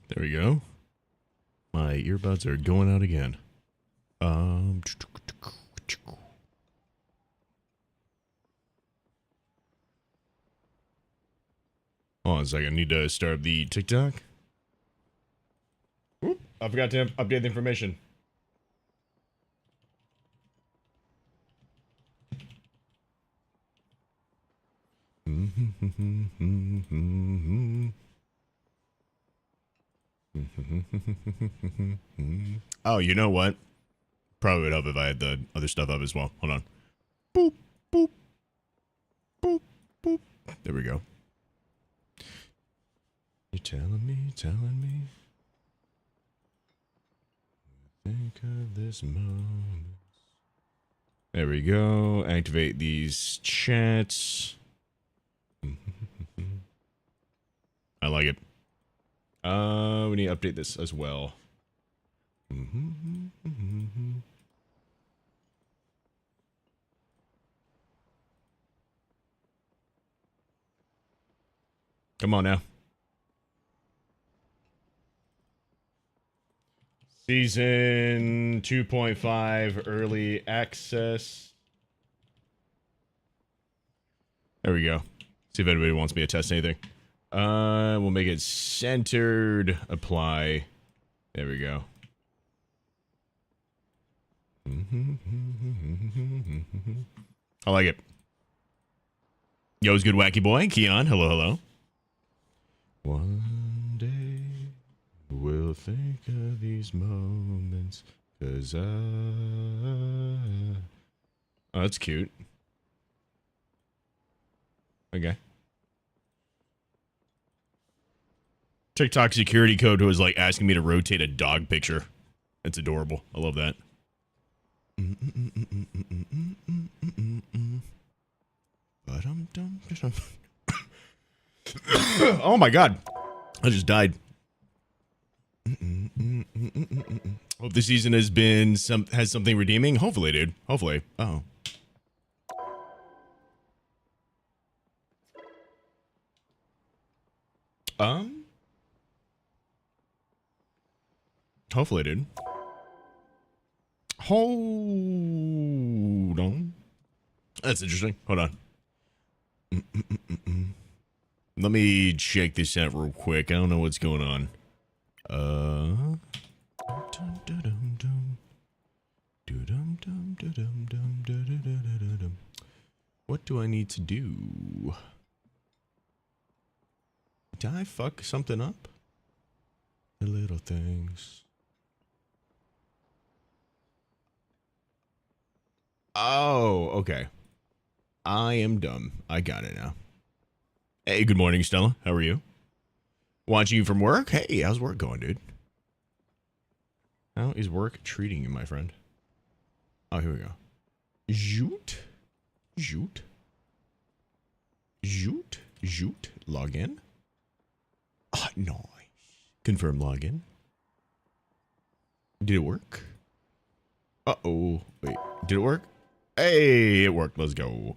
There we go. My earbuds are going out again. Hold on a second. I need to start the TikTok. Oop, I forgot to update the information. Oh, you know what? Probably would help if I had the other stuff up as well. Hold on. Boop, boop, boop, boop. There we go. You're telling me. Think of this moment. There we go. Activate these chats. I like it. We need to update this as well. Come on now. Season 2.5 early access. There we go. See if anybody wants me to test anything. We'll make it centered. Apply. There we go. I like it. Yo, it's good wacky boy. Keon, hello, hello. One day we'll think of these moments, 'cause oh, that's cute. Okay. TikTok security code was like asking me to rotate a dog picture. It's adorable. I love that. Oh my god. I just died. Hope the season has something redeeming. Hopefully, dude. Hopefully. Oh. Hopefully, dude. Hold on. That's interesting. Hold on. Let me check this out real quick. I don't know what's going on. What do I need to do? Did I fuck something up? The little things. Oh, okay. I am dumb. I got it now. Hey, good morning, Stella. How are you? Watching you from work? Hey, how's work going, dude? How is work treating you, my friend? Oh, here we go. Zoot. Zoot. Zoot. Zoot. Log in. Ah, nice. Confirm login. Did it work? Uh-oh. Wait, did it work? Hey, it worked. Let's go.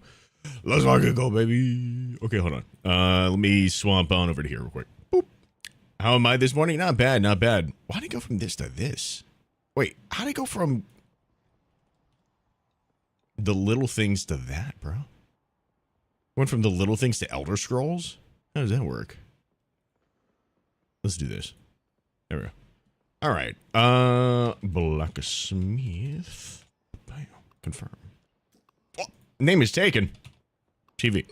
Let's fucking go, baby. Okay, hold on. Let me swamp on over to here real quick. Boop. How am I this morning? Not bad, not bad. Why did it go from this to this? Wait, how did it go from the little things to that, bro? Went from the little things to Elder Scrolls? How does that work? Let's do this. There we go. All right. Blacksmyth. Bam. Confirm. Oh, name is taken. TV.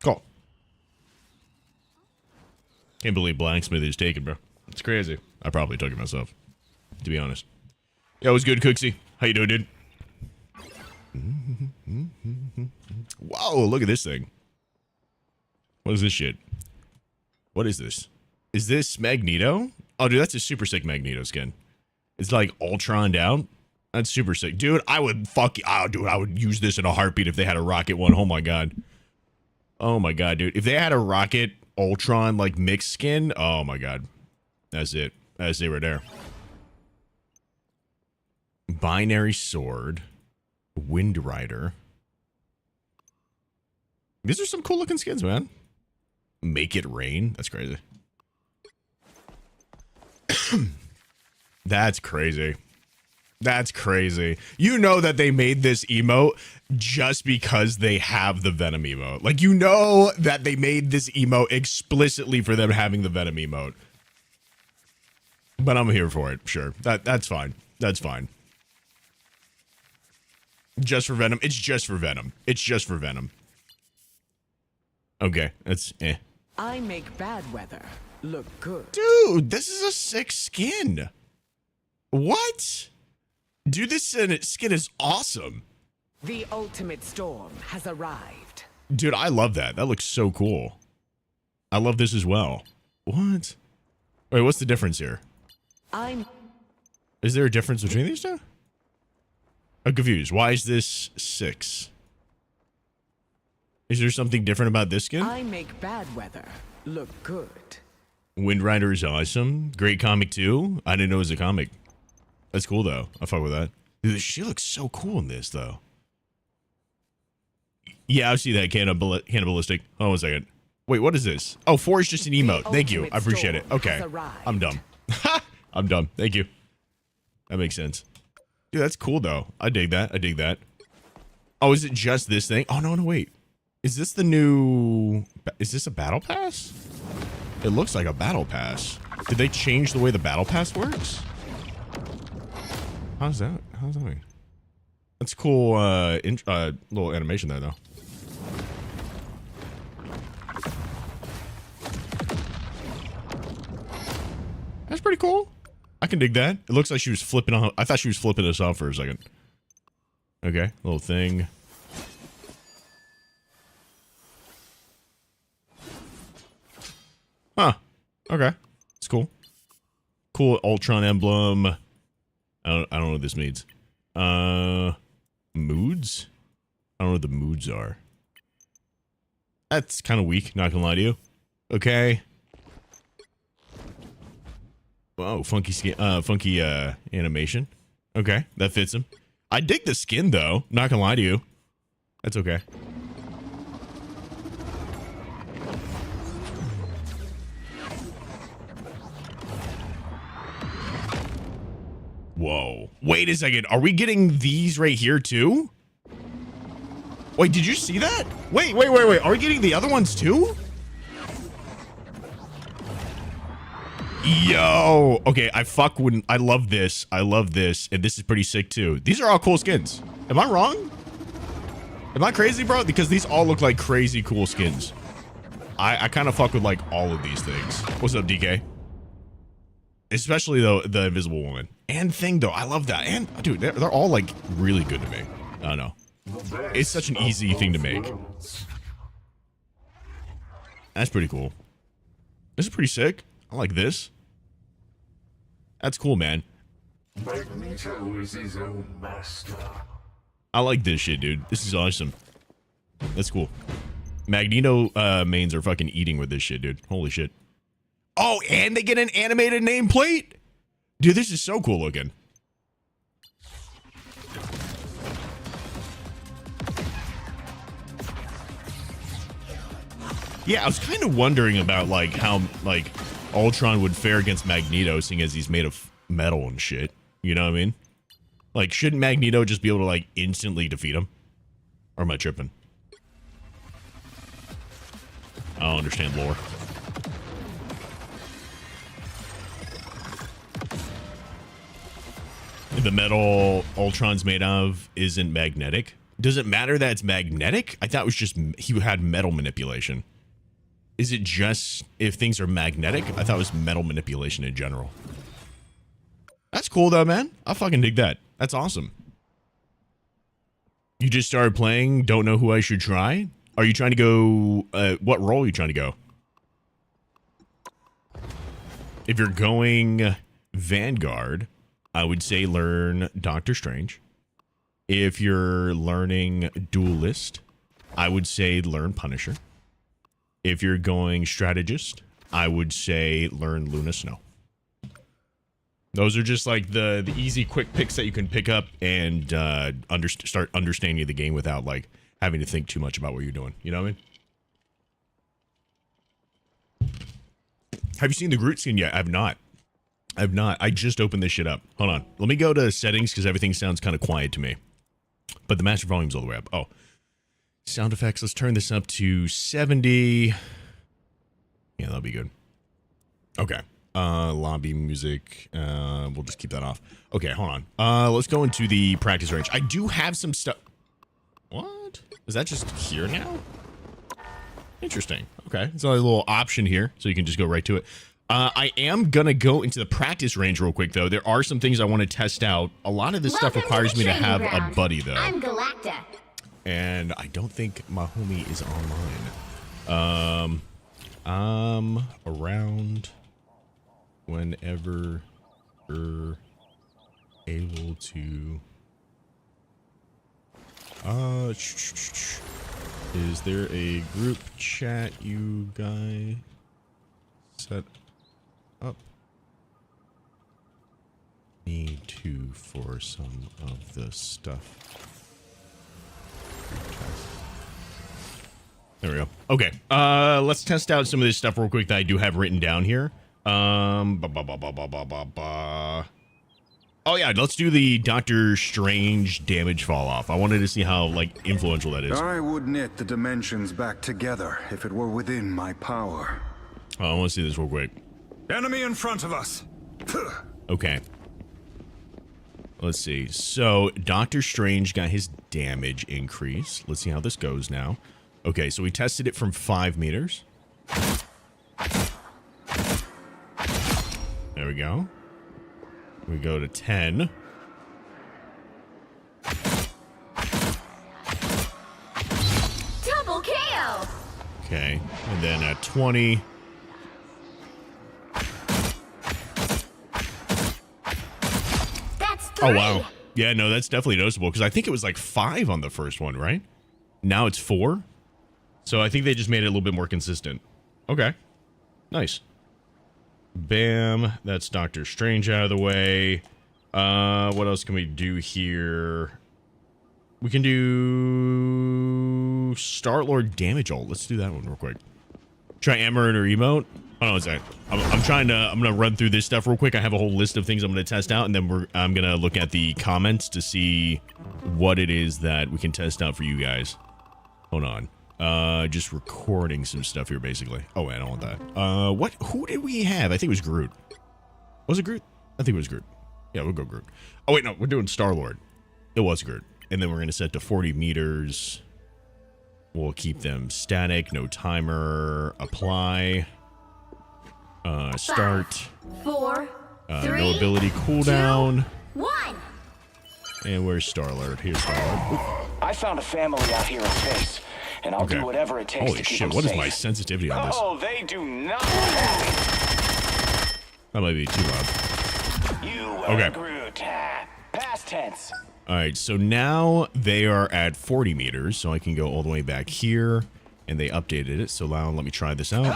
Cool. Can't believe Blacksmythtv is taken, bro. It's crazy. I probably took it myself, to be honest. Yo, what's good, Cooksy? How you doing, dude? Whoa, look at this thing. What is this shit? What is this? Is this Magneto? Oh, dude, that's a super sick Magneto skin. It's like Ultroned out. That's super sick. Dude, I would dude, I would use this in a heartbeat if they had a Rocket one. Oh my god. Oh my god, dude. If they had a Rocket Ultron like mixed skin, oh my god. That's it. That's it right there. Binary Sword. Wind Rider. These are some cool looking skins, man. Make it rain? That's crazy. That's crazy. That's crazy. You know that they made this emote just because they have the Venom emote. Like, you know that they made this emote explicitly for them having the Venom emote. But I'm here for it. Sure. That's fine. That's fine. Just for Venom. It's just for Venom. It's just for Venom. Okay. That's eh. I make bad weather look good. Dude, this is a sick skin. What? Dude, this skin is awesome. The ultimate storm has arrived. Dude, I love that. That looks so cool. I love this as well. What? Wait, what's the difference here? Is there a difference between these two? I'm confused. Why is this 6? Is there something different about this skin? I make bad weather look good. Wind Rider is awesome. Great comic too. I didn't know it was a comic. That's cool though. I fuck with that. Dude, she looks so cool in this though. Yeah, I see that cannibalistic. Hold on one second. Wait, what is this? Oh, 4 is just an emote. Thank you. I appreciate it. Okay. I'm dumb. I'm dumb. Thank you. That makes sense. Dude, that's cool though. I dig that. I dig that. Oh, is it just this thing? Oh, no, wait. Is this the new... Is this a battle pass? It looks like a battle pass. Did they change the way the battle pass works? How's that? How's that mean? That's cool, little animation there, though. That's pretty cool. I can dig that. It looks like she was flipping on... I thought she was flipping us off for a second. Okay, little thing. Huh. Okay. It's cool. Cool ULTRON emblem. I don't know what this means. Moods? I don't know what the moods are. That's kind of weak, not gonna lie to you. Okay. Whoa, funky skin, funky animation. Okay, that fits him. I dig the skin though, not gonna lie to you. That's okay. Whoa. Wait a second. Are we getting these right here too? Wait, did you see that? Wait. Are we getting the other ones too? Yo. Okay, I love this. I love this. And this is pretty sick too. These are all cool skins. Am I wrong? Am I crazy, bro? Because these all look like crazy cool skins. I kind of fuck with like all of these things. What's up, DK? Especially though the Invisible Woman and Thing though. I love that. And dude, they're all like really good to me. I don't know. It's such an easy thing to make. That's pretty cool. This is pretty sick. I like this. That's cool, man. Magneto is his own master. I like this shit, dude. This is awesome. That's cool. Magneto mains are fucking eating with this shit, dude. Holy shit. Oh, and they get an animated nameplate? Dude, this is so cool looking. Yeah, I was kind of wondering about like how like ULTRON would fare against Magneto, seeing as he's made of metal and shit. You know what I mean? Like, shouldn't Magneto just be able to like instantly defeat him? Or am I tripping? I don't understand lore. The metal ULTRON's made of isn't magnetic. Does it matter that it's magnetic? I thought it was just he had metal manipulation. Is it just if things are magnetic? I thought it was metal manipulation in general. That's cool though, man. I fucking dig that. That's awesome. You just started playing, don't know who I should try? Are you trying to go, what role are you trying to go? If you're going Vanguard, I would say learn Doctor Strange. If you're learning Duelist, I would say learn Punisher. If you're going Strategist, I would say learn Luna Snow. Those are just like the easy, quick picks that you can pick up and start understanding the game without like having to think too much about what you're doing. You know what I mean? Have you seen the Groot skin yet? I've not. I just opened this shit up. Hold on. Let me go to settings because everything sounds kind of quiet to me. But the master volume's all the way up. Oh. Sound effects. Let's turn this up to 70. Yeah, that'll be good. Okay. Lobby music. We'll just keep that off. Okay, hold on. Let's go into the practice range. I do have some stuff. What? Is that just here now? Interesting. Okay. It's a little option here, so you can just go right to it. I am going to go into the practice range real quick, though. There are some things I want to test out. A lot of this stuff requires me to have a buddy, though. I'm Galacta. And I don't think my homie is online. I'm around whenever you're able to. Is there a group chat you guys set up? Need to for some of the stuff. There we go. Okay. Let's test out some of this stuff real quick that I do have written down here. Oh yeah, let's do the Doctor Strange damage fall off. I wanted to see how like influential that is. I would knit the dimensions back together if it were within my power. Oh, I want to see this real quick. Enemy in front of us. Okay. Let's see. So Doctor Strange got his damage increase. Let's see how this goes now. Okay, so we tested it from 5 meters. There we go. We go to 10. Double KO. Okay, and then at 20. That's 3. Oh, wow. Yeah, no, that's definitely noticeable because I think it was like 5 on the first one, right? Now it's 4. So I think they just made it a little bit more consistent. Okay. Nice. Bam. That's Doctor Strange out of the way. What else can we do here? We can do Star-Lord damage ult. Let's do that one real quick. Try Amber and her emote. Oh, no, it's that. I'm gonna run through this stuff real quick. I have a whole list of things I'm gonna test out, and then I'm gonna look at the comments to see what it is that we can test out for you guys. Hold on. Just recording some stuff here, basically. Oh, wait, I don't want that. Who did we have? I think it was Groot. Was it Groot? I think it was Groot. Yeah, we'll go Groot. Oh, wait, no, we're doing Star-Lord. It was Groot. And then we're going to set to 40 meters. We'll keep them static, no timer, apply. Start. 4, 3, no ability cooldown. 2, 1. And where's Star-Lord? Here's Star-Lord. I found a family out here in space, and I'll do whatever it takes Holy to keep shit, them what safe. is my sensitivity on this? Oh, they do not have That might be too loud. it. You Okay. Groot. Past tense. All right, so now they are at 40 meters, so I can go all the way back here, and they updated it. So now let me try this out. And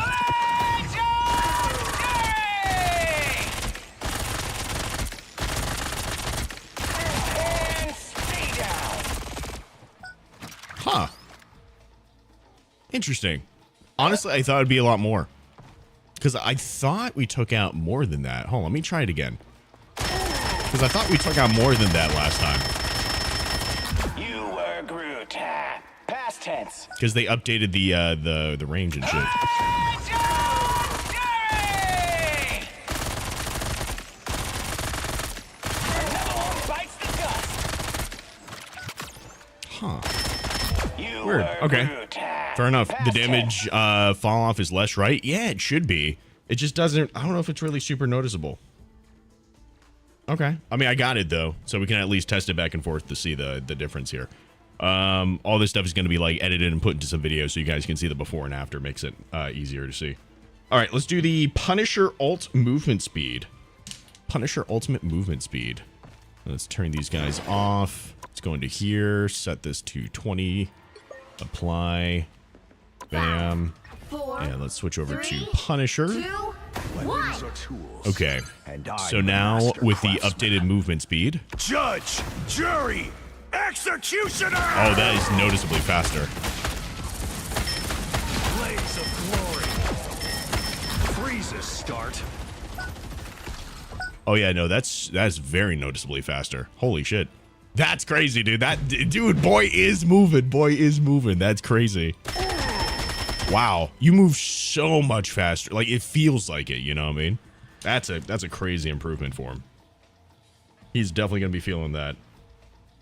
stay down. Huh. Interesting. Honestly, I thought it'd be a lot more. Because I thought we took out more than that. Hold on, let me try it again. Because I thought we took out more than that last time. You were Groot. Past tense. Because they updated the range and shit. Bites the dust. Huh. You Weird. were Okay. Groot. Fair enough. The Past damage fall off is less, right? Yeah, it should be. It just doesn't. I don't know if it's really super noticeable. Okay. I mean, I got it though, so we can at least test it back and forth to see the difference here. All this stuff is going to be like edited and put into some videos so you guys can see the before and after. Makes it easier to see. All right, let's do the Punisher ult movement speed. Punisher ultimate movement speed. Let's turn these guys off. Let's go into here. Set this to 20. Apply. Bam. 4, And let's switch over 3, to Punisher. 2, 1. Okay. So now with the updated movement speed. Judge, jury, executioner. Oh, that is noticeably faster. Blaze of freezes start. Oh yeah, no, that's very noticeably faster. Holy shit. That's crazy, dude. Dude, boy is moving. Boy is moving. That's crazy. Wow. You move so much faster. Like, it feels like it, you know what I mean? That's a crazy improvement for him. He's definitely going to be feeling that.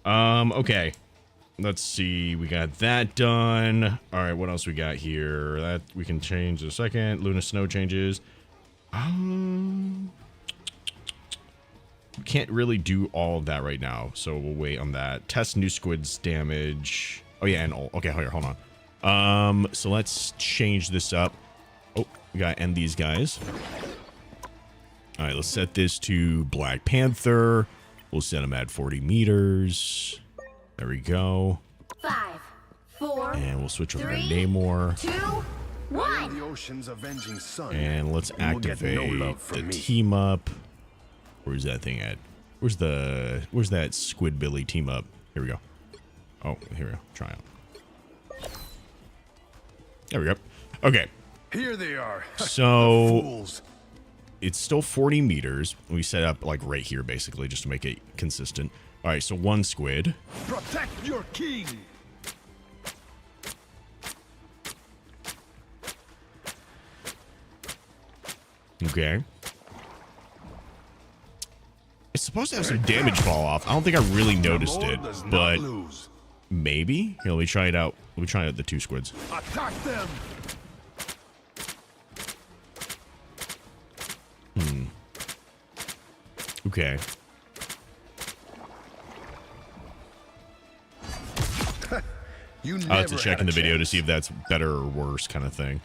Okay. Let's see. We got that done. All right, what else we got here? That we can change in a second. Luna Snow changes. We can't really do all of that right now, so we'll wait on that. Test new squid's damage. Oh yeah, and all. Okay, here, hold on. So let's change this up. Oh, we gotta end these guys. All right, let's set this to Black Panther. We'll set him at 40 meters. There we go. 5, 4, and we'll switch over to 3, Namor. 2, 1. The ocean's avenging sun. And let's You will get activate no love from the me. team up. Where's that thing at? Where's that Squidbilly team up? Here we go. Oh, here we go. Try out. There we go. Okay. Here they are. So Fools. it's still 40 meters. We set up like right here, basically, just to make it consistent. All right, so one squid. Protect your king. Okay. It's supposed to have some damage fall off. I don't think I really noticed it, Does not but lose. maybe. Here, let me try it out. Let me try out the two squids. Attack them. Okay. You I'll have to never check had in a the video to chance. see if that's better or worse kind of thing.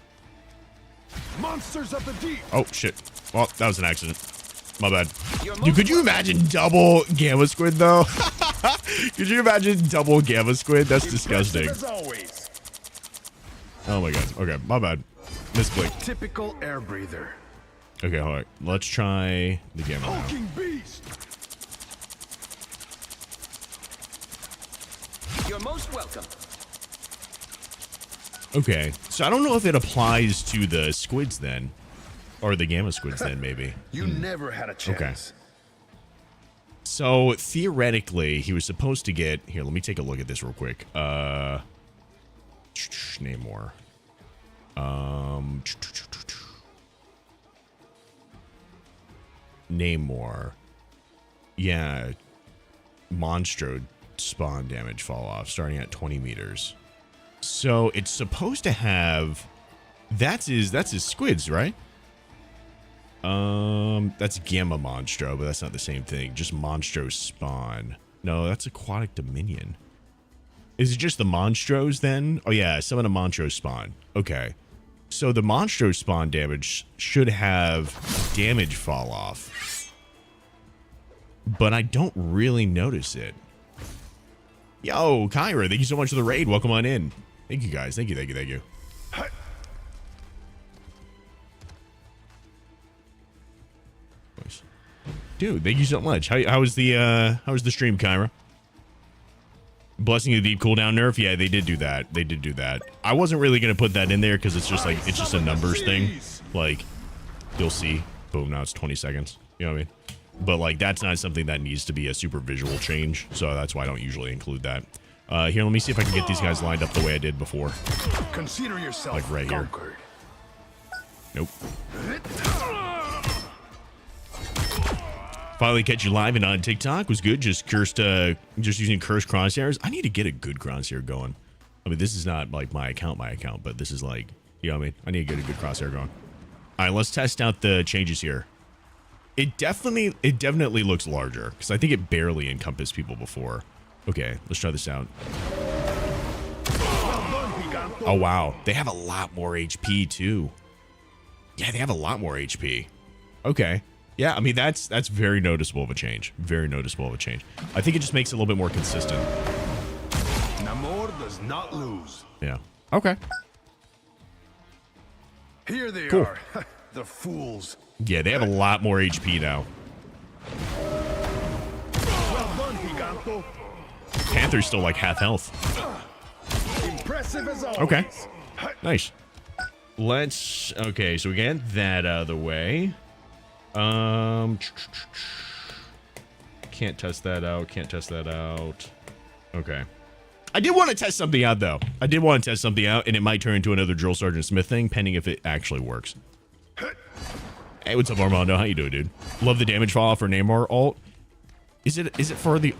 Monsters of the deep. Oh, shit. Well, that was an accident. My bad. Dude, could you imagine double Gamma Squid, though? Could you imagine double Gamma Squid? That's disgusting. As always. Oh, my God. Okay, my bad. Misclick. Typical air breather. Okay, all right. Let's try the Gamma now. Hulking beast. You're most welcome. Okay, so I don't know if it applies to the squids then. Or the Gamma Squids then, maybe. You never had a chance. So, theoretically, he was supposed to get... Here, let me take a look at this real quick. Namor. Namor. Yeah. Monstro spawn damage fall off, starting at 20 meters. So, it's supposed to have... That's his squids, right? That's Gamma Monstro, but that's not the same thing. Just Monstro spawn. No, that's Aquatic Dominion. Is it just the Monstros then? Oh yeah, some of the Monstros spawn. Okay. So the Monstro spawn damage should have damage fall off. But I don't really notice it. Yo, Kyra, thank you so much for the raid. Welcome on in. Thank you guys. Thank you, thank you, thank you. Dude, thank you so much. How was the stream, Kyra? Blessing of the Deep cooldown nerf? Yeah, they did do that. They did do that. I wasn't really gonna put that in there because it's just like it's just a numbers thing. Like, you'll see. Boom, now it's 20 seconds. You know what I mean? But like that's not something that needs to be a super visual change, so that's why I don't usually include that. Here, let me see if I can get these guys lined up the way I did before. Consider yourself Like right here. conquered. Nope. Finally catch you live and on TikTok was good. Just using cursed crosshairs. I need to get a good crosshair going. I mean, this is not like my account, but this is like, you know what I mean? I need to get a good crosshair going. All right, let's test out the changes here. It definitely looks larger because I think it barely encompassed people before. Okay, let's try this out. Oh, wow. They have a lot more HP too. Yeah, they have a lot more HP. Okay. Yeah, I mean, that's very noticeable of a change. Very noticeable of a change. I think it just makes it a little bit more consistent. Namor does not lose. Yeah. Okay. Here they Cool. are. The fools. Yeah, they have a lot more HP now. Well done, Giganto. Panther's still like half health. Impressive as always. Okay. Nice. let's... Okay, so we get that out of the way. Can't test that out. Can't test that out. Okay. I did want to test something out, though. I did want to test something out, and it might turn into another Drill Sergeant Smith thing, pending if it actually works. Hey, what's up, Armando? How you doing, dude? Love the damage fall off for Namor ult. Is it for the...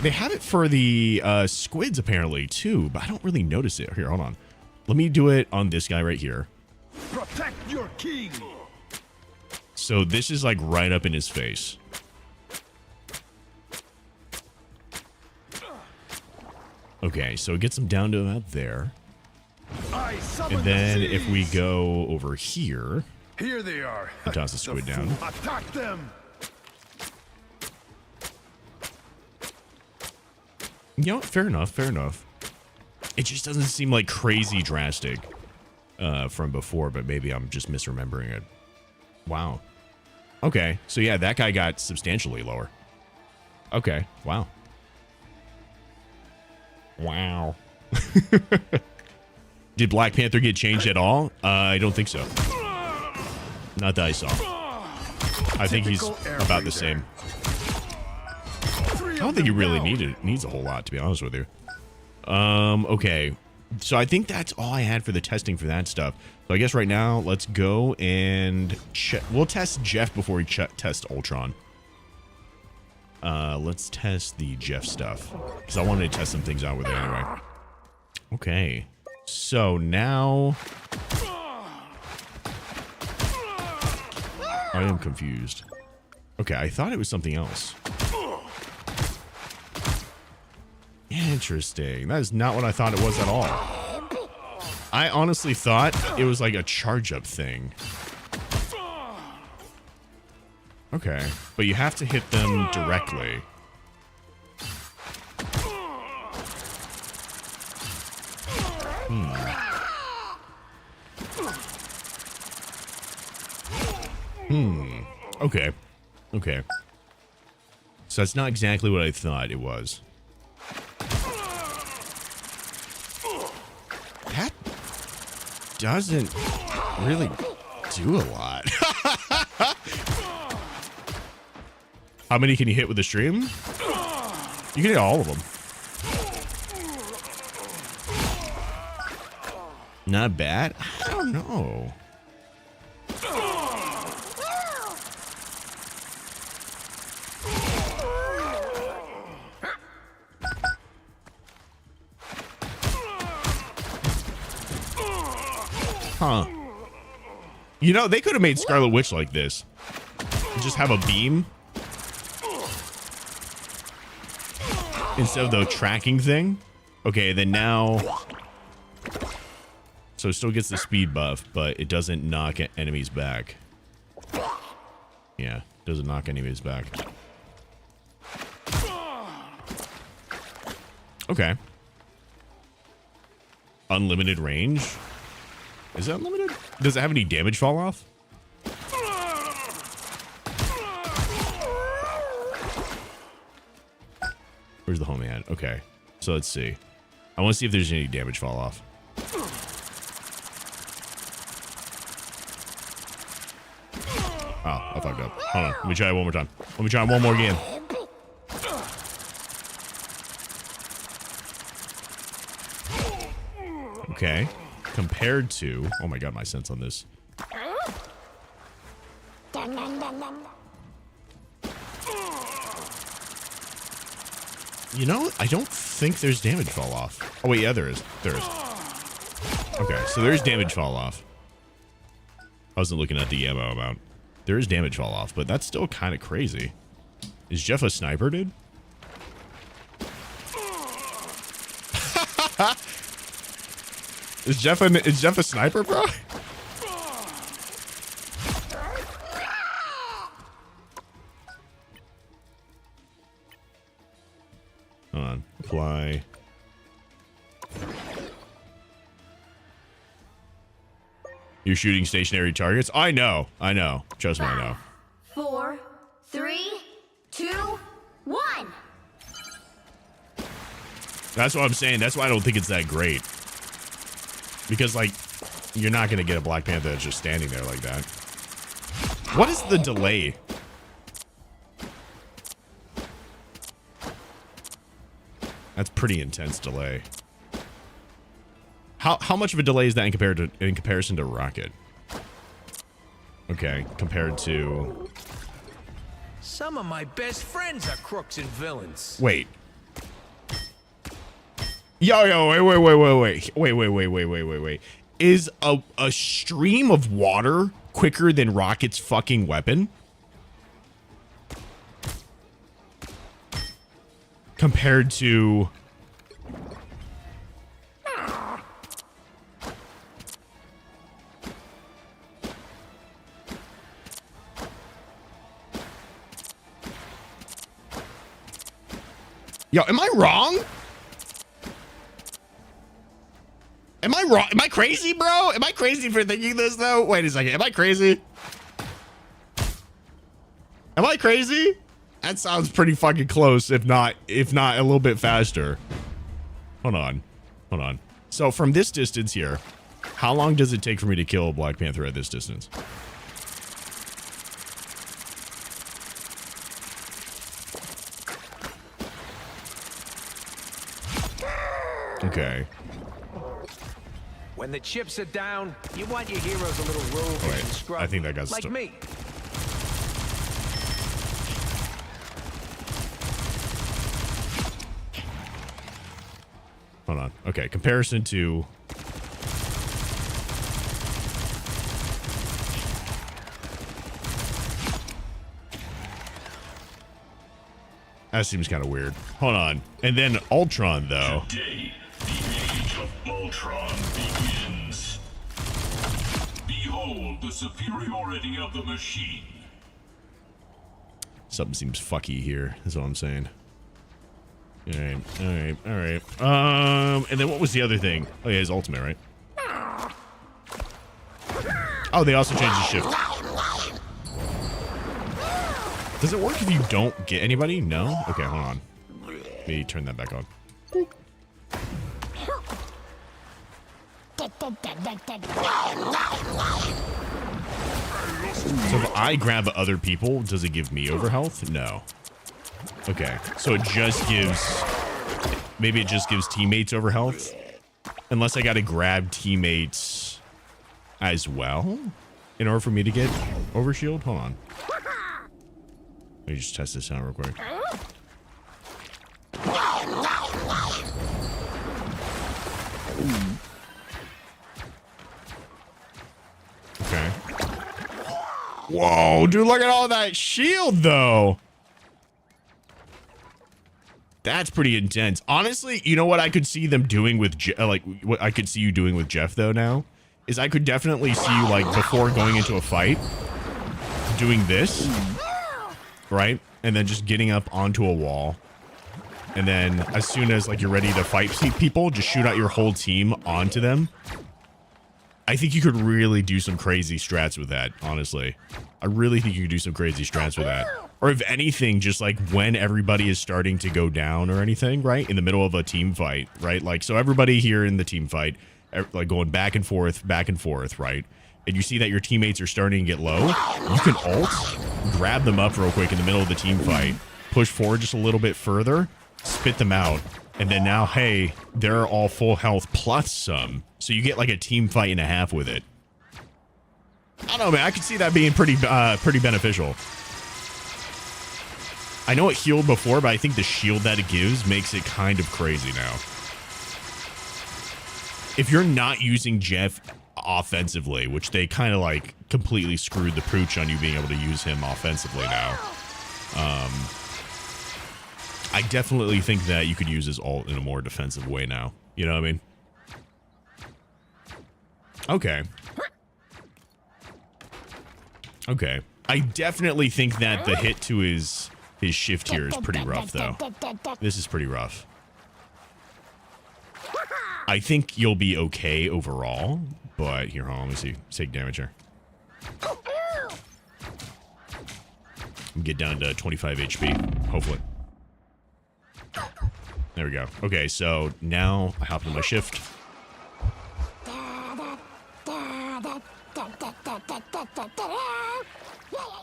They have it for the squids, apparently, too, but I don't really notice it. Here, hold on. Let me do it on this guy right here. Protect your king. So this is, like, right up in his face. Okay, so it gets him down to about there. And then if we go over here... Here they are. And toss the squid down. Attack them. You know, fair enough, fair enough. It just doesn't seem like crazy drastic from before, but maybe I'm just misremembering it. Wow. Okay, so yeah, that guy got substantially lower. Okay, wow. Wow. Did Black Panther get changed at all? I don't think so. Not that I saw. I think he's about the same. I don't think he really needs a whole lot, to be honest with you. Okay. So I think that's all I had for the testing for that stuff. So I guess right now, let's go and check. We'll test Jeff before we test Ultron. Let's test the Jeff stuff, because I wanted to test some things out with it anyway. Okay. So now... I am confused. Okay, I thought it was something else. Interesting. That is not what I thought it was at all. I honestly thought it was like a charge-up thing. Okay, but you have to hit them directly. Okay. Okay. So that's not exactly what I thought it was. That doesn't really do a lot. How many can you hit with the stream? You can hit all of them. Not bad. I don't know. Huh. You know, they could have made Scarlet Witch like this. Just have a beam. Instead of the tracking thing. Okay, then now... So it still gets the speed buff, but it doesn't knock enemies back. Yeah, doesn't knock enemies back. Okay. Unlimited range? Is it unlimited? Does it have any damage fall off? Where's the homie at? Okay. So let's see. I want to see if there's any damage fall off. Oh, I fucked up. Hold on. Let me try it one more time. Let me try one more again. Okay. Compared to... Oh my god, my sense on this. You know, I don't think there's damage fall off. Oh wait, yeah, there is. There is. Okay, so there's damage fall off. I wasn't looking at the ammo amount. There is damage fall off, but that's still kind of crazy. Is Jeff a sniper, dude? Is Jeff a sniper, bro? Hold on. Apply. You're shooting stationary targets? I know. I know. Trust me, I know. 4, 3, 2, 1. That's what I'm saying. That's why I don't think it's that great. Because, like, you're not going to get a Black Panther that's just standing there like that. What is the delay? That's pretty intense delay. How much of a delay is that in comparison to Rocket? Okay, compared to... Some of my best friends are crooks and villains. Wait. Yo, wait. Is a stream of water quicker than Rocket's fucking weapon? Compared to... Yo, am I wrong? Am I wrong? Am I crazy, bro? Am I crazy for thinking this, though? Wait a second. Am I crazy? Am I crazy? That sounds pretty fucking close, if not a little bit faster. Hold on. So from this distance here, how long does it take for me to kill a Black Panther at this distance? Okay. When the chips are down, you want your heroes a little rogue and scrub. I think that guy's like me. Hold on. Okay, comparison to... That seems kind of weird. Hold on. And then Ultron, though. Today, the age of Ultron begins. Behold the superiority of the machine. Something seems fucky here, is all I'm saying. Alright. And then what was the other thing? Oh yeah, his ultimate, right? Oh, they also changed the shift. Does it work if you don't get anybody? No? Okay, hold on. Maybe turn that back on. So if I grab other people, does it give me overhealth? No. Okay, so it just gives... Maybe it just gives teammates overhealth? Unless I gotta grab teammates as well in order for me to get overshield? Hold on. Let me just test this out real quick. Okay. Whoa, dude, look at all that shield, though. That's pretty intense. Honestly, you know what I could see them doing with, what I could see you doing with Jeff, though, now? Is I could definitely see you, like, before going into a fight, doing this, right? And then just getting up onto a wall. And then as soon as, like, you're ready to fight people, just shoot out your whole team onto them. I think you could really do some crazy strats with that, honestly. I really think you could do some crazy strats with that. Or if anything, just like when everybody is starting to go down or anything, right? In the middle of a team fight, right? Like, so everybody here in the team fight, like going back and forth, right? And you see that your teammates are starting to get low, you can ult, grab them up real quick in the middle of the team fight, push forward just a little bit further, spit them out, and then now, hey, they're all full health plus some. So you get like a team fight and a half with it. I don't know, man. I could see that being pretty beneficial. I know it healed before, but I think the shield that it gives makes it kind of crazy now. If you're not using Jeff offensively, which they kind of like completely screwed the pooch on you being able to use him offensively now. I definitely think that you could use his ult in a more defensive way now. You know what I mean? Okay. Okay. I definitely think that the hit to his shift here is pretty rough, though. This is pretty rough. I think you'll be okay overall, but here, hold on, let me see. Let's take damage here. Get down to 25 HP, hopefully. There we go. Okay, so now I hop into my shift.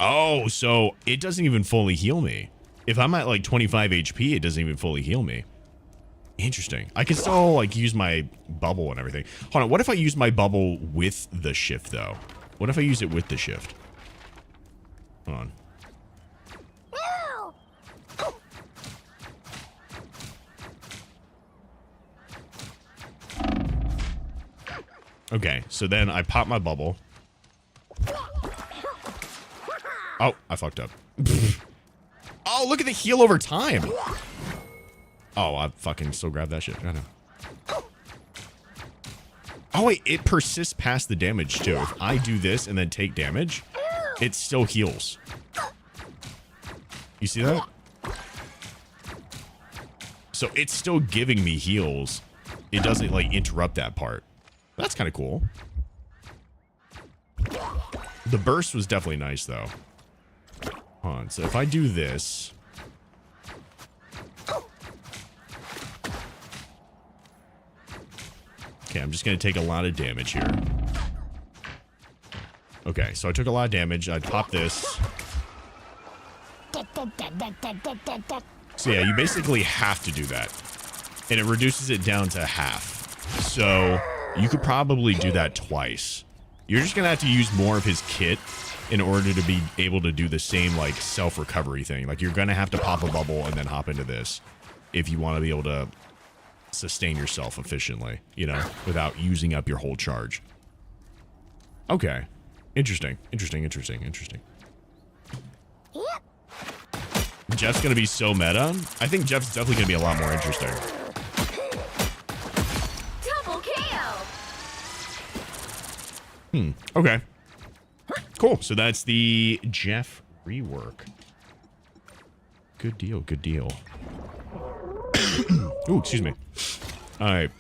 Oh, so it doesn't even fully heal me. If I'm at like 25 HP, it doesn't even fully heal me. Interesting. I can still like use my bubble and everything. Hold on, what if I use my bubble with the shift though? What if I use it with the shift? Hold on. Okay, so then I pop my bubble. Oh, I fucked up. Oh, look at the heal over time. Oh, I fucking still grabbed that shit. I know. Oh, wait, it persists past the damage, too. If I do this and then take damage, it still heals. You see that? So it's still giving me heals. It doesn't, like, interrupt that part. That's kind of cool. The burst was definitely nice, though. Hold on, so if I do this... Okay, I'm just going to take a lot of damage here. Okay, so I took a lot of damage. I pop this. So yeah, you basically have to do that. And it reduces it down to half. So you could probably do that twice. You're just going to have to use more of his kit in order to be able to do the same, like, self-recovery thing. Like, you're going to have to pop a bubble and then hop into this if you want to be able to sustain yourself efficiently, you know, without using up your whole charge. Okay. Interesting. Jeff's going to be so meta. I think Jeff's definitely going to be a lot more interesting. Double KO. Okay. Cool. So that's the Jeff rework. Good deal. Ooh, excuse me. All right.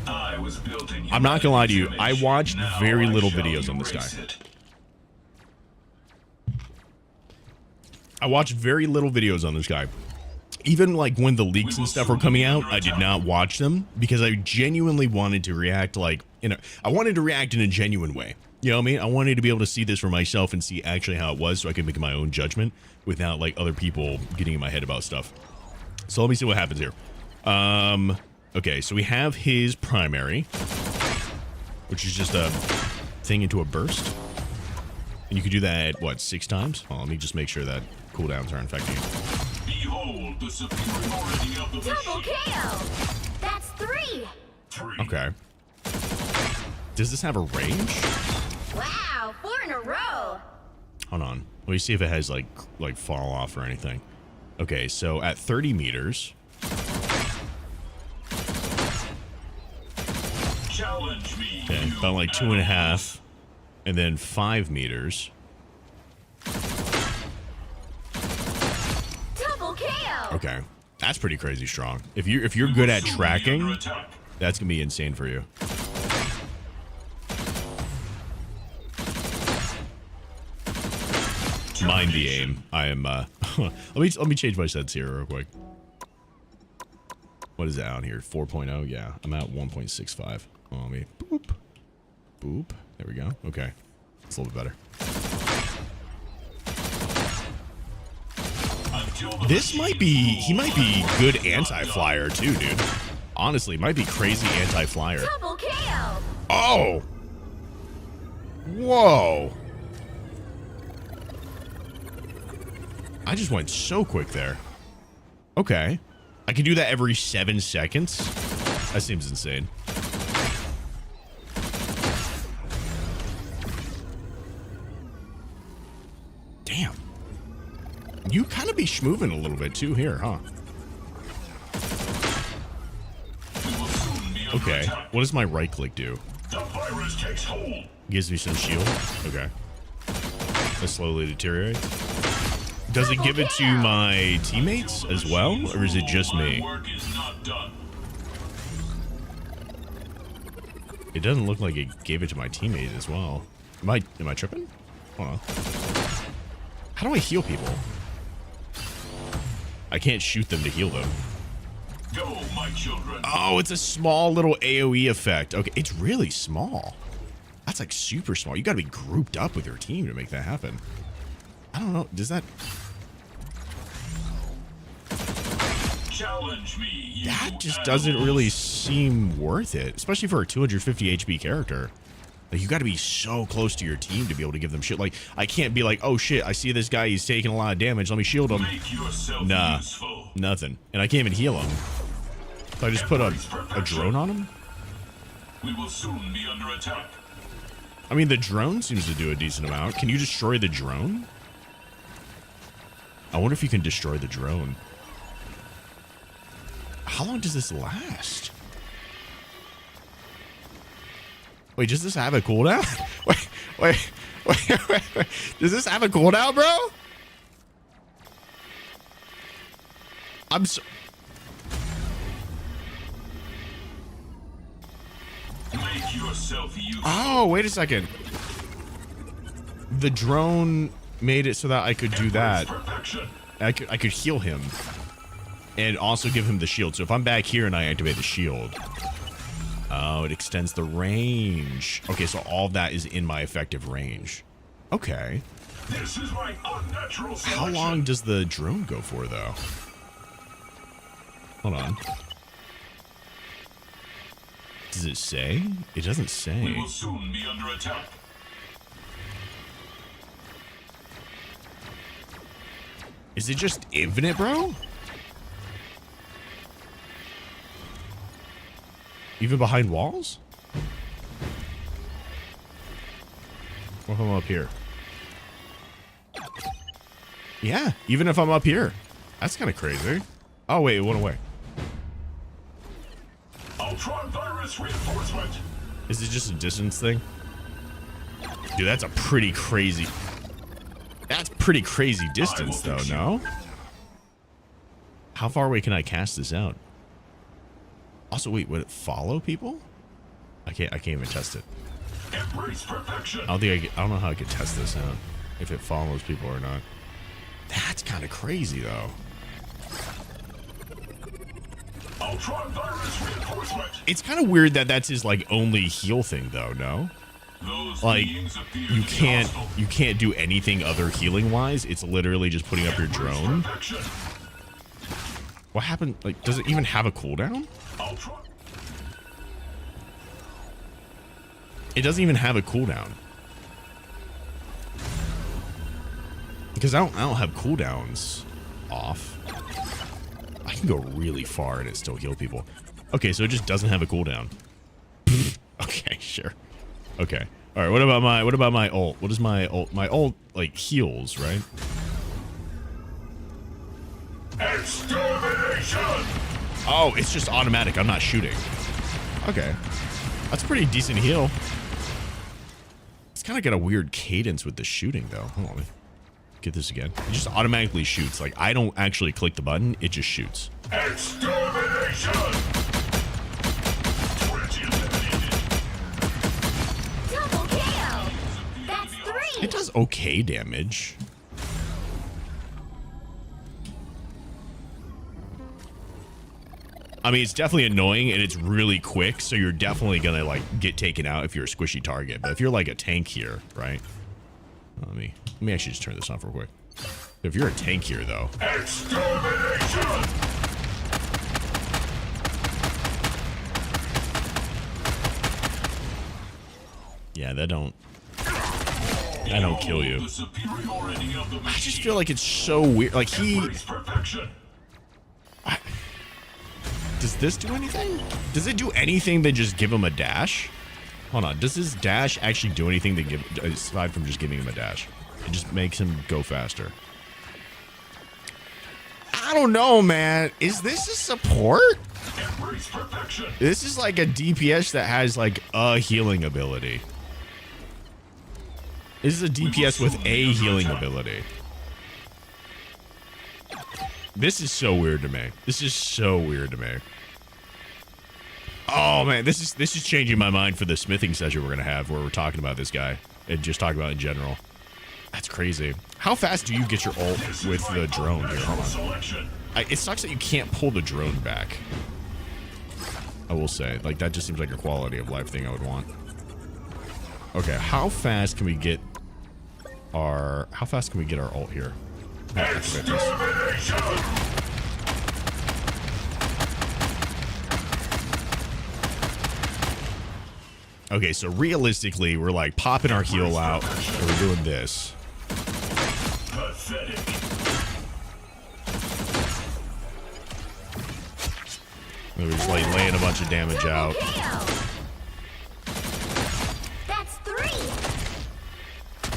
I'm not gonna lie to you. I watched very little videos on this guy. I watched very little videos on this guy. Even like when the leaks and stuff were coming out, I did not watch them because I genuinely wanted to react like, I wanted to react in a genuine way. You know what I mean? I wanted to be able to see this for myself and see actually how it was so I could make my own judgment without like other people getting in my head about stuff. So let me see what happens here. Okay, so we have his primary, which is just a thing into a burst. And you could do that, what, 6 times? Oh, let me just make sure that cooldowns are infecting you. Behold the superiority of the Double KO. That's 3. Okay. Does this have a range? Wow, 4 in a row. Hold on. Let me see if it has like fall off or anything. Okay, so at 30 meters. challenge me. Okay, about like 2.5, and then 5 meters. Double KO. Okay, that's pretty crazy strong. If you're good at tracking, that's gonna be insane for you. Mind the aim. I am. let me change my sets here real quick. What is that on here? 4.0. Yeah, I'm at 1.65. Oh, let me boop. There we go. Okay, it's a little bit better. This might be. He might be good anti-flyer too, dude. Honestly, might be crazy anti-flyer. Double KO. Oh. Whoa. I just went so quick there. Okay. I can do that every 7 seconds. That seems insane. Damn. You kind of be schmooving a little bit too here, huh? Okay. What does my right click do? The virus takes hold. Gives me some shield. Okay. That slowly deteriorates. Does it give it to my teammates as well, or is it just me? Work is not done. It doesn't look like it gave it to my teammate as well. Am I tripping? Hold on. How do I heal people? I can't shoot them to heal them. Go, my children. Oh, it's a small little AoE effect. Okay, it's really small. I That's like super small. You got to be grouped up with your team to make that happen. I don't know. Does that... Challenge me. That just doesn't really seem worth it, especially for a 250 HP character. Like, you got to be so close to your team to be able to give them shit. Like, I can't be like, oh shit, I see this guy, he's taking a lot of damage, let me shield him. Nah, nothing. And I can't even heal him. So I just put a drone on him? We will soon be under attack. I mean, the drone seems to do a decent amount. Can you destroy the drone? I wonder if you can destroy the drone. How long does this last? Wait, does this have a cooldown? Wait. Does this have a cooldown, bro? I'm so... Make yourself useful. Oh, wait a second. The drone made it so that I could do that. I could heal him. And also give him the shield. So if I'm back here and I activate the shield... Oh, it extends the range. Okay, so all that is in my effective range. Okay. This is my unnatural selection. How long does the drone go for, though? Hold on. Does it say? It doesn't say. We will soon be under attack. Is it just infinite, bro? Even behind walls? What if I'm up here? Yeah, even if I'm up here. That's kind of crazy. Oh, wait, it went away. ULTRON virus reinforcement. Is it just a distance thing? Dude, that's a pretty crazy... That's pretty crazy distance, though, no? How far away can I cast this out? Also, wait, would it follow people? I can't even test it. Embrace perfection. I don't know how I could test this out. If it follows people or not. That's kind of crazy, though. ULTRON virus reinforcement. It's kind of weird that that's his, like, only heal thing, though, no? Those Like, beings appear you to be hostile. can't do anything other healing-wise. It's literally just putting up your drone. Perfection. What happened? Like, does it even have a cooldown? ULTRON. It doesn't even have a cooldown. Because I don't have cooldowns off. I can go really far and it still heal people. Okay, so it just doesn't have a cooldown. Okay, sure. Okay. All right, what about my ult? What is my ult? My ult, like, heals, right? Extermination. Oh, it's just automatic. I'm not shooting. Okay. That's a pretty decent heal. It's kind of got a weird cadence with the shooting, though. Hold on. Get this again. It just automatically shoots. Like, I don't actually click the button. It just shoots. Extermination. Double KO. That's 3. It does okay damage. I mean, it's definitely annoying and it's really quick, so you're definitely gonna, like, get taken out if you're a squishy target. But if you're like a tank here, right? Let me actually just turn this off real quick. If you're a tank here, though. Extermination. Yeah, that don't kill you. The superiority of the I just feel like it's so weird. Like, Embrace perfection. Does this do anything? Does it do anything than just give him a dash? Hold on. Does this dash actually do anything to give, aside from just giving him a dash? It just makes him go faster. I don't know, man. Is this a support? Embrace perfection. This is like a DPS that has, like, a healing ability. This is a DPS with a healing ability. This is so weird to me. This is so weird to me. Oh man, this is changing my mind for the smithing session we're gonna have, where we're talking about this guy and just talking about in general. That's crazy. How fast do you get your ult with the drone here? Hold on. Selection. It sucks that you can't pull the drone back. I will say, like, that just seems like a quality of life thing I would want. Okay, how fast can we get our ult here? Okay, so realistically, we're like popping our heal out, and we're doing this. Pathetic. And we're just like laying a bunch of damage out. That's 3.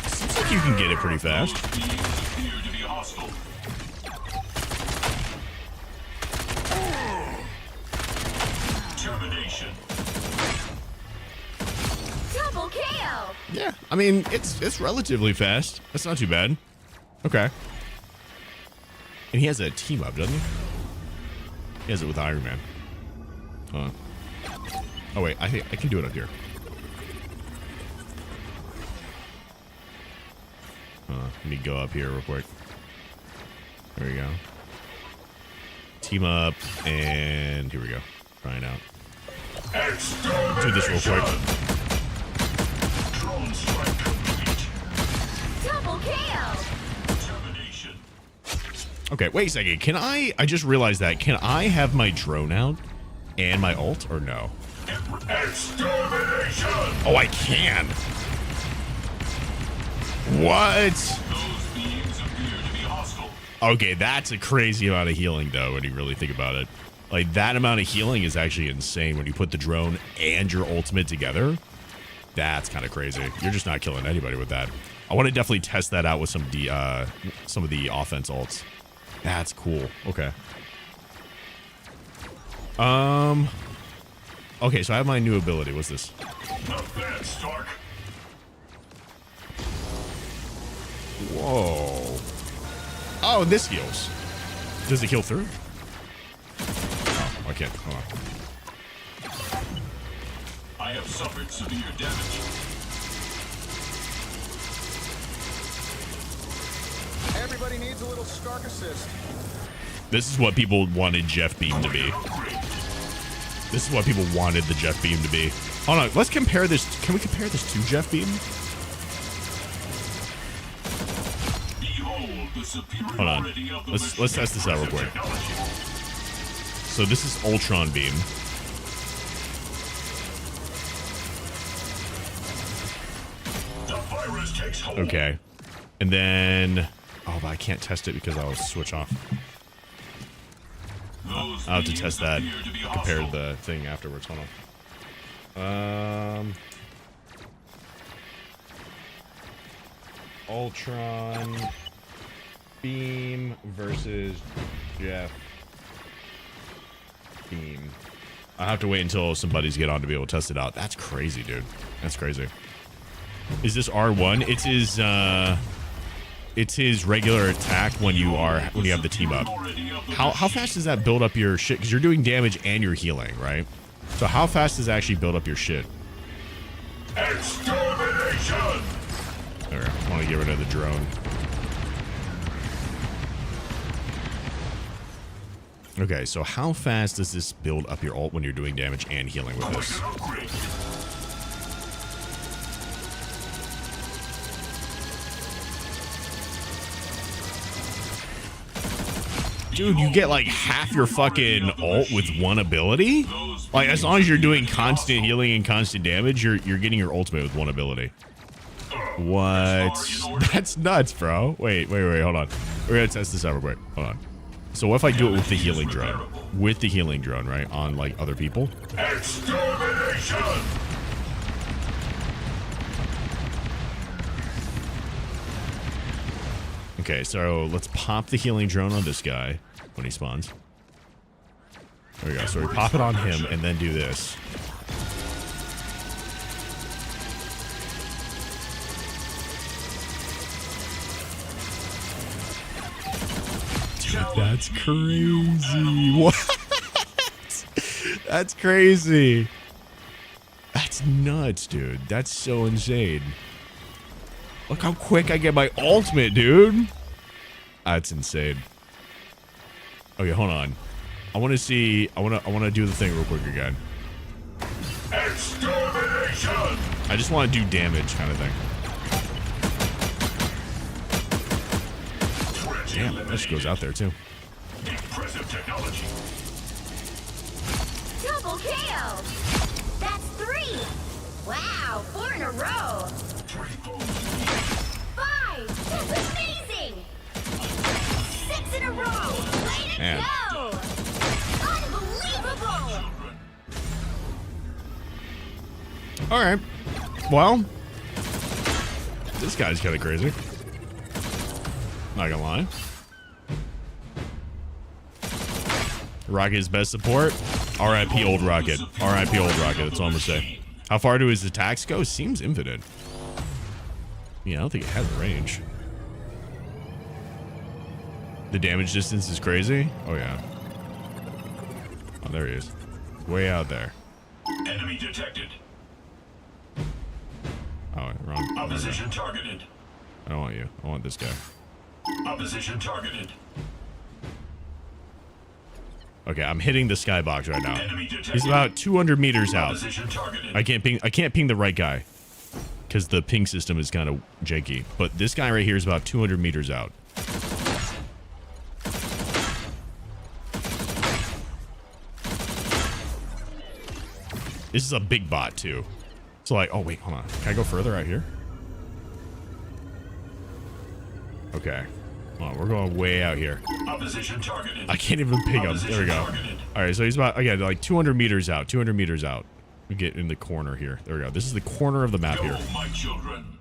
Seems like you can get it pretty fast. Appear to be hostile. Termination. Double KO. Yeah, I mean, it's relatively fast. That's not too bad. Okay. And he has a team up, doesn't he? He has it with Iron Man. Oh wait, I can do it up here. Let me go up here real quick. There we go. Team up, and here we go. Trying out. Do this real quick. Drone strike complete. Double KO. Termination. Okay, wait a second. Can I just realized that. Can I have my drone out and my ult, or no? Extermination. Oh, I can. What? Those beings appear to be hostile. Okay, that's a crazy amount of healing, though, when you really think about it. Like, that amount of healing is actually insane when you put the drone and your ultimate together. That's kind of crazy. You're just not killing anybody with that. I want to definitely test that out with some of the offense ults. That's cool. Okay. Okay, so I have my new ability. What's this? Not bad, Stark. Whoa. Oh, this heals. Does it heal through? Oh, I can't. Hold on. I have suffered severe damage. Everybody needs a little Stark assist. This is what people wanted Jeff Beam to be. This is what people wanted the Jeff Beam to be. Hold on, let's compare this. Can we compare this to Jeff Beam? Behold the superiority Hold on. of the Let's test this out real quick. technology. So this is ULTRON Beam. The virus takes hold. Okay. And then... Oh, but I can't test it because I'll switch off. Those I'll have to beings test that. appear to be Compare hostile. the thing afterwards. Hold on. ULTRON Beam versus Jeff Beam. I have to wait until some buddies get on to be able to test it out. That's crazy, dude. That's crazy. Is this R1? It's his regular attack when you have the team up. How fast does that build up your shit? Because you're doing damage and you're healing, right? So how fast does it actually build up your shit? Extermination! There, I want to get rid of the drone. Okay, so how fast does this build up your ult when you're doing damage and healing with this? Upgrade. Dude, you get like half your fucking ult with one ability? Like, as long as you're doing constant healing and constant damage, you're getting your ultimate with one ability. What? That's nuts, bro. Wait, hold on. We're gonna test this out real quick. Hold on. So what if I do it with the healing drone? With the healing drone, right? On like other people? Extermination! Okay, so let's pop the healing drone on this guy when he spawns. There we go. So we pop it on him and then do this. Dude, that's crazy. What? That's crazy. That's nuts, dude. That's so insane. Look how quick I get my ultimate, dude. That's insane. Okay, hold on. I want to see. I want to do the thing real quick again. Extermination! I just want to do damage kind of thing. Damn, that just goes out there too. Impressive technology. Double KO. That's 3. Wow, 4 in a row. 5. That's amazing. 6 in a row. Way to Man. go. Unbelievable. All right. Well, this guy's kind of crazy. Not gonna lie. Rocket's best support. R.I.P. old Rocket. R.I.P. old Rocket. That's all I'm gonna say. How far do his attacks go? Seems infinite. Yeah, I don't think it has a range. The damage distance is crazy. Oh yeah. Oh, there he is. Way out there. Enemy detected. Oh, wrong. Opposition targeted. I don't want you. I want this guy. Opposition targeted. Okay, I'm hitting the skybox right now. Enemy detected. He's about 200 meters out. Opposition targeted. I can't ping the right guy because the ping system is kind of janky. But this guy right here is about 200 meters out. This is a big bot too. So like, oh wait, hold on. Can I go further out here? Okay. Hold on, we're going way out here. Opposition targeted. I can't even ping him. There we go. Targeted. All right, so he's about, again, like 200 meters out. 200 meters out. We get in the corner here. There we go. This is the corner of the map here. Go, my children.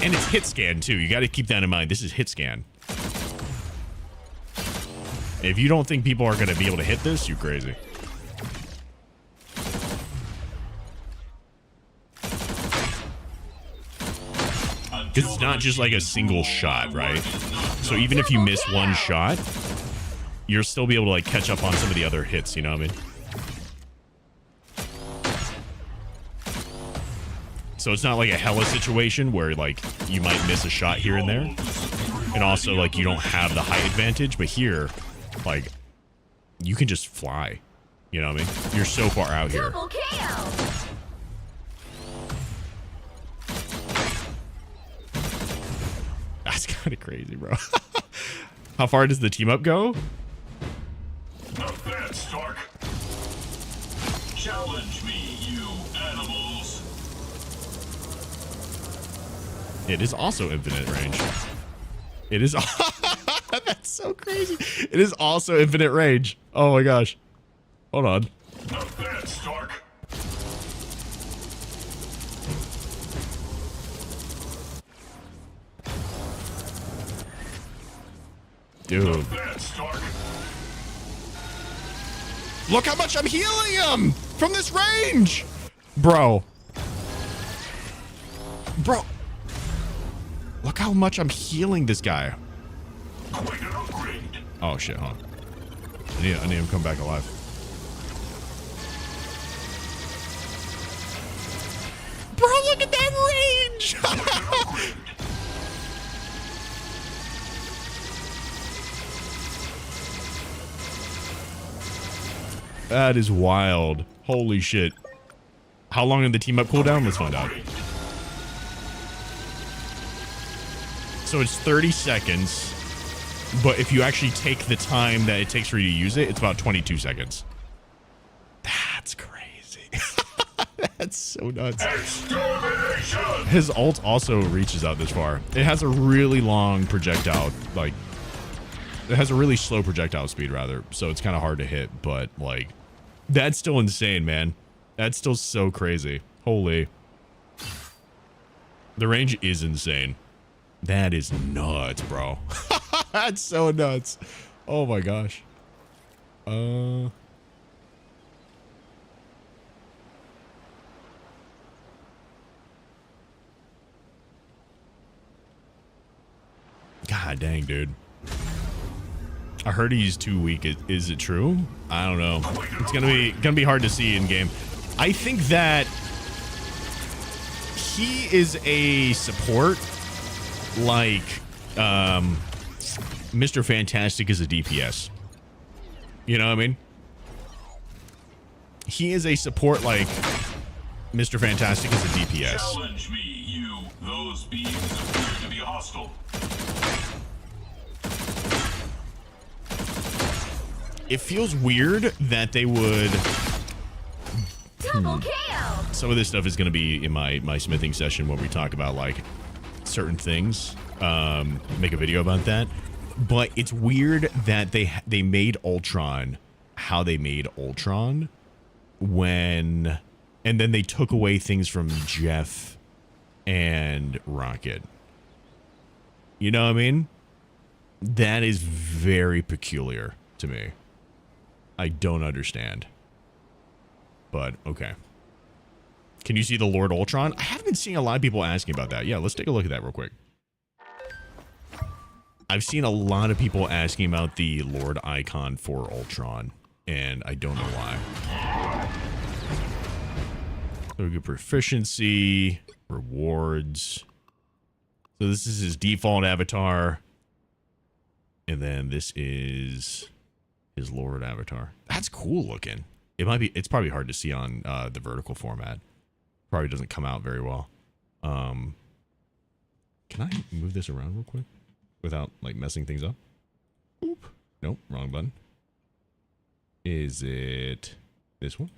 And it's hit scan too. You got to keep that in mind. This is hit scan. If you don't think people are going to be able to hit this, you're crazy. Because it's not just like a single shot, right? So even if you miss one shot, you'll still be able to like catch up on some of the other hits, you know what I mean? So it's not like a hella situation where like you might miss a shot here and there. And also like you don't have the height advantage, but here, like, you can just fly. You know what I mean? You're so far out here. Double KO. That's kind of crazy, bro. How far does the team up go? Not bad, Stark. Challenge me, you animals. It is also infinite range. It is. That's so crazy. It is also infinite range. Oh my gosh. Hold on. Not bad, Stark. Dude. Not bad, Stark. Look how much I'm healing him from this range. Bro. Bro. Look how much I'm healing this guy. Quite an upgrade. Oh shit, hold on. I need him to come back alive. Bro, look at that range! That is wild. Holy shit. How long did the team up cooldown? Let's find out. So it's 30 seconds. But if you actually take the time that it takes for you to use it, it's about 22 seconds. That's crazy. That's so nuts. Extermination! His ult also reaches out this far. It has a really long projectile, like, it has a really slow projectile speed, rather. So it's kind of hard to hit, but, like, that's still insane, man. That's still so crazy. Holy. The range is insane. That is nuts, bro. That's so nuts. Oh my gosh. God dang, dude. I heard he's too weak. Is it true? I don't know. It's gonna be hard to see in game. I think that he is a support, like Mr. Fantastic is a DPS. You know what I mean? he is a support like Mr. Fantastic is a DPS. Challenge me, you. Those beings appear to be hostile. It feels weird that they would. Double KO. Some of this stuff is going to be in my smithing session when we talk about like certain things. Make a video about that. But it's weird that they made Ultron how they made Ultron and then they took away things from Jeff and Rocket. You know what I mean? That is very peculiar to me. I don't understand. But okay. Can you see the Lord Ultron? I haven't been seeing a lot of people asking about that. Yeah, let's take a look at that real quick. I've seen a lot of people asking about the Lord icon for Ultron, and I don't know why. So we get proficiency, rewards. So this is his default avatar. And then this is his Lord avatar. That's cool looking. It's probably hard to see on the vertical format. Probably doesn't come out very well. Can I move this around real quick without like messing things up? Oop. Nope, wrong button. Is it this one?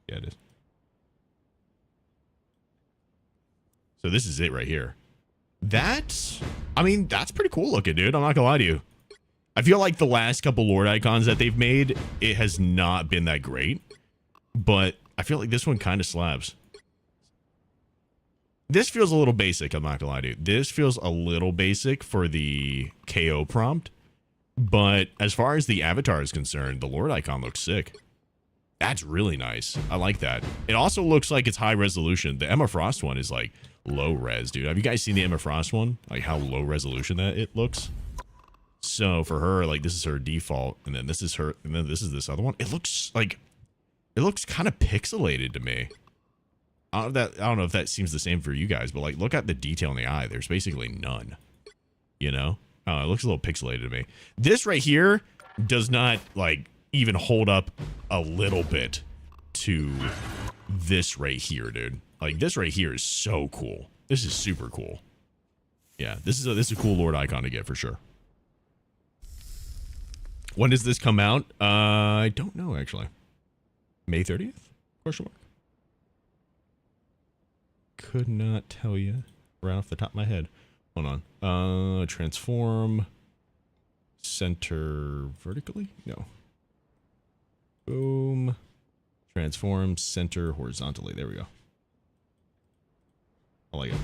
Yeah, it is. So this is it right here. That's pretty cool looking, dude. I'm not gonna lie to you. I feel like the last couple Lord icons that they've made, it has not been that great. But I feel like this one kind of slaps. This feels a little basic, I'm not gonna lie to you. This feels a little basic for the KO prompt. But as far as the avatar is concerned, the Lord icon looks sick. That's really nice. I like that. It also looks like it's high resolution. The Emma Frost one is like low res, dude. Have you guys seen the Emma Frost one? Like how low resolution that it looks? So for her, like this is her default, and then this is her, and then this is this other one. It looks kind of pixelated to me. I don't know if that seems the same for you guys, but like look at the detail in the eye. There's basically none. You know? It looks a little pixelated to me. This right here does not like even hold up a little bit to this right here, dude. Like this right here is so cool. This is super cool. Yeah, this is a cool Lord icon to get for sure. When does this come out? I don't know actually. May 30th? Question mark. Could not tell you right off the top of my head. Hold on. Transform. Center vertically? No. Boom. Transform center horizontally. There we go. I like it.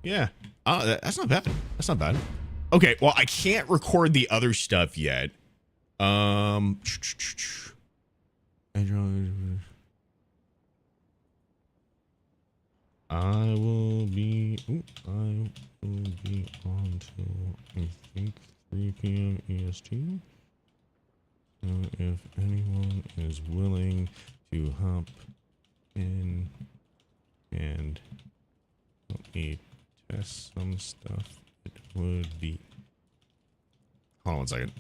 Yeah. That's not bad. That's not bad. Okay, well, I can't record the other stuff yet. I will be on till I think 3 p.m. EST. If anyone is willing to hop in and help me test some stuff, it would be. Hold on 1 second.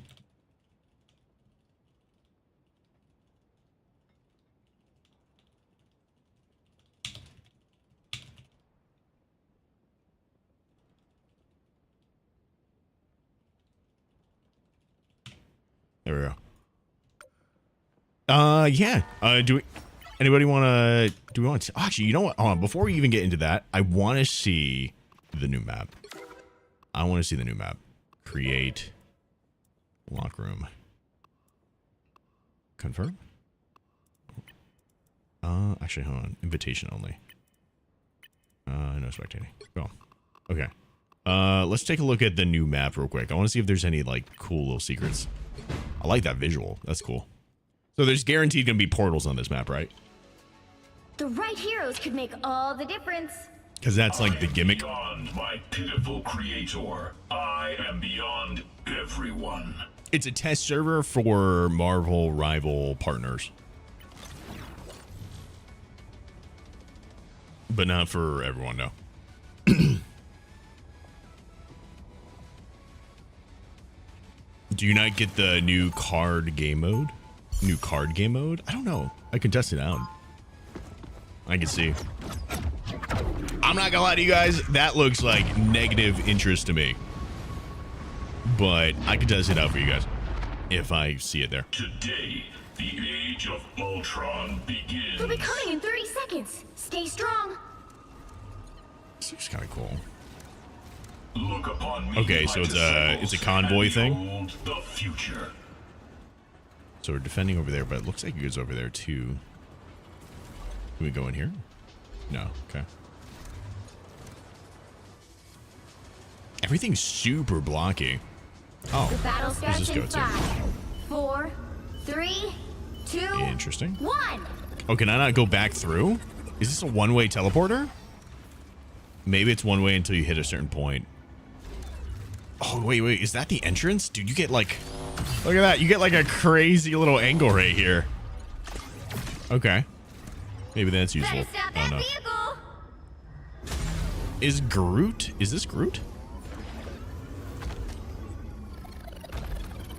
There we go. Yeah. Anybody want to, do we want to, actually, you know what? Hold on. Before we even get into that, I want to see the new map. I want to see the new map. Create lock room. Confirm? Actually, hold on. Invitation only. No spectating. Go on. Okay. Let's take a look at the new map real quick. I want to see if there's any, like, cool little secrets. I like that visual. That's cool. So there's guaranteed going to be portals on this map, right? The right heroes could make all the difference. Because that's like the gimmick. Beyond my pitiful creator, I am beyond everyone. It's a test server for Marvel rival partners. But not for everyone, no. Do you not get the new card game mode? New card game mode? I don't know. I can test it out. I can see. I'm not gonna lie to you guys. That looks like negative interest to me. But I can test it out for you guys if I see it there. Today, the age of Ultron begins. We'll be coming in 30 seconds. Stay strong. This looks kind of cool. Look upon me, Okay, so it's a convoy thing. behold the future. So we're defending over there, but it looks like it goes over there too. Can we go in here? No. Okay. Everything's super blocky. Oh, The battle where's starts this go in to? 5, 4, 3, 2, Interesting. 1. Oh, can I not go back through? Is this a one-way teleporter? Maybe it's one way until you hit a certain point. Oh, wait. Is that the entrance? Dude, you get like... Look at that. You get like a crazy little angle right here. Okay. Maybe that's useful. Better stop I that don't know. vehicle. Is Groot... Is this Groot?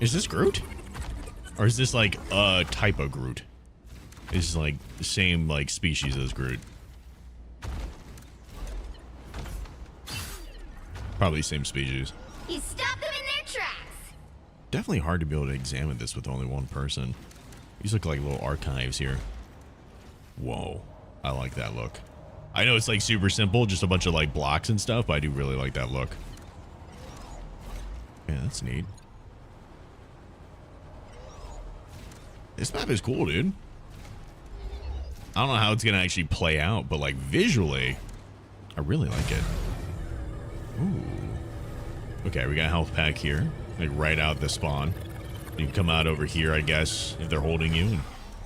Is this Groot? Or is this like a type of Groot? Is like the same like species as Groot? Probably same species. You stop them in their tracks. Definitely hard to be able to examine this with only one person. These look like little archives here. Whoa. I like that look. I know it's like super simple, just a bunch of like blocks and stuff, but I do really like that look. Yeah, that's neat. This map is cool, dude. I don't know how it's gonna actually play out, but like visually, I really like it. Ooh. Okay, we got a health pack here, like right out the spawn. You can come out over here, I guess, if they're holding you, and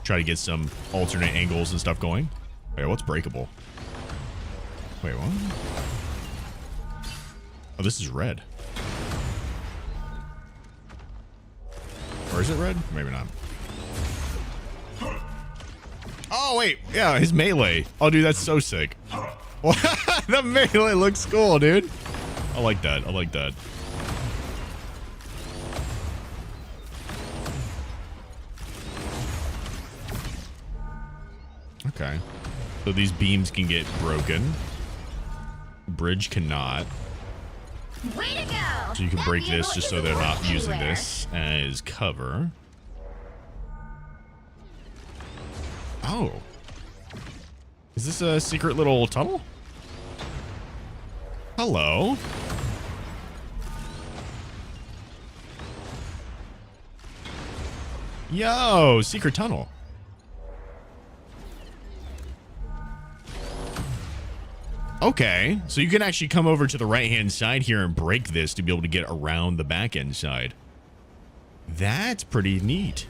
try to get some alternate angles and stuff going. Wait, what's breakable? Wait, what? Oh, this is red. Or is it red? Maybe not. Oh, wait. Yeah, his melee. Oh, dude, that's so sick. The melee looks cool, dude. I like that. I like that. Okay. So these beams can get broken. Bridge cannot. Way to go. So you can That break this vehicle just so isn't they're not going using anywhere. this as cover. Oh. Is this a secret little tunnel? Hello. Yo, secret tunnel. Okay, so you can actually come over to the right-hand side here and break this to be able to get around the back-end side. That's pretty neat.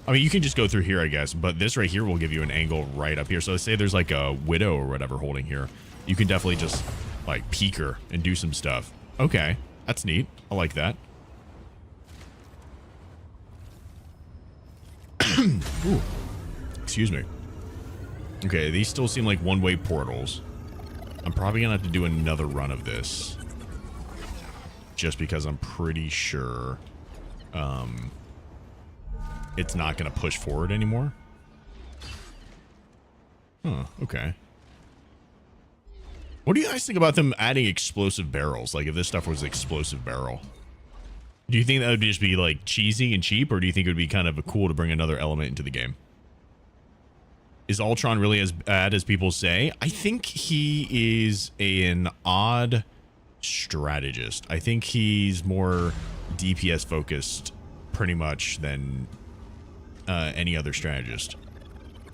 I mean, you can just go through here, I guess, but this right here will give you an angle right up here. So let's say there's like a widow or whatever holding here. You can definitely just like peek her and do some stuff. Okay, that's neat. I like that. Ooh. Excuse me. Okay, these still seem like one-way portals. I'm probably gonna have to do another run of this. Just because I'm pretty sure it's not gonna push forward anymore. Huh, okay. What do you guys think about them adding explosive barrels? Like if this stuff was explosive barrel. Do you think that would just be like cheesy and cheap, or do you think it would be kind of cool to bring another element into the game? Is Ultron really as bad as people say? I think he is an odd strategist. I think he's more DPS focused pretty much than any other strategist.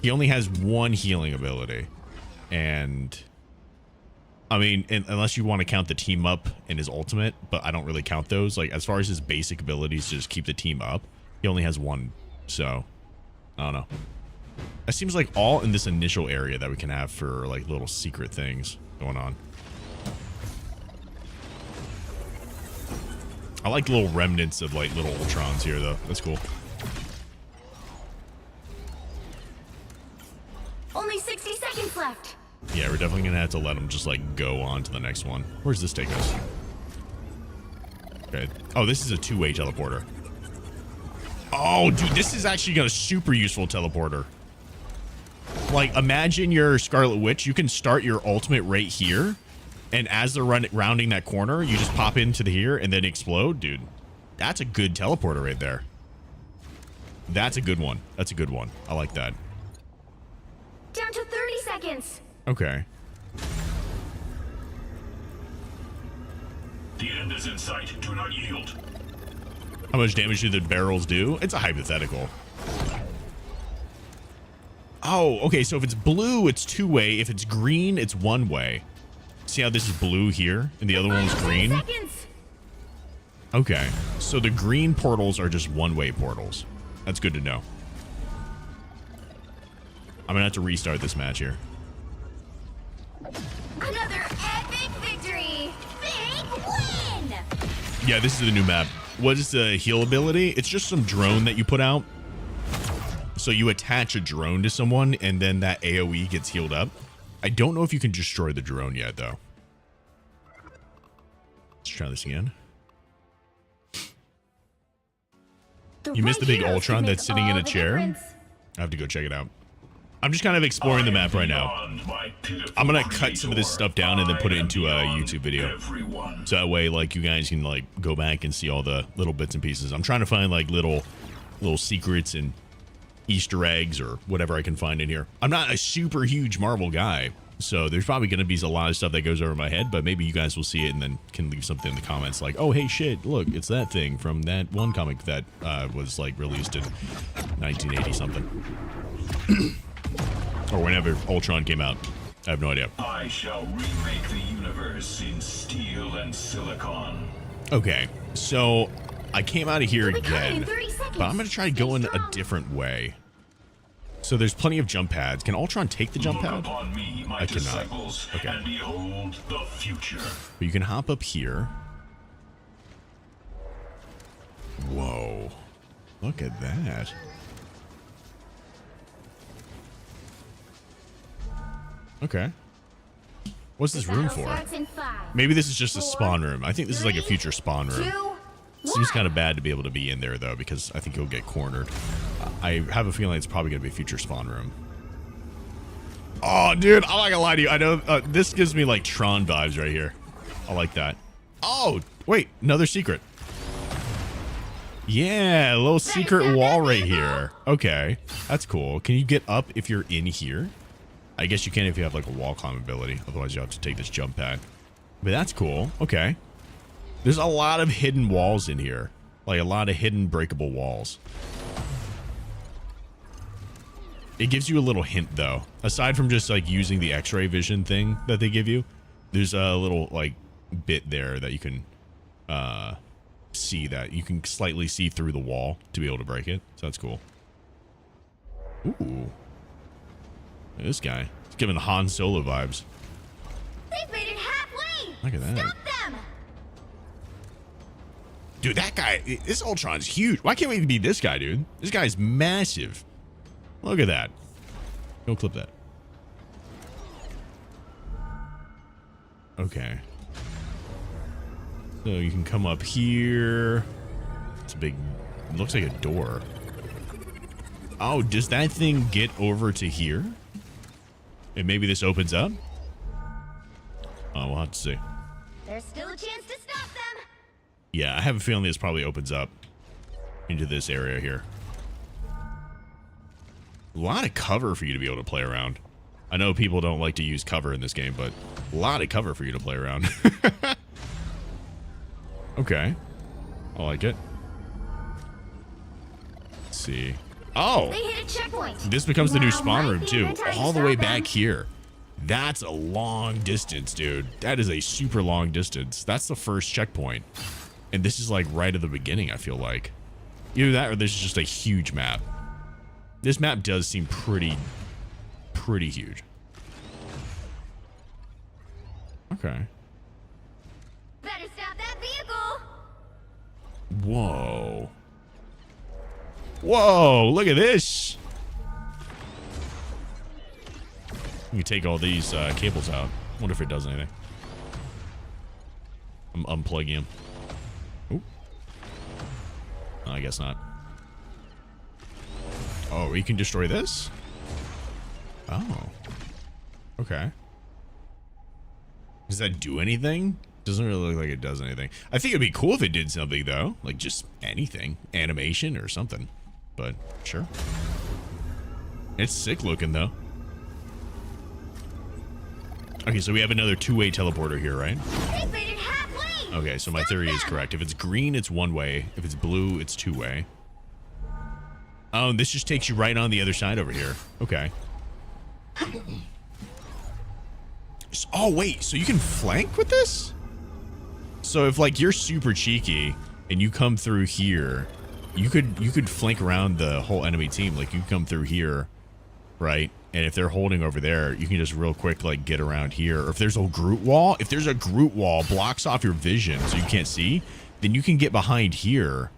He only has one healing ability. And I mean, unless you want to count the team up in his ultimate, but I don't really count those. Like as far as his basic abilities to just keep the team up, he only has one. So I don't know. That seems like all in this initial area that we can have for like little secret things going on. I like little remnants of like little Ultrons here though. That's cool. Only 60 seconds left. Yeah, we're definitely gonna have to let them just like go on to the next one. Where's this take us? Okay. Oh, this is a two-way teleporter. Oh, dude, this is actually got a super useful teleporter. Like, imagine you're Scarlet Witch. You can start your ultimate right here. And as they're rounding that corner, you just pop into the here and then explode. Dude, that's a good teleporter right there. That's a good one. That's a good one. I like that. Down to 30 seconds. Okay. The end is in sight. Do not yield. How much damage do the barrels do? It's a hypothetical. Oh, okay. So if it's blue, it's two-way. If it's green, it's one-way. See how this is blue here and the other one's green? Seconds. Okay. So the green portals are just one-way portals. That's good to know. I'm going to have to restart this match here. Another epic victory. Big win. Yeah, this is the new map. What is the heal ability? It's just some drone that you put out. So you attach a drone to someone and then that AoE gets healed up. I don't know if you can destroy the drone yet, though. Let's try this again. You missed the big Ultron that's sitting in a chair? I have to go check it out. I'm just kind of exploring the map right now. I'm going to cut some of this stuff down and then put it into a YouTube video. So that way, like, you guys can, like, go back and see all the little bits and pieces. I'm trying to find, like, little secrets and Easter eggs or whatever I can find in here. I'm not a super huge Marvel guy, so there's probably going to be a lot of stuff that goes over my head, but maybe you guys will see it and then can leave something in the comments like, oh, hey, shit, look, it's that thing from that one comic that was, like, released in 1980 something. Or whenever Ultron came out. I have no idea. I shall remake the universe in steel and silicon. Okay, so I came out of here We'll be coming in again, 30 seconds. but I'm going to try going a strong. different way. So there's plenty of jump pads. Can Ultron take the jump Look pad? upon me, my I cannot. disciples, Okay. and behold the future. But you can hop up here. Whoa. Look at that. Okay. What's this room Battle for? starts in 5, Maybe this is just a spawn room. I think this is like a future spawn 2, room. 1. Seems kind of bad to be able to be in there, though, because I think you'll get cornered. I have a feeling it's probably going to be a future spawn room. Oh, dude, I'm not going to lie to you. I know this gives me, like, Tron vibes right here. I like that. Oh, wait, another secret. Yeah, a little secret wall right here. Okay, that's cool. Can you get up if you're in here? I guess you can if you have, like, a wall climb ability. Otherwise, you have to take this jump pad. But that's cool. Okay. There's a lot of hidden walls in here. Like, a lot of hidden breakable walls. It gives you a little hint, though. Aside from just, like, using the X-ray vision thing that they give you, there's a little, like, bit there that you can see that. You can slightly see through the wall to be able to break it. So that's cool. Ooh. This guy. He's giving Han Solo vibes. They've made it halfway. Look at that. Stop them. Dude, that guy, this Ultron's huge. Why can't we be this guy, dude? This guy's massive. Look at that. Go clip that. Okay. So you can come up here. It's a big, it looks like a door. Oh, does that thing get over to here? And maybe this opens up? Oh, we'll have to see. There's still a chance to stop them. Yeah, I have a feeling this probably opens up into this area here. A lot of cover for you to be able to play around. I know people don't like to use cover in this game, but a lot of cover for you to play around. Okay. I like it. Let's see. Oh! They hit a checkpoint. This becomes the new Now spawn might room, be a too. good time to All the way stop them. back here. That's a long distance, dude. That is a super long distance. That's the first checkpoint. And this is like right at the beginning, I feel like. Either that or this is just a huge map. This map does seem pretty huge. Okay. Better stop that vehicle. Whoa. Whoa, look at this. You can take all these cables out. Wonder if it does anything. I'm unplugging them. Oop. Oh, I guess not. Oh, you can destroy this? Oh. Okay. Does that do anything? Doesn't really look like it does anything. I think it'd be cool if it did something, though. Like, just anything. Animation or something. But, sure. It's sick looking, though. Okay, so we have another two-way teleporter here, right? They faded halfway. Okay, so my theory is correct. If it's green, it's one way. If it's blue, it's two way. Oh, and this just takes you right on the other side over here. Okay. Oh, wait. So you can flank with this? So if, like, you're super cheeky and you come through here, you could flank around the whole enemy team. Like, you come through here, right? And if they're holding over there, you can just real quick, like, get around here. Or if there's a Groot wall, blocks off your vision so you can't see, then you can get behind here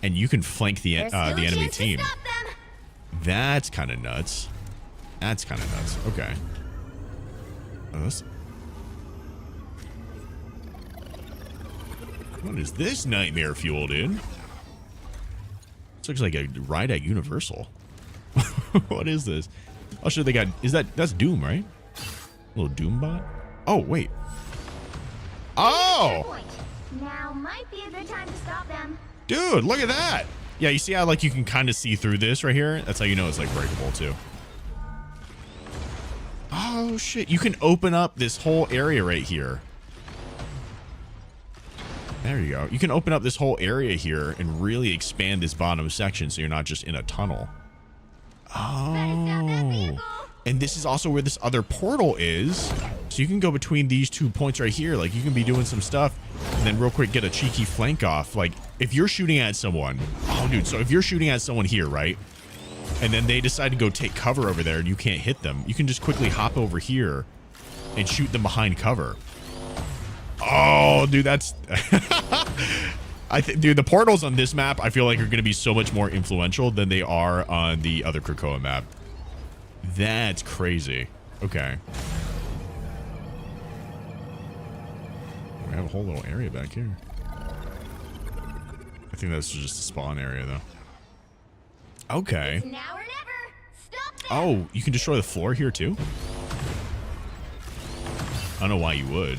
and you can flank the enemy team. That's kind of nuts. That's kind of nuts. Okay. What is this nightmare fuel, dude? This looks like a ride at Universal. What is this? Oh, shit, they got... That's Doom, right? A little Doom bot? Oh, wait. Oh! Now might be a good time to stop them. Dude, look at that. Yeah, you see how, like, you can kind of see through this right here? That's how you know it's, like, breakable, too. Oh, shit. You can open up this whole area right here. There you go. You can open up this whole area here and really expand this bottom section so you're not just in a tunnel. Oh. And this is also where this other portal is. So you can go between these 2 points right here. Like, you can be doing some stuff and then real quick get a cheeky flank off. Like, if you're shooting at someone. Oh, dude. So if you're shooting at someone here, right? And then they decide to go take cover over there and you can't hit them. You can just quickly hop over here and shoot them behind cover. Oh, dude, that's... dude, the portals on this map, I feel like are going to be so much more influential than they are on the other Krakoa map. That's crazy. Okay. We have a whole little area back here. I think that's just a spawn area, though. Okay. It's now or never. Stop them. Oh, you can destroy the floor here, too? I don't know why you would.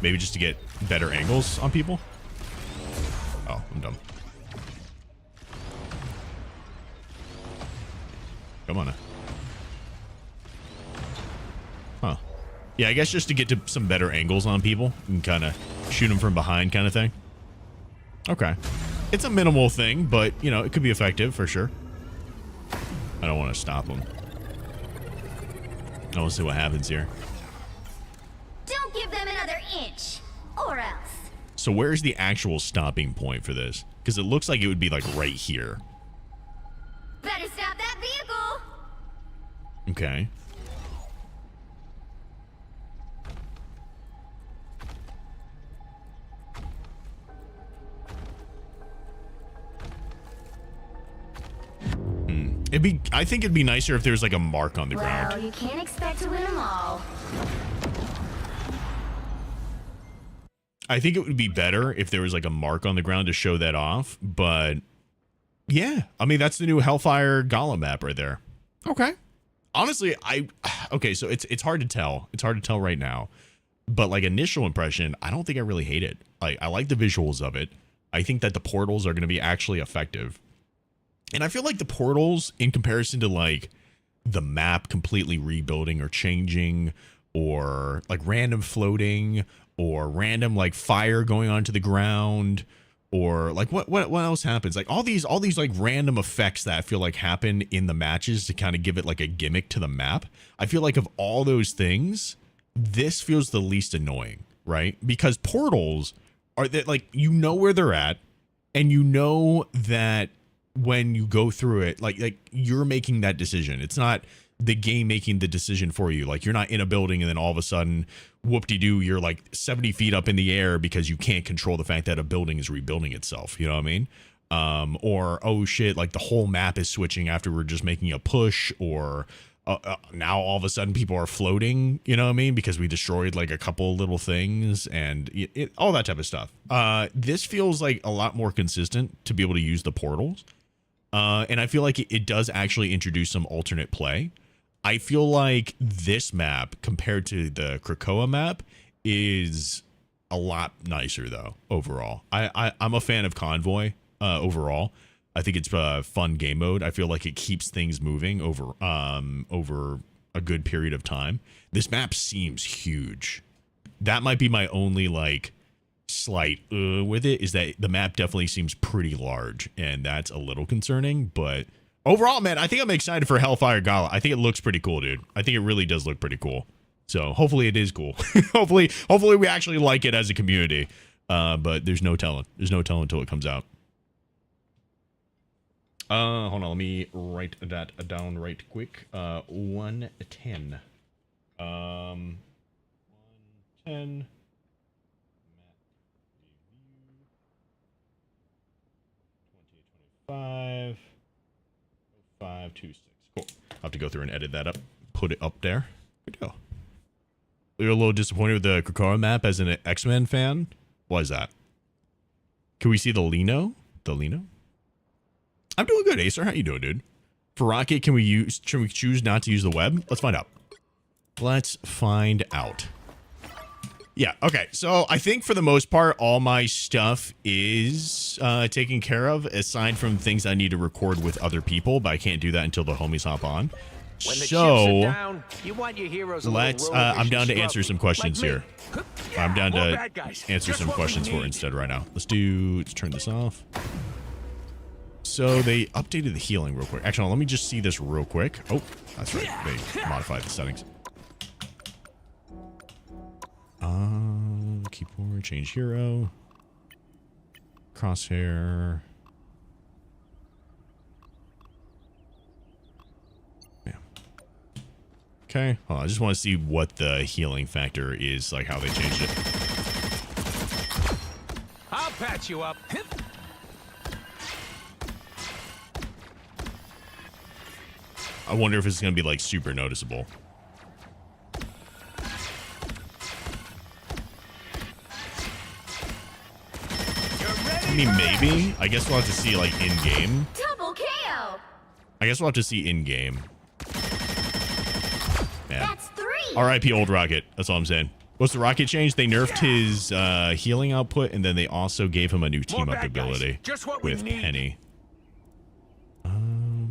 Maybe just to get better angles on people? Oh, I'm dumb. Come on now. Huh. Yeah, I guess just to get to some better angles on people and kind of shoot them from behind kind of thing. Okay. It's a minimal thing, but, you know, it could be effective for sure. I don't want to stop them. I want to see what happens here. Don't give them another inch, or else. So where's the actual stopping point for this? Because it looks like it would be like right here. Better stop that vehicle. Okay. I think it'd be nicer if there was like a mark on the ground. Well, you can't expect to win them all. I think it would be better if there was like a mark on the ground to show that off, but yeah, I mean, that's the new Hellfire Golem map right there. Okay. Honestly, okay, so it's hard to tell. It's hard to tell right now, but like initial impression, I don't think I really hate it. Like, I like the visuals of it. I think that the portals are going to be actually effective. And I feel like the portals, in comparison to like the map completely rebuilding or changing, or like random floating, or random like fire going onto the ground, or like what else happens? Like all these like random effects that I feel like happen in the matches to kind of give it like a gimmick to the map. I feel like of all those things, this feels the least annoying, right? Because portals are that, like, you know where they're at, and you know that when you go through it, like you're making that decision. It's not the game making the decision for you. Like, you're not in a building and then all of a sudden, whoop-de-doo, you're like 70 feet up in the air because you can't control the fact that a building is rebuilding itself. You know what I mean? Or, oh shit, like the whole map is switching after we're just making a push, or now all of a sudden people are floating, you know what I mean? Because we destroyed like a couple little things and all that type of stuff. This feels like a lot more consistent to be able to use the portals. And I feel like it does actually introduce some alternate play. I feel like this map compared to the Krakoa map is a lot nicer though overall. I'm a fan of Convoy overall. I think it's a fun game mode. I feel like it keeps things moving over a good period of time. This map seems huge. That might be my only like slight with it, is that the map definitely seems pretty large, and that's a little concerning. But overall, man, I think I'm excited for Hellfire Gala. I think it looks pretty cool, dude. I think it really does look pretty cool. So hopefully it is cool. hopefully we actually like it as a community. But there's no telling. There's no telling until it comes out. Hold on, let me write that down right quick. 110. 110. 5, 526. Cool. I'll have to go through and edit that up. Put it up there. Good go. You're a little disappointed with the Krakoa map as an X-Men fan? Why is that? Can we see the Lino? The Lino? I'm doing good, Acer. How you doing, dude? For Rocket, can we choose not to use the web? Let's find out. Let's find out. Yeah, okay. So I think for the most part, all my stuff is taken care of, aside from things I need to record with other people, but I can't do that until the homies hop on. When the So chips are down, you want your heroes a let's, little I'm down to scrubby, answer some questions like here. me. I'm down More to bad guys. answer Just some what we questions for it need. instead right now. Let's turn this off. So they updated the healing real quick. Actually, let me just see this real quick. Oh, that's right. They modified the settings. Keyboard, change hero. Crosshair. Yeah. Okay. Hold on, I just want to see what the healing factor is, like how they changed it. I'll patch you up. I wonder if it's going to be like super noticeable. I mean, maybe. I guess we'll have to see like in game. Double KO. I guess we'll have to see in game. Man. That's 3. R.I.P. old Rocket. That's all I'm saying. What's the Rocket change? They nerfed his healing output, and then they also gave him a new team up bad guys. ability Just what we with need. Penny. Cool.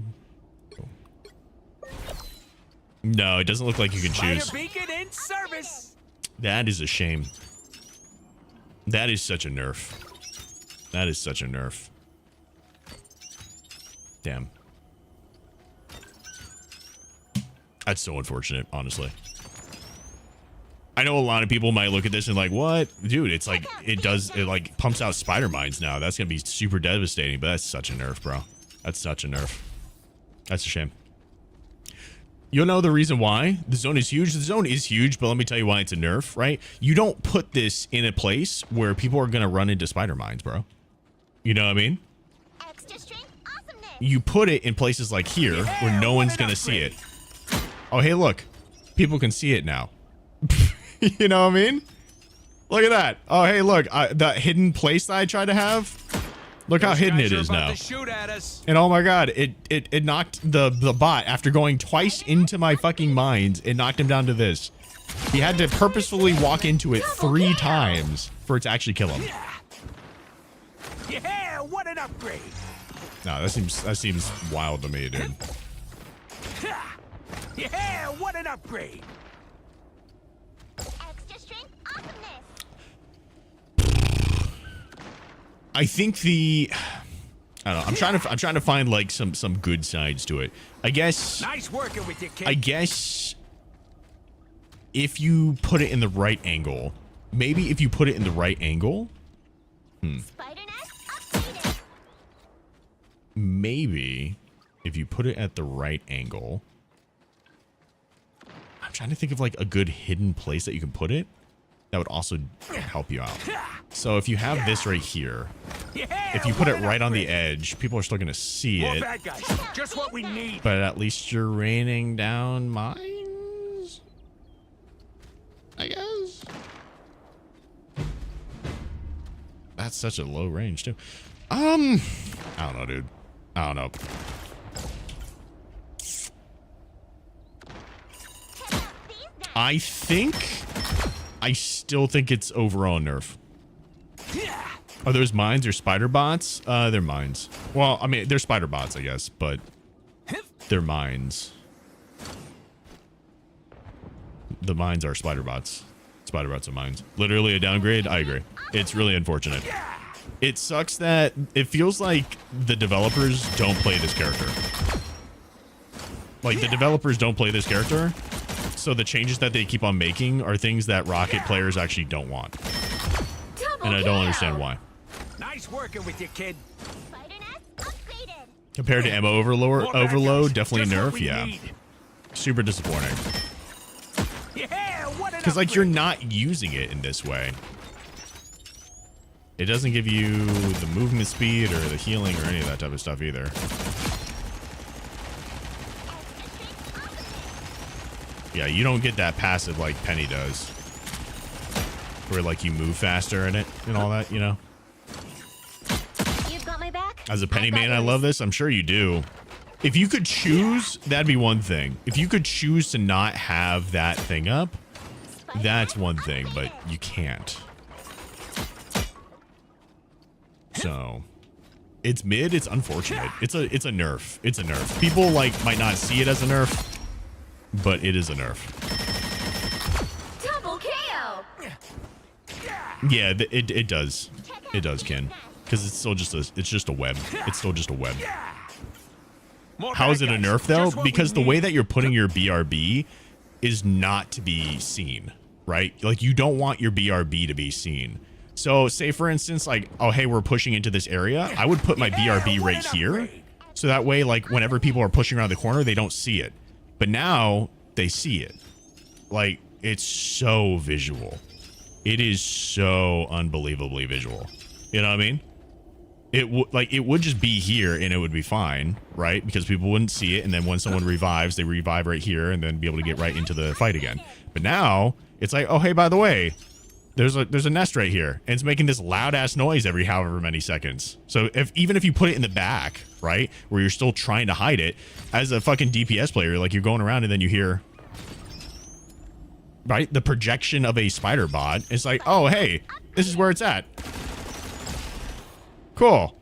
No, it doesn't look like you can choose. Fire beacon in service. That is a shame. That is such a nerf. That is such a nerf. Damn. That's so unfortunate, honestly. I know a lot of people might look at this and like, what? Dude, it's like, it like pumps out spider mines now. That's going to be super devastating, but that's such a nerf, bro. That's such a nerf. That's a shame. You'll know the reason why. The zone is huge. The zone is huge, but let me tell you why it's a nerf, right? You don't put this in a place where people are going to run into spider mines, bro. You know what I mean? Extra strength awesomeness. You put it in places like here where no one's going to see it. Oh, hey, look. People can see it now. You know what I mean? Look at that. Oh, hey, look. That hidden place that I tried to have. Look how hidden it is now. Shoot at us. And oh my god, it knocked the bot after going twice into my fucking mines. It knocked him down to this. He had to purposefully walk into it 3 times for it to actually kill him. Yeah, what an upgrade. No, that seems wild to me, dude. Yeah, what an upgrade. Extra strength awesomeness. I think I don't know. I'm trying to find like some good sides to it. I guess. Nice working with you, kid. I guess if you put it in the right angle, maybe if you put it in the right angle. Spider nest updated. Maybe if you put it at the right angle. I'm trying to think of like a good hidden place that you can put it that would also help you out. So if you have this right here, if you put it right on the edge, people are still going to see More it. bad guys. Just what we need. But at least you're raining down mines, I guess. That's such a low range too. I don't know, dude. I don't know. I still think it's overall a nerf. Are those mines or spider bots? They're mines. Well, I mean, they're spider bots, I guess, but they're mines. The mines are spider bots. Spider bots are mines. Literally a downgrade? I agree. It's really unfortunate. It sucks that it feels like the developers don't play this character. Like, the developers don't play this character, so the changes that they keep on making are things that Rocket players actually don't want. And I don't understand why. Nice working with you, kid. Compared to ammo overload, definitely a nerf, yeah. Super disappointing. Yeah, what an Because, like, upgrade. you're not using it in this way. It doesn't give you the movement speed or the healing or any of that type of stuff either. Yeah, you don't get that passive like Penny does. Where, like, you move faster in it and all that, you know? You've got my back? As a Penny man, I love this. I'm sure you do. If you could choose, that'd be one thing. If you could choose to not have that thing up, that's one thing, but you can't. So, it's mid. It's unfortunate. It's a nerf. It's a nerf. People, like, might not see it as a nerf, but it is a nerf. Double KO! Yeah, it does. It does, Ken. Because it's still just a web. It's still just a web. More How bad is it a guys. nerf though? Just what we Because the way need. that you're putting your BRB is not to be seen, right? Like, you don't want your BRB to be seen. So say for instance, like, oh, hey, we're pushing into this area. I would put my BRB what right an here. upgrade. So that way, like, whenever people are pushing around the corner, they don't see it. But now they see it. Like, it's so visual. It is so unbelievably visual. You know what I mean? It would just be here and it would be fine, right? Because people wouldn't see it, and then when someone revives, they revive right here and then be able to get right into the fight again. But now it's like, oh, hey, by the way, there's a nest right here, and it's making this loud ass noise every however many seconds. So even if you put it in the back, right, where you're still trying to hide it, as a fucking DPS player, like, you're going around and then you hear, right, the projection of a spider bot. It's like, oh, hey, this is where it's at. Cool.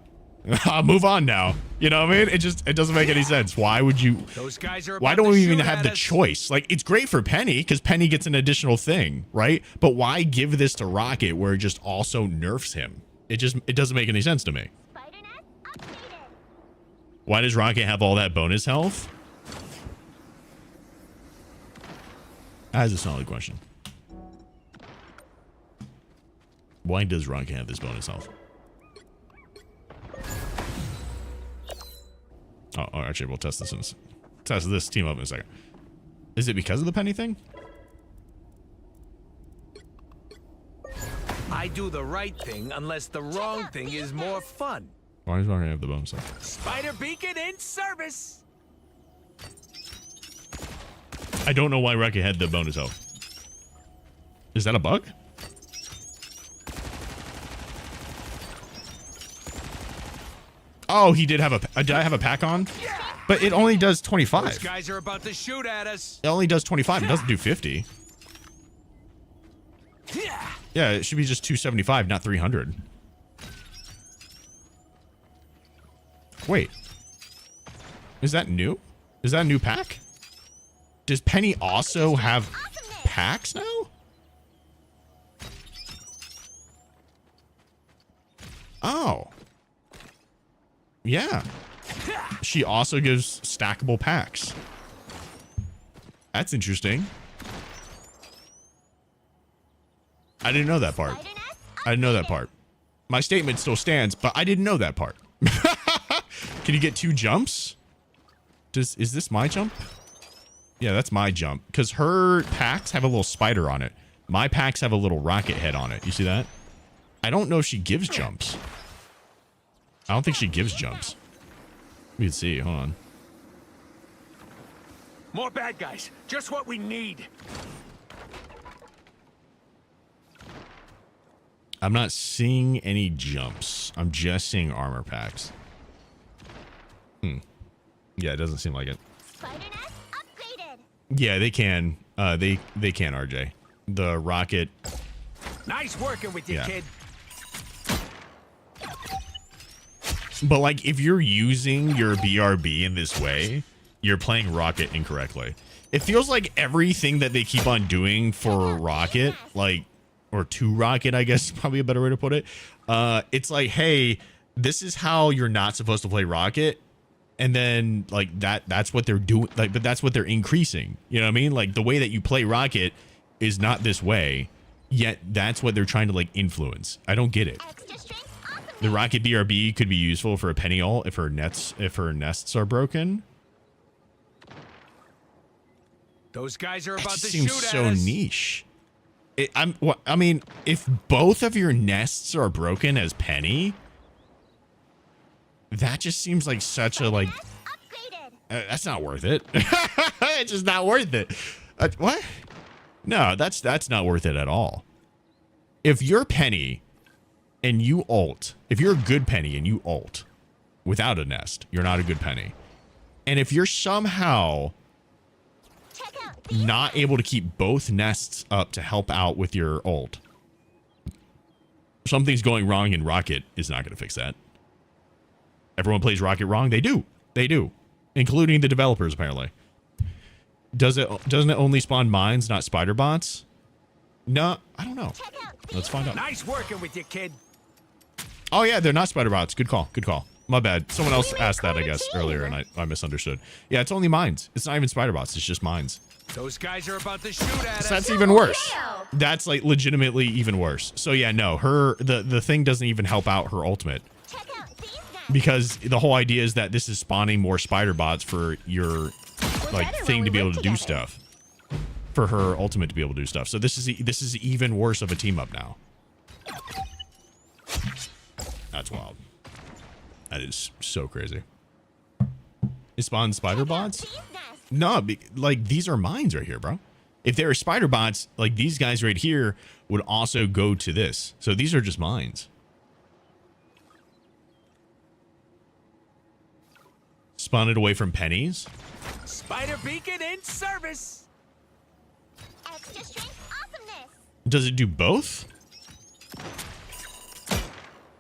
I'll move on now. You know what I mean? It doesn't make any sense. Why would you? Those guys are Why about don't to we even shoot have at the us. choice? Like, it's great for Penny because Penny gets an additional thing, right? But why give this to Rocket where it just also nerfs him? It doesn't make any sense to me. Why does Rocket have all that bonus health? That is a solid question. Why does Rocket have this bonus health? Oh, actually, we'll test this team up in a second. Is it because of the Penny thing? I do the right thing unless the wrong thing is more fun. Why does Rocket have the bonus health? Spider beacon in service. I don't know why Rocket had the bonus health. Is that a bug? Oh, he did have did I have a pack on? But it only does 25. Those guys are about to shoot at us. It only does 25. It doesn't do 50. Yeah, it should be just 275, not 300. Wait. Is that new? Is that a new pack? Does Penny also have packs now? Oh. Yeah. She also gives stackable packs. That's interesting. I didn't know that part. I didn't know that part. My statement still stands, but I didn't know that part. Can you get 2 jumps? Is this my jump? Yeah, that's my jump. Because her packs have a little spider on it. My packs have a little rocket head on it. You see that? I don't know if she gives jumps. I don't think she gives jumps. We can see. Hold on. More bad guys. Just what we need. I'm not seeing any jumps. I'm just seeing armor packs. Yeah, it doesn't seem like it. Spider nest upgraded. Yeah, they can. They can, RJ. The rocket. Nice working with you, Yeah. kid. But like, if you're using your BRB in this way, you're playing rocket incorrectly. It feels like everything that they keep on doing for rocket, like, or to rocket, I guess is probably a better way to put it. It's like, hey, this is how you're not supposed to play rocket. And then like that's what they're doing. Like, but that's what they're increasing. You know what I mean? Like the way that you play rocket is not this way, yet that's what they're trying to like influence. I don't get it. Extra strength awesomeness. The rocket BRB could be useful for a penny ult if her nests are broken. Those guys are It about just to seems shoot so at us. niche. I mean, if both of your nests are broken as penny, that just seems like such a like. Nest upgraded. That's not worth it. It's just not worth it. What? No, that's not worth it at all. If you're penny and you ult, if you're a good penny and you ult without a nest, you're not a good penny. And if you're somehow Check out these not able to keep both nests up to help out with your ult, something's going wrong, and rocket is not going to fix that. Everyone plays rocket wrong. They do, including the developers apparently. Doesn't it only spawn mines, not spider bots? No, I don't know. Check out Let's find out. Nice working with you, kid. Oh yeah, they're not spider bots. Good call. My bad. Someone else made asked that, quite I a guess, team. earlier, and I misunderstood. Yeah, it's only mines. It's not even spider bots. It's just mines. Those guys are about to shoot at us. So that's even worse. KO. That's like legitimately even worse. So yeah, no, the thing doesn't even help out her ultimate. Check out these nests. Because the whole idea is that this is spawning more spider bots for your like better thing when to we be able work to do together. stuff, for her ultimate to be able to do stuff. So this is even worse of a team up now. That's wild. That is so crazy. It spawns spider bots? These nests. No, like these are mines right here, bro. If they were spider bots, like these guys right here would also go to this. So these are just mines. Spawn it away from pennies. Spider beacon in service. Extra strength awesomeness. Does it do both?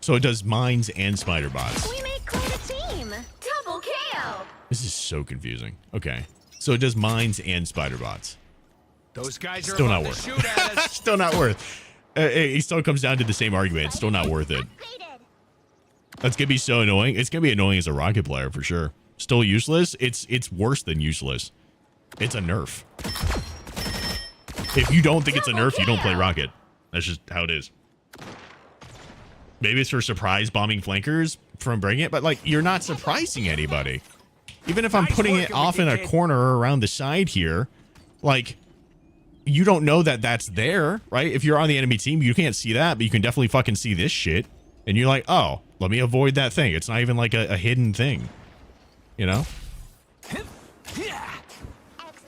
So it does mines and spider bots. We make quite a team. Double KO. This is so confusing. Okay. So it does mines and spider bots. Those guys are Still about not to worth shoot at us. Still not worth. It still comes down to the same argument. It's still not worth it. Upgraded. That's gonna be so annoying. It's gonna be annoying as a rocket player for sure. Still useless. It's worse than useless. It's a nerf. If you don't think it's a nerf, you don't play rocket. That's just how it is. Maybe it's for surprise bombing flankers from bringing it, but like you're not surprising anybody. Even if I'm Nice putting it working off with in you, a kid. corner around the side here, like you don't know that that's there, right? If you're on the enemy team, you can't see that, but you can definitely fucking see this shit. And you're like, oh, let me avoid that thing. It's not even like a hidden thing, you know? Extra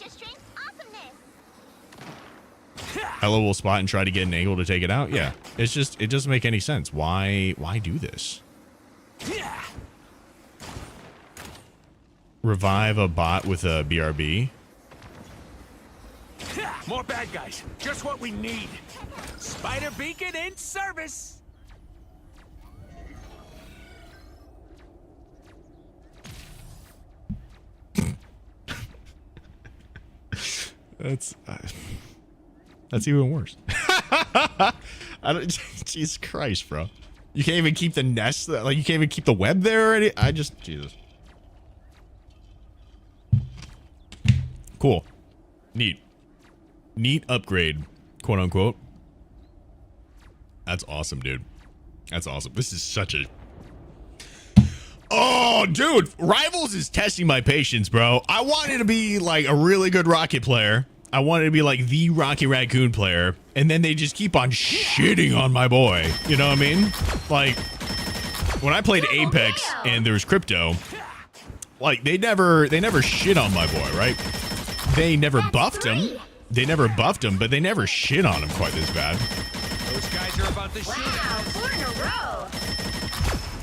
strength awesomeness. Hello will spot and try to get an angle to take it out. Yeah, it's just, it doesn't make any sense. Why do this? Revive a bot with a BRB. More bad guys. Just what we need. Spider beacon in service. That's even worse. I don't. Jesus Christ, bro. You can't even keep the nest. Like you can't even keep the web there already. Jesus. Cool. Neat upgrade, quote unquote. That's awesome, dude. That's awesome. This is such a... Oh, dude. Rivals is testing my patience, bro. I wanted to be like a really good rocket player. I wanted to be like the Rocky Raccoon player. And then they just keep on shitting on my boy. You know what I mean? Like, when I played Apex and there was crypto, like they never shit on my boy, right? They never buffed him. They never buffed him, but they never shit on him quite this bad. Those guys are about to shoot at us. 4 in a row.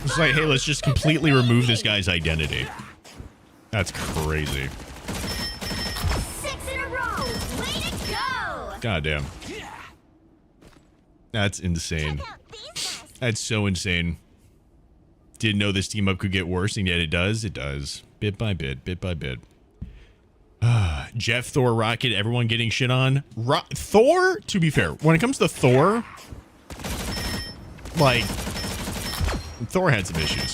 It's like, hey, let's just completely remove this guy's identity. That's crazy. 6 in a row. Way to go. God damn. That's insane. Check out these guys. That's so insane. Didn't know this team up could get worse, and yet it does. It does. Bit by bit, bit by bit. Jeff, Thor, Rocket, everyone getting shit on. Thor, to be fair, when it comes to Thor, like, Thor had some issues.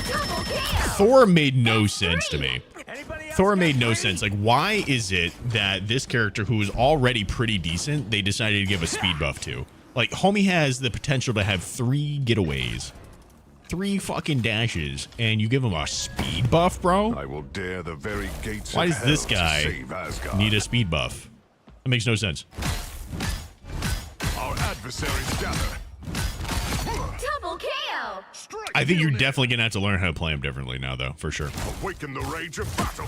Double kill. Thor made no sense to me. Anybody else Thor got made no three? sense. Like, why is it that this character, who is already pretty decent, they decided to give a speed buff to? Like, homie has the potential to have 3 getaways. 3 fucking dashes, and you give him a speed buff, bro? I will dare the very gates Why of does this hell to guy save Asgard. need a speed buff? That makes no sense. Our adversaries gather. Double kill. Strike I think you're Mjolnir. definitely gonna have to learn how to play him differently now, though, for sure. Awaken the rage of battle.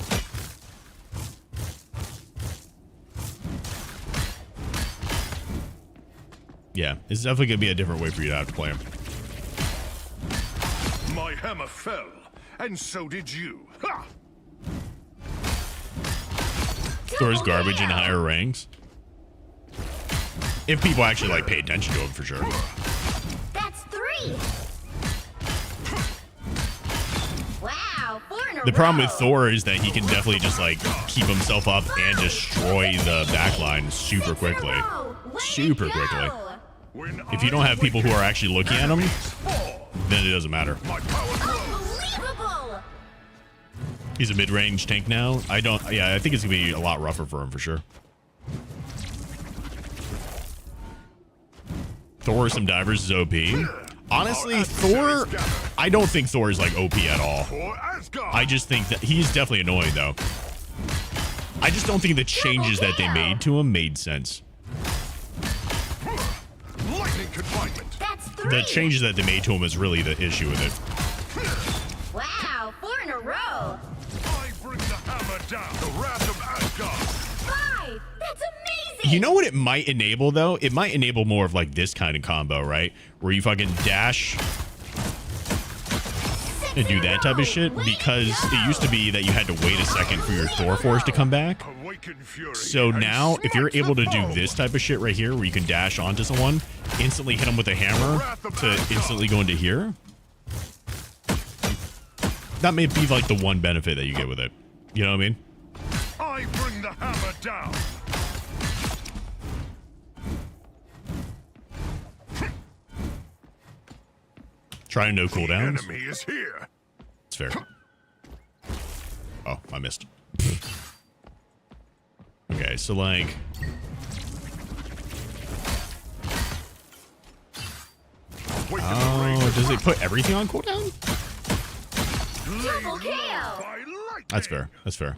Yeah, it's definitely gonna be a different way for you to have to play him. My hammer fell, and so did you. Ha! Thor's garbage in higher ranks. If people actually like pay attention to him, for sure. That's 3. Wow, 4 in a row. The problem with Thor is that he can definitely just like keep himself up and destroy the backline super 6 in a quickly. row. Way to Super go. quickly. When If you don't have people who are actually looking at him, then it doesn't matter. my power grows. Unbelievable. He's a mid-range tank now. I think it's gonna be a lot rougher for him for sure. Thor some divers is OP. Honestly, Thor, I don't think Thor is like OP at all. For Asgard. I just think that he's definitely annoying though. I just don't think the changes that they made to him made sense. Lightning confinement. That's 3. The changes that they made to him is really the issue with it. Wow, 4 in a row. I bring the hammer down. The wrath of Asgard. 5. That's amazing. You know what it might enable though? It might enable more of like this kind of combo, right? Where you fucking dash and do that type of shit, because it used to be that you had to wait a second for your Thor force to come back. Awaken fury. So and now, if you're smite able the to do foe. this type of shit right here, where you can dash onto someone, instantly hit them with a hammer to instantly go into here, that may be like the one benefit that you get with it. You know what I mean? I bring the hammer down. Trying no The cooldowns. enemy is here. It's fair. Oh, I missed. Okay, so like, Awaken the rage oh, of does it battle. put everything on cooldown? Double kill. By lightning. That's fair. That's fair.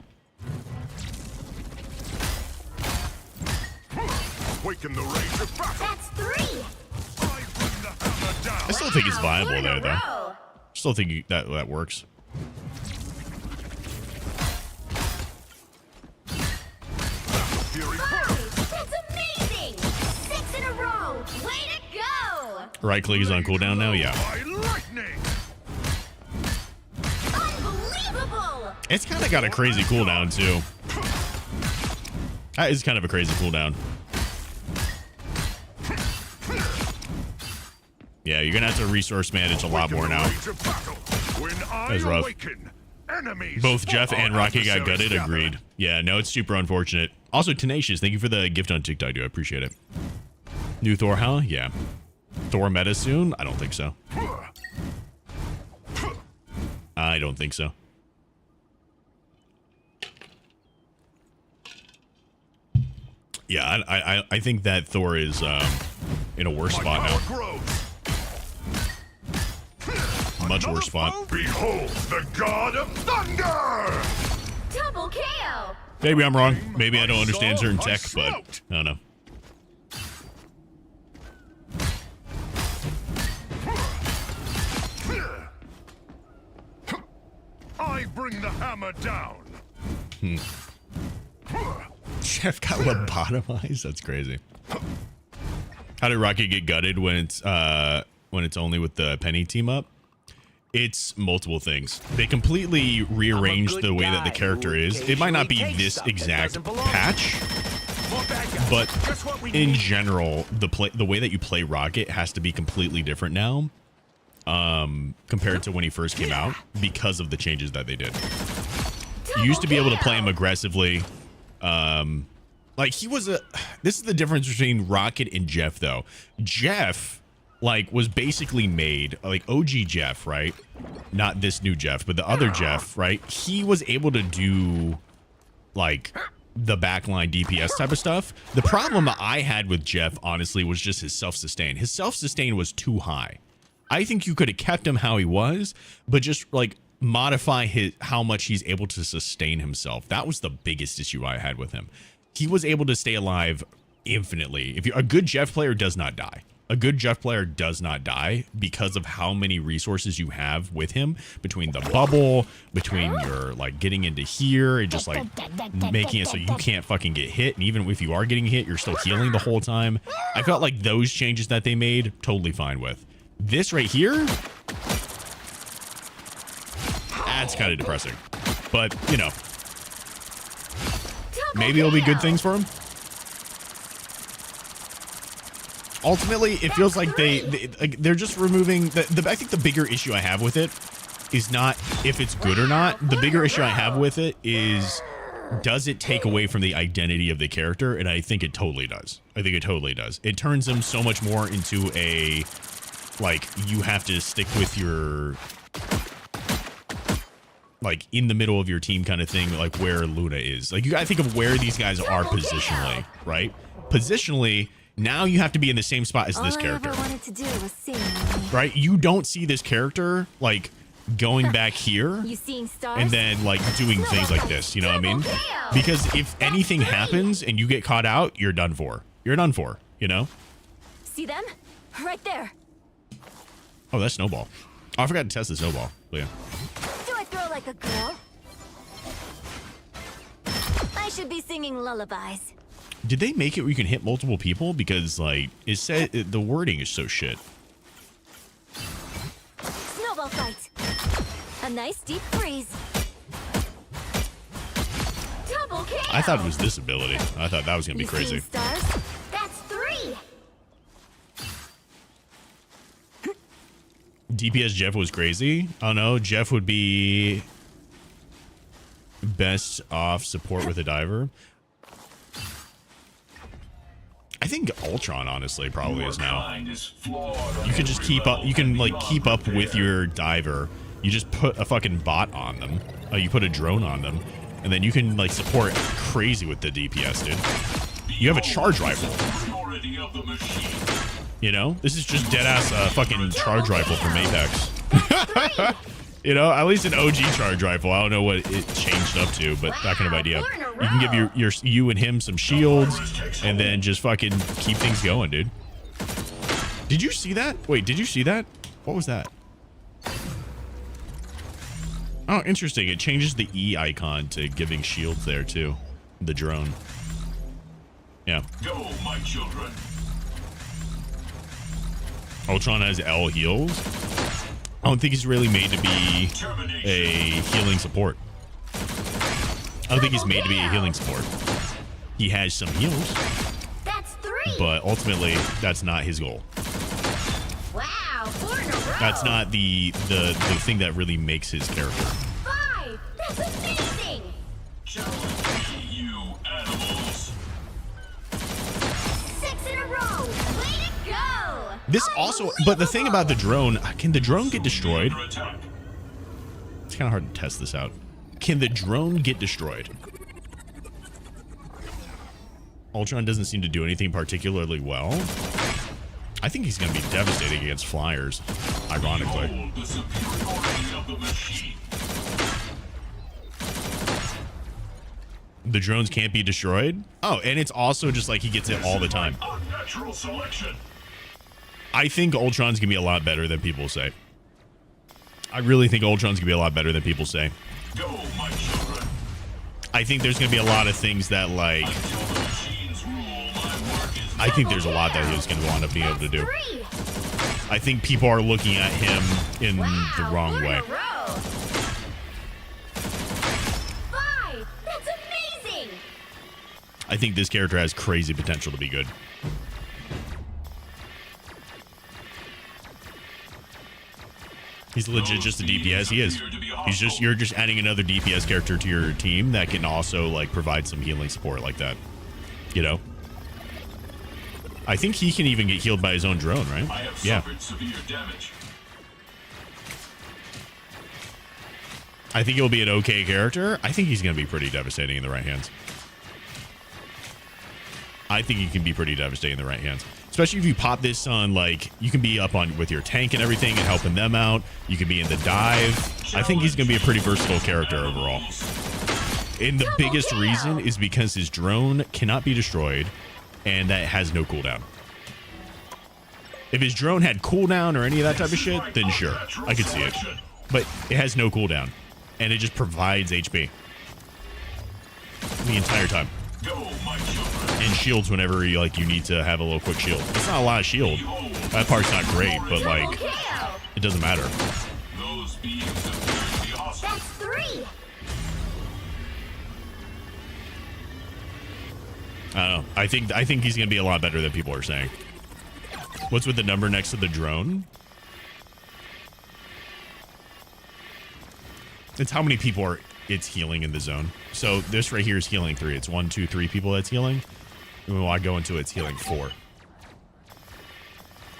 Awaken the rage of battle. That's 3. I bring the hammer down. I still think it's Wow, 4 viable in a there, though. row. Still think that works. Fury 5. That's amazing. 6 in a row. Way to go. Right click is on cooldown now. Yeah, by lightning. Unbelievable. it's kind of got a crazy cooldown too. That is kind of a crazy cooldown. Yeah, you're gonna have to resource manage a lot more now. Rage of battle. When I That's rough. awaken, enemies. Both Jeff and Our Rocky got adversaries gutted. gather. Agreed. Yeah, no, it's super unfortunate. Also, Tenacious, thank you for the gift on TikTok, dude. I appreciate it. New Thor, huh? Yeah. Thor meta soon? I don't think so. I don't think so. Yeah, I think that Thor is in a worse My spot power now. grows. Much Another worse spot. foe? Behold the god of thunder! Double kill. Maybe I'm wrong. Maybe I don't understand certain tech, but I don't know. I bring the hammer down. Jeff got lobotomized? That's crazy. How did Rocky get gutted when it's only with the Penny team up? It's multiple things. They completely rearranged the way that the character is. It might not be this exact patch, but in general, the way that you play Rocket has to be completely different now, compared to when he first came out, because of the changes that they did. You used to be able to play him aggressively. Like he was this is the difference between Rocket and Jeff, though. Jeff, like, was basically made, like, OG Jeff, right? Not this new Jeff, but the other Jeff, right? He was able to do, like, the backline DPS type of stuff. The problem I had with Jeff, honestly, was just his self-sustain. His self-sustain was too high. I think you could have kept him how he was, but just, like, modify how much he's able to sustain himself. That was the biggest issue I had with him. He was able to stay alive infinitely. If you're a good Jeff player, does not die. A good Jeff player does not die because of how many resources you have with him, between the bubble, between your, like, getting into here and just, like, making it so you can't fucking get hit. And even if you are getting hit, you're still healing the whole time. I felt like those changes that they made, totally fine with. This right here, that's kind of depressing. But, you know, maybe it'll be good things for him. Ultimately, it feels like they're just removing I think the bigger issue I have with it is not if it's good or not. The bigger issue I have with it is, does it take away from the identity of the character? And I think it totally does. I think it totally does. It turns him so much more into a, like, you have to stick with your, like, in the middle of your team kind of thing, like where Luna is. Like, you gotta think of where these guys are positionally, right? Positionally, now you have to be in the same spot as this character, right? You don't see this character, like, going back here and then, like, doing things like this, you know what I mean? Because if anything happens and you get caught out, you're done for. You're done for, you know? See them? Right there. Oh, that's Snowball. Oh, I forgot to test the Snowball. But yeah. Do I throw like a girl? I should be singing lullabies. Did they make it where you can hit multiple people? Because, like, it said the wording is so shit. Snowball fight. A nice deep freeze. Double kill. I thought it was this ability. I thought that was gonna be crazy. Stars? That's 3. DPS Jeff was crazy. Oh no, Jeff would be best off support with a diver. I think ULTRON, honestly, probably is now. You can just keep up. You can, like, keep up with your diver. You just put a fucking bot on them. You put a drone on them, and then you can, like, support crazy with the DPS, dude. You have a charge rifle. You know, this is just dead ass fucking charge rifle from Apex. You know, at least an OG charge rifle. I don't know what it changed up to, but that kind of idea. You can give you and him some shields, and then just fucking keep things going, dude. Did you see that? Wait, did you see that? What was that? Oh, interesting. It changes the E icon to giving shields there too. The drone. Yeah. Go, my children. ULTRON has L heals. I don't think he's really made to be a healing support. I don't think he's made to be a healing support. He has some heals. That's 3. But ultimately, that's not his goal. Wow, 4 in a row. That's not the thing that really makes his character. 5. That's amazing. Challenge me, you animals. 6 in a row. Way to go. This also, but the thing about the drone, can the drone get destroyed? It's kind of hard to test this out. Can the drone get destroyed? ULTRON doesn't seem to do anything particularly well. I think he's going to be devastating against flyers, ironically. The drones can't be destroyed? Oh, and it's also just like he gets it all the time. I think ULTRON's going to be a lot better than people say. I really think ULTRON's going to be a lot better than people say. Go, my children. I think there's going to be a lot of things that, like, I think there's a lot that he's going to wind up being able to do. I I think people are looking at him in the wrong way. 5. That's amazing. I think this character has crazy potential to be good. He's legit just a DPS. He is. He's just, you're just adding another DPS character to your team that can also like provide some healing support like that. You know? I think he can even get healed by his own drone, right? Yeah. I think he'll be an okay character. I think he's going to be pretty devastating in the right hands. I think he can be pretty devastating in the right hands. Especially if you pop this on, like, you can be up on with your tank and everything and helping them out. You can be in the dive. I think he's going to be a pretty versatile character overall. And the biggest reason is because his drone cannot be destroyed and that has no cooldown. If his drone had cooldown or any of that type of shit, then sure, I could see it. But it has no cooldown and it just provides HP the entire time. And shields whenever you need to have a little quick shield. It's not a lot of shield. That part's not great, but like it doesn't matter. That's 3. I don't know. I think he's gonna be a lot better than people are saying. What's with the number next to the drone? It's how many people are it's healing in the zone. So this right here is healing 3. It's 1, 2, 3 people that's healing. And when I go into it, it's healing 4.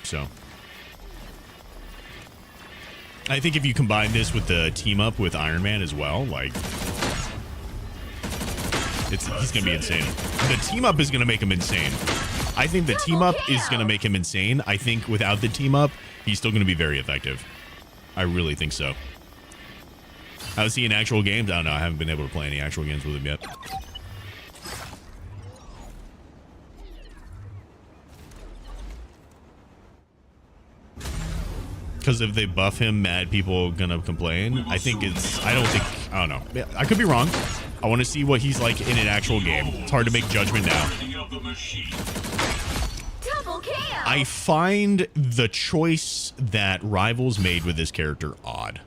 So I think if you combine this with the team up with Iron Man as well, like he's gonna be insane. The team up is gonna make him insane. I think the team up is gonna make him insane. I think without the team up, he's still gonna be very effective. I really think so. How is he in actual games? I don't know. I haven't been able to play any actual games with him yet. Because if they buff him, mad people gonna complain. I don't know. I could be wrong. I want to see what he's like in an actual game. It's hard to make judgment now. Double kill. I find the choice that Rivals made with this character odd.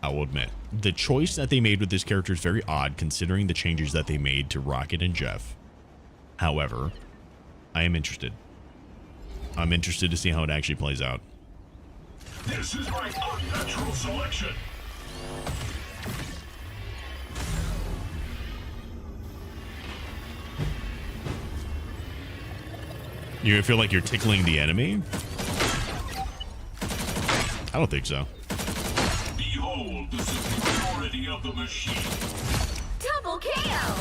I will admit. The choice that they made with this character is very odd considering the changes that they made to Rocket and Jeff. However, I am interested. I'm interested to see how it actually plays out. This is my unnatural selection. You're gonna feel like you're tickling the enemy? I don't think so. Behold the superiority of the machine. Double kill.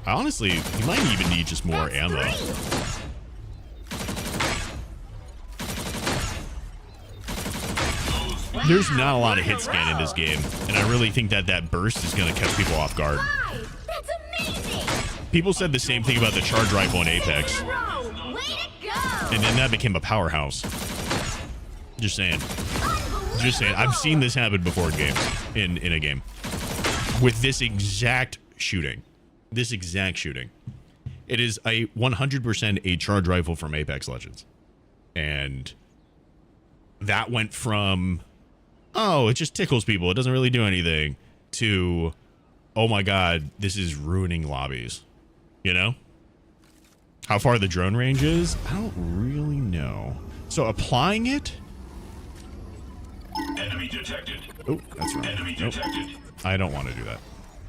Honestly, you might even need just more ammo. 3. There's not a lot of hit scan in this game, and I really think that burst is going to catch people off guard. 5. That's amazing. People said the same thing about the charge rifle in Apex, Way to go. and then that became a powerhouse. Just saying. Just saying. I've seen this happen before in games, in a game. With this exact shooting. This exact shooting. It is a 100% a charge rifle from Apex Legends. And that went from, oh, it just tickles people, it doesn't really do anything, to, oh my god, this is ruining lobbies. You know? How far the drone range is? I don't really know. So applying it? Enemy detected. Oh, that's wrong. Enemy Nope. detected. I don't want to do that.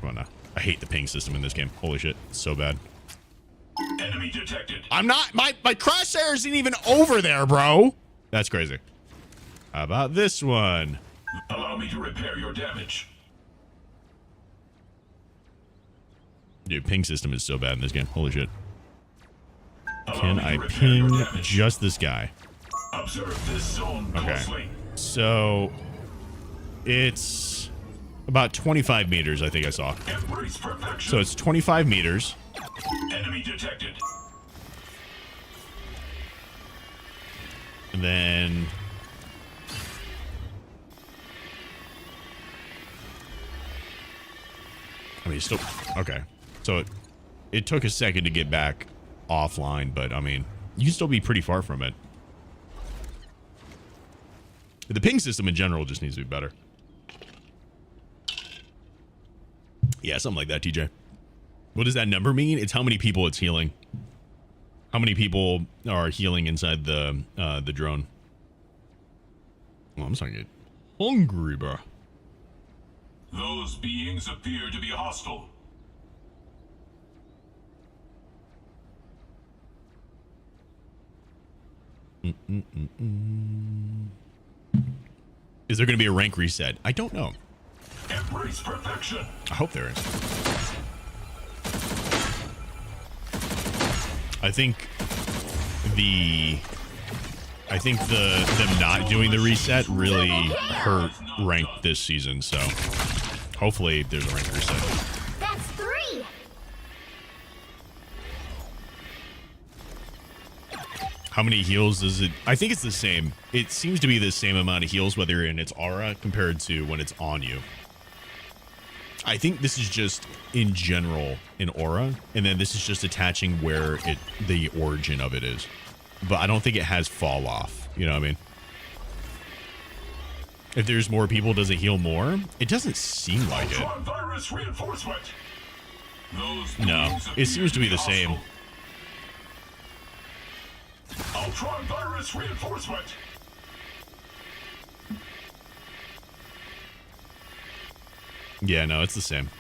Come on now. I hate the ping system in this game. Holy shit. It's so bad. Enemy detected. I'm not, my crosshair isn't even over there, bro. That's crazy. How about this one? Allow me to repair your damage. Dude, ping system is so bad in this game. Holy shit. Can I ping just this guy? Observe this zone Okay. closely. So it's about 25 meters, I think I saw. Embrace perfection. So it's 25 meters. Enemy detected. And then I mean, still okay. So it took a second to get back offline, but I mean, you can still be pretty far from it. The ping system in general just needs to be better. Yeah, something like that, TJ. What does that number mean? It's how many people it's healing. How many people are healing inside the drone? Oh, I'm starting to get hungry, bro. Those beings appear to be hostile. Is there going to be a rank reset? I don't know. Embrace perfection. I hope there is. I think them not doing the reset really hurt rank this season, so hopefully there's a rank reset. That's 3. How many heals is it? I think it's the same. It seems to be the same amount of heals whether in its aura compared to when it's on you. I think this is just in general an aura, and then this is just attaching where the origin of it is. But I don't think it has fall off. You know what I mean? If there's more people, does it heal more? It doesn't seem like it. Virus reinforcement. Those No, it seems to be the same. ULTRON virus reinforcement. Yeah, no, it's the same.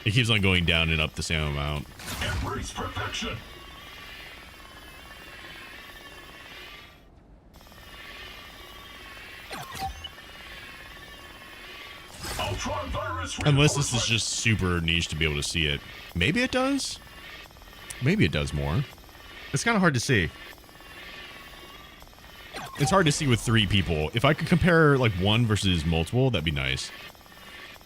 It keeps on going down and up the same amount. Embrace perfection. ULTRON virus Unless this is just super niche to be able to see it. Maybe it does? Maybe it does more. It's kind of hard to see. It's hard to see with 3 people. If I could compare like 1 versus multiple, that'd be nice.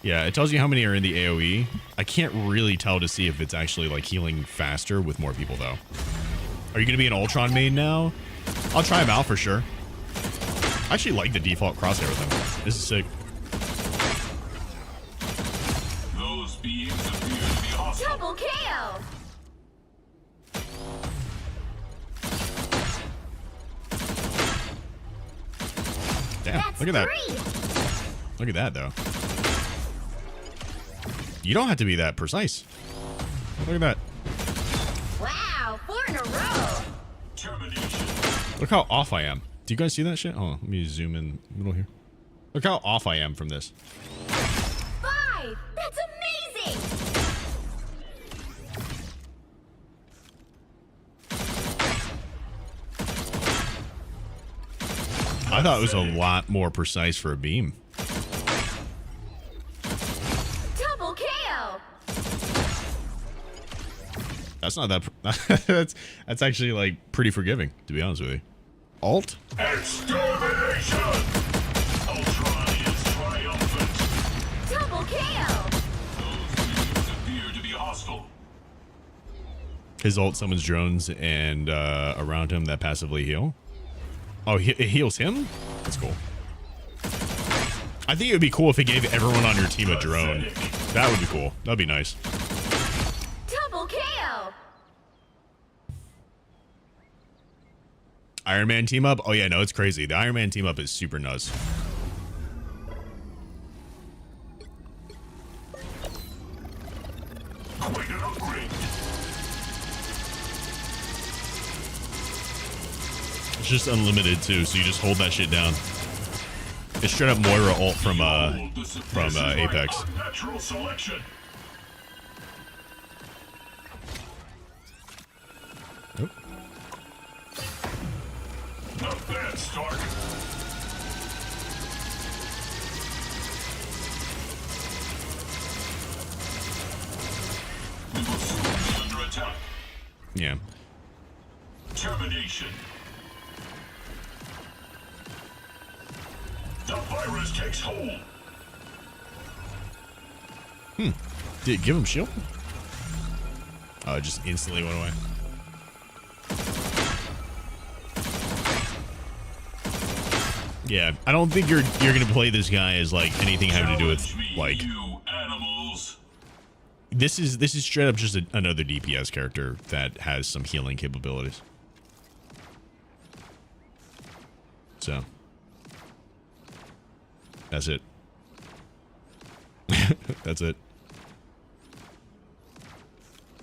Yeah, it tells you how many are in the AoE. I can't really tell to see if it's actually like healing faster with more people though. Are you going to be an ULTRON main now? I'll try him out for sure. I actually like the default crosshair with him. This is sick. Those beings appear to be hostile. Double KO. Damn, That's look at that. 3. Look at that though. You don't have to be that precise. Look at that. Wow, 4 in a row. Termination. Look how off I am. Do you guys see that shit? Hold on, let me zoom in the middle here. Look how off I am from this. 5. That's amazing. I thought it was a lot more precise for a beam. Double KO. That's not that. That's actually like pretty forgiving, to be honest with you. Alt? Extermination. ULTRON is triumphant. Double KO. Those beings appear to be hostile. His ult summons drones and around him that passively heal. Oh, it heals him? That's cool. I think it would be cool if it gave everyone on your team a drone. That would be cool. That'd be nice. Double KO. Iron Man team up? Oh yeah, no, it's crazy. The Iron Man team up is super nuts. Quite an upgrade. It's just unlimited too, so you just hold that shit down. It's straight up Moira ult from Apex. Unnatural selection. Nope. Not bad start. We will soon be under attack. Yeah. Termination. The virus takes hold. Did it give him shield? Oh, it just instantly went away. Yeah, I don't think you're gonna play this guy as like anything having to do with like You animals. This is straight up just another DPS character that has some healing capabilities. So that's it. That's it.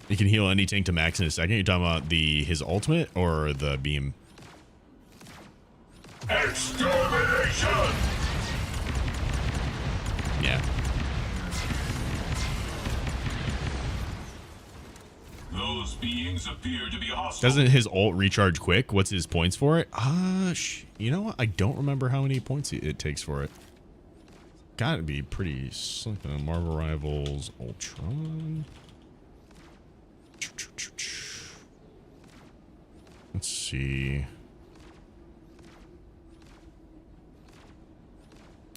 You can heal any tank to max in a second. You're talking about his ultimate or the beam? Extermination! Yeah. Those beings appear to be hostile. Doesn't his ult recharge quick? What's his points for it? You know what? I don't remember how many points it takes for it. Gotta be pretty something. Marvel Rivals, ULTRON. Let's see.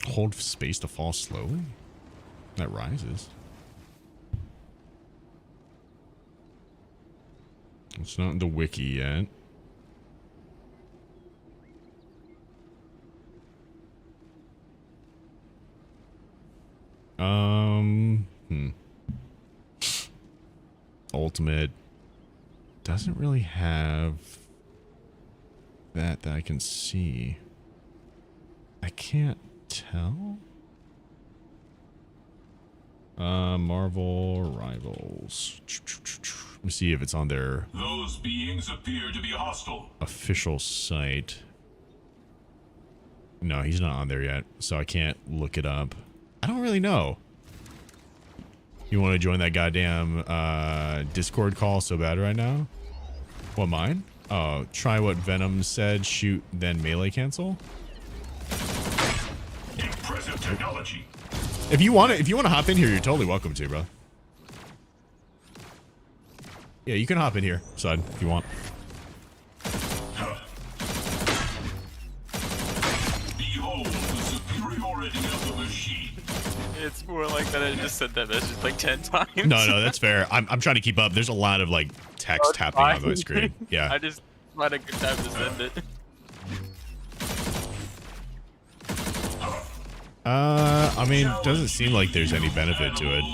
Hold space to fall slowly? That rises. It's not in the wiki yet. Ultimate doesn't really have that I can see. I can't tell. Marvel Rivals. Let me see if it's on their Those beings appear to be hostile. official site. No, he's not on there yet, so I can't look it up. I don't really know. You want to join that goddamn Discord call so bad right now? What, mine? Oh, try what Venom said, shoot, then melee cancel? Impressive technology. If you want to hop in here, you're totally welcome to, bro. Yeah, you can hop in here, Sud, if you want. Behold the superiority of the machine. It's more like that. I just said that message like 10 times. No, that's fair. I'm trying to keep up. There's a lot of like text tapping on my screen. Yeah. I just had a good time to send it. I mean, doesn't seem like there's any benefit to it.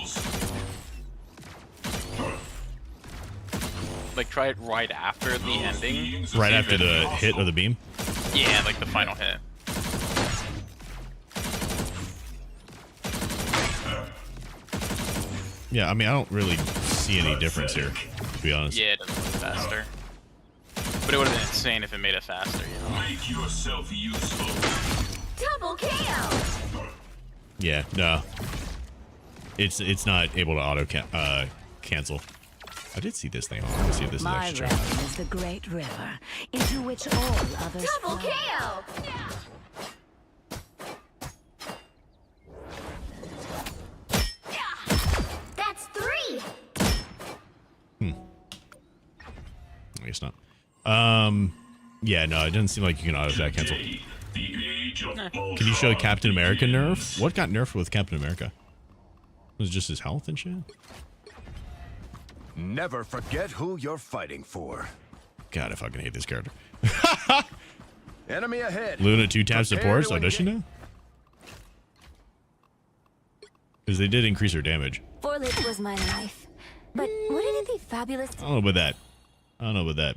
Like, try it right after the ending. Right after the hit of the beam? Yeah, like the final hit. Yeah, I mean, I don't really see any difference here, to be honest. Yeah, it doesn't look faster. But it would have been insane if it made it faster, you know? Make yourself useful. Double KO! Yeah, no. It's not able to auto cancel. I did see this thing. Let's see if this is My actually realm true. is the great river into which all others Double flow. KO! That's 3! I guess not. Yeah, no, it doesn't seem like you can auto attack cancel. The age of Can you show Captain America nerf? What got nerfed with Captain America? Was it just his health and shit? Never forget who you're fighting for. God, I fucking hate this character. Enemy ahead. Luna 2-tap Prepare supports? to Oh, does she engage. now? Because they did increase her damage. Forlit was my life. But wouldn't it be fabulous I don't know about that. I don't know about that.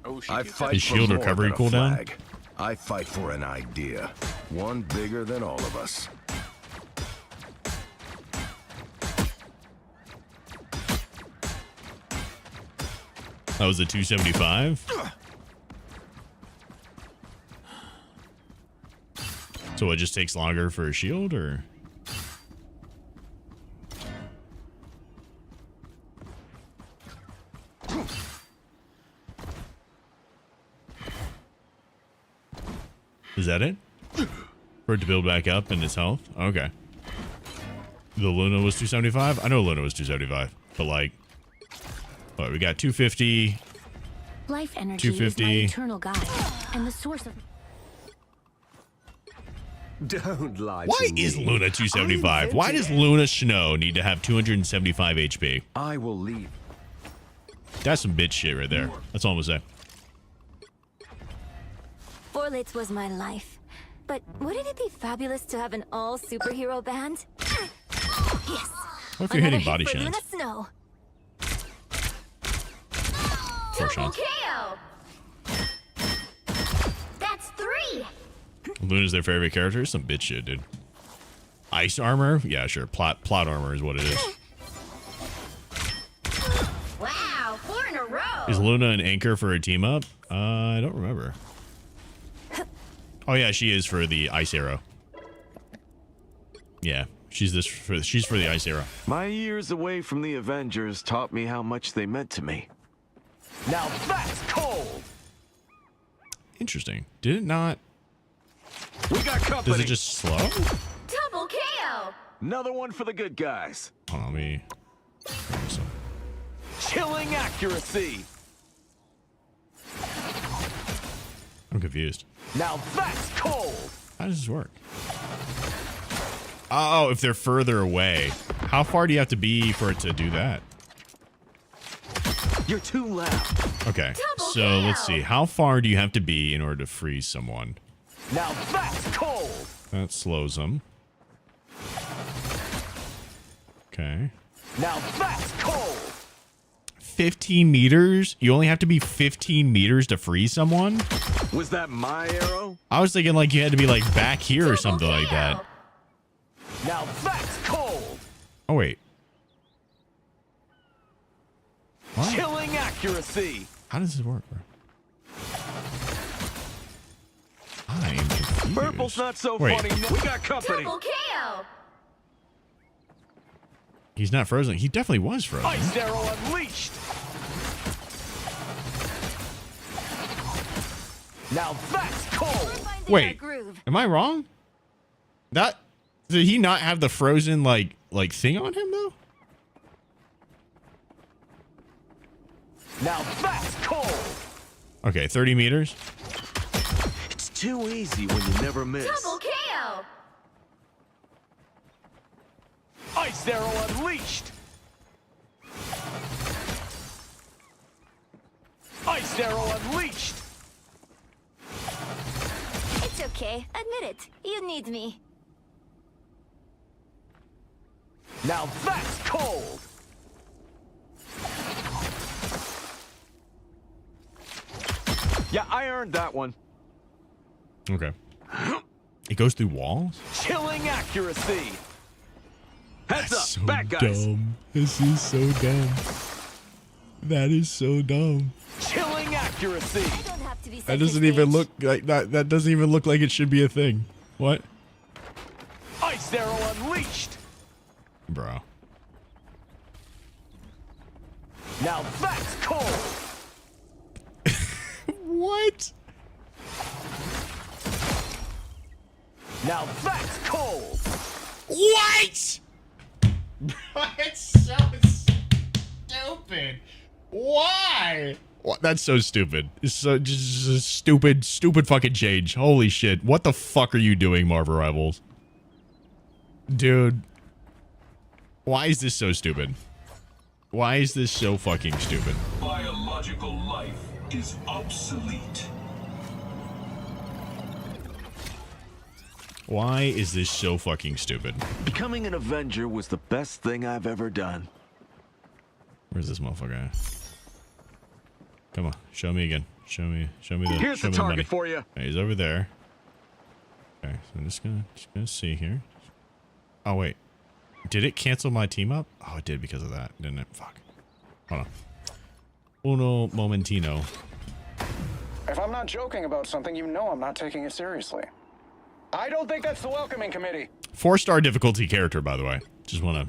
Oh, she I did fight His for shield more recovery than a cooldown? flag. I fight for an idea. One bigger than all of us. That was a 275? So it just takes longer for a shield, or? Is that it? For it to build back up in its health? Okay. The Luna was 275? I know Luna was 275, but like, what, we got 250. Life energy is my 250. eternal guide, and the source of... Don't lie Why to is me. Luna 275? Why does Luna Snow need to have 275 HP? I will leave. That's some bitch shit right there. That's all I'm gonna say. Forlit was my life. But wouldn't it be fabulous to have an all-superhero band? Yes. What if you're hitting body for shots? Luna Snow. Four shots. KO. That's 3. Luna's their favorite character? Some bitch shit, dude. Ice armor? Yeah, sure. Plot armor is what it is. Wow, 4 in a row. Is Luna an anchor for a team up? I don't remember. Oh yeah, she is for the ice arrow. Yeah, she's for the ice arrow. My years away from the Avengers taught me how much they meant to me. Now that's cold. Interesting. Did it not? We got company. Does it just slow? Double KO. Another one for the good guys. Hold on, let me. Chilling accuracy. I'm confused. Now that's cold. How does this work? Oh, if they're further away. How far do you have to be for it to do that? You're too loud. Okay, so let's see. How far do you have to be in order to freeze someone? Now that's cold. That slows them. Okay. Now that's cold. 15 meters? You only have to be 15 meters to freeze someone? Was that my arrow? I was thinking like you had to be like back here or something like that. Now that's cold. Oh, wait. What? Chilling accuracy. How does this work, bro? I am confused. Purple's not so Wait. funny. We got company. Double KO. He's not frozen. He definitely was frozen. Ice arrow unleashed. Now that's cold. Wait, am I wrong? Did he not have the frozen like thing on him though? Now that's cold. Okay, 30 meters. It's too easy when you never miss. Double KO. Ice arrow unleashed. Ice arrow unleashed. It's okay. Admit it. You need me. Now that's cold. Yeah, I earned that one. Okay. It goes through walls? Chilling accuracy. Heads up, So back guys. dumb. This is so dumb. That is so dumb. Chilling accuracy. I don't have to be That doesn't even look like that doesn't even look like it should be a thing. What? Ice arrow unleashed. Bro. Now that's cold. What? Now that's cold. What? It's so stupid. Why? What? That's so stupid. It's so just a stupid fucking change. Holy shit. What the fuck are you doing, Marvel Rivals? Dude. Why is this so stupid? Why is this so fucking stupid? Biological life is obsolete. Why is this so fucking stupid? Becoming an Avenger was the best thing I've ever done. Where's this motherfucker at? Come on, show me again. Show me the. Here's show the me target money. for you. Okay, he's over there. Okay, so I'm just gonna see here. Oh wait, did it cancel my team up? Oh, it did because of that, didn't it? Fuck. Hold on. Uno momentino. If I'm not joking about something, you know I'm not taking it seriously. I don't think that's the welcoming committee. 4-star difficulty character, by the way. Just want to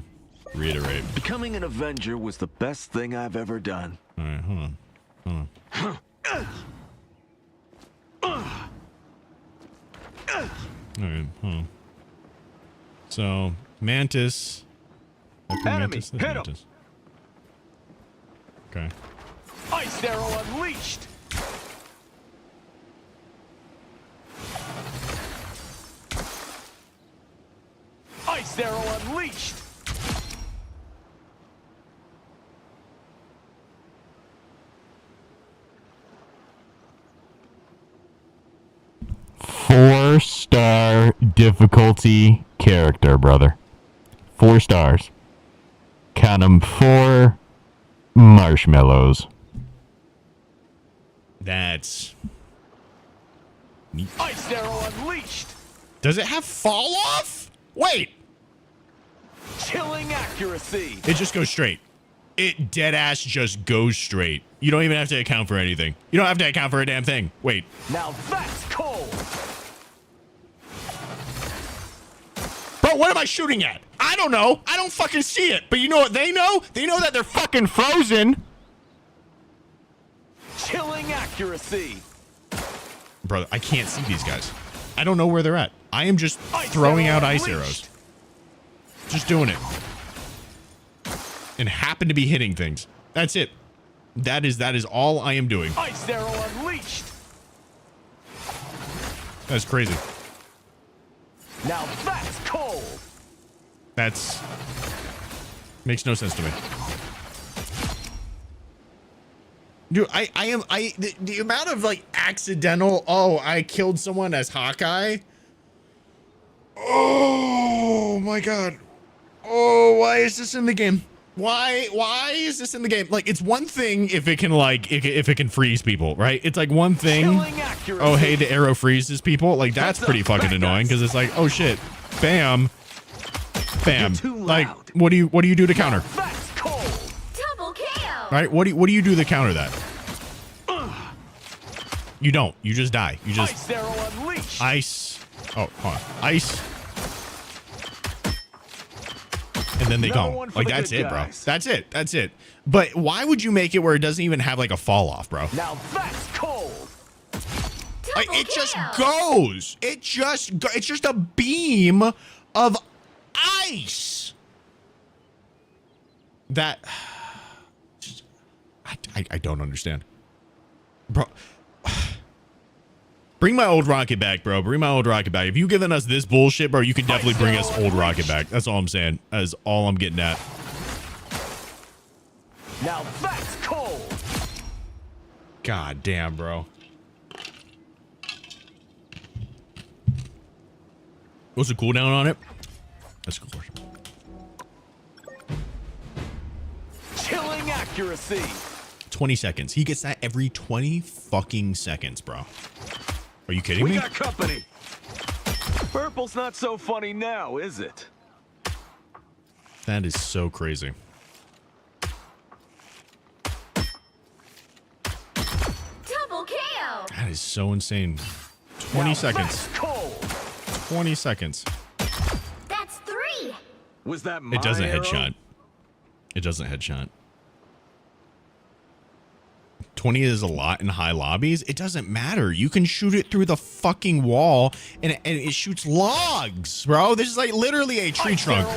reiterate. Becoming an Avenger was the best thing I've ever done. All right, hold on. All right, hold on. So, Mantis. Enemy, hit him. Mantis. Okay. Ice arrow unleashed. Ice arrow unleashed. Four-star difficulty character, brother. 4 stars. Count 'em 4 marshmallows. That's... Ice arrow unleashed. Does it have fall off? Wait. Chilling accuracy. It just goes straight. It dead ass just goes straight. You don't even have to account for anything. You don't have to account for a damn thing. Wait. Now that's cold. Bro, what am I shooting at? I don't know. I don't fucking see it. But you know what they know? They know that they're fucking frozen. Chilling accuracy. Brother, I can't see these guys. I don't know where they're at. I am just throwing out ice arrows. Just doing it. And happen to be hitting things. That's it. That is all I am doing. Ice arrow unleashed. That's crazy. Now that's cold. That's makes no sense to me. Dude, the amount of like accidental, oh, I killed someone as Hawkeye. Oh my god. Oh, why is this in the game? Why is this in the game? Like, it's one thing if it can like if it can freeze people, right? It's like one thing. Oh, hey, the arrow freezes people. Like, that's pretty fucking annoying because it's like, oh shit, bam, bam. Like, what do you do to counter? Double kill. Right? What do you do to counter that? You don't. You just die. You just Ice arrow unleashed. ice. Oh, hold on. Ice. And then they go. Like, that's it, bro. That's it. That's it. But why would you make it where it doesn't even have like a fall off, bro? Now that's cold. Like, it just goes. It's just a beam of ice. That I don't understand, bro. Bring my old rocket back, bro. Bring my old rocket back. If you giving us this bullshit, bro, you can definitely bring us old rocket back. That's all I'm saying. That is all I'm getting at. Now that's cold. God damn, bro. What's the cooldown on it? That's a good question. Chilling accuracy. 20 seconds. He gets that every 20 fucking seconds, bro. Are you kidding me? We got company. Purple's not so funny now, is it? That is so crazy. Double kill. That is so insane. 20 seconds. 20 seconds. That's 3. Was that my It doesn't arrow? headshot. It doesn't headshot. 20 is a lot in high lobbies. It doesn't matter. You can shoot it through the fucking wall and it shoots logs, bro. This is like literally a tree trunk.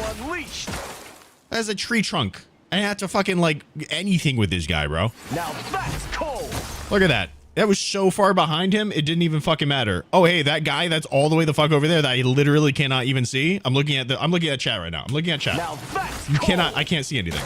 That's a tree trunk. I had to fucking like anything with this guy, bro. Now that's cold. Look at that. That was so far behind him, it didn't even fucking matter. Oh, hey, that guy that's all the way the fuck over there that I literally cannot even see. I'm looking at chat right now. I'm looking at chat. Now that's You cannot, I can't see anything.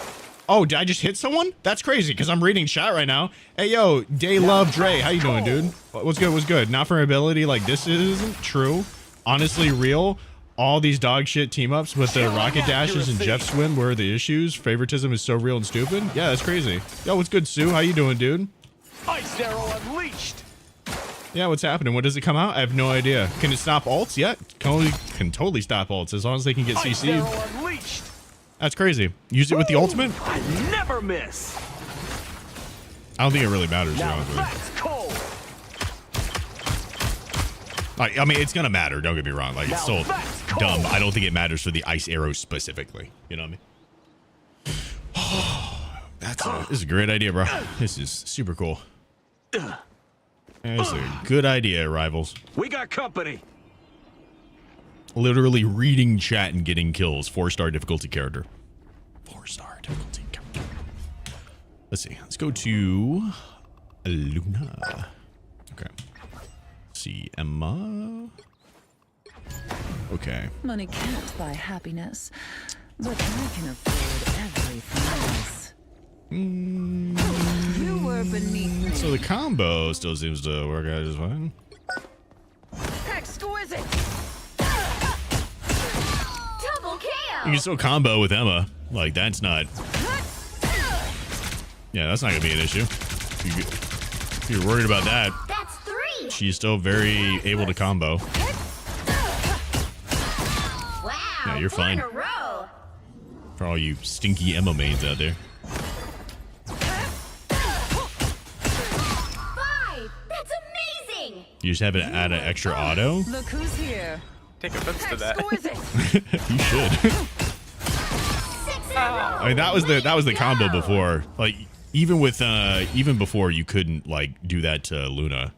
Oh, did I just hit someone? That's crazy because I'm reading chat right now. Hey, yo, Day Love Dre, how you doing, dude? What's good? What's good? Not for ability, like this isn't true. Honestly, real. All these dog shit team ups with the rocket dashes and Jeff Swim were the issues. Favoritism is so real and stupid. Yeah, that's crazy. Yo, what's good, Sue? How you doing, dude? Ice arrow unleashed. Yeah, what's happening? When does it come out? I have no idea. Can it stop ults? Yeah, can totally stop ults as long as they can get CC'd. That's crazy. Use it with the ultimate? I never miss. I don't think it really matters, to be honest with you. I mean, it's gonna matter. Don't get me wrong. Like, it's still dumb. I don't think it matters for the ice arrows specifically. You know what I mean? This is a great idea, bro. This is super cool. That's a good idea, rivals. We got company. Literally reading chat and getting kills. 4-star difficulty character. 4-star difficulty character. Let's see. Let's go to Luna. Okay. Let's see, Emma. Okay. Money can't buy happiness, but I can afford everything else. You were beneath me. So the combo still seems to work out just fine. Exquisite. Double kill. You can still combo with Emma. Like, that's not... Yeah, that's not going to be an issue. If you're worried about that, That's 3. she's still very able to combo. Wow. Yeah, you're 4 fine. in a row. For all you stinky Emma mains out there. 5. That's amazing. You just have to add an extra auto? Look who's here. Take offense to that. You should. 6 in a row. I mean, that was the combo before. Like, even with even before, you couldn't like do that to Luna.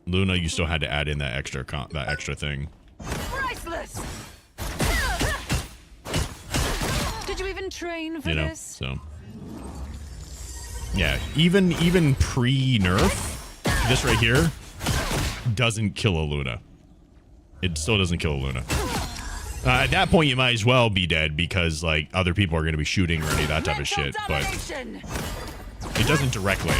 Luna, you still had to add in that extra thing. Priceless. Did you even train for You know, this? so yeah, even pre-nerf, this right here doesn't kill a Luna. It still doesn't kill a Luna. At that point, you might as well be dead because like other people are going to be shooting or any of that type of shit. But it doesn't directly.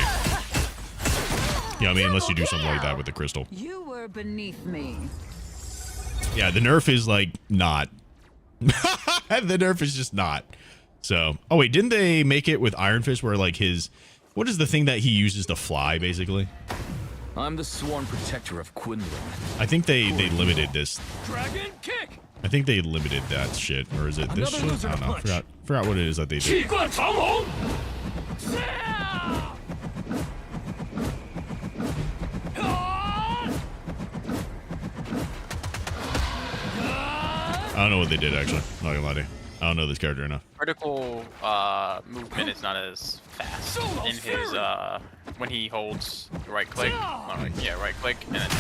You know what I mean? Unless you do something like that with the crystal. You were beneath me. Yeah, the nerf is like not. The nerf is just not. So, oh wait, didn't they make it with Iron Fist where like his, what is the thing that he uses to fly basically? I'm the sworn protector of Quinlan. I think they limited this. Dragon kick. I think they limited that shit, or is it this shit? I don't know. Forgot what it is that they did. I don't know what they did actually. I'm not gonna lie to you. I don't know this character enough. Vertical movement is not as fast in his when he holds right click. Right click, and then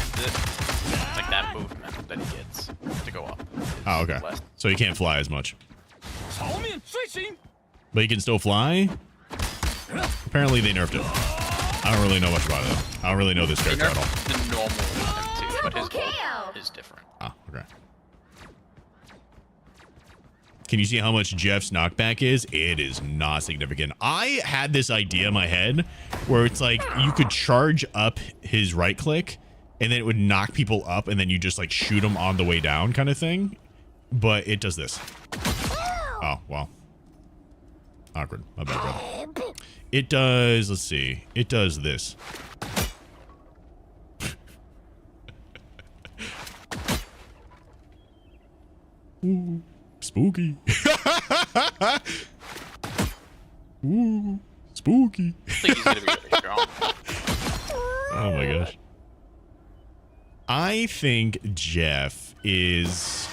like that movement that he gets to go up. Oh, okay. Less. So he can't fly as much. But he can still fly? Apparently they nerfed it. I don't really know much about it. I don't really know this They character at all. nerfed the normal movement too, but his Double ult KO. is different. Ah, okay. Can you see how much Jeff's knockback is? It is not significant. I had this idea in my head where it's like you could charge up his right click and then it would knock people up and then you just like shoot them on the way down kind of thing. But it does this. Oh, wow. Awkward. My bad, brother. It does, let's see. It does this. Ooh, spooky. Ooh, spooky. I think he's gonna be really strong. Oh my gosh. I think Jeff is...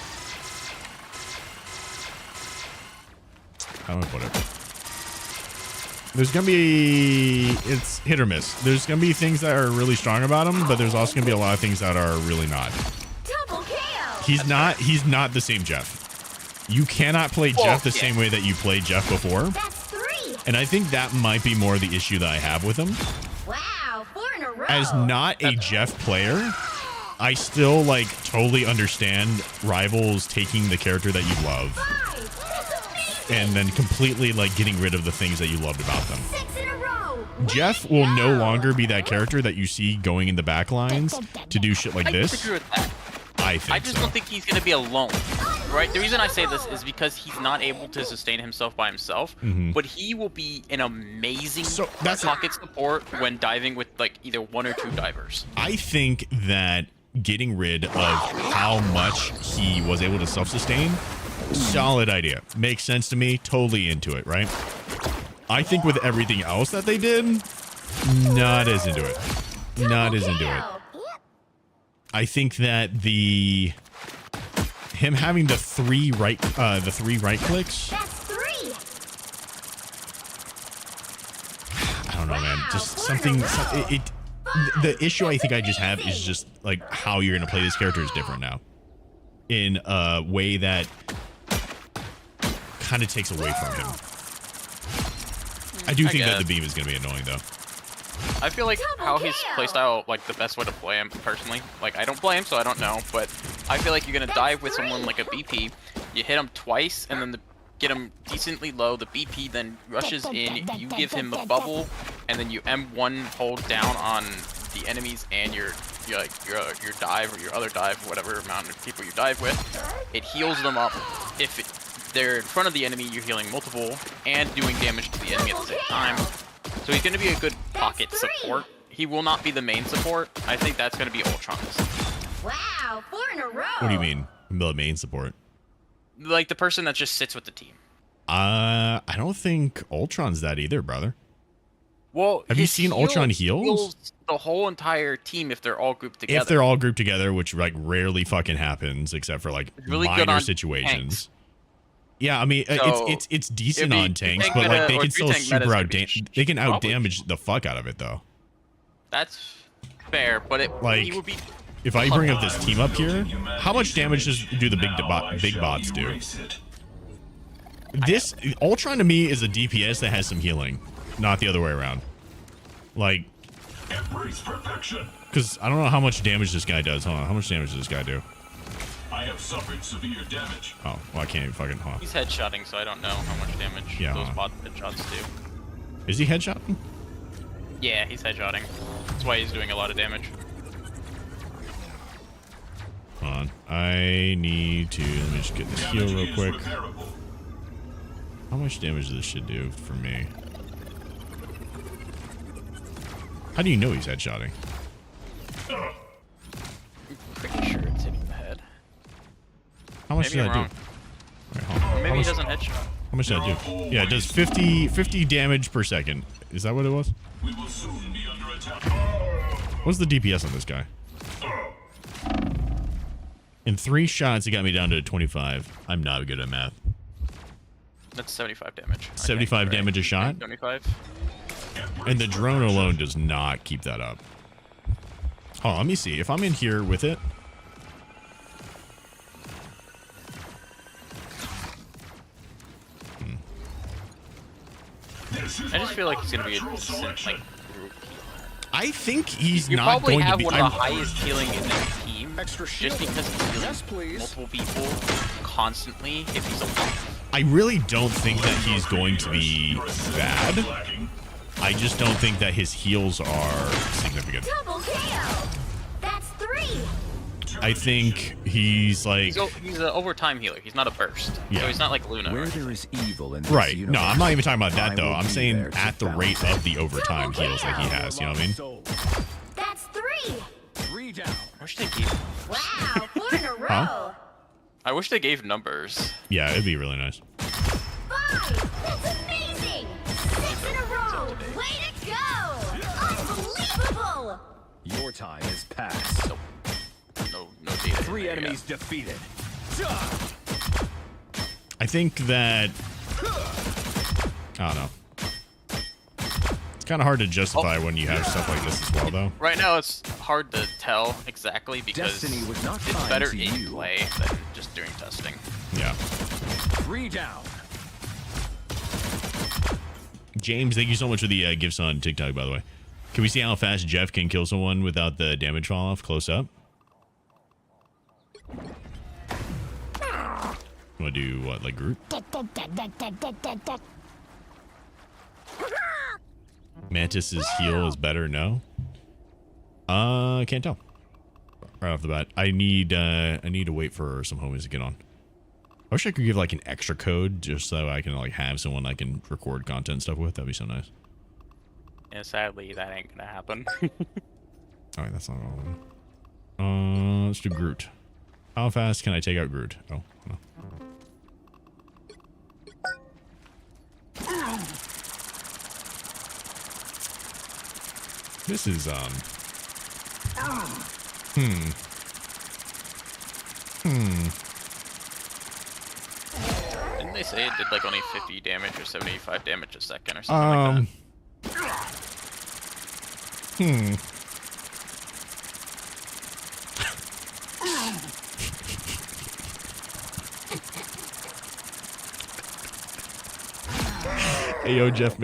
How do I put it? There's gonna be... It's hit or miss. There's gonna be things that are really strong about him, but there's also gonna be a lot of things that are really not. Double KO. He's not the same Jeff. You cannot play Jeff the same way that you played Jeff before. That's 3. And I think that might be more the issue that I have with him. Wow, 4 in a row. As not a Jeff player, I still like totally understand rivals taking the character that you love 5. That's amazing. and then completely like getting rid of the things that you loved about them. 6 in a row. Jeff will no longer be that character that you see going in the back lines to do shit like I this. disagree with that. I think I just so. don't think he's gonna be alone, right? The reason I say this is because he's not able to sustain himself by himself, but he will be an amazing pocket support when diving with like either 1 or 2 divers. I think that getting rid of how much he was able to self-sustain, solid idea. Makes sense to me. Totally into it, right? I think with everything else that they did, not as into it. Not as into it. I think that him having the three right clicks. That's 3. I don't know, man. Just something. The issue I think I just have is just like how you're gonna play this character is different now, in a way that kind of takes away from him. I do think that the beam is gonna be annoying though. I feel like how his playstyle, like the best way to play him personally, like I don't play him so I don't know, but I feel like you're gonna dive with someone like a BP, you hit him twice and then get him decently low, the BP then rushes in, you give him a bubble, and then you M1 hold down on the enemies and your dive or your other dive, whatever amount of people you dive with. It heals them up. If they're in front of the enemy, you're healing multiple and doing damage to the enemy at the same time. So he's going to be a good pocket support. He will not be the main support. I think that's going to be Ultron's. Wow, 4 in a row. What do you mean? The main support? Like the person that just sits with the team. I don't think Ultron's that either, brother. Well, have you seen Ultron heals? The whole entire team if they're all grouped together. If they're all grouped together, which like rarely fucking happens, except for like really minor situations. Tanks. Yeah, I mean So, it's decent on tanks, but like they can still super they can out damage the fuck out of it though. That's fair, but it like he would be. If I bring up this team up here, how much damage do the big bots do? This Ultron to me is a DPS that has some healing, not the other way around. Like, because I don't know how much damage this guy does. Hold on, how much damage does this guy do? I have suffered severe damage. Oh, well, I can't even fucking. Huh. He's headshotting, so I don't know how much damage those bot headshots do. Is he headshotting? Yeah, he's headshotting. That's why he's doing a lot of damage. Hold on, I need to. Let me just get this heal real quick. How much damage does this shit do for me? How do you know he's headshotting? I'm pretty sure it's hitting the head. How much Maybe does that I'm do? Wait, hold on. Maybe he doesn't headshot. How much does that do? Yeah, it does 50 damage per second. Is that what it was? We will soon be under attack. What's the DPS on this guy? In 3 shots, it got me down to 25. I'm not good at math. That's 75 damage. 75 damage a shot? 75. And the drone alone does not keep that up. Oh, let me see. If I'm in here with it. I just feel like he's gonna be a decent, like, group. I think he's you not probably going have to be. one of the highest healing in the team, just because he's healing multiple people constantly. If he's alive, I really don't think that he's going to be bad. I just don't think that his heals are significant. Double KO. That's 3. I think he's like he's an overtime healer. He's not a burst. Yeah. So he's not like Luna. Where there is evil in this right. universe, No, I'm not even talking about that I though. will I'm be saying there to at the balance rate of the overtime heals that he has. You know what I mean? That's 3. 3 down. I wish they gave. Wow, 4 in a row. Huh? I wish they gave numbers. Yeah, it'd be really nice. 5. That's amazing. 6 in a row. Way to go. Unbelievable. Your time is past. No data. 3 enemies defeated. I think that I don't know. It's kind of hard to justify when you have stuff like this as well, though. Right now, it's hard to tell exactly because Destiny was not it's kind better to in you. play than just doing testing. Yeah. 3 down. James, thank you so much for the gifts on TikTok, by the way. Can we see how fast Jeff can kill someone without the damage fall off close up? Want to do what, like Groot? Mantis's heal is better, no? Can't tell. Right off the bat, I need to wait for some homies to get on. I wish I could give like an extra code just so I can like have someone I can record content and stuff with. That'd be so nice. And sadly, that ain't gonna happen. All right, that's not all of them. Let's do Groot. How fast can I take out Groot? Oh, no. This is Didn't they say it did like only 50 damage or 75 damage a second or something like that? Hey, yo, Jeff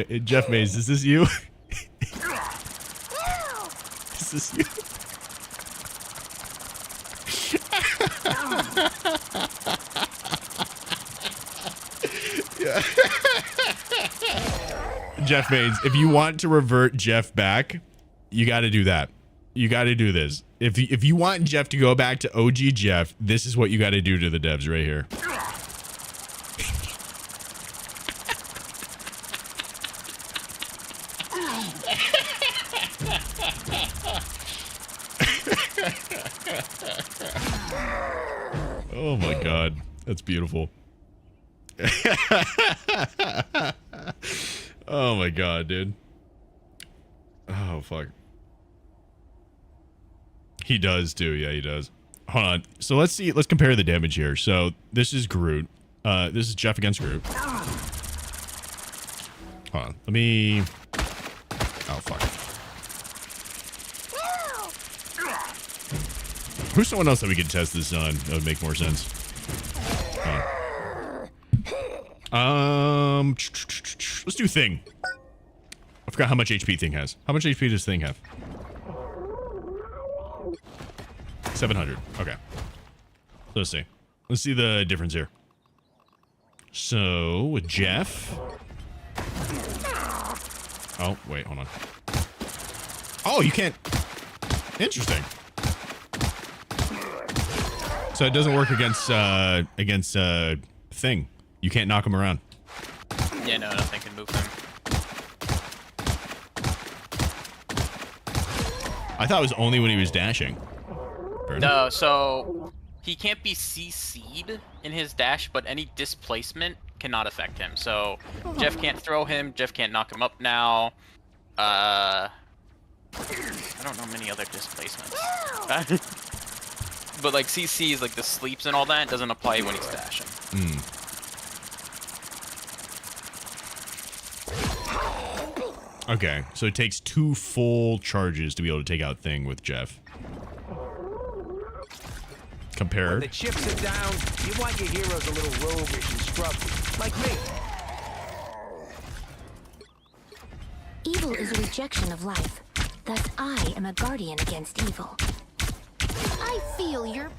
Mays, is this you? Is this you? Yeah. Jeff Mays, if you want to revert Jeff back, you got to do that. You got to do this. If you want Jeff to go back to OG Jeff, this is what you got to do to the devs right here. god. That's beautiful. Oh my god, dude. Oh fuck. He does too. Yeah, he does. Hold on. So let's see. Let's compare the damage here. So this is Groot. This is Jeff against Groot. Hold on. Let me. Oh fuck. Who's someone else that we could test this on? That would make more sense. Let's do Thing. I forgot how much HP Thing has. How much HP does Thing have? 700. Okay. So let's see. Let's see the difference here. So with Jeff. Oh wait, hold on. Oh, you can't. Interesting. So it doesn't work against Thing. You can't knock him around. Yeah, no, nothing can move him. I thought it was only when he was dashing. No, so he can't be CC'd in his dash, but any displacement cannot affect him. So Jeff can't throw him. Jeff can't knock him up now. I don't know many other displacements. But like CC's, like the sleeps and all that, doesn't apply when he's dashing. Okay, so it takes 2 full charges to be able to take out Thing with Jeff. Compared. When the chips are down, you want your heroes a little roguish and scruffy, like me. Evil is a rejection of life. Thus, I am a guardian against evil. I feel your...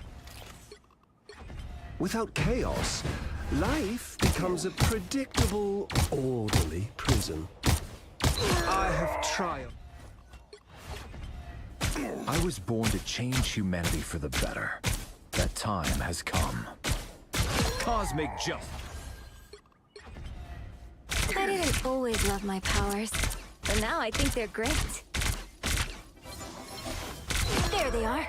Without chaos, life becomes a predictable, orderly prison. I have triumphed. I was born to change humanity for the better. That time has come. Cosmic justice. I didn't always love my powers, but now I think they're great. There they are.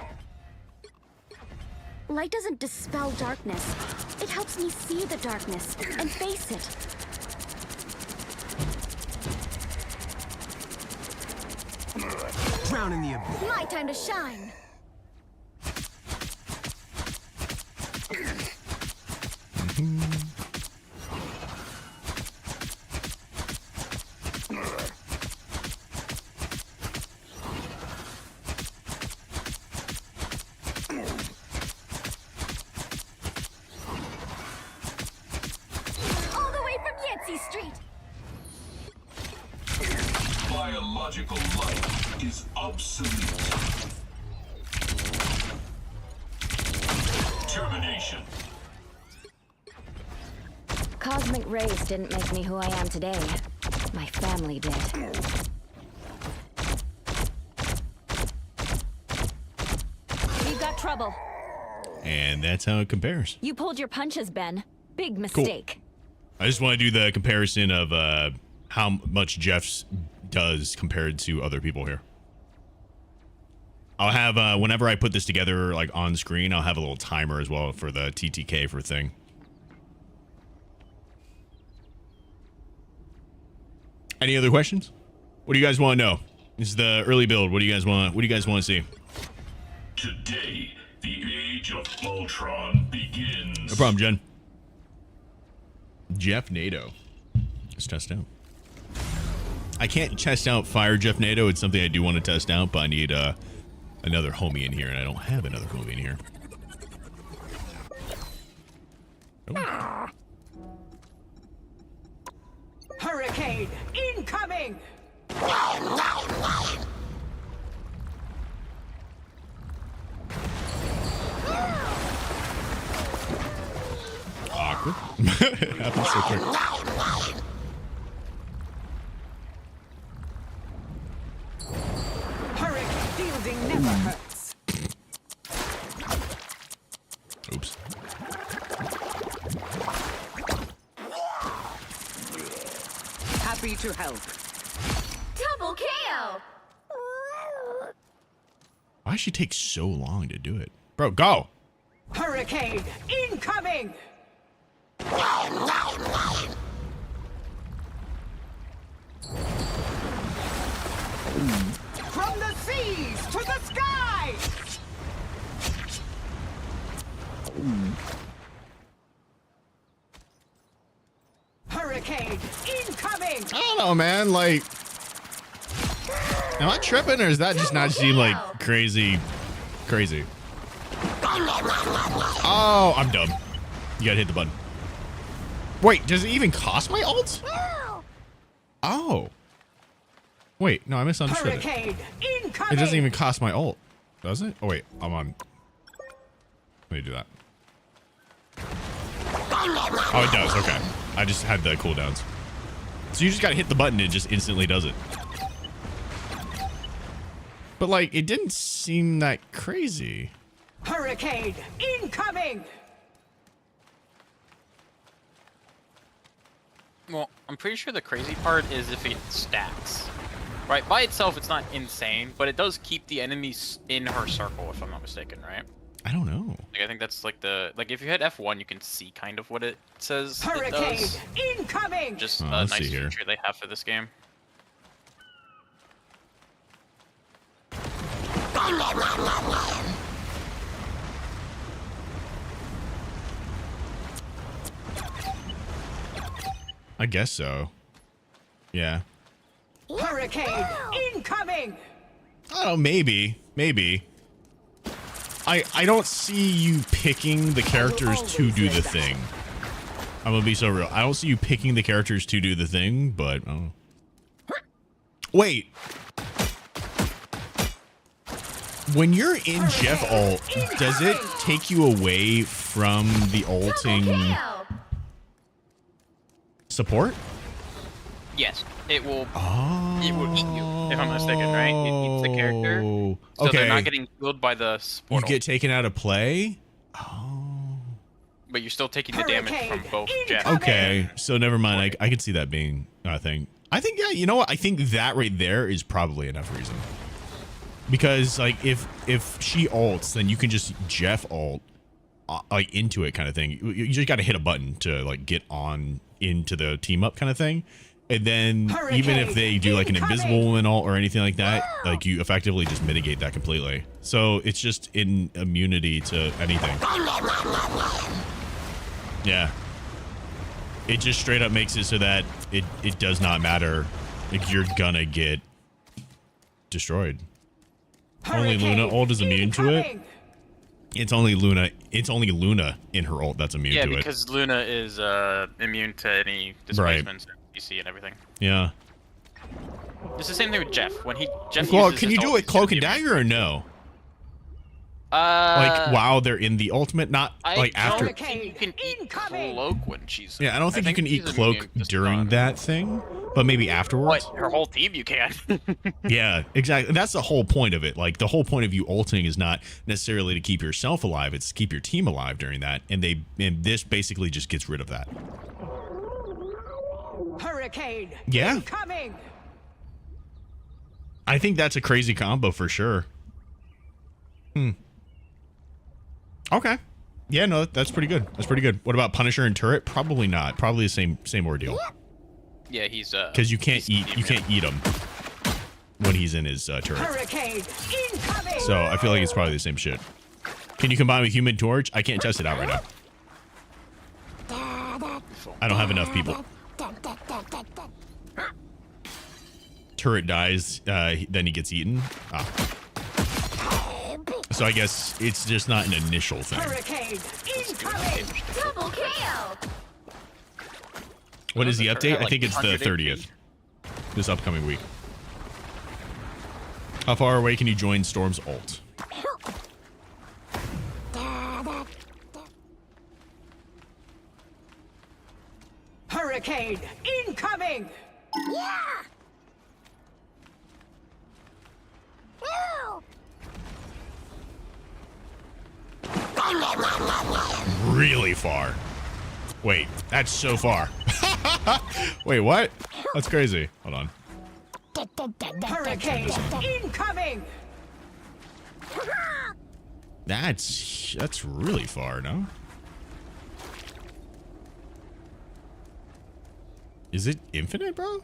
Light doesn't dispel darkness. It helps me see the darkness and face it. Drown in the abyss. My time to shine. All the way from Yancey Street. Biological life is obsolete. Termination. Cosmic rays didn't make me who I am today. My family did. We've got trouble. And that's how it compares. You pulled your punches, Ben. Big mistake. I just want to do the comparison of how much Jeff's does compared to other people here. I'll have, whenever I put this together, like on screen, I'll have a little timer as well for the TTK for Thing. Any other questions? What do you guys want to know? This is the early build. What do you guys want? What do you guys want to see? Today, the age of Ultron begins. No problem, Jen. Jeff NATO. Let's test out. I can't test out Fire Jeff NATO. It's something I do want to test out, but I need another homie in here, and I don't have another homie in here. Oh. Hurricane incoming! Awkward. It happens so quick. Hurricane fielding never hurts. Oops. Happy to help. Double KO! Why does she take so long to do it? Bro, go! Hurricane incoming! From the seas to the sky! Hurricane incoming! I don't know, man. Like, am I tripping, or does that just not seem like crazy? Oh, I'm dumb. You gotta hit the button. Wait, does it even cost my ult? Oh. Wait, no, I misunderstood it. Hurricane incoming! It doesn't even cost my ult, does it? Oh wait, I'm on. Let me do that. Oh, it does. Okay, I just had the cooldowns. So you just gotta hit the button; it just instantly does it. But like, it didn't seem that crazy. Hurricane incoming! Well, I'm pretty sure the crazy part is if it stacks. Right, by itself, it's not insane, but it does keep the enemies in her circle, if I'm not mistaken, right? I don't know. Like, I think that's like the if you hit F1, you can see kind of what it says. Hurricane it does. incoming! Just Oh, a let's nice see here. feature they have for this game. I guess so. Yeah. Hurricane incoming! I don't know, maybe. I don't see you picking the characters to do the thing. I'm gonna be so real. I don't see you picking the characters to do the thing, but oh. Wait. When you're in Jeff ult, does it take you away from the ulting support? Yes, it will. Oh. It will eat you, if I'm not mistaken, right? It eats the character. So Okay. they're not getting killed by the You portal, get taken out of play? but you're still taking the damage from both Jeff. Okay, so never mind. I could see that being a thing. I think, yeah, you know what? I think that right there is probably enough reason. Because, like, if she ults, then you can just Jeff ult, like, into it kind of thing. You just got to hit a button to, like, get on into the team up kind of thing. And then even if they do, like, an invisible woman ult or anything like that, like, you effectively just mitigate that completely. So it's just in immunity to anything. Yeah. It just straight up makes it so that it does not matter. Like, you're gonna get destroyed. Only Luna ult is immune to it. It's only Luna in her ult that's immune to it. Yeah, because Luna is immune to any displacements, DC, and everything. Yeah. It's the same thing with Jeff. When Jeff Well, uses can his you do ult, it cloak and dagger or no? Like while they're in the ultimate, not like after. I don't think you can eat cloak when she's. Yeah, I don't think you can eat she's cloak immune to during that thing, but maybe afterwards. What? Her whole team you can. Yeah, exactly. That's the whole point of it. Like, the whole point of you ulting is not necessarily to keep yourself alive; it's to keep your team alive during that. And this basically just gets rid of that. Hurricane incoming! I think that's a crazy combo for sure. Okay. Yeah, no, that's pretty good. That's pretty good. What about Punisher and Turret? Probably not. Probably the same ordeal. Yeah, he's because you can't eat him when he's in his turret. Hurricane incoming! So I feel like it's probably the same shit. Can you combine with Human Torch? I can't test it out right now. I don't have enough people. Turret dies, then he gets eaten. So I guess it's just not an initial thing. Hurricane incoming! Double KO! What is the update? I think it's the 30th. This upcoming week. How far away can you join Storm's ult? Hurricane incoming! Yeah! Really far. Wait, that's so far. Wait, what? That's crazy. Hold on. Hurricane incoming! That's really far, no? Is it infinite, bro?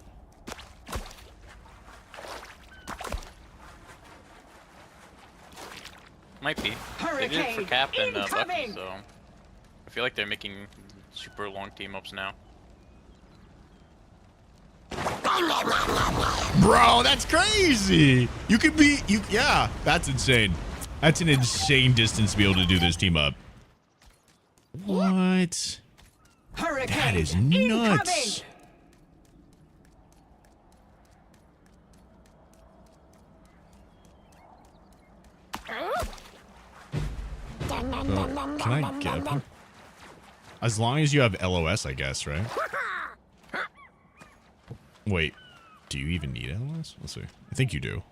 Might be. They did it for Cap and Bucky, so I feel like they're making super long team ups now. Bro, that's crazy. You could be yeah, that's insane. That's an insane distance to be able to do this team up. What? That is nuts. Can I get up here? As long as you have LOS, I guess, right? Wait, do you even need LOS? Let's see. I think you do.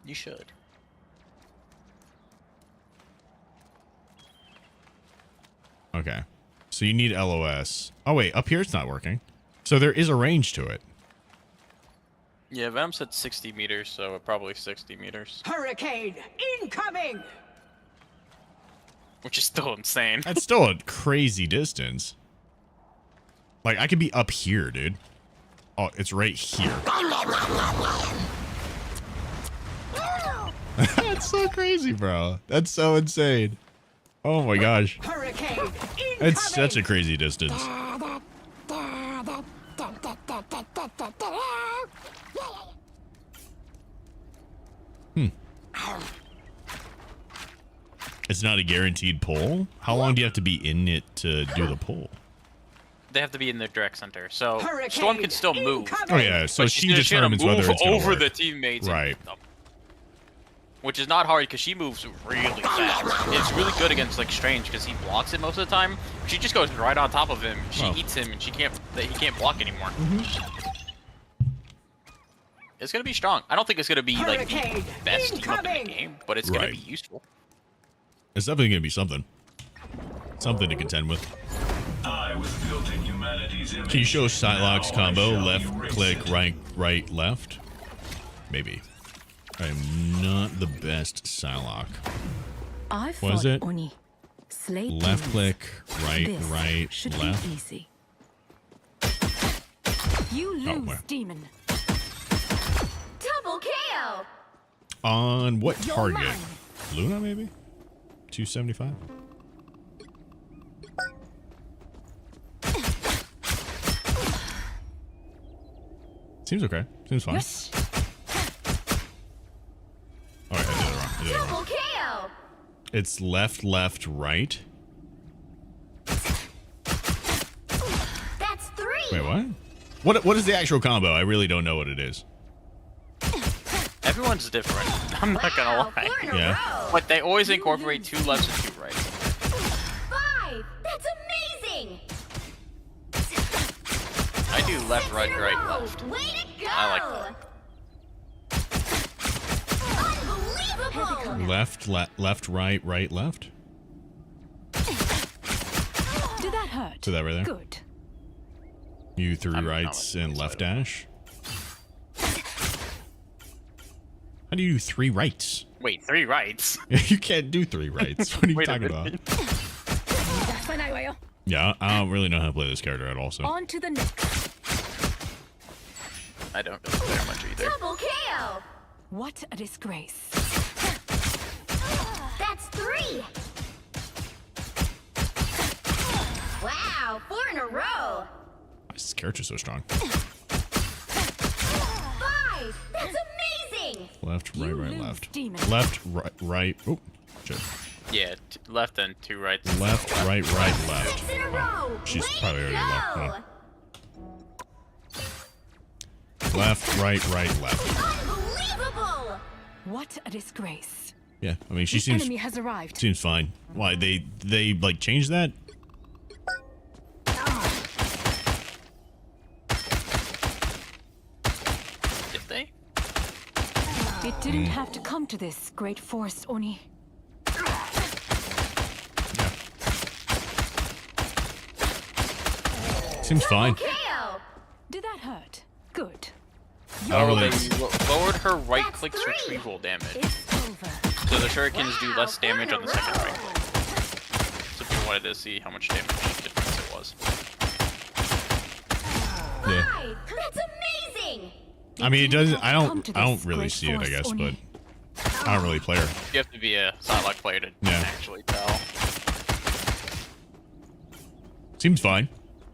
You should. Okay. So you need LOS. Oh, wait. Up here it's not working. So there is a range to it. Yeah, Venom said 60 meters, so probably 60 meters. Hurricane incoming! Which is still insane. That's still a crazy distance. Like, I could be up here, dude. Oh, it's right here. That's so crazy, bro. That's so insane. Oh my gosh. Hurricane incoming! It's such a crazy distance. It's not a guaranteed pull? How long do you have to be in it to do the pull? They have to be in the direct center, so Storm can still move. Oh yeah, so she just determines whether it's gonna over work. the teammates. Right. Which is not hard because she moves really fast. It's really good against like Strange because he blocks it most of the time. She just goes right on top of him. She eats him, and he can't block anymore. It's gonna be strong. I don't think it's gonna be like the best team up in the game, but it's gonna be useful. It's definitely gonna be something. Something to contend with. I was built in humanity's image. Can you show Psylocke's combo? Left click, right, left? Maybe. I am not the best Psylocke. What is it? Left click, right, left. Easy. You lose, demon. Double KO. On what target? Luna, maybe? 275? Seems okay. Seems fine. Yes. Alright, I did it wrong. Double KO. It's left, right. That's 3. Wait, what? What is the actual combo? I really don't know what it is. Everyone's different. I'm not gonna lie. Yeah. But they always incorporate 2 lefts and 2 rights. 5. That's amazing. I do left, right, left. Way to go. I like that. Unbelievable. Left, right, left. Did that hurt? So that right there. Good. You 3 rights and left dash. How do you do 3 rights? Wait, 3 rights? You can't do 3 rights. What are you talking about? Yeah, I don't really know how to play this character at all. So. On to the next. I don't really play much either. Double KO. What a disgrace. That's 3. Wow, 4 in a row. This character's so strong. 5. That's amazing. Left, right, left. Demon. Left, right. Oh, shit. Yeah, left and 2 rights. Left, right, left. 6 in a row. She's Way probably to already go. left. Huh? Left, right, left. Unbelievable. What a disgrace. Yeah, I mean, she The seems enemy has arrived. seems fine. Why they like changed that? Did they? It didn't have to come to this, Great Forest Oni. Seems fine. KO. Did that hurt? Good. I don't really. They lowered her right click's retrieval damage. It's over. So the shurikens do less damage on the second right. So if you wanted to see how much damage difference it was. Yeah. Right, that's amazing. I mean, it does. I don't really see it, I guess, but I don't really play her. You have to be a Psylocke player to actually tell. Seems fine.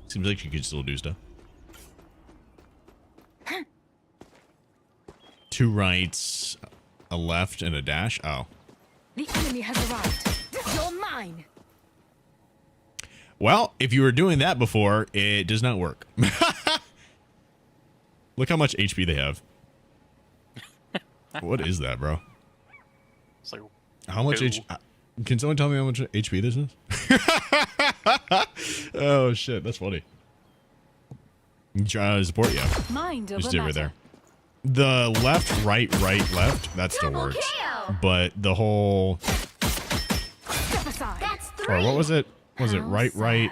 Seems like she could still do stuff. 2 rights, a left, and a dash. Oh. The enemy has arrived. You're mine. Well, if you were doing that before, it does not work. Look how much HP they have. What is that, bro? It's like, how much HP? Can someone tell me how much HP this is? Oh, shit. That's funny. You try to support, yeah. Mind over just did right matter. there. The left, right, left, that still works. But the whole... Step aside. That's 3. Or what was it? Was it right? well,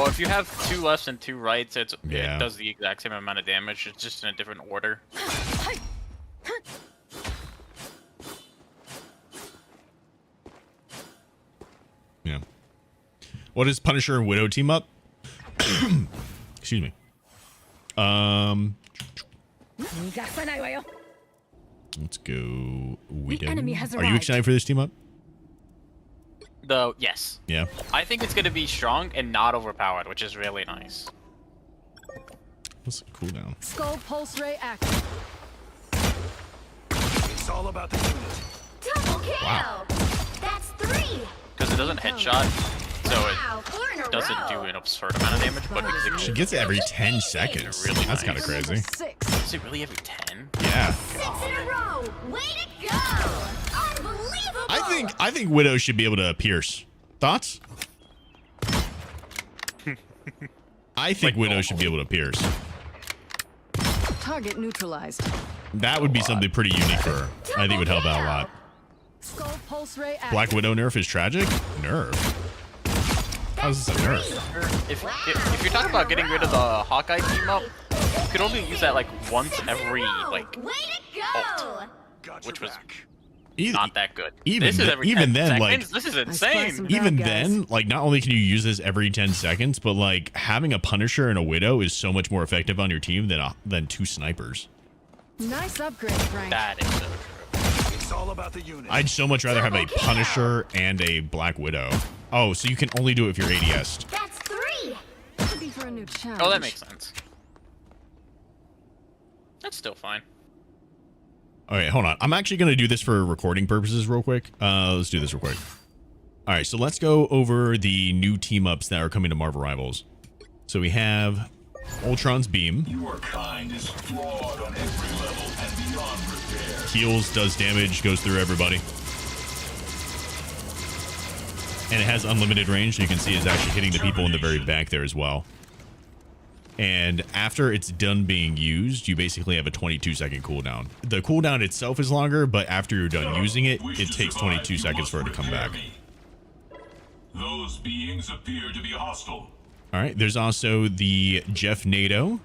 if you have 2 lefts and 2 rights, it Yeah. does the exact same amount of damage. It's just in a different order. Yeah. What does Punisher and Widow team up? Excuse me. Let's go Widow. enemy has Are you arrived. excited for this team up? Yes. Yeah. I think it's going to be strong and not overpowered, which is really nice. What's the cooldown? Skull pulse ray active. It's all about the unit. Double kill. Wow. That's 3. Because it doesn't headshot, so Wow, 4 in it a doesn't row. do an absurd amount of damage, but because She gets it every 10 seconds. Really That's kind of nice. crazy. Is it really every 10? Yeah. 6 in a row. Way to go. Unbelievable. I think Widow should be able to pierce. Thoughts? I think Widow should be able to pierce. Target neutralized. That would be something pretty unique for her. I think it would help out a lot. Skull pulse ray active. Black Widow nerf is tragic? Nerf. How's this a nerf? If you're talking about getting rid of the Hawkeye team up, you could only use that like once every like Way to go. which was Either- not that good. even This is th- every even 10 then, like- seconds? This is insane. Even then, like, not only can you use this every 10 seconds, but like having a Punisher and a Widow is so much more effective on your team than 2 snipers. Nice upgrade, Frank. That is so true. It's all about the unit. I'd so much rather have a Punisher and a Black Widow. Oh, so you can only do it if you're ADS. That's 3. Could be for a new challenge. Oh, that makes sense. That's still fine. All right, hold on. I'm actually going to do this for recording purposes real quick. Let's do this real quick. All right, so let's go over the new team-ups that are coming to Marvel Rivals. So we have Ultron's Beam. Your kind is flawed on every level and beyond repair. Heals, does damage, goes through everybody. And it has unlimited range, so you can see it's actually hitting the people in the very back there as well. And after it's done being used, you basically have a 22-second cooldown. The cooldown itself is longer, but after you're done using it, it takes 22 seconds for it to come back. Those beings appear to be hostile. All right, there's also the Jeff NATO.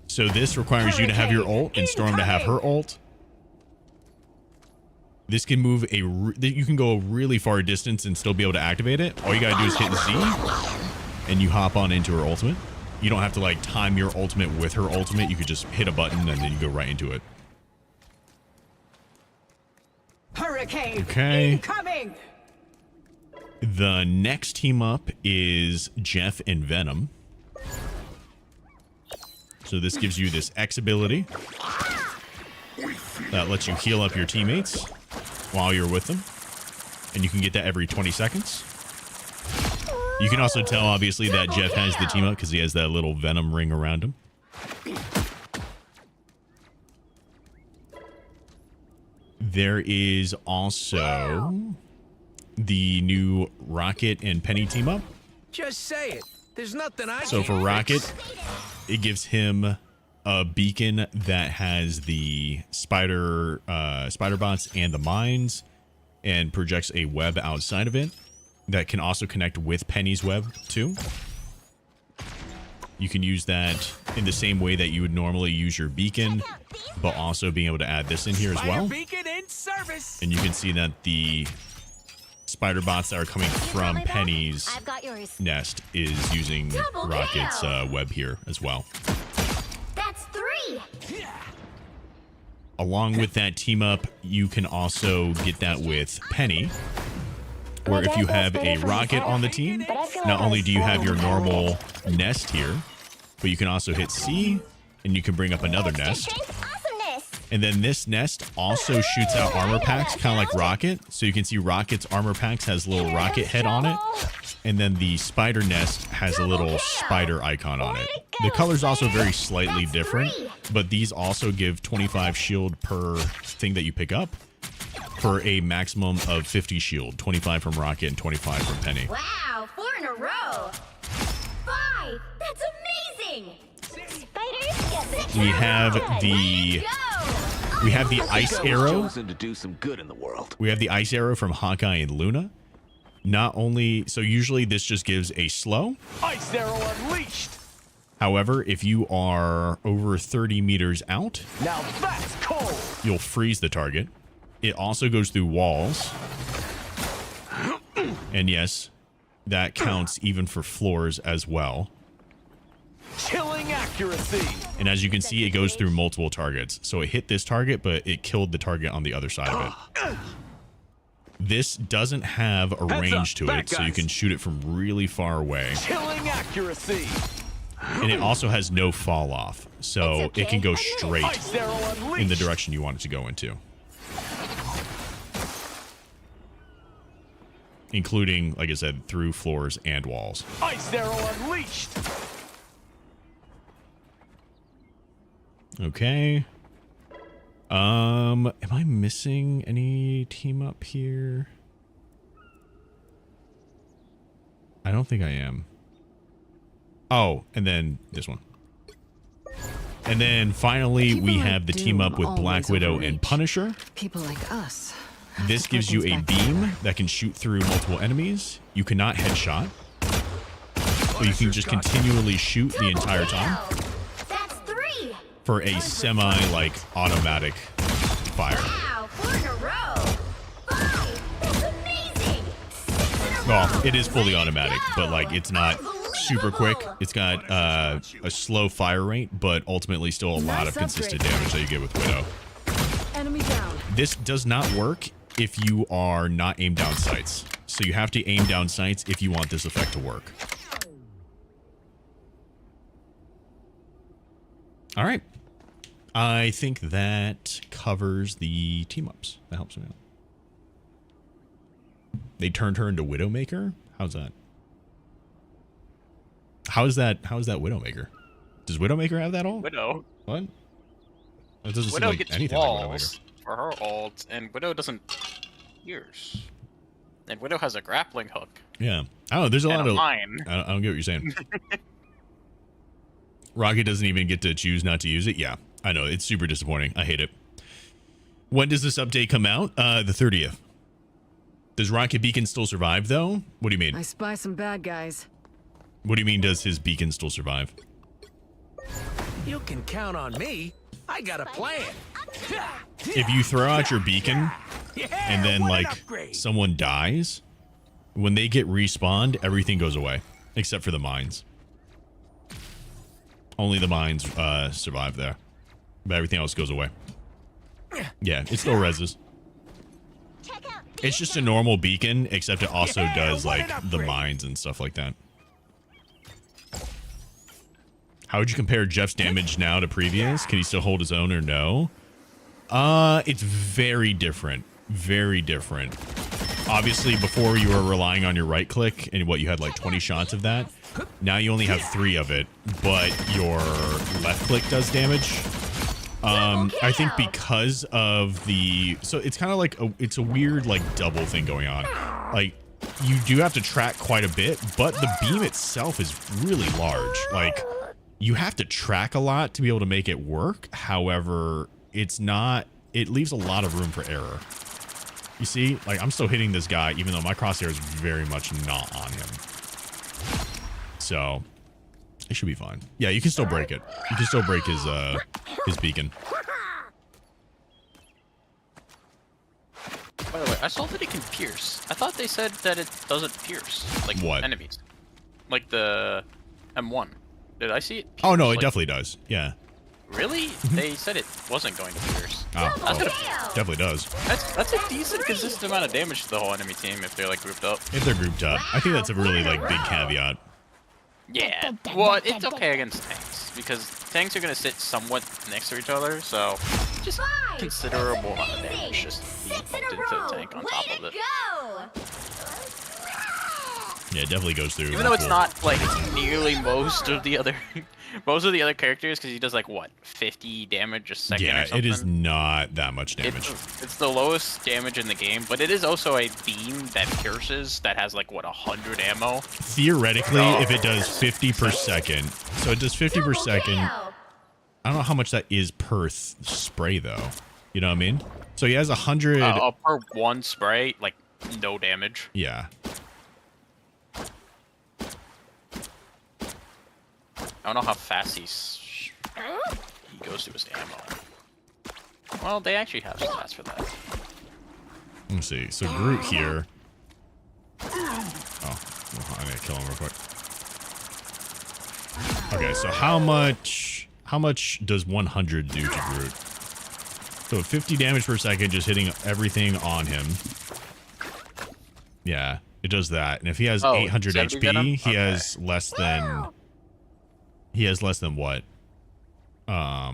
So this requires you to have your ult and Storm to have her ult. This can move you can go a really far distance and still be able to activate it. All you gotta do is hit Z, and you hop on into her ultimate. You don't have to like time your ultimate with her ultimate. You could just hit a button and then you go right into it. Hurricane Okay. incoming. The next team up is Jeff and Venom. So this gives you this X ability that lets you heal up your teammates while you're with them. And you can get that every 20 seconds. You can also tell, obviously, that Jeff has the team up because he has that little Venom ring around him. There is also the new Rocket and Penny team up. Just say it. There's nothing I So can't for Rocket, fix. it gives him a beacon that has the spider bots and the mines, and projects a web outside of it that can also connect with Penny's web too. You can use that in the same way that you would normally use your beacon, but also being able to add this in here as well. Beacon in service. And you can see that the spider bots that are coming from Penny's nest is using Rocket's web here as well. That's 3. Along with that team up, you can also get that with Penny, where if you have a Rocket on the team, not only do you have your normal nest here, but you can also hit C, and you can bring up another nest. And then this nest also shoots out armor packs, kind of like Rocket. So you can see Rocket's armor packs has a little rocket head on it. And then the spider nest has a little spider icon on it. The color's also very slightly different, but these also give 25 shield per thing that you pick up for a maximum of 50 shield. 25 from Rocket and 25 from Penny. Wow, 4 in a row. 5. That's amazing. Spiders, We have the ice arrow. To do some good in the world. We have the ice arrow from Hawkeye and Luna. Not only, so usually this just gives a slow. Ice arrow unleashed. However, if you are over 30 meters out, Now that's cold. you'll freeze the target. It also goes through walls. And yes, that counts even for floors as well. Chilling accuracy. And as you can see, it goes through multiple targets. So it hit this target, but it killed the target on the other side of it. This doesn't have a range to it, so you can shoot it from really far away. Chilling accuracy. And it also has no fall off, so it can go straight in the direction you want it to go into. Including, like I said, through floors and walls. Ice arrow unleashed. Okay. Am I missing any team up here? I don't think I am. Oh, and then this one. And then finally, we have the team up with Black Widow and Punisher. People like us. This gives you a beam that can shoot through multiple enemies. You cannot headshot, but you can just continually shoot the entire time That's 3. for a semi-like automatic fire. Wow, 4 in a row. 5. That's amazing. 6 in a row. Well, it is fully automatic, but like it's not super quick. It's got a slow fire rate, but ultimately still a lot of consistent damage that you get with Widow. Enemy down. This does not work if you are not aimed down sights. So you have to aim down sights if you want this effect to work. All right. I think that covers the team-ups. That helps me out. They turned her into Widowmaker? How's that? How's that Widowmaker? Does Widowmaker have that ult? Widow. What? That doesn't seem Widow like gets anything like walls Widowmaker. for her ult, and Widow doesn't pierce. And Widow has a grappling hook. Yeah. I don't know. There's a lot of... mine. I don't get what you're saying. Rocket doesn't even get to choose not to use it. Yeah, I know. It's super disappointing. I hate it. When does this update come out? The 30th. Does Rocket Beacon still survive, though? What do you mean? I spy some bad guys. What do you mean, does his beacon still survive? You can count on me. I got a plan. If you throw out your beacon and then, like, someone dies, when they get respawned, everything goes away. Except for the mines. Only the mines survive there. But everything else goes away. Yeah, it still reses. It's just a normal beacon, except it also does, like, the mines and stuff like that. How would you compare Jeff's damage now to previous? Can he still hold his own or no? It's very different. Very different. Obviously, before you were relying on your right click, and what, you had like 20 shots of that? Now you only have 3 of it, but your left click does damage. I think because of the... So it's kind of like... it's a weird, like, double thing going on. Like, you do have to track quite a bit, but the beam itself is really large. Like... You have to track a lot to be able to make it work. However, it's not... It leaves a lot of room for error. You see? Like, I'm still hitting this guy, even though my crosshair is very much not on him. So, It should be fine. Yeah, you can still break it. You can still break his beacon. By the way, I saw that it can pierce. I thought they said that it doesn't pierce, like what? enemies, like the M1. Did I see it? Pierce? Oh no, it like, definitely does. Yeah. Really? They said it wasn't going to pierce. Oh, well, definitely does. That's a decent, consistent amount of damage to the whole enemy team if they're like grouped up. If they're grouped up, I think that's a really like big caveat. Yeah. Well, it's okay against tanks because tanks are gonna sit somewhat next to each other, so just considerable amount of damage just being pumped into the tank on top of it. Yeah, it definitely goes through. Even though it's not like nearly most of the other characters, because he does like what 50 damage a second. Yeah, or something. it is not that much damage. It's the lowest damage in the game, but it is also a beam that pierces that has like what 100 ammo. Theoretically, if it does 50 per second, so it does 50 per second. I don't know how much that is per spray though. You know what I mean? So he has 100 per one spray, like no damage. Yeah. I don't know how fast he goes through his ammo. Well, they actually have stats for that. Let me see. So Groot here. Oh, I need to kill him real quick. Okay, so how much does 100 do to Groot? So 50 damage per second, just hitting everything on him. Yeah, it does that. And if he has 800 HP, he has less than. He has less than what? That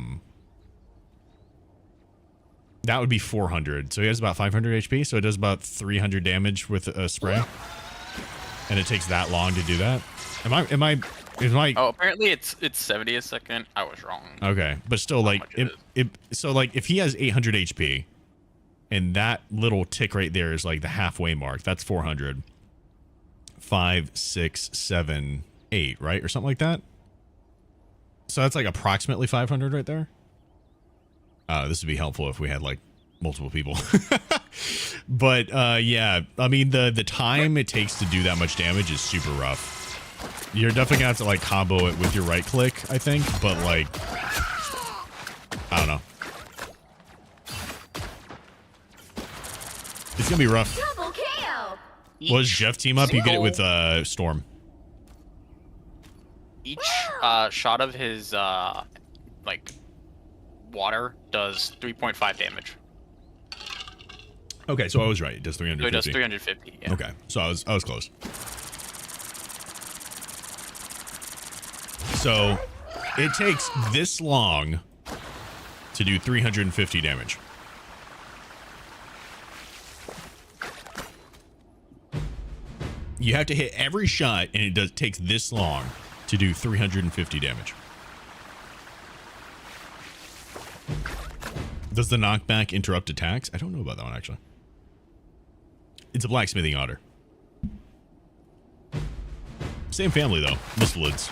would be 400. So he has about 500 HP. So it does about 300 damage with a spray. And it takes that long to do that. Am I? Oh, apparently it's 70 a second. I was wrong. Okay, but still, like, so like if he has 800 HP, and that little tick right there is like the halfway mark. That's 400. 5, 6, 7, 8, right, or something like that. So that's like approximately 500 right there. This would be helpful if we had like multiple people. But yeah, I mean the time it takes to do that much damage is super rough. You're definitely gonna have to like combo it with your right click, I think, but like I don't know. It's gonna be rough. Double KO. Was Jeff team up? You get it with Storm. Each shot of his like water does 3.5 damage. Okay, so I was right. It does 350. So it does 350. Yeah. Okay, so I was close. So it takes this long to do 350 damage. You have to hit every shot, and it takes this long to do 350 damage. Does the knockback interrupt attacks? I don't know about that one, actually. It's a blacksmithing otter. Same family, though. Mustelids.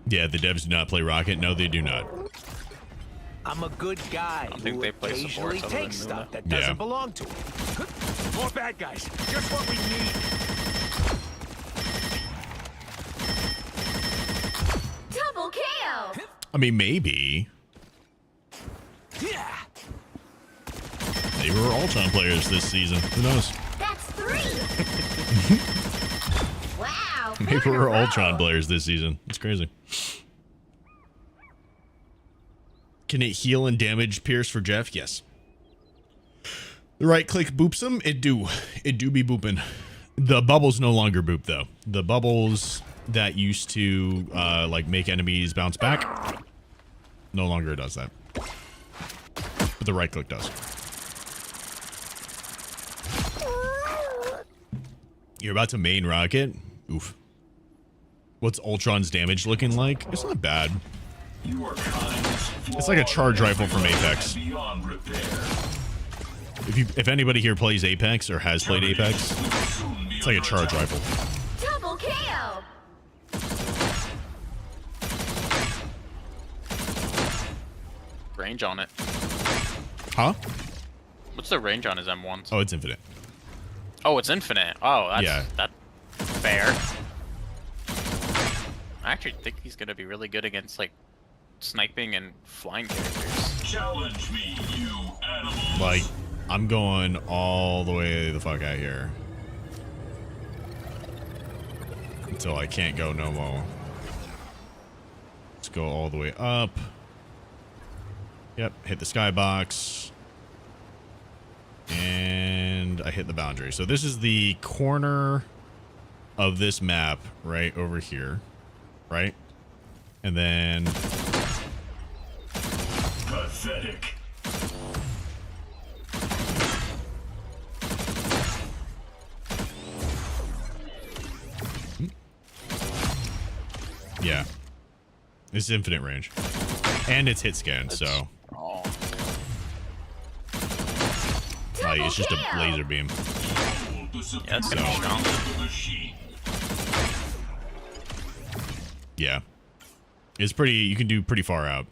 Yeah, the devs do not play Rocket. No, they do not. I'm a good guy. I don't think they play support. Occasionally take stuff that doesn't belong to him. More bad guys. Just what we need. Double KO. I mean, maybe. Yeah. Maybe we're ULTRON players this season. Who knows? That's 3. Wow. Maybe we're ULTRON players this season. It's crazy. Can it heal and damage Pierce for Jeff? Yes. The right click boops him. It do be booping. The bubbles no longer boop though. The bubbles that used to like make enemies bounce back no longer does that. But the right click does. You're about to main Rocket? Oof. What's ULTRON's damage looking like? It's not bad. It's like a charge rifle from Apex. If anybody here plays Apex or has played Apex, it's like a charge rifle. Double KO. Range on it. Huh? What's the range on his M1s? Oh, it's infinite. Oh, it's infinite. Oh, that's Yeah. that's fair. I actually think he's gonna be really good against like sniping and flying characters. Challenge me, you animals. Like, I'm going all the way the fuck out here. Until I can't go no more. Let's go all the way up. Yep, hit the skybox. And I hit the boundary. So this is the corner of this map right over here. Right? And then... Pathetic. Yeah. It's infinite range. And it's hit scan, so... Like, it's just a laser beam. Yeah, that's pretty strong. Yeah. It's pretty... You can do pretty far out.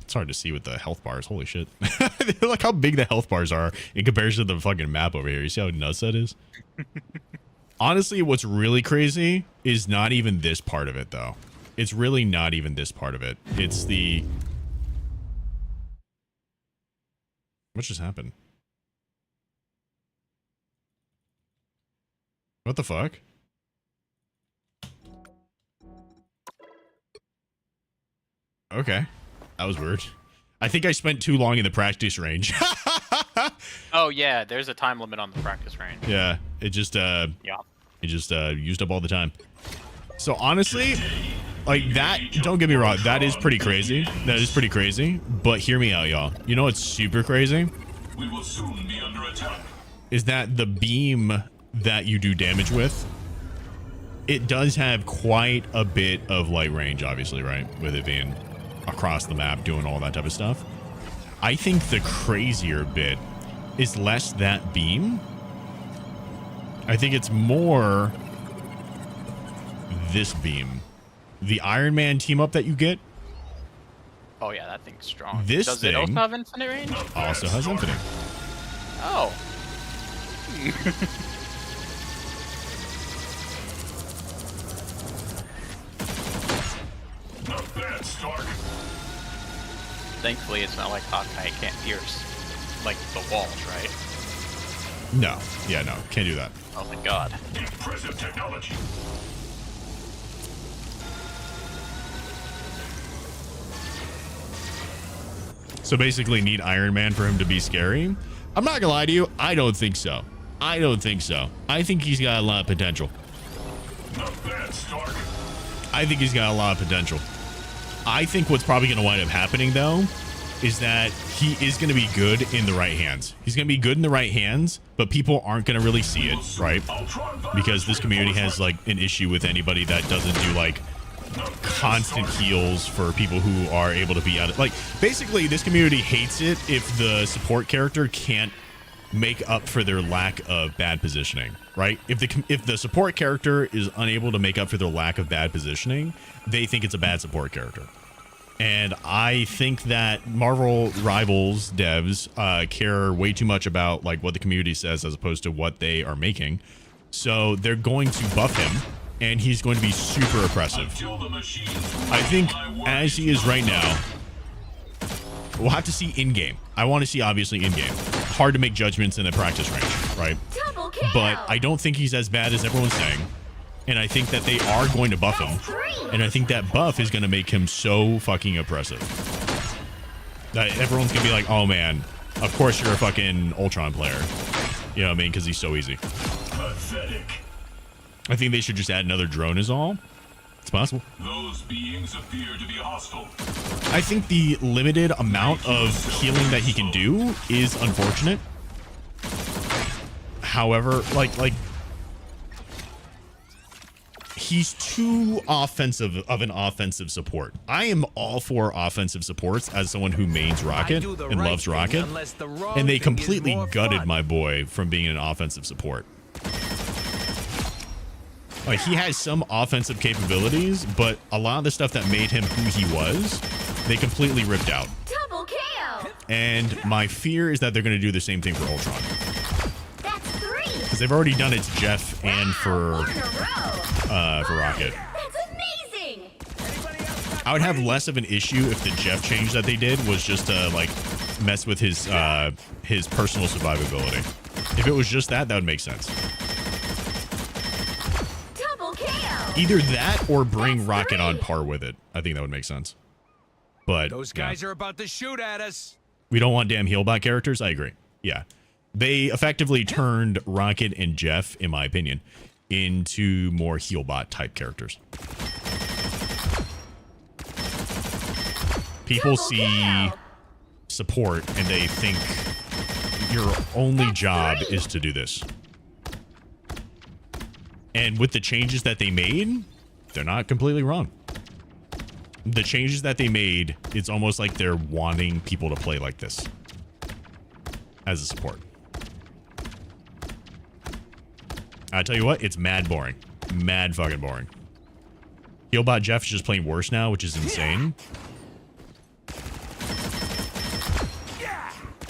It's hard to see with the health bars. Holy shit. Look how big the health bars are in comparison to the fucking map over here. You see how nuts that is? Honestly, what's really crazy is not even this part of it, though. It's really not even this part of it. It's the... What just happened? What the fuck? Okay. That was weird. I think I spent too long in the practice range. Oh yeah, there's a time limit on the practice range. Yeah, it just used up all the time. So honestly, like that, don't get me wrong, that is pretty crazy. That is pretty crazy, but hear me out, y'all. You know what's super crazy? We will soon be under attack. Is that the beam that you do damage with, it does have quite a bit of light range, obviously, right? With it being across the map, doing all that type of stuff. I think the crazier bit is less that beam. I think it's more this beam. The Iron Man team up that you get. Oh yeah, that thing's strong. This Does thing it also have infinite range? Also has infinite. Oh. Not bad, Stark. Thankfully, it's not like Hawkeye can't pierce like the walls, right? No. Yeah, no. Can't do that. Oh my god. Impressive technology. So basically need Iron Man for him to be scary. I'm not gonna lie to you. I don't think so. I don't think so. I think he's got a lot of potential. Not bad, Stark. I think he's got a lot of potential. I think what's probably going to wind up happening, though, is that he is going to be good in the right hands. He's going to be good in the right hands, but people aren't going to really see it, right? Because this community has, like, an issue with anybody that doesn't do, like, constant heals for people who are able to be out of... Like, basically, this community hates it if the support character can't make up for their lack of bad positioning, right? If the support character is unable to make up for their lack of bad positioning, they think it's a bad support character. And I think that Marvel Rivals devs care way too much about like what the community says as opposed to what they are making. So they're going to buff him, and he's going to be super oppressive. I think as he is right now, we'll have to see in-game. I want to see obviously in-game. Hard to make judgments in the practice range, right? But I don't think he's as bad as everyone's saying. And I think that they are going to buff him. And I think that buff is going to make him so fucking oppressive. That everyone's going to be like, oh man, of course you're a fucking ULTRON player. You know what I mean? Because he's so easy. Pathetic. I think they should just add another drone is all. It's possible. Those beings appear to be hostile. I think the limited amount of healing that he can do is unfortunate. However, like he's too offensive of an offensive support. I am all for offensive supports as someone who mains Rocket and loves Rocket. And they completely gutted my boy from being an offensive support. Like, he has some offensive capabilities, but a lot of the stuff that made him who he was, they completely ripped out. And my fear is that they're going to do the same thing for Ultron. That's 3. Because they've already done it to Jeff and for Rocket. That's amazing. I would have less of an issue if the Jeff change that they did was just to like mess with his personal survivability. If it was just that would make sense. Double KO. Either that or bring Rocket on par with it. I think that would make sense. But Those guys are about to shoot at us. We don't want damn Healbot characters. I agree. Yeah. They effectively turned Rocket and Jeff, in my opinion, into more Healbot type characters. People see support and they think your only job is to do this. And with the changes that they made, they're not completely wrong. The changes that they made, it's almost like they're wanting people to play like this as a support. I tell you what, it's mad boring. Mad fucking boring. Healbot Jeff is just playing worse now, which is insane.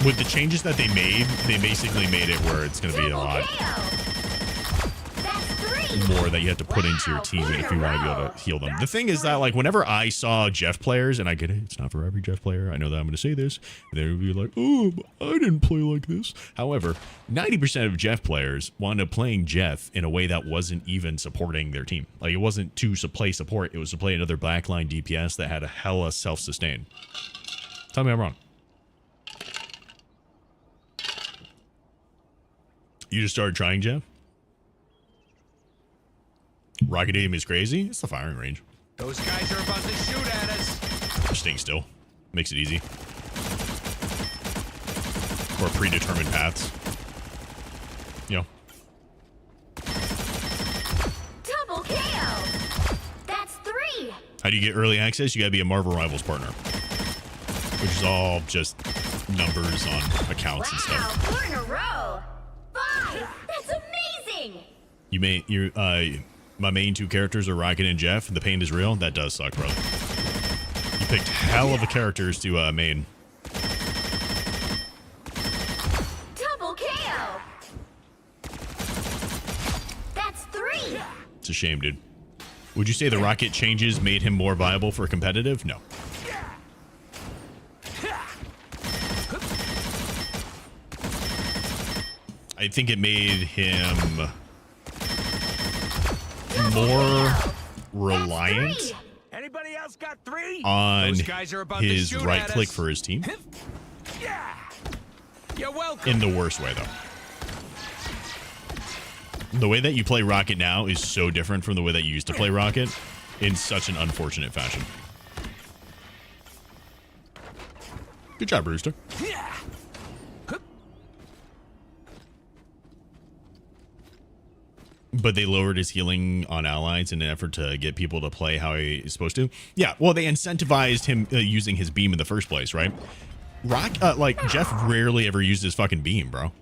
With the changes that they made, they basically made it where it's going to be a lot more that you have to put into your team if you want to be able to heal them. The thing is that, like, whenever I saw Jeff players, and I get it, it's not for every Jeff player. I know that I'm going to say this. And they would be like, oh, I didn't play like this. However, 90% of Jeff players wound up playing Jeff in a way that wasn't even supporting their team. Like, it wasn't to play support. It was to play another backline DPS that had a hella self-sustain. Tell me I'm wrong. You just started trying, Jeff? Rocket aim is crazy. It's the firing range. Those guys are about to shoot at us. Just staying still. Makes it easy. Or predetermined paths. You know. Double KO. That's 3. How do you get early access? You gotta be a Marvel Rivals partner. Which is all just numbers on accounts and stuff. 4 in a row. 5. That's amazing. You may my main 2 characters are Rocket and Jeff. The pain is real. That does suck, bro. You picked hell of a characters to main. Double KO. That's 3. It's a shame, dude. Would you say the Rocket changes made him more viable for competitive? No. I think it made him more reliant Anybody else got 3? on Those guys are about his to shoot right at click us. for his team. Yeah. You're welcome. In the worst way, though. The way that you play Rocket now is so different from the way that you used to play Rocket in such an unfortunate fashion. Good job, Brewster. But they lowered his healing on allies in an effort to get people to play how he's supposed to. Yeah, well, they incentivized him using his beam in the first place, right? Like, Jeff rarely ever used his fucking beam, bro.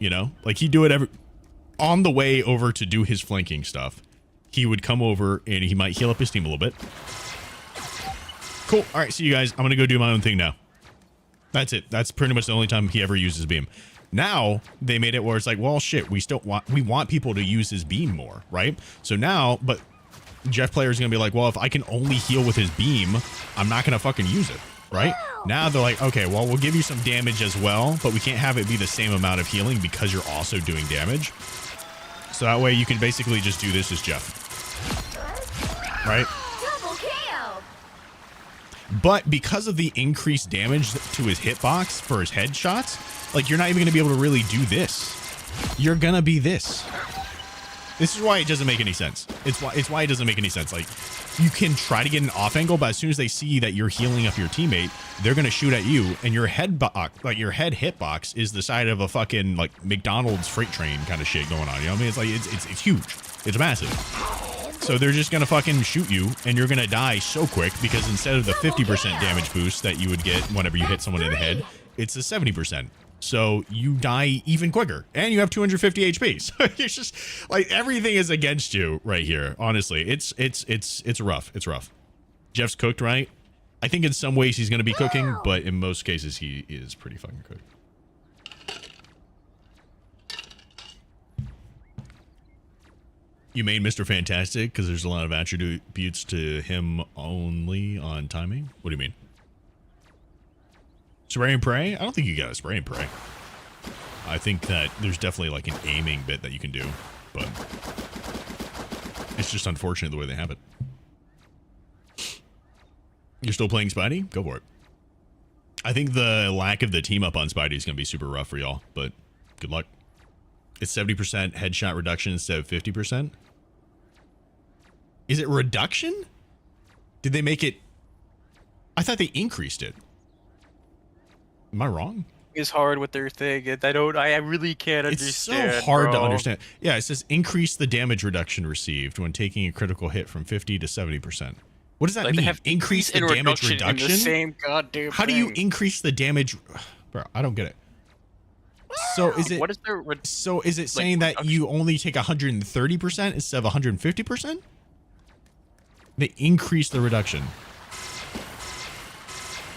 You know? Like, he'd do it on the way over to do his flanking stuff. He would come over and he might heal up his team a little bit. Cool. All right, see you guys. I'm going to go do my own thing now. That's it. That's pretty much the only time he ever uses beam. Now they made it where it's like, well, shit, we want people to use his beam more, right? So now, but Jeff players are gonna be like, well, if I can only heal with his beam, I'm not gonna fucking use it, right? Now they're like, okay, well, we'll give you some damage as well, but we can't have it be the same amount of healing because you're also doing damage. So that way you can basically just do this as Jeff, right? Double KO. But because of the increased damage to his hitbox for his headshots, like, you're not even going to be able to really do this. You're going to be this. This is why it doesn't make any sense. It's why it doesn't make any sense. Like, you can try to get an off angle, but as soon as they see that you're healing up your teammate, they're going to shoot at you, and your head hitbox is the side of a fucking, like, McDonald's freight train kind of shit going on. You know what I mean? It's like, it's huge. It's massive. So they're just going to fucking shoot you, and you're going to die so quick because instead of the 50% damage boost that you would get whenever you hit someone in the head, it's a 70%. So you die even quicker, and you have 250 HP. So it's just like everything is against you right here. Honestly, it's rough. It's rough. Jeff's cooked, right? I think in some ways he's going to be cooking, but in most cases he is pretty fucking cooked. You made Mr. Fantastic because there's a lot of attributes to him only on timing. What do you mean? Spray and pray? I don't think you gotta spray and pray. I think that there's definitely like an aiming bit that you can do, but it's just unfortunate the way they have it. You're still playing Spidey? Go for it. I think the lack of the team up on Spidey is gonna be super rough for y'all, but good luck. It's 70% headshot reduction instead of 50%. Is it reduction? Did they make it? I thought they increased it. Am I wrong? It's hard with their thing. I really can't understand. It's so hard to bro. understand. Yeah, it says increase the damage reduction received when taking a critical hit from 50 to 70%. What does that Like, they mean? have Increase the and damage in reduction? the same goddamn How do you thing. increase the damage? Bro, I don't get it. So is it? What is their So is it saying that you only take 130% instead of 150%? They increase the reduction.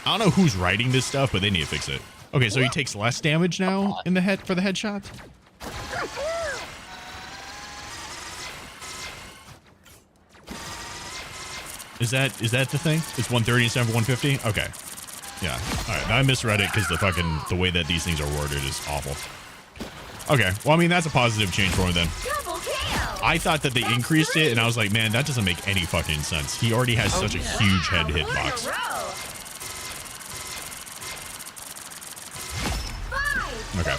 I don't know who's writing this stuff, but they need to fix it. Okay, so he takes less damage now in the head for the headshot. Is that the thing? It's 130 instead of 150? Okay. Yeah. All right. Now I misread it because the way that these things are worded is awful. Okay. Well, I mean, that's a positive change for him then. I thought that they increased it, and I was like, man, that doesn't make any fucking sense. He already has such a huge head hitbox. Okay.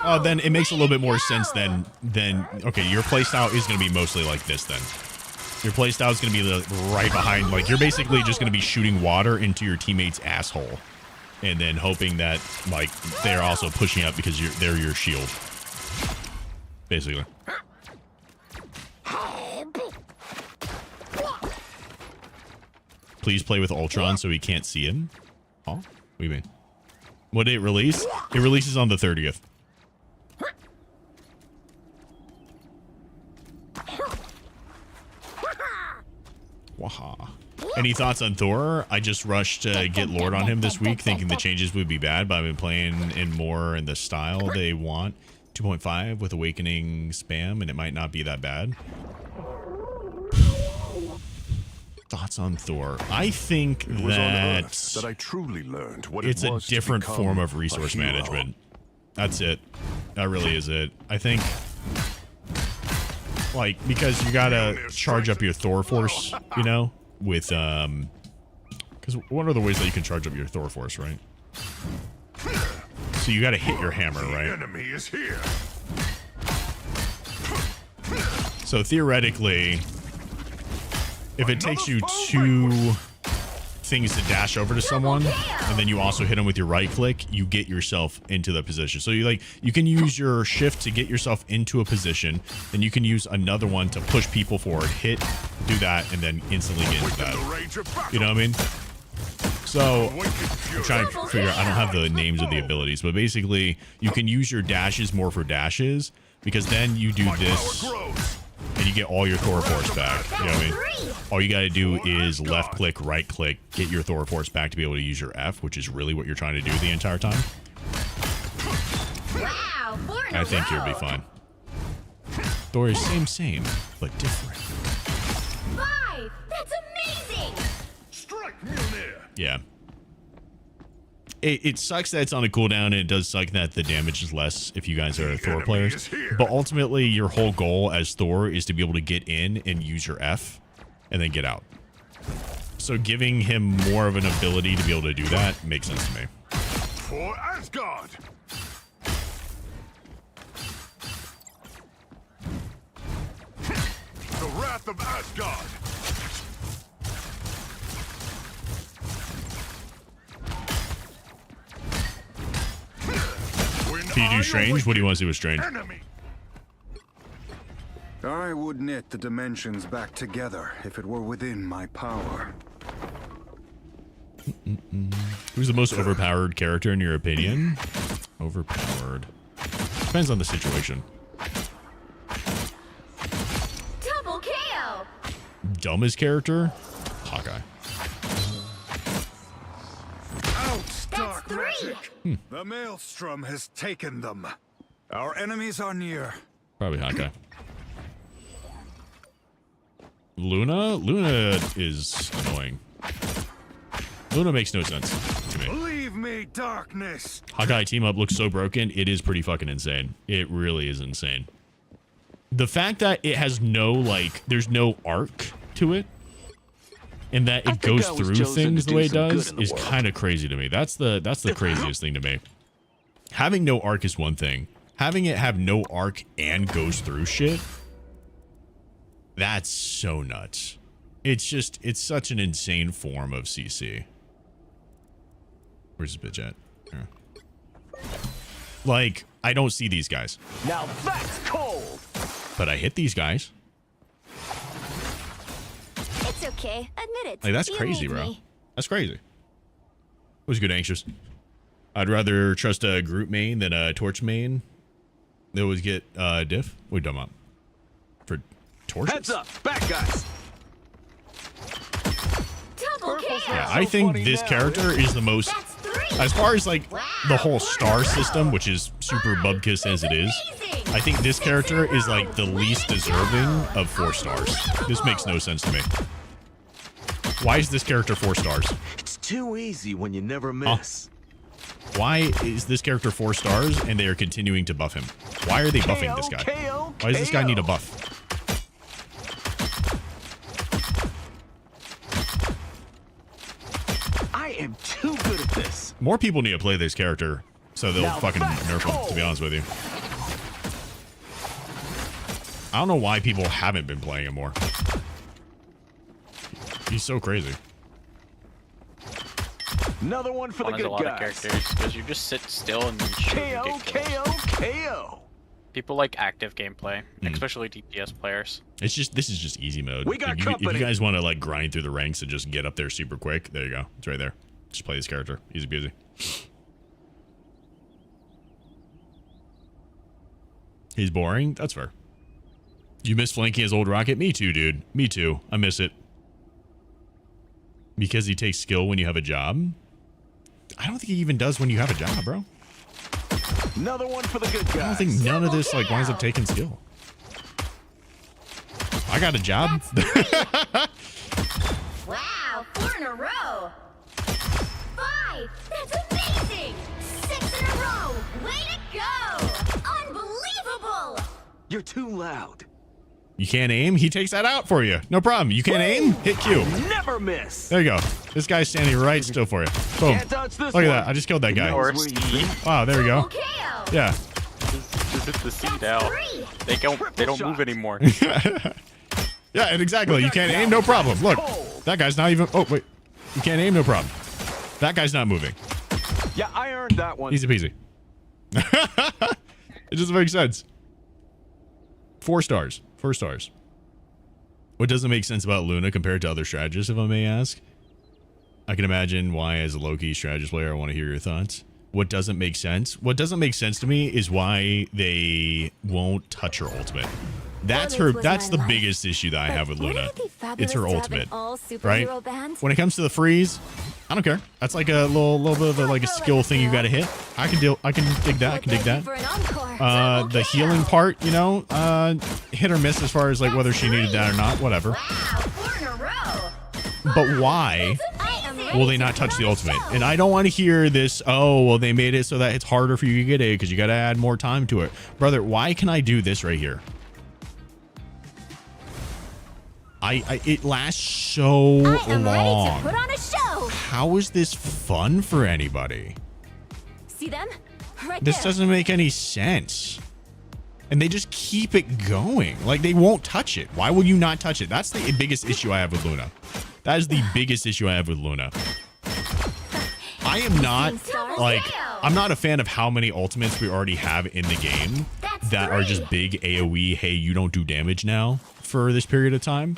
Oh, then it makes a little bit more sense than okay, your playstyle is going to be mostly like this then. Your playstyle is going to be right behind, like, you're basically just going to be shooting water into your teammate's asshole. And then hoping that, like, they're also pushing up because they're your shield. Basically. Please play with Ultron so he can't see him. Oh, what do you mean? What did it release? It releases on the 30th. Waha. Any thoughts on Thor? I just rushed to get Lord on him this week, thinking the changes would be bad, but I've been playing in more in the style they want. 2.5 with Awakening spam, and it might not be that bad. Thoughts on Thor? I think that I truly learned what it's it a was different to form of become resource a hero. management. That's it. That really is it. I think, like, because you gotta charge up your Thor force, you know, with because what are the ways that you can charge up your Thor force, right? So you gotta hit your hammer, right? Enemy is here. So theoretically, if it takes you 2 things to dash over to someone, and then you also hit them with your right click, you get yourself into the position. So you can use your shift to get yourself into a position, then you can use another one to push people forward, hit, do that, and then instantly get into that. You know what I mean? So I'm trying to figure out, I don't have the names of the abilities, but basically you can use your dashes more for dashes, because then you do this and you get all your Thor force back. You know what I mean? All you gotta do is left click, right click, get your Thor force back to be able to use your F, which is really what you're trying to do the entire time. Wow, I think you'll be fine. Thor is same, but different. 5! That's amazing! Strike Mjolnir. Yeah. It sucks that it's on a cooldown, and it does suck that the damage is less if you guys are Thor players. But ultimately, your whole goal as Thor is to be able to get in and use your F, and then get out. So giving him more of an ability to be able to do that makes sense to me. For Asgard. The Wrath of Asgard. Can you do Strange? What do you want to see with Strange? I would knit the dimensions back together if it were within my power. Who's the most overpowered character in your opinion? Overpowered. Depends on the situation. Double KO! Dumbest character? Hawkeye. magic! The maelstrom has taken them. Our enemies are near. Probably Hawkeye. Luna? Luna is annoying. Luna makes no sense to me. Leave me, darkness! Hawkeye team up looks so broken. It is pretty fucking insane. It really is insane. The fact that it has no, like, there's no arc to it, and that it goes through things the way it does is kind of crazy to me. That's the craziest thing to me. Having no arc is one thing. Having it have no arc and goes through shit, that's so nuts. It's such an insane form of CC. Where's this bitch at? Here. Like, I don't see these guys. Now that's cold. But I hit these guys. It's okay. Admit it. Like, that's You crazy, need bro. me. That's crazy. It was good, Anxious. I'd rather trust a group main than a torch main. They always get diff. What are you talking about? For torches? Heads up, back guys. Double KO. Yeah, I think this character is the most, as far as like the whole star system, which is super bubkiss as it is, I think this character is like the least deserving of 4 stars. This makes no sense to me. Why is this character 4 stars? It's too easy when you never miss. Why is this character 4 stars and they are continuing to buff him? Why are they buffing this guy? Why does this guy need a buff? I am too good at this. More people need to play this character so they'll fucking nerf him, to be honest with you. I don't know why people haven't been playing him more. He's so crazy. Another one for the There's good a lot guys. of characters because you just sit still and shoot and KO, get kills. KO. People like active gameplay, especially DPS players. It's just, this is just easy mode. We got If you company. guys want to like grind through the ranks and just get up there super quick, there you go. It's right there. Just play this character. Easy peasy. He's boring. That's fair. You miss flanking as old Rocket? Me too, dude. Me too. I miss it. Because he takes skill when you have a job? I don't think he even does when you have a job, bro. Another one for the good guys. I don't think none of this like winds up taking skill. I got a job. Wow, 4 in a row. 5. That's amazing. 6 in a row. Way to go. Unbelievable. You're too loud. You can't aim? He takes that out for you. No problem. You can't aim? Hit Q. Never miss. There you go. This guy's standing right still for you. Boom. Can't touch this Look at one. that. I just killed that guy. Or C. Wow, there we go. KO. Yeah. Just hit the C now. 3. They don't move anymore. Yeah, and exactly. You can't aim? No problem. Look. That guy's not even... Oh, wait. You can't aim? No problem. That guy's not moving. Yeah, I earned that one. Easy peasy. It doesn't make sense. 4 stars. 4 stars. What doesn't make sense about Luna compared to other strategists, if I may ask? I can imagine why, as a low-key strategist player, I want to hear your thoughts. What doesn't make sense? What doesn't make sense to me is why they won't touch her ultimate. That's her. That's the biggest issue that I have with Luna. It's her ultimate, right? When it comes to the freeze, I don't care. That's like a little bit of like a skill thing you got to hit. I can dig that. I can dig that. The healing part, you know, hit or miss as far as like whether she needed that or not. Whatever. Wow, 4 in a row. But why will they not touch the ultimate? And I don't want to hear this, oh, well, they made it so that it's harder for you to get A because you got to add more time to it. Brother, why can I do this right here? It lasts so long. Put on a show. How is this fun for anybody? See them? Right This there. doesn't make any sense. And they just keep it going. Like, they won't touch it. Why will you not touch it? That's the biggest issue I have with Luna. That is the biggest issue I have with Luna. I am not, like, I'm not a fan of how many ultimates we already have in the game that are just big AoE, hey, you don't do damage now for this period of time.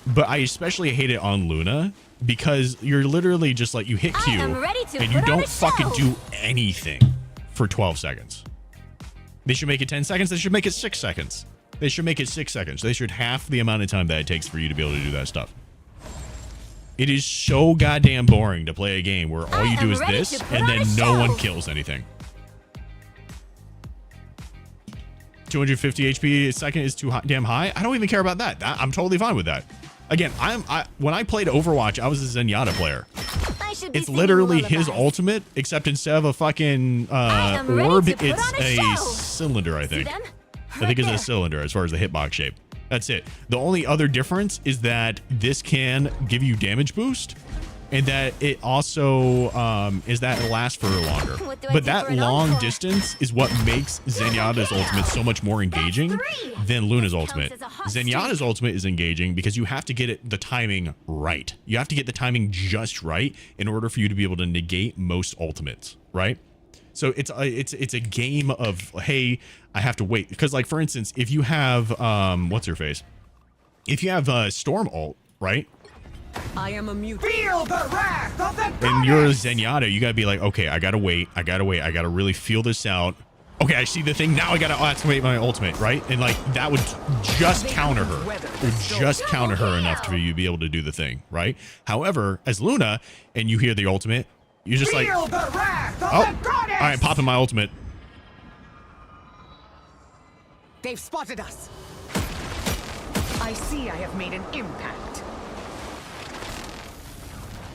But I especially hate it on Luna because you're literally just like, you hit Q and you don't fucking do anything for 12 seconds. They should make it 10 seconds. They should make it 6 seconds. They should make it 6 seconds. They should half the amount of time that it takes for you to be able to do that stuff. It is so goddamn boring to play a game where all you do is this and then no one kills anything. 250 HP a second is too damn high. I don't even care about that. I'm totally fine with that. Again, when I played Overwatch, I was a Zenyatta player. It's literally his ultimate, except instead of a fucking orb, it's a cylinder, I think. I think it's a cylinder as far as the hitbox shape. That's it. The only other difference is that this can give you damage boost, and that it also is that it lasts for longer. But that long distance is what makes Zenyatta's ultimate so much more engaging than Luna's ultimate. Zenyatta's ultimate is engaging because you have to get the timing right. You have to get the timing just right in order for you to be able to negate most ultimates, right? So it's a game of, hey, I have to wait. Because, like, for instance, if you have what's her face? If you have Storm ult, right? I am a mutant. Feel the wrath of the and you're a Zenyatta, you gotta be like, okay, I gotta wait, I gotta really feel this out. Okay, I see the thing, now I gotta activate my ultimate, right? And like, that would just counter her. It would just counter her enough for you to be able to do the thing, right? However, as Luna, and you hear the ultimate, you're just like, oh, alright, popping my ultimate. They've spotted us. I see I have made an impact.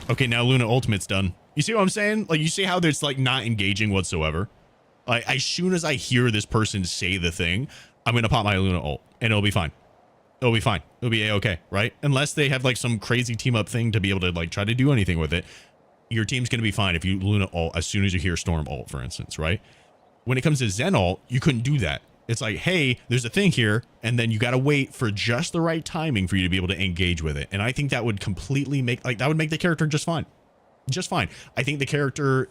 Okay, now Luna ultimate's done. You see what I'm saying? Like, you see how there's like not engaging whatsoever? Like, as soon as I hear this person say the thing, I'm gonna pop my Luna ult and it'll be fine. It'll be fine. It'll be a-okay, right? Unless they have like some crazy team up thing to be able to like try to do anything with it. Your team's gonna be fine if you Luna ult as soon as you hear Storm ult, for instance, right? When it comes to Zen ult, you couldn't do that. It's like, hey, there's a thing here, and then you got to wait for just the right timing for you to be able to engage with it. And I think that would completely make, like, that would make the character just fine. Just fine. I think the character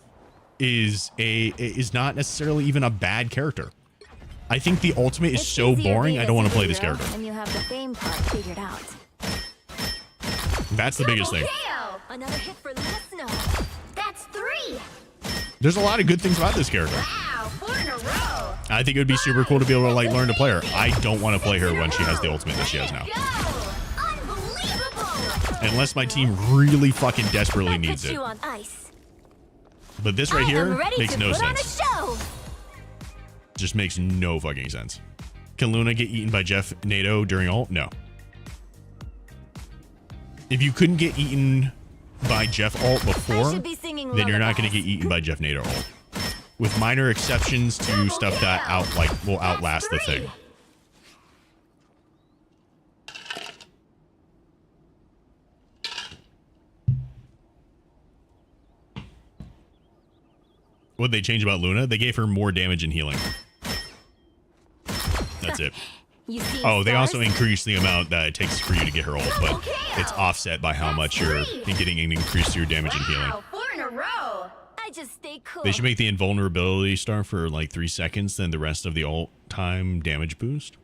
is not necessarily even a bad character. I think the ultimate is so boring, I don't want to play this character. And you have the fame part figured out. That's the biggest thing. Another hit for Snow. That's 3. There's a lot of good things about this character. Wow, 4 in a row. I think it would be super cool to be able to like learn to play her. I don't want to play her when she has the ultimate that she has now. Unless my team really fucking desperately needs it. But this right here makes no sense. Just makes no fucking sense. Can Luna get eaten by Jeff NATO during ult? No. If you couldn't get eaten by Jeff ult before, then you're not going to get eaten by Jeff NATO ult. With minor exceptions to stuff that will outlast the thing. What'd they change about Luna? They gave her more damage and healing. That's it. Oh, they also increased the amount that it takes for you to get her ult, but it's offset by how much you're getting an increase to your damage and healing. 4 in a row. I just stay cool. They should make the invulnerability star for like 3 seconds, then the rest of the ult time damage boost.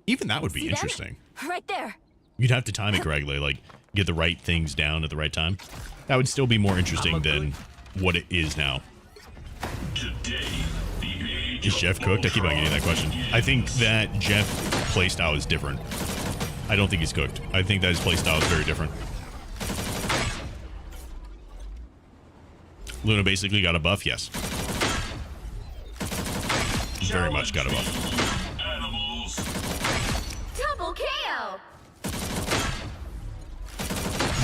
Even that would be interesting. Right there. You'd have to time it correctly, like get the right things down at the right time. That would still be more interesting than what it is now. Is Jeff cooked? I keep on getting that question. I think that Jeff playstyle is different. I don't think he's cooked. I think that his playstyle is very different. Luna basically got a buff, yes. Very much got a buff. Double KO.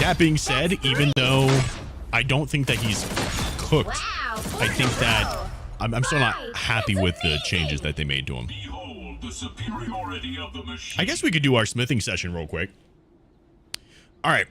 That being said, even though I don't think that he's cooked, I think that I'm still not happy with the changes that they made to him. I guess we could do our smithing session real quick. All right,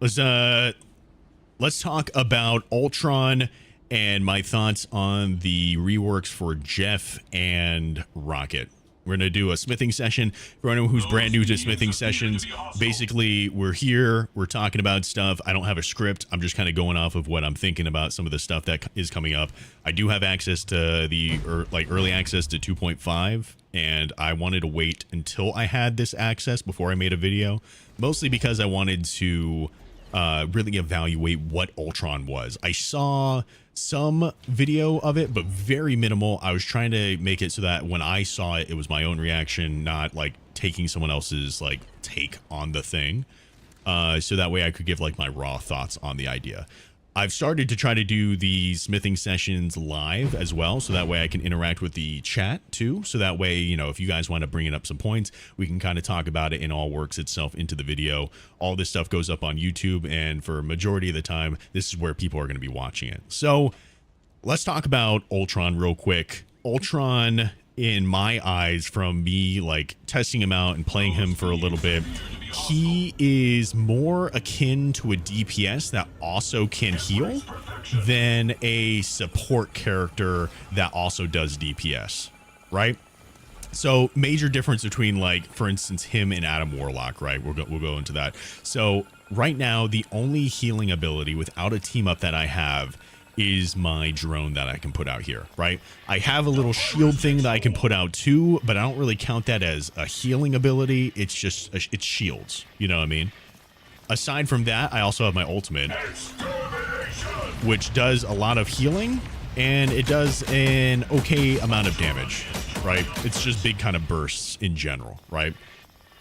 let's talk about Ultron and my thoughts on the reworks for Jeff and Rocket. We're going to do a smithing session. For anyone who's brand new to smithing sessions, basically, we're here. We're talking about stuff. I don't have a script. I'm just kind of going off of what I'm thinking about some of the stuff that is coming up. I do have access to the early access to 2.5, and I wanted to wait until I had this access before I made a video, mostly because I wanted to really evaluate what Ultron was. I saw some video of it, but very minimal. I was trying to make it so that when I saw it, it was my own reaction, not like taking someone else's like take on the thing. so that way I could give like my raw thoughts on the idea. I've started to try to do the smithing sessions live as well, so that way I can interact with the chat too. So that way, you know, if you guys want to bring up some points, we can kind of talk about it and all works itself into the video. All this stuff goes up on YouTube, and for a majority of the time, this is where people are going to be watching it. So let's talk about ULTRON real quick. ULTRON, in my eyes, from me like testing him out and playing him for a little bit, he is more akin to a DPS that also can heal than a support character that also does DPS, right? So major difference between, like, for instance, him and Adam Warlock, right? We'll go into that. So right now, the only healing ability without a team up that I have is my drone that I can put out here, right? I have a little shield thing that I can put out too, but I don't really count that as a healing ability. It's just, it's shields, you know what I mean? Aside from that, I also have my ultimate, which does a lot of healing, and it does an okay amount of damage, right? It's just big kind of bursts in general, right?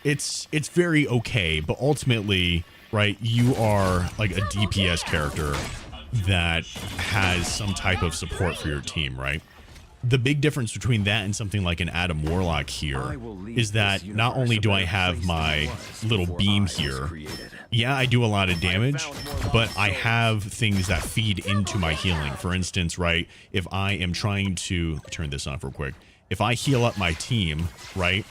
It's very okay, but ultimately, right, you are like a DPS character that has some type of support for your team, right? The big difference between that and something like an Adam Warlock here is that not only do I have my little beam here, yeah, I do a lot of damage, but I have things that feed into my healing. For instance, right, if I am trying to turn this on real quick, if I heal up my team, right,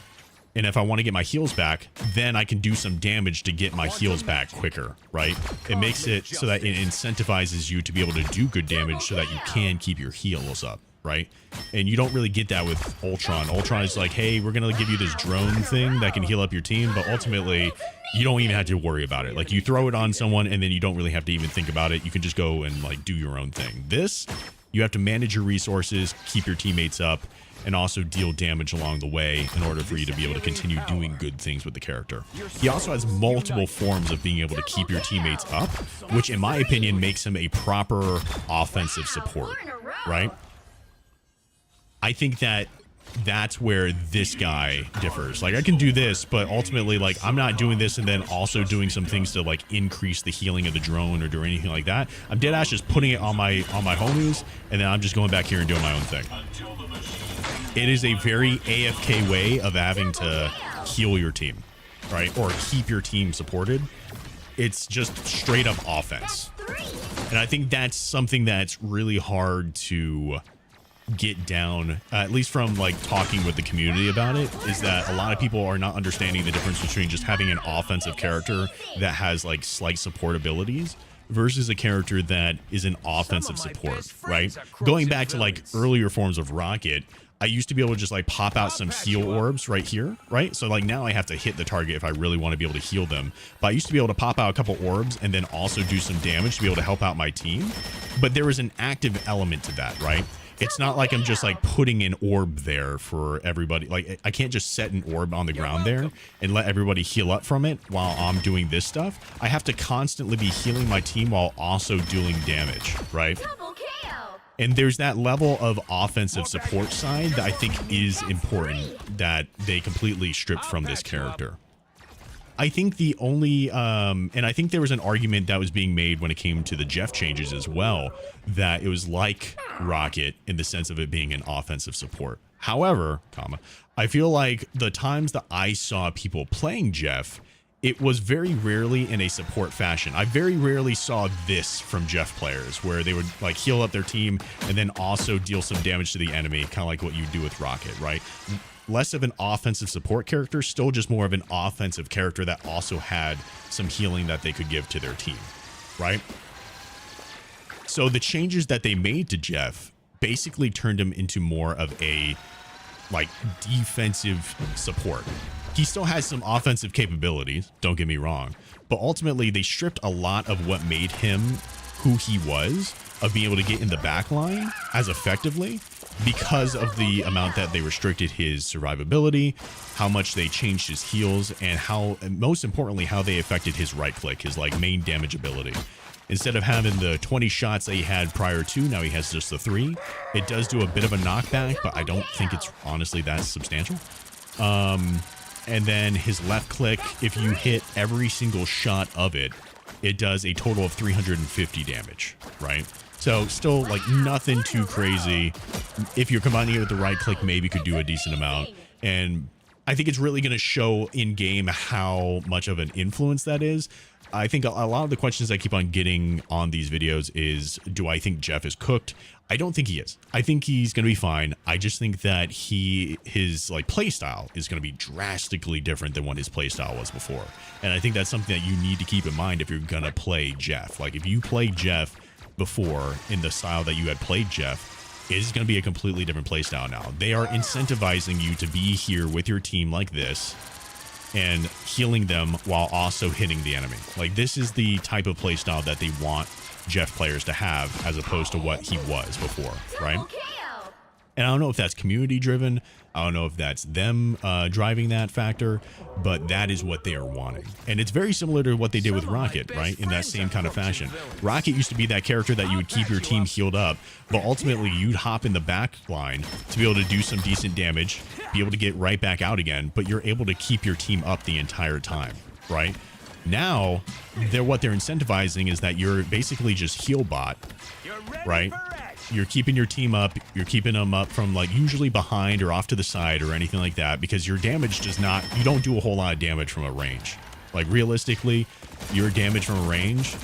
and if I want to get my heals back, then I can do some damage to get my heals back quicker, right? It makes it so that it incentivizes you to be able to do good damage so that you can keep your heals up, right? And you don't really get that with ULTRON. ULTRON is like, hey, we're going to give you this drone thing that can heal up your team, but ultimately, you don't even have to worry about it. Like, you throw it on someone, and then you don't really have to even think about it. You can just go and, like, do your own thing. This, you have to manage your resources, keep your teammates up, and also deal damage along the way in order for you to be able to continue doing good things with the character. He also has multiple forms of being able to keep your teammates up, which in my opinion makes him a proper offensive support, right? I think that that's where this guy differs. Like, I can do this, but ultimately, like, I'm not doing this and then also doing some things to, like, increase the healing of the drone or do anything like that. I'm dead ass just putting it on my homies, and then I'm just going back here and doing my own thing. It is a very AFK way of having to heal your team, right? Or keep your team supported. It's just straight up offense. And I think that's something that's really hard to get down, at least from like talking with the community about it, is that a lot of people are not understanding the difference between just having an offensive character that has like slight support abilities versus a character that is an offensive support, right? Going back to like earlier forms of Rocket, I used to be able to just like pop out some heal orbs right here, right? So like now I have to hit the target if I really want to be able to heal them. But I used to be able to pop out a couple orbs and then also do some damage to be able to help out my team. But there was an active element to that, right? It's not like I'm just like putting an orb there for everybody. Like, I can't just set an orb on the ground there and let everybody heal up from it while I'm doing this stuff. I have to constantly be healing my team while also doing damage, right? And there's that level of offensive support side that I think is important that they completely stripped from this character. I think the only, and I think there was an argument that was being made when it came to the Jeff changes as well, that it was like Rocket in the sense of it being an offensive support. However, I feel like the times that I saw people playing Jeff, it was very rarely in a support fashion. I very rarely saw this from Jeff players where they would like heal up their team and then also deal some damage to the enemy, kind of like what you do with Rocket, right? Less of an offensive support character, still just more of an offensive character that also had some healing that they could give to their team, right? So the changes that they made to Jeff basically turned him into more of a like defensive support. He still has some offensive capabilities, don't get me wrong, but ultimately they stripped a lot of what made him who he was, of being able to get in the back line as effectively, because of the amount that they restricted his survivability, how much they changed his heals, and how, most importantly, how they affected his right click, his like main damage ability. Instead of having the 20 shots that he had prior to, now he has just the 3. It does do a bit of a knockback, but I don't think it's honestly that substantial. and then his left click, if you hit every single shot of it, it does a total of 350 damage, right? So still like nothing too crazy. If you're combining it with the right click, maybe could do a decent amount. And I think it's really going to show in game how much of an influence that is. I think a lot of the questions I keep on getting on these videos is, do I think Jeff is cooked? I don't think he is. I think he's going to be fine. I just think that his like play style is going to be drastically different than what his play style was before. And I think that's something that you need to keep in mind if you're going to play Jeff. Like if you play Jeff before in the style that you had played Jeff, it is going to be a completely different play style now. They are incentivizing you to be here with your team like this and healing them while also hitting the enemy. Like this is the type of play style that they want Jeff players to have as opposed to what he was before, right? And I don't know if that's community driven. I don't know if that's them driving that factor, but that is what they are wanting. And it's very similar to what they did with Rocket, right? In that same kind of fashion. Rocket used to be that character that you would keep your team healed up, but ultimately you'd hop in the back line to be able to do some decent damage, be able to get right back out again, but you're able to keep your team up the entire time, right? Now, what they're incentivizing is that you're basically just heal bot, right? You're keeping your team up. You're keeping them up from like usually behind or off to the side or anything like that, because your damage does not, you don't do a whole lot of damage from a range. Like realistically, your damage from a range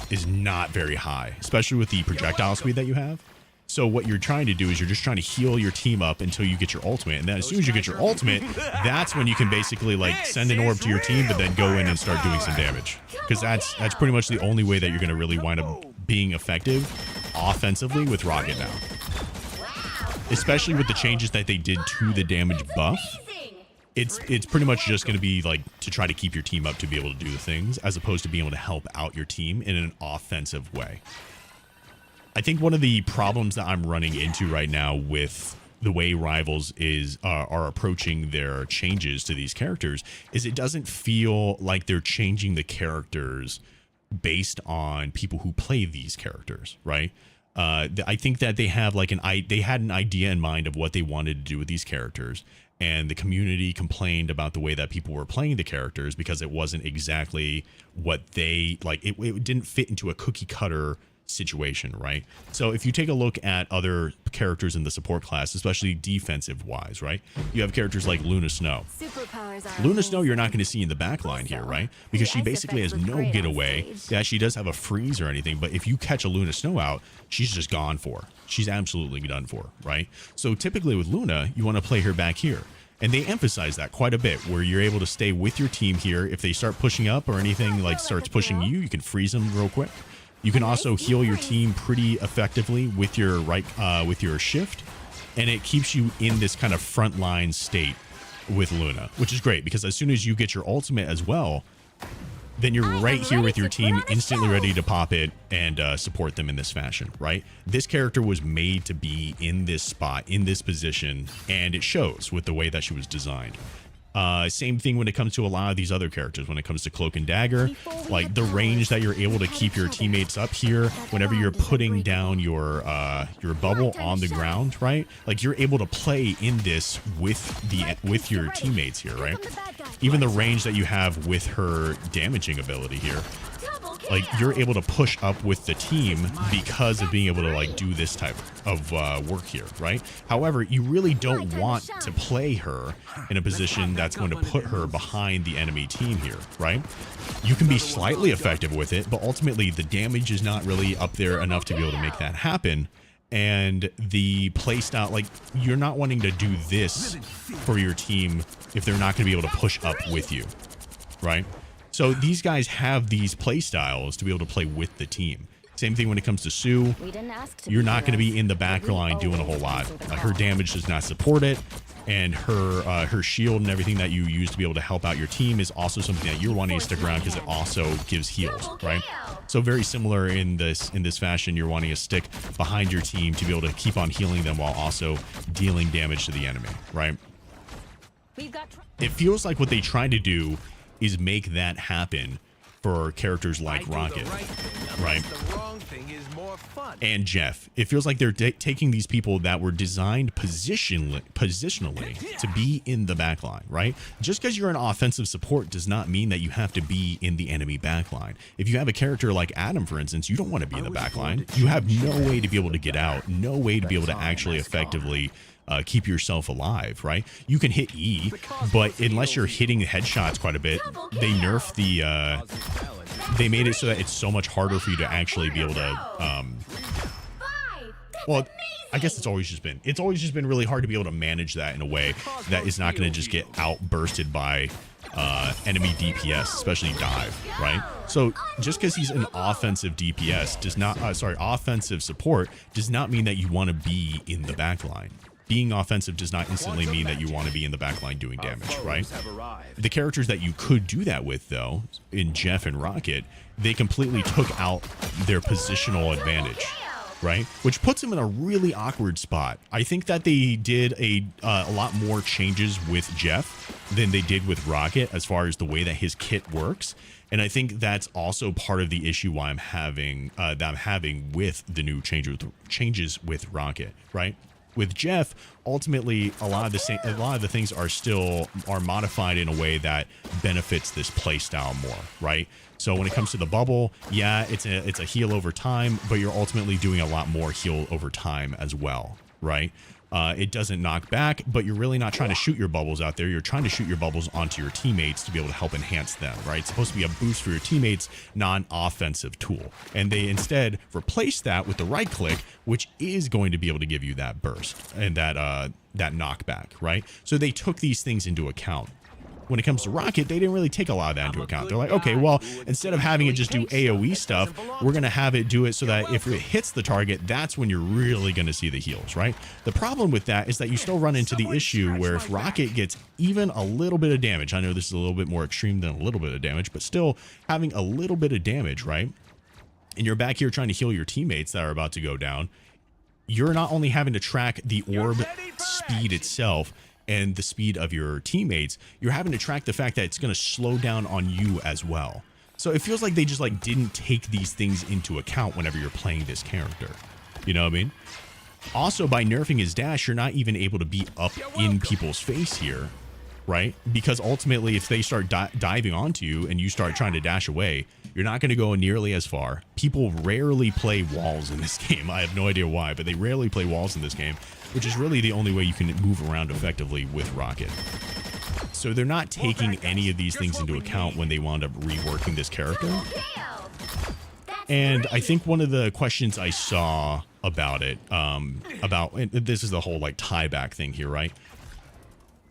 is not very high, especially with the projectile speed that you have. So what you're trying to do is you're just trying to heal your team up until you get your ultimate. And then as soon as you get your ultimate, that's when you can basically like send an orb to your team, but then go in and start doing some damage. Because that's pretty much the only way that you're going to really wind up being effective offensively with Rocket now. Especially with the changes that they did to the damage buff. It's pretty much just going to be like to try to keep your team up to be able to do the things, as opposed to being able to help out your team in an offensive way. I think one of the problems that I'm running into right now with the way Rivals are approaching their changes to these characters is it doesn't feel like they're changing the characters based on people who play these characters, right? I think that they have like they had an idea in mind of what they wanted to do with these characters, and the community complained about the way that people were playing the characters because it wasn't exactly what they like. It didn't fit into a cookie cutter situation, right? So if you take a look at other characters in the support class, especially defensive wise, right? You have characters like Luna Snow. Luna Snow you're not going to see in the back line here, right? Because she basically has no getaway. Yeah, she does have a freeze or anything, but if you catch a Luna Snow out, she's just gone for. She's absolutely done for, right? So typically with Luna, you want to play her back here. And they emphasize that quite a bit, where you're able to stay with your team here. If they start pushing up or anything like starts pushing you, you can freeze them real quick. You can also heal your team pretty effectively with your with your shift, and it keeps you in this kind of frontline state with Luna, which is great because as soon as you get your ultimate as well, then you're right here with your team, instantly ready to pop it and support them in this fashion, right? This character was made to be in this spot, in this position, and it shows with the way that she was designed. Same thing when it comes to a lot of these other characters. When it comes to Cloak and Dagger, like the range that you're able to keep your teammates up here whenever you're putting down your bubble on the ground, right? Like you're able to play in this with your teammates here, right? Even the range that you have with her damaging ability here, like you're able to push up with the team because of being able to like do this type of work here, right? However, you really don't want to play her in a position that's going to put her behind the enemy team here, right? You can be slightly effective with it, but ultimately the damage is not really up there enough to be able to make that happen. And the playstyle, like you're not wanting to do this for your team if they're not going to be able to push up with you, right? So these guys have these play styles to be able to play with the team. Same thing when it comes to Sue. You're not going to be in the back line doing a whole lot. Her damage does not support it, and her shield and everything that you use to be able to help out your team is also something that you're wanting to stick around because it also gives heals, right? So very similar in this fashion, you're wanting to stick behind your team to be able to keep on healing them while also dealing damage to the enemy, right? It feels like what they tried to do is make that happen for characters like Rocket, right? The wrong thing is more fun. And Jeff. It feels like they're taking these people that were designed positionally to be in the backline, right? Just because you're an offensive support does not mean that you have to be in the enemy backline. If you have a character like Adam, for instance, you don't want to be in the backline. You have no way to be able to get out, no way to be able to actually effectively keep yourself alive, right? You can hit E, but unless you're hitting headshots quite a bit, they nerf the they made it so that it's so much harder for you to actually be able to well, I guess it's always just been really hard to be able to manage that in a way that is not going to just get outbursted by enemy DPS, especially dive, right? So just because he's an offensive DPS does not offensive support does not mean that you want to be in the backline. Being offensive does not instantly mean that you want to be in the backline doing damage, right? The characters that you could do that with, though, in Jeff and Rocket, they completely took out their positional advantage, right? Which puts him in a really awkward spot. I think that they did a lot more changes with Jeff than they did with Rocket as far as the way that his kit works. And I think that's also part of the issue why I'm having with the new changes with Rocket, right? With Jeff, ultimately, a lot of the things are modified in a way that benefits this playstyle more, right? So when it comes to the bubble, yeah, it's a heal over time, but you're ultimately doing a lot more heal over time as well, right? It doesn't knock back, but you're really not trying to shoot your bubbles out there. You're trying to shoot your bubbles onto your teammates to be able to help enhance them, right? It's supposed to be a boost for your teammates, non-offensive tool. And they instead replace that with the right click, which is going to be able to give you that burst and that knockback, right? So they took these things into account. When it comes to Rocket, they didn't really take a lot of that into account. They're like, okay, well, instead of having it just do AoE stuff, we're going to have it do it so that if it hits the target, that's when you're really going to see the heals, right? The problem with that is that you still run into the issue where if Rocket gets even a little bit of damage, I know this is a little bit more extreme than a little bit of damage, but still having a little bit of damage, right? And you're back here trying to heal your teammates that are about to go down, you're not only having to track the orb speed itself, and the speed of your teammates, you're having to track the fact that it's going to slow down on you as well. So it feels like they just like didn't take these things into account whenever you're playing this character. You know what I mean? Also, by nerfing his dash, you're not even able to be up in people's face here, right? Because ultimately, if they start diving onto you and you start trying to dash away, you're not going to go nearly as far. People rarely play walls in this game. I have no idea why, but they rarely play walls in this game, which is really the only way you can move around effectively with Rocket. So they're not taking any of these things into account when they wound up reworking this character. And I think one of the questions I saw about it, and this is the whole like tie back thing here, right?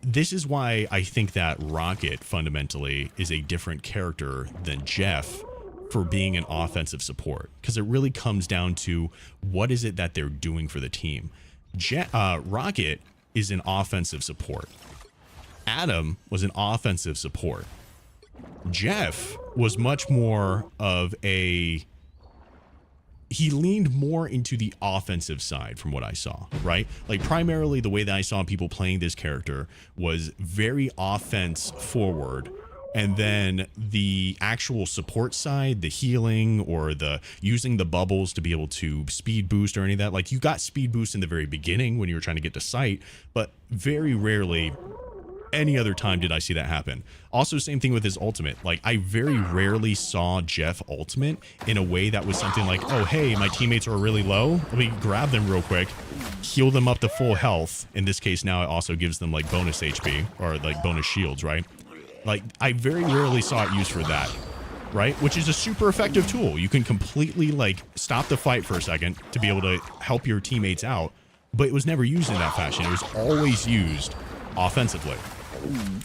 This is why I think that Rocket fundamentally is a different character than Jeff for being an offensive support, because it really comes down to what is it that they're doing for the team. Rocket is an offensive support. Adam was an offensive support. Jeff was much more of he leaned more into the offensive side from what I saw, right? Like primarily the way that I saw people playing this character was very offense forward. And then the actual support side, the healing or the using the bubbles to be able to speed boost or any of that, like you got speed boost in the very beginning when you were trying to get to site, but very rarely any other time did I see that happen. Also, same thing with his ultimate. Like I very rarely saw Jeff ultimate in a way that was something like, oh, hey, my teammates are really low. Let me grab them real quick, heal them up to full health. In this case, now it also gives them like bonus HP or like bonus shields, right? Like, I very rarely saw it used for that, right? Which is a super effective tool. You can completely, like, stop the fight for a second to be able to help your teammates out, but it was never used in that fashion. It was always used offensively.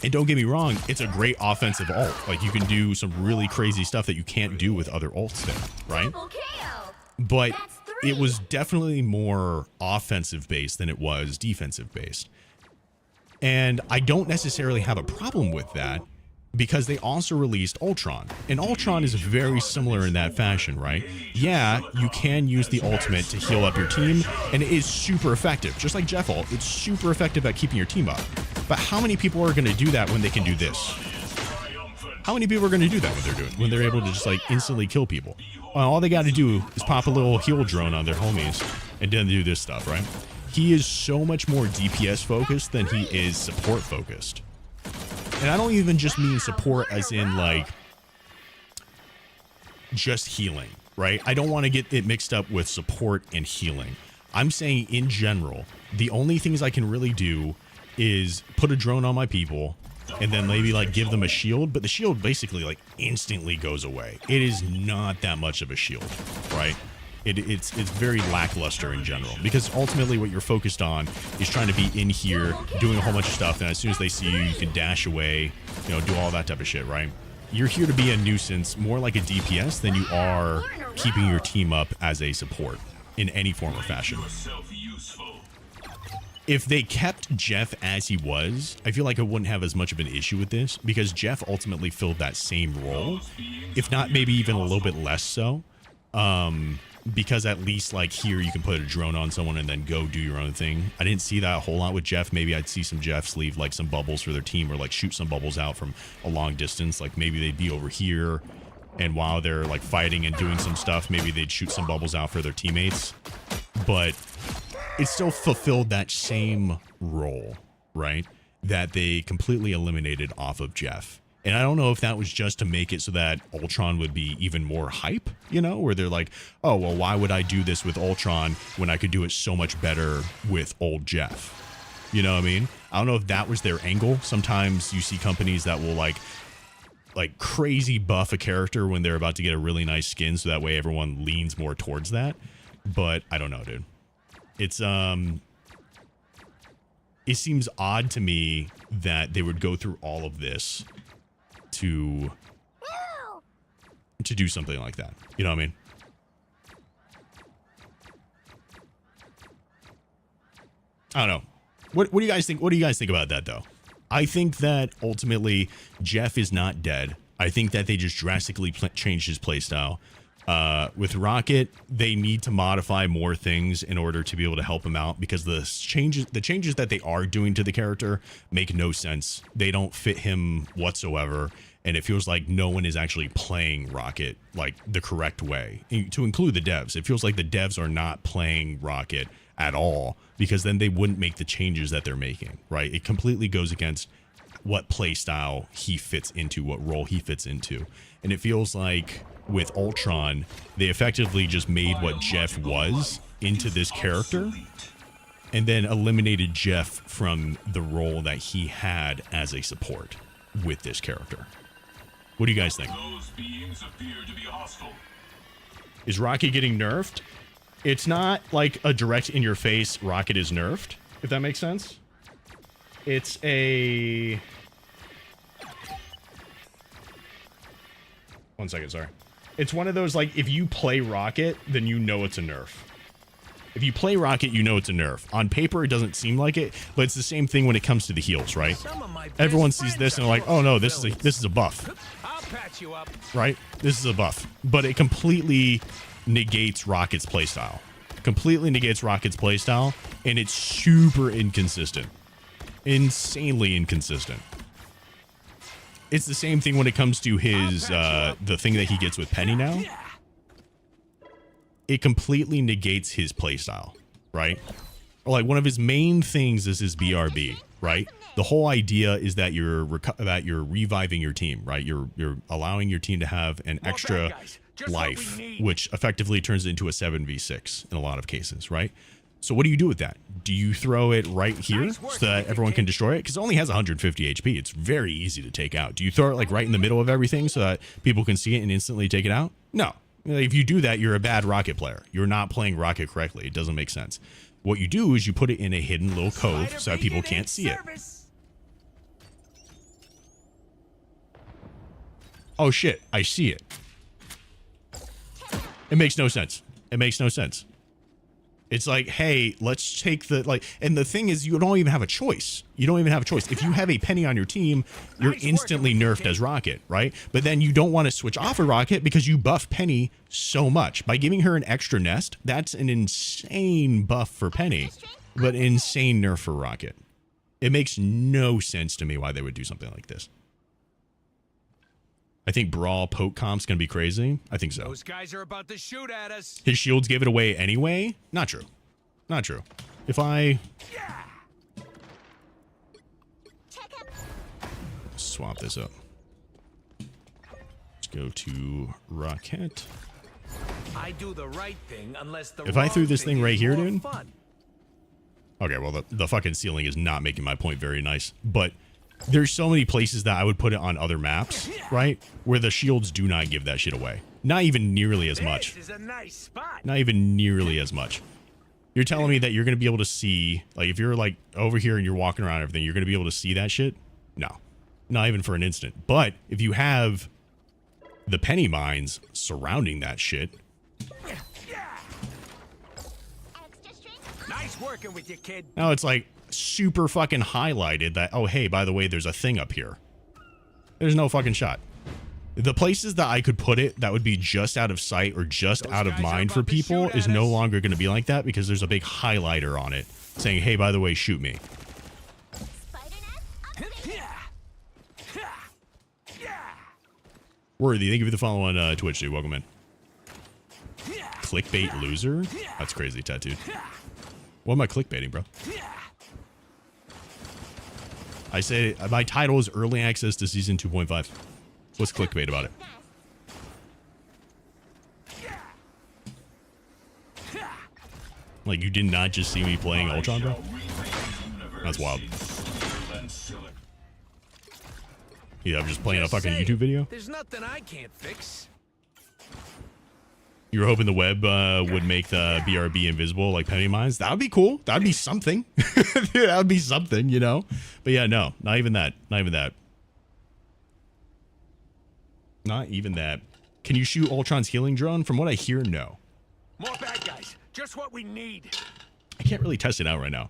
And don't get me wrong, it's a great offensive ult. Like, you can do some really crazy stuff that you can't do with other ults there, right? But it was definitely more offensive-based than it was defensive-based. And I don't necessarily have a problem with that, because they also released ULTRON. And ULTRON is very similar in that fashion, right? Yeah, you can use the ultimate to heal up your team, and it is super effective. Just like Jeff ult, it's super effective at keeping your team up. But how many people are going to do that when they can do this? How many people are going to do that when they're able to just like instantly kill people? All they got to do is pop a little heal drone on their homies and then do this stuff, right? He is so much more DPS focused than he is support focused. And I don't even just mean support as in like just healing, right? I don't want to get it mixed up with support and healing. I'm saying in general, the only things I can really do is put a drone on my people and then maybe like give them a shield, but the shield basically like instantly goes away. It is not that much of a shield, right? It's very lackluster in general, because ultimately what you're focused on is trying to be in here doing a whole bunch of stuff, and as soon as they see you, you can dash away, you know, do all that type of shit, right? You're here to be a nuisance, more like a DPS than you are keeping your team up as a support in any form or fashion. If they kept Jeff as he was, I feel like I wouldn't have as much of an issue with this, because Jeff ultimately filled that same role, if not maybe even a little bit less so. Because at least like here you can put a drone on someone and then go do your own thing. I didn't see that a whole lot with Jeff. Maybe I'd see some Jeffs leave like some bubbles for their team, or like shoot some bubbles out from a long distance. Like maybe they'd be over here, and while they're like fighting and doing some stuff, maybe they'd shoot some bubbles out for their teammates. But it still fulfilled that same role, right? That they completely eliminated off of Jeff. And I don't know if that was just to make it so that Ultron would be even more hype, you know, where they're like, oh, well, why would I do this with Ultron when I could do it so much better with old Jeff? You know what I mean? I don't know if that was their angle. Sometimes you see companies that will like crazy buff a character when they're about to get a really nice skin, so that way everyone leans more towards that. But I don't know, dude. It's it seems odd to me that they would go through all of this to do something like that. You know what I mean? I don't know. What do you guys think? What do you guys think about that, though? I think that ultimately Jeff is not dead. I think that they just drastically changed his playstyle. With Rocket, they need to modify more things in order to be able to help him out, because the changes that they are doing to the character make no sense. They don't fit him whatsoever, and it feels like no one is actually playing Rocket like the correct way. To include the devs, it feels like the devs are not playing Rocket at all, because then they wouldn't make the changes that they're making, right? It completely goes against what playstyle he fits into, what role he fits into. And it feels like with Ultron, they effectively just made what Jeff was into this character, and then eliminated Jeff from the role that he had as a support with this character. What do you guys think? Those beings appear to be hostile. Is Rocket getting nerfed? It's not like a direct in your face Rocket is nerfed, if that makes sense. It's a... One second, sorry. It's one of those, like, if you play Rocket, then you know it's a nerf. If you play Rocket, you know it's a nerf. On paper, it doesn't seem like it, but it's the same thing when it comes to the heals, right? Everyone sees this and they're like, oh no, this is a buff. I'll patch you up. Right? This is a buff. But it completely negates Rocket's playstyle. Completely negates Rocket's playstyle, and it's super inconsistent. Insanely inconsistent. It's the same thing when it comes to his, the thing that he gets with Penny now. It completely negates his playstyle, right? Or like one of his main things is his BRB, right? The whole idea is that you're reviving your team, right? You're allowing your team to have an extra life, which effectively turns into a 7v6 in a lot of cases, right? So what do you do with that? Do you throw it right here so that everyone can destroy it? Because it only has 150 HP. It's very easy to take out. Do you throw it like right in the middle of everything so that people can see it and instantly take it out? No. If you do that, you're a bad Rocket player. You're not playing Rocket correctly. It doesn't make sense. What you do is you put it in a hidden little cove so that people can't see it. Oh shit, I see it. It makes no sense. It makes no sense. It's like, hey, let's take the, like, and the thing is, you don't even have a choice. You don't even have a choice. If you have a Penny on your team, you're instantly nerfed as Rocket, right? But then you don't want to switch off a Rocket because you buff Penny so much. By giving her an extra nest, that's an insane buff for Penny, but insane nerf for Rocket. It makes no sense to me why they would do something like this. I think Brawl poke comp's gonna be crazy. I think so. Those guys are about to shoot at us. His shields give it away anyway? Not true. Not true. If I swap this up. Let's go to Rocket. I do the right thing unless the If I threw this thing right here, dude. Fun. Okay, well, the fucking ceiling is not making my point very nice. But there's so many places that I would put it on other maps, right? Where the shields do not give that shit away. Not even nearly as much. This is a nice spot. Not even nearly as much. You're telling me that you're going to be able to see, like, if you're, like, over here and you're walking around and everything, you're going to be able to see that shit? No. Not even for an instant. But if you have the penny mines surrounding that shit. Nice working with you, kid. Now it's like super fucking highlighted that, oh, hey, by the way, there's a thing up here. There's no fucking shot. The places that I could put it that would be just out of sight or just out of mind for people is no longer going to be like that because there's a big highlighter on it saying, hey, by the way, shoot me. Worthy, thank you for the follow on Twitch, dude. Welcome in. Clickbait loser? That's crazy, tattooed. What am I clickbaiting, bro? I say my title is early access to season 2.5. What's clickbait about it? Like, you did not just see me playing Ultron, bro? That's wild. Yeah, I'm just playing a fucking YouTube video. There's nothing I can't fix. You were hoping the web would make the BRB invisible like penny mines? That would be cool. That would be something. That would be something, you know? But yeah, no, not even that. Not even that. Not even that. Can you shoot Ultron's healing drone? From what I hear, no. More bad guys. Just what we need. I can't really test it out right now.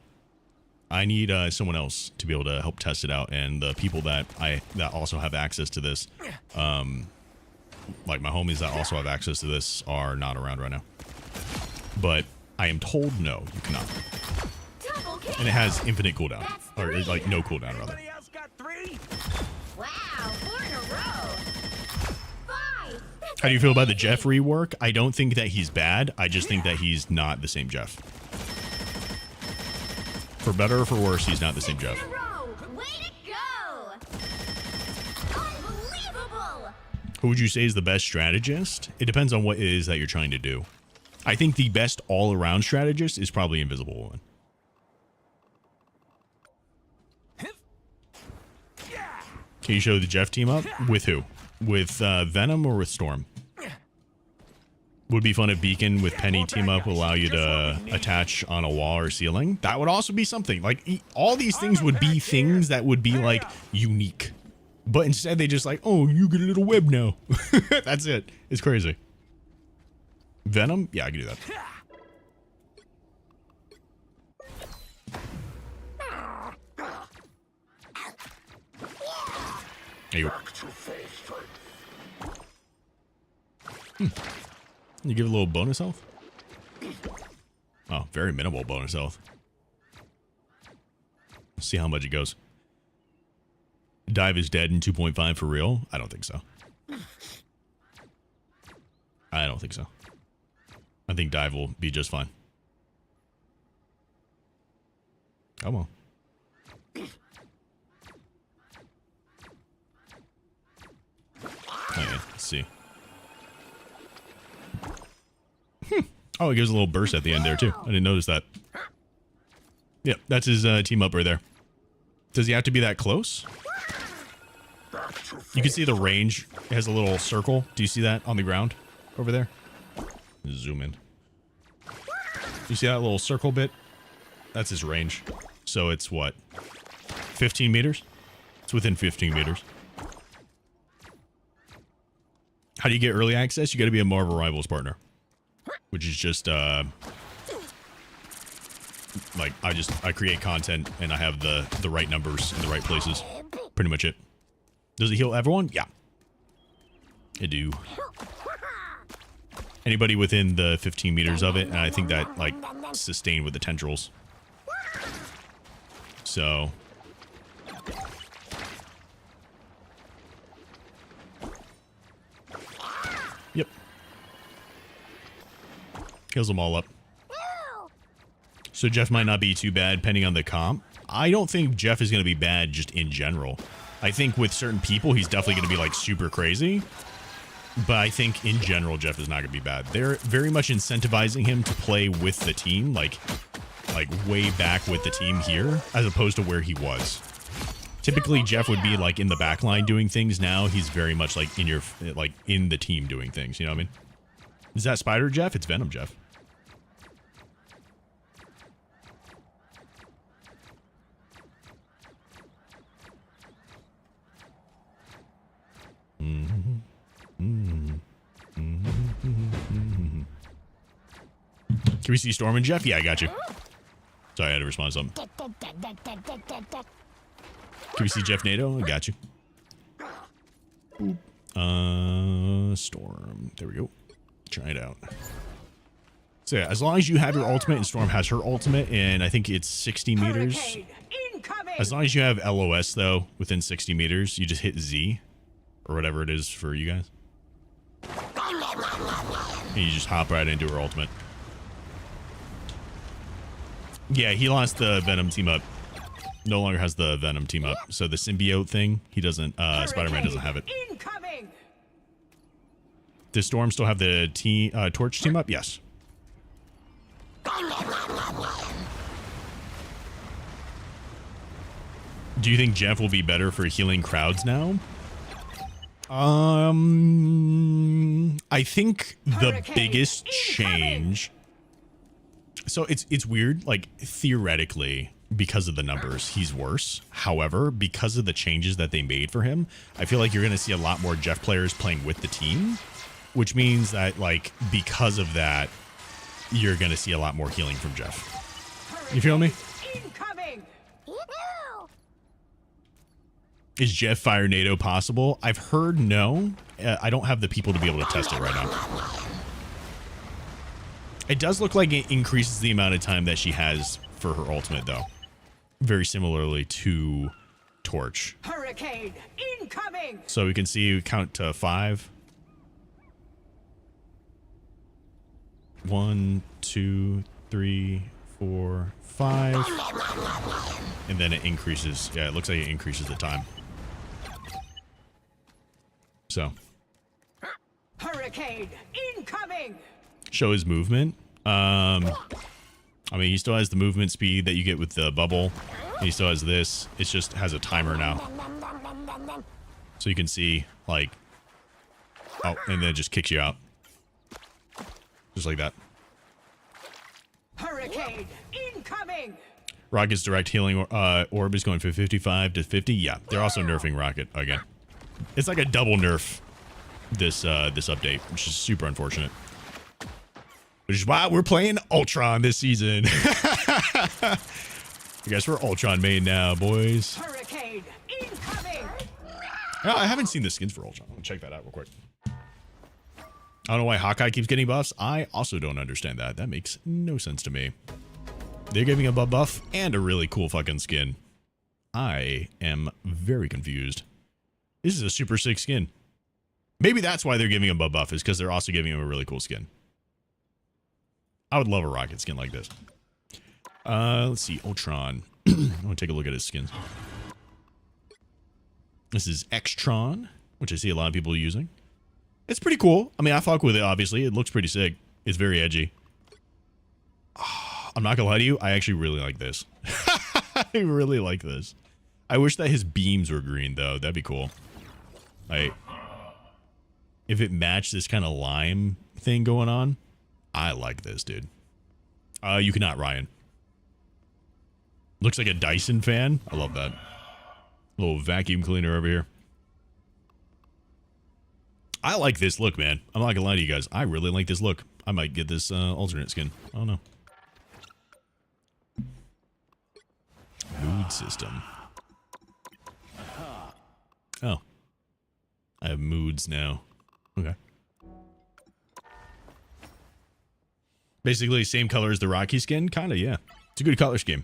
I need someone else to be able to help test it out, and the people that also have access to this, like my homies that also have access to this, are not around right now. But I am told no, you cannot. And it has infinite cooldown, or like no cooldown rather. Wow, 4 in a row. 5. How do you feel about the Jeff rework? I don't think that he's bad. I just think that he's not the same Jeff. For better or for worse, he's not the same Jeff. Way to go! Unbelievable! Who would you say is the best strategist? It depends on what it is that you're trying to do. I think the best all-around strategist is probably Invisible Woman. Can you show the Jeff team up? With who? With Venom or with Storm? Would be fun if Beacon with Penny team up will allow you to attach on a wall or ceiling. That would also be something. Like, all these things would be things that would be, like, unique. But instead they just like, oh, you get a little web now. That's it. It's crazy. Venom? Yeah, I can do that. There you go. You give a little bonus health? Oh, very minimal bonus health. Let's see how much it goes. Dive is dead in 2.5 for real? I don't think so. I don't think so. I think Dive will be just fine. Come on. Okay, let's see. Oh, it gives a little burst at the end there, too. I didn't notice that. Yep, that's his team up right there. Does he have to be that close? You can see the range. It has a little circle. Do you see that on the ground over there? Zoom in. You see that little circle bit? That's his range. So it's what? 15 meters? It's within 15 meters. How do you get early access? You got to be a Marvel Rivals partner. Which is just, like, I create content and I have the right numbers in the right places. Pretty much it. Does it heal everyone? Yeah. I do. Anybody within the 15 meters of it, and I think that, like, sustained with the tendrils. So. Yep. Heals them all up. So Jeff might not be too bad depending on the comp. I don't think Jeff is going to be bad just in general. I think with certain people, he's definitely going to be like super crazy. But I think in general, Jeff is not going to be bad. They're very much incentivizing him to play with the team, like way back with the team here, as opposed to where he was. Typically, Jeff would be like in the back line doing things. Now he's very much like in the team doing things. You know what I mean? Is that Spider Jeff? It's Venom Jeff. Can we see Storm and Jeff? Yeah, I got you. Sorry, I had to respond to something. Can we see Jeff NATO? I got you. Storm. There we go. Try it out. So yeah, as long as you have your ultimate and Storm has her ultimate, and I think it's 60 meters. As long as you have LOS though, within 60 meters, you just hit Z. Or whatever it is for you guys. And you just hop right into her ultimate. Yeah, he lost the Venom team up. No longer has the Venom team up. So the symbiote thing, he doesn't, Spider-Man doesn't have it. Does Storm still have the Torch team up? Yes. Do you think Jeff will be better for healing crowds now? I think the biggest change. So it's weird, like theoretically, because of the numbers, he's worse. However, because of the changes that they made for him, I feel like you're going to see a lot more Jeff players playing with the team, which means that like because of that, you're going to see a lot more healing from Jeff. You feel me? Is Jeff Fire NATO possible? I've heard no. I don't have the people to be able to test it right now. It does look like it increases the amount of time that she has for her ultimate, though. Very similarly to Torch. Hurricane incoming. So we can see you count to 5. 1, 2, 3, 4, 5. And then it increases. Yeah, it looks like it increases the time. So. Hurricane incoming. Show his movement. I mean, he still has the movement speed that you get with the bubble. He still has this. It just has a timer now. So you can see, like, oh, and then it just kicks you out. Just like that. Hurricane incoming. Rocket's direct healing orb is going from 55 to 50. Yeah, they're also nerfing Rocket again. It's like a double nerf this update, which is super unfortunate. Which is why we're playing Ultron this season. I guess we're Ultron main now, boys. Hurricane incoming. No, I haven't seen the skins for Ultron. I'll check that out real quick. I don't know why Hawkeye keeps getting buffs. I also don't understand that. That makes no sense to me. They're giving him a buff and a really cool fucking skin. I am very confused. This is a super sick skin. Maybe that's why they're giving him a buff, is because they're also giving him a really cool skin. I would love a Rocket skin like this. Let's see, Ultron. I want to take a look at his skins. This is Xtron, which I see a lot of people using. It's pretty cool. I mean, I fuck with it, obviously. It looks pretty sick. It's very edgy. I'm not gonna lie to you, I actually really like this. I really like this. I wish that his beams were green, though. That'd be cool. Like, if it matched this kind of lime thing going on, I like this, dude. You cannot, Ryan. Looks like a Dyson fan. I love that. Little vacuum cleaner over here. I like this look, man. I'm not gonna lie to you guys. I really like this look. I might get this alternate skin. I don't know. Mood system. Oh. I have moods now. Okay. Basically, same color as the Rocky skin? Kinda, yeah. It's a good color scheme.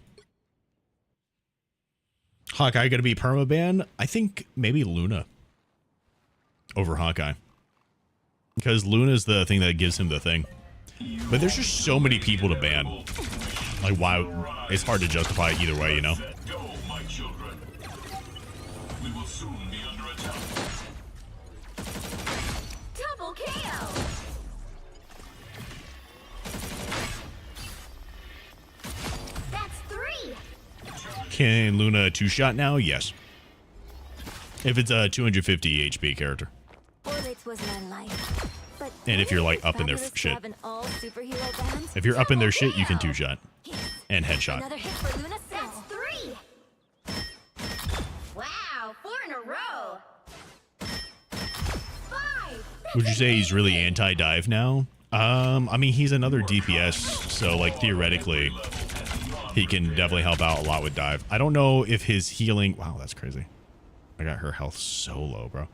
Hawkeye gonna be permaban? I think maybe Luna over Hawkeye. Because Luna's the thing that gives him the thing. But there's just so many people to ban. Like, why? It's hard to justify it either way, you know? Go, my children. We will soon be under attack. Double KO. That's 3. Can Luna two-shot now? Yes. If it's a 250 HP character. Orbits was my life. But And if you're like up in their fabulous to shit. have an all-superhero band. If you're up in their shit, you can Double two-shot. And headshot. Another hit for Luna. That's 3. Wow, 4 in a row. 5. Would you say he's really anti-dive now? I mean, he's another DPS, so like theoretically, he can definitely help out a lot with dive. I don't know if his healing... Wow, that's crazy. I got her health so low, bro.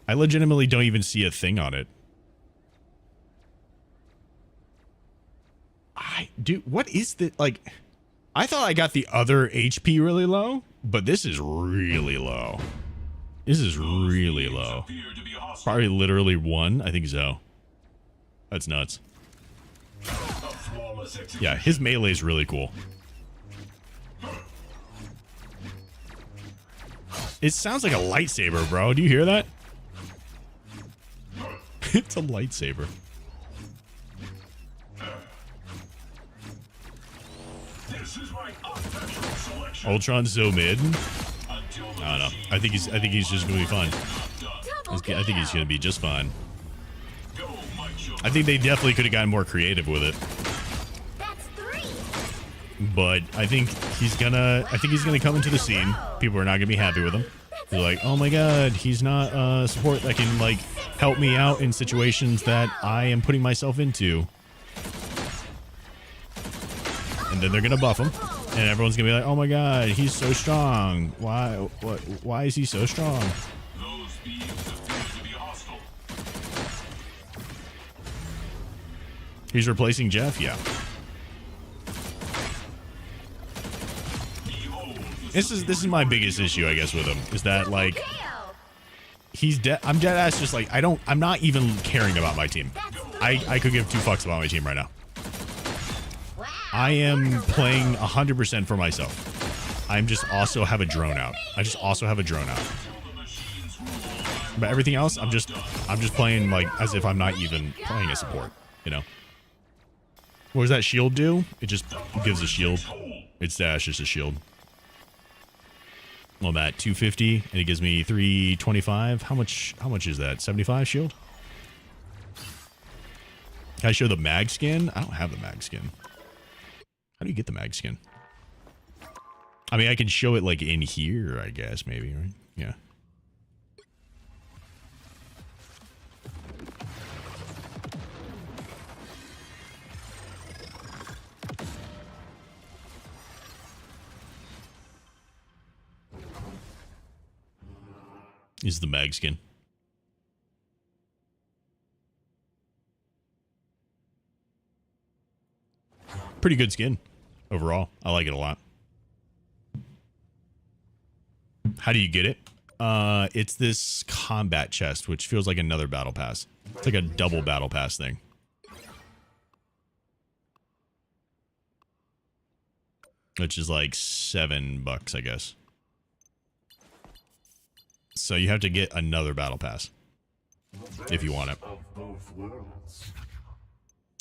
I legitimately don't even see a thing on it. Dude, what is the... Like, I thought I got the other HP really low, but this is really low. This is really low. Probably literally 1. I think so. That's nuts. Yeah, his melee is really cool. It sounds like a lightsaber, bro. Do you hear that? It's a lightsaber. Ultron's so mid. I don't know. I think he's just gonna be fine. I think he's gonna be just fine. I think they definitely could have gotten more creative with it. But I think he's gonna come into the scene. People are not gonna be happy with him. They're like, oh my god, he's not support that can like help me out in situations that I am putting myself into. And then they're gonna buff him, and everyone's gonna be like, oh my god, he's so strong. Why is he so strong? He's replacing Jeff, yeah. This is my biggest issue, I guess, with him, is that like I'm dead ass just like I'm not even caring about my team. I could give 2 fucks about my team right now. I am playing 100% for myself. I'm just also have a drone out. I just also have a drone out. But everything else, I'm just playing like as if I'm not even playing a support, you know. What does that shield do? It just gives a shield. Its dash is a shield. Well, I'm at 250, and it gives me 325. How much is that? 75 shield? Can I show the mag skin? I don't have the mag skin. How do you get the mag skin? I mean, I can show it like in here, I guess, maybe, right? Yeah. Is the mag skin. Pretty good skin overall. I like it a lot. How do you get it? It's this combat chest, which feels like another battle pass. It's like a double battle pass thing. Which is like $7, I guess. So you have to get another battle pass if you want it.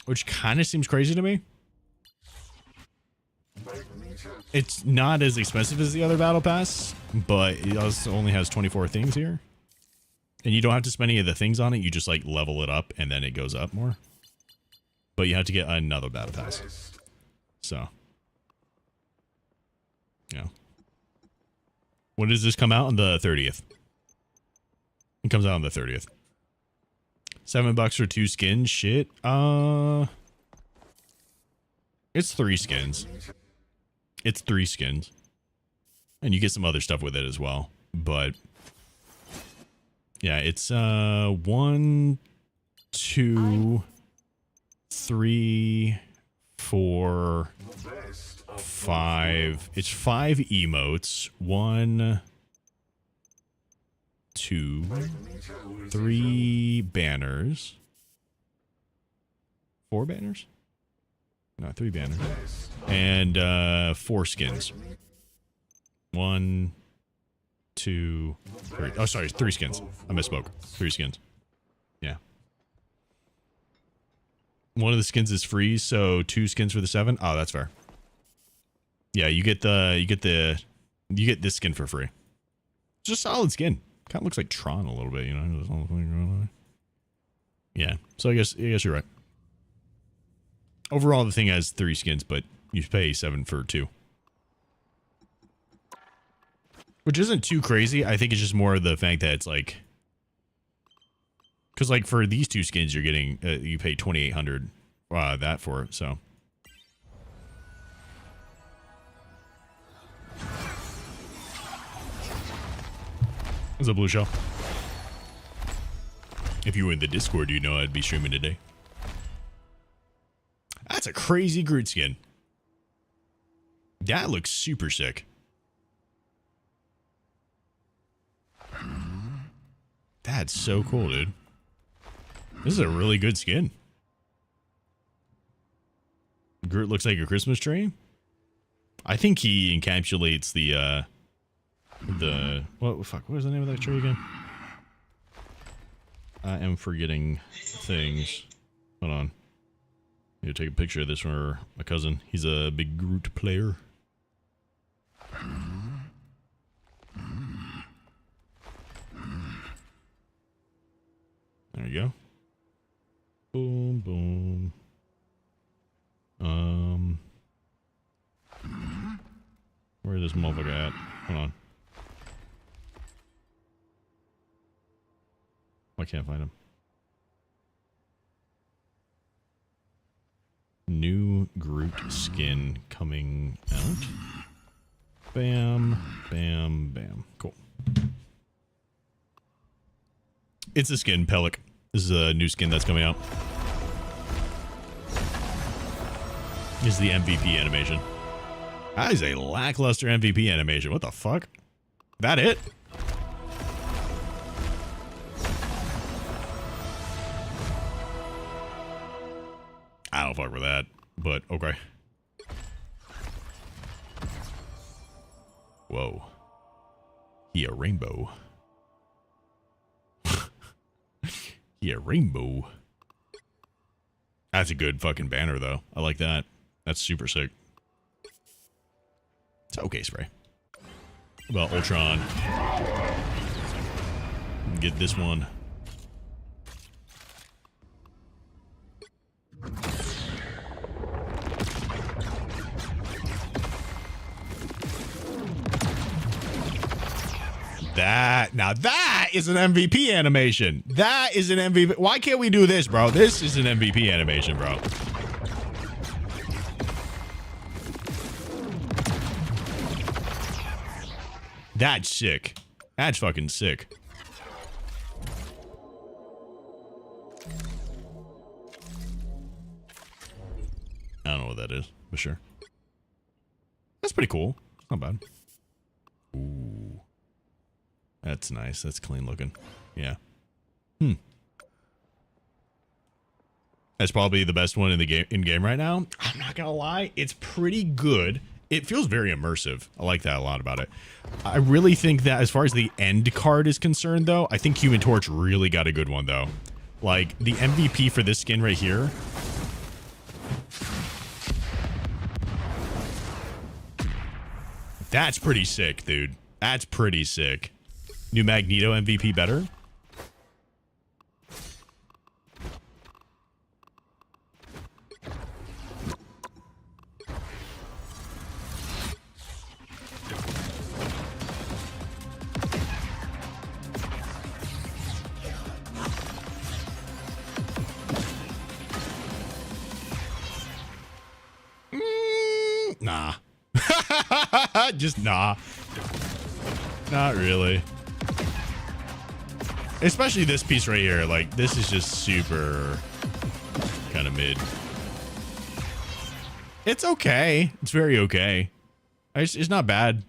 Which kind of seems crazy to me. It's not as expensive as the other battle pass, but it also only has 24 things here. And you don't have to spend any of the things on it. You just like level it up and then it goes up more. But you have to get another battle pass. So. Yeah. When does this come out? On the 30th. It comes out on the 30th. $7 for 2 skins. Shit. It's 3 skins. It's 3 skins. And you get some other stuff with it as well. But yeah, it's 1, 2, 3, 4, 5. It's 5 emotes. 1, 2, 3 banners. 4 banners? No, 3 banners. And 4 skins. 1, 2, 3. Oh, sorry, 3 skins. I misspoke. 3 skins. Yeah. One of the skins is free, so 2 skins for the 7. Oh, that's fair. Yeah, you get this skin for free. It's just a solid skin. Kind of looks like Tron a little bit, you know. Yeah, so I guess you're right. Overall, the thing has 3 skins, but you pay 7 for 2, which isn't too crazy. I think it's just more of the fact that it's like, because like for these 2 skins, you're getting you pay 2,800 that for it. So. What's up, Blue Shell? If you were in the Discord, you know I'd be streaming today. That's a crazy Groot skin. That looks super sick. That's so cool, dude. This is a really good skin. Groot looks like a Christmas tree. I think he encapsulates the what was the name of that tree again? I am forgetting things. Hold on. I need to take a picture of this for my cousin. He's a big Groot player. There you go. Boom, boom. Where is this motherfucker at? Hold on. I can't find him. New Groot skin coming out. Bam, bam, bam. Cool. It's a skin, Pellic. This is a new skin that's coming out. This is the MVP animation. That is a lackluster MVP animation. What the fuck? That it? I don't fuck with that, but okay. Whoa. He a rainbow. He a rainbow. That's a good fucking banner, though. I like that. That's super sick. It's okay, spray. What about Ultron? Get this one. Now that is an MVP animation. That is an MVP. Why can't we do this, bro? This is an MVP animation, bro. That's sick. That's fucking sick. I don't know what that is, but sure. That's pretty cool. Not bad. Ooh. That's nice. That's clean looking. Yeah. That's probably the best one in the game right now. I'm not gonna lie, it's pretty good. It feels very immersive. I like that a lot about it. I really think that as far as the end card is concerned, though, I think Human Torch really got a good one, though. Like, the MVP for this skin right here. That's pretty sick, dude. That's pretty sick. New Magneto MVP better? Nah. Just nah. Not really. Especially this piece right here. Like, this is just super kind of mid. It's okay. It's very okay. It's not bad.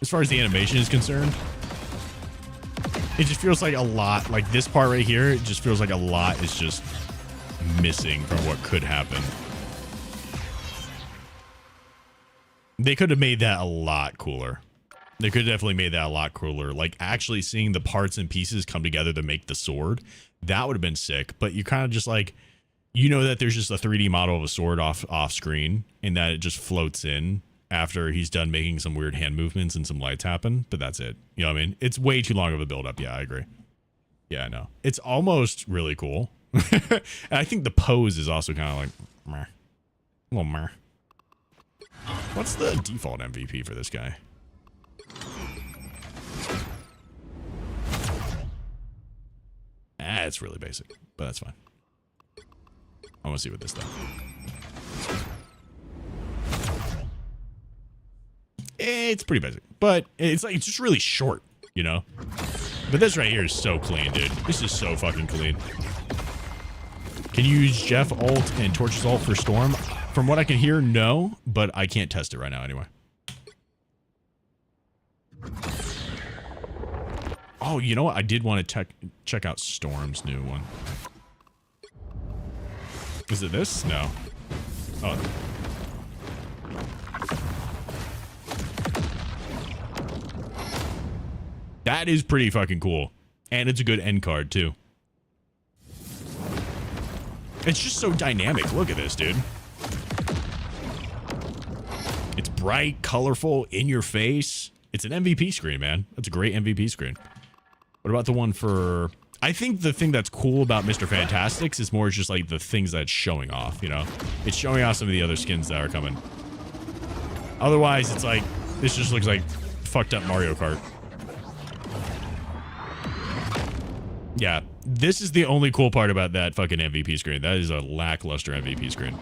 As far as the animation is concerned. It just feels like a lot. Like, this part right here, it just feels like a lot is just missing from what could happen. They could have made that a lot cooler. They could have definitely made that a lot cooler. Like actually seeing the parts and pieces come together to make the sword. That would have been sick. But you kind of just like, you know that there's just a 3D model of a sword off screen and that it just floats in after he's done making some weird hand movements and some lights happen. But that's it. You know what I mean? It's way too long of a build up. Yeah, I agree. Yeah, I know. It's almost really cool. And I think the pose is also kind of like, meh. A little meh. What's the default MVP for this guy? Ah, it's really basic, but that's fine. I want to see what this does. It's pretty basic, but it's like, it's just really short, you know? But this right here is so clean, dude. This is so fucking clean. Can you use Jeff ult and Torch's ult for Storm? From what I can hear, no, but I can't test it right now anyway. Oh, you know what? I did want to check out Storm's new one. Is it this? No. Oh. That is pretty fucking cool. And it's a good end card, too. It's just so dynamic. Look at this, dude. It's bright, colorful, in your face. It's an MVP screen, man. That's a great MVP screen. What about the one for... I think the thing that's cool about Mr. Fantastics is more just like the things that's showing off, you know? It's showing off some of the other skins that are coming. Otherwise, it's like... This just looks like fucked up Mario Kart. Yeah, this is the only cool part about that fucking MVP screen. That is a lackluster MVP screen.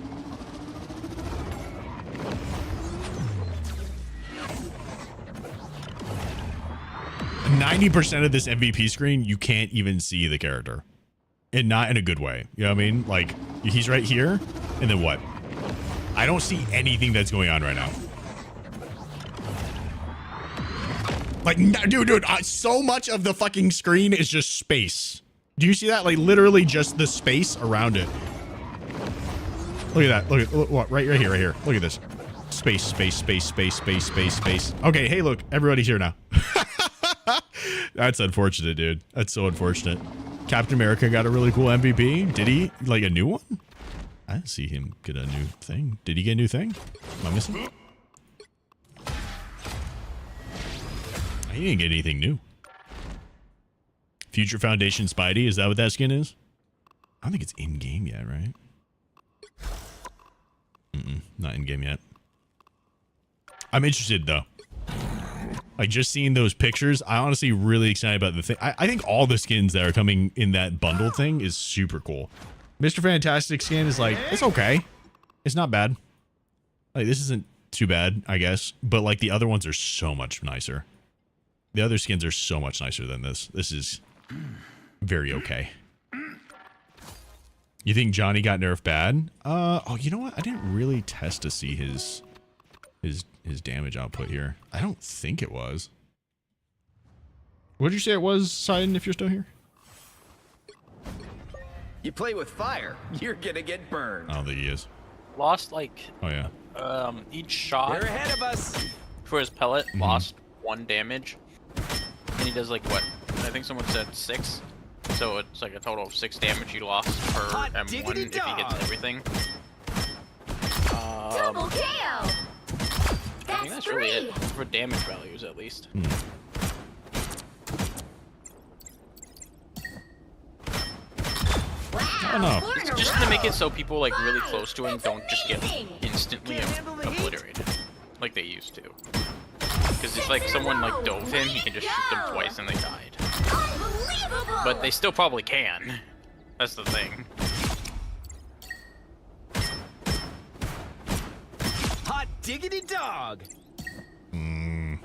%90 of this MVP screen, you can't even see the character. And not in a good way. You know what I mean? Like, he's right here, and then what? I don't see anything that's going on right now. Like, dude, so much of the fucking screen is just space. Do you see that? Like, literally just the space around it. Look at that. Look, right here, right here. Look at this. Space, space, space, space, space, space, space. Okay, hey, look, everybody's here now. That's unfortunate, dude. That's so unfortunate. Captain America got a really cool MVP. Did he? Like, a new one? I didn't see him get a new thing. Did he get a new thing? Am I missing? He didn't get anything new. Future Foundation Spidey, is that what that skin is? I don't think it's in-game yet, right? Not in-game yet. I'm interested, though. Like, just seeing those pictures, I'm honestly really excited about the thing. I think all the skins that are coming in that bundle thing is super cool. Mr. Fantastic skin is like, it's okay. It's not bad. Like, this isn't too bad, I guess. But, like, the other ones are so much nicer. The other skins are so much nicer than this. This is very okay. You think Johnny got nerfed bad? Oh, you know what? I didn't really test to see his damage output here. I don't think it was. What did you say it was, Sidon, if you're still here? You play with fire, you're gonna get burned. I don't think he is. Lost like... Oh, yeah. Each shot... They're ahead of us! For his pellet, lost 1 damage. And he does like what? I think someone said 6. So it's like a total of 6 damage you lost per M1 if he hits everything. Double KO! I think that's really it for damage values at least. I don't know. It's just to make it so people like really close to him don't just get instantly obliterated like they used to. Because if like someone like dove him, he can just shoot them twice and they died. But they still probably can. That's the thing. Hot diggity dog! The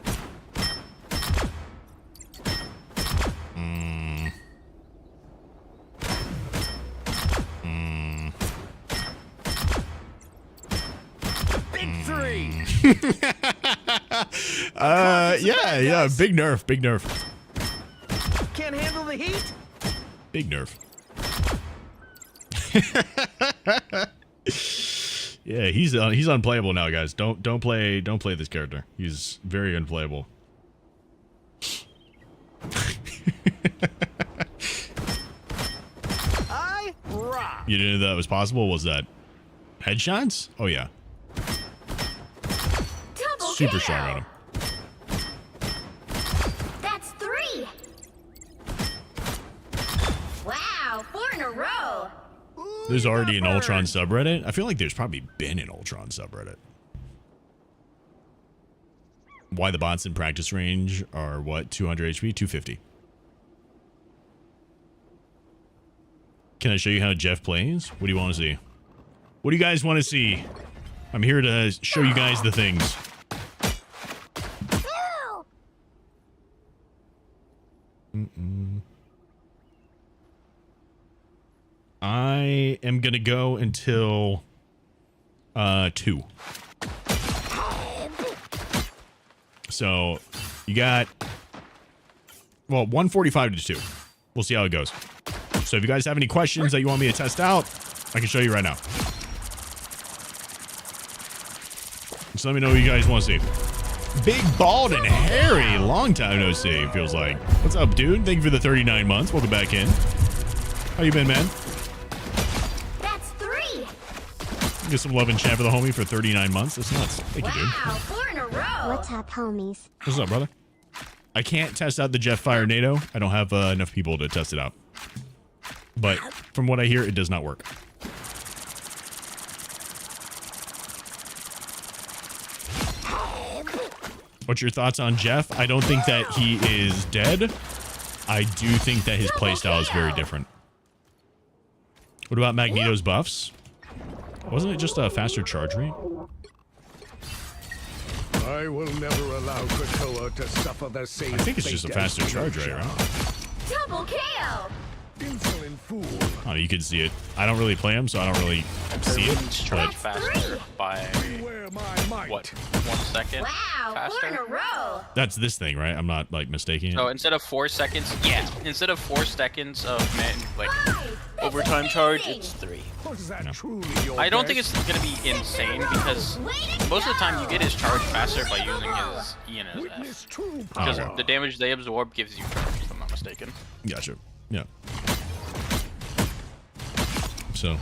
big 3! Yeah, big nerf, big nerf. Can't handle the heat? Big nerf. Yeah, he's unplayable now, guys. Don't play this character. He's very unplayable. I rock. You didn't know that was possible? Was that headshots? Oh yeah. Double Super kill. strong on him. That's 3. Wow, 4 in a row. There's already an Ultron subreddit. I feel like there's probably been an Ultron subreddit. Why the bots in practice range are what? 200 HP? 250. Can I show you how Jeff plays? What do you want to see? What do you guys want to see? I'm here to show you guys the things. I am gonna go until 2. So you got 145 to 2. We'll see how it goes. So if you guys have any questions that you want me to test out, I can show you right now. Just let me know what you guys want to see. Big, bald, and hairy. Long time no see, feels like. What's up, dude? Thank you for the 39 months. Welcome back in. How you been, man? That's 3. Get some love and chat for the homie for 39 months. That's nuts. Thank you, dude. Wow, 4 in a row. What's up, homies? What's up, brother? I can't test out the Jeff Fire NATO. I don't have enough people to test it out. But from what I hear, it does not work. What's your thoughts on Jeff? I don't think that he is dead. I do think that his playstyle is very different. What about Magneto's buffs? Wasn't it just a faster charge rate? I will never allow Krakoa to suffer the same. I think it's just a faster charge rate, right? Double kill. Insolent fool. Oh, you can see it. I don't really play him, so I don't really see it. Charge But faster by My what? 1 second Wow, faster. 4 in a row. that's this thing, right? I'm not like mistaking it. So instead of 4 seconds, yeah. Instead of 4 seconds of overtime charge, it's 3. Was that truly your I don't think best? it's gonna be insane because most of the time you get his charge faster by using his E and his Witness F. true Because power. the damage they absorb gives you charge, if I'm not mistaken. Gotcha. Yeah. So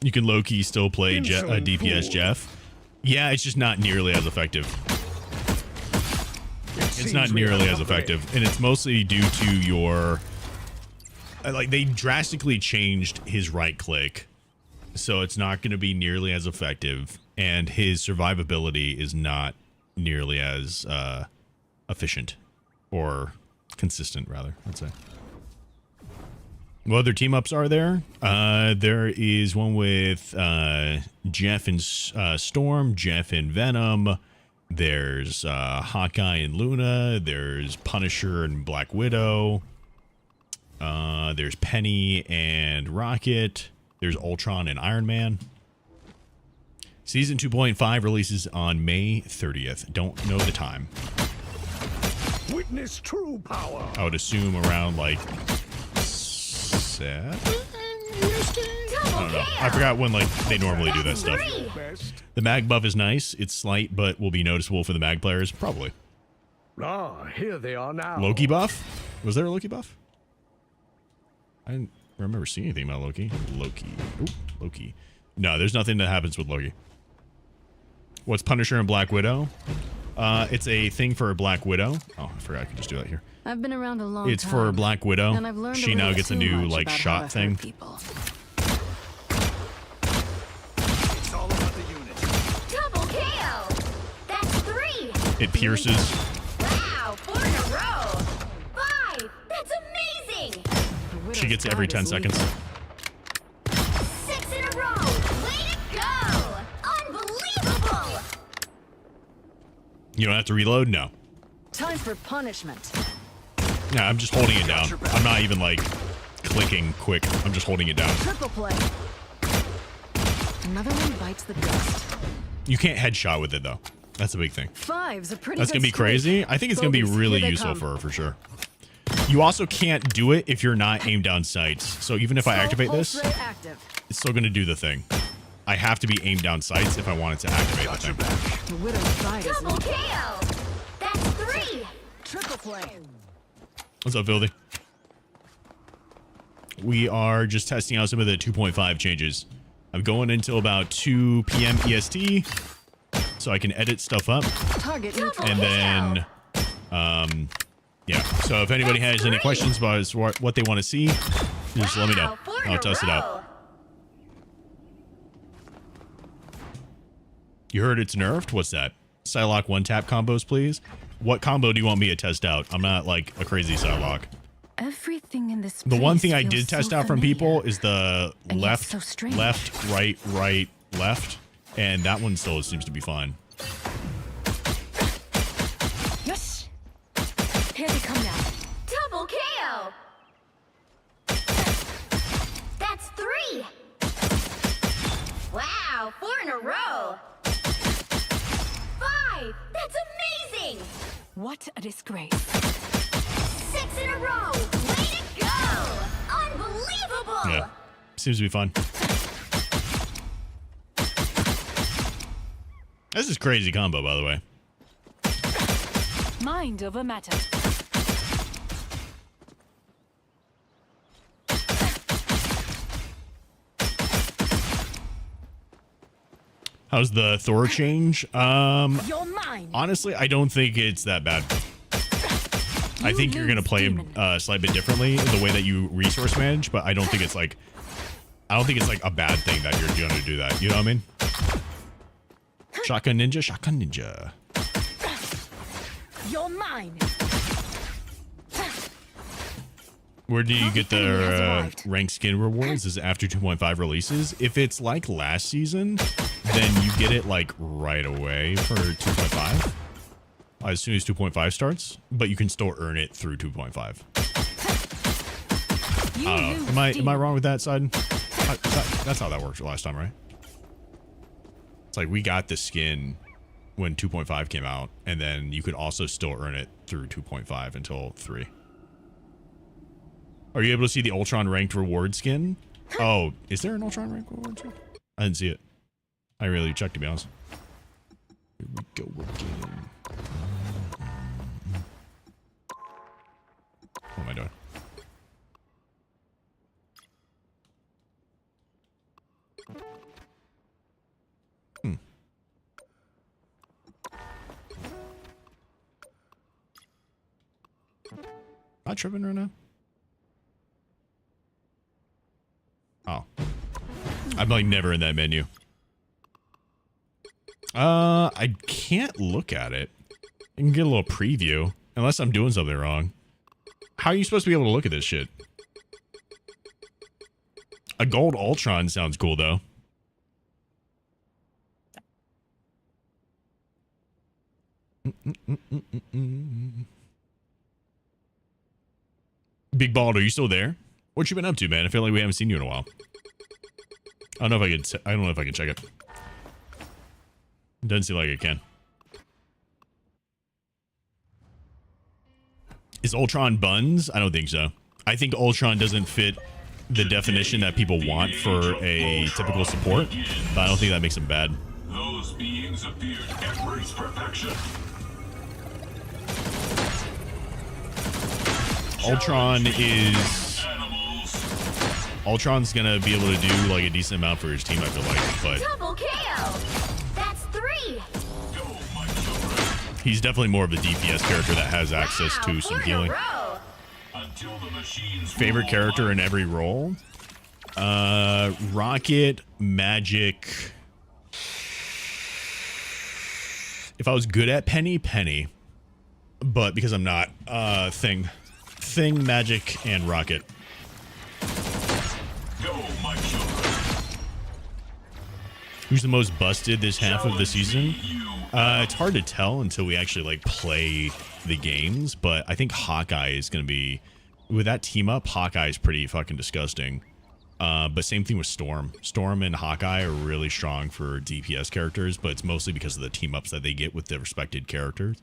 you can low-key still play DPS Jeff. Yeah, it's just not nearly as effective. It's not nearly as effective, and it's mostly due to your like they drastically changed his right click, so it's not going to be nearly as effective, and his survivability is not nearly as efficient or consistent, rather, I'd say. What other team ups are there? There is one with Jeff and Storm, Jeff and Venom. There's Hawkeye and Luna. There's Punisher and Black Widow. There's Penny and Rocket. There's Ultron and Iron Man. Season 2.5 releases on May 30th. Don't know the time. Witness true power. I would assume around like 7? I don't know. I forgot when like they normally do that stuff. The mag buff is nice. It's slight, but will be noticeable for the mag players. Probably. Ah, here they are now. Loki buff? Was there a Loki buff? I didn't remember seeing anything about Loki. Loki. No, there's nothing that happens with Loki. What's Punisher and Black Widow? It's a thing for Black Widow. Oh, I forgot I could just do that here. I've been around a long It's time. for Black Widow. And I've learned She a now little gets a too new much like about how shot to thing. hurt people. It's all about the unit. Double kill. That's 3. It pierces. Wow, 4 in a row. 5. That's amazing. She gets it every 10 seconds. 6 in a row. Way to go. Unbelievable. You don't have to reload? No. Time for punishment. Yeah, I'm just holding it down. I'm not even like clicking quick. I'm just holding it down. Triple play. Another one bites the dust. You can't headshot with it though. That's a big thing. 5's a pretty That's good gonna be streak. crazy. I think it's gonna be Bogeys, really here they useful come. for her for sure. You also can't do it if you're not aimed down sights. So even if I activate this, it's still going to do the thing. I have to be aimed down sights if I want it to activate the thing. The widow's side is Double KO. That's 3. triple play. What's up, Filthy? We are just testing out some of the 2.5 changes. I'm going until about 2 p.m. EST, so I can edit stuff up. Target And then, yeah. So if anybody has any questions about what they want to see, just let me know. I'll test it out. You heard it's nerfed? What's that? Psylocke one-tap combos, please. What combo do you want me to test out? I'm not like a crazy Psylocke. Everything in this The one thing I place did feels test so out from familiar. people is the And yet left, so strange. left, right, right, left. And that one still seems to be fine. Yes. Here they come now. Double KO. That's 3. Wow, 4 in a row. 5. That's amazing. What a disgrace. 6 in a row. Way to go. Unbelievable. Yeah. Seems to be fun. This is crazy combo, by the way. Mind over matter. How's the Thor change? You're mine. Honestly, I don't think it's that bad. I think you're gonna play him a slight bit differently the way that you resource manage, but I don't think it's like a bad thing that you're gonna do that. You know what I mean? Shotgun ninja, shotgun ninja. You're mine. Where do you get the rank skin rewards? Is it after 2.5 releases? If it's like last season, then you get it like right away for 2.5. As soon as 2.5 starts, but you can still earn it through 2.5. I don't know. Am I wrong with that side? That's how that worked last time, right? It's like we got the skin when 2.5 came out, and then you could also still earn it through 2.5 until 3. Are you able to see the Ultron ranked reward skin? Oh, is there an Ultron ranked reward skin? I didn't see it. I didn't really check, to be honest. Here we go again. What am I doing? Am I tripping right now? Oh. I'm like never in that menu. I can't look at it. I can get a little preview, unless I'm doing something wrong. How are you supposed to be able to look at this shit? A gold Ultron sounds cool, though. Big Bald, are you still there? What you been up to, man? I feel like we haven't seen you in a while. I don't know if I can check it. It doesn't seem like it can. Is Ultron buns? I don't think so. I think Ultron doesn't fit the definition that people want for a typical support, but I don't think that makes him bad. Those beings appeared embrace perfection. Ultron's gonna be able to do like a decent amount for his team, I feel like, but Double KO. That's 3. he's definitely more of a DPS character that has access to some healing. Favorite character in every role? Rocket, Magic. If I was good at Penny. But because I'm not, Thing, Magic, and Rocket. Who's the most busted this half of the season? It's hard to tell until we actually like play the games, but I think Hawkeye is going to be, with that team up, Hawkeye is pretty fucking disgusting. But same thing with Storm. Storm and Hawkeye are really strong for DPS characters, but it's mostly because of the team ups that they get with the respected characters.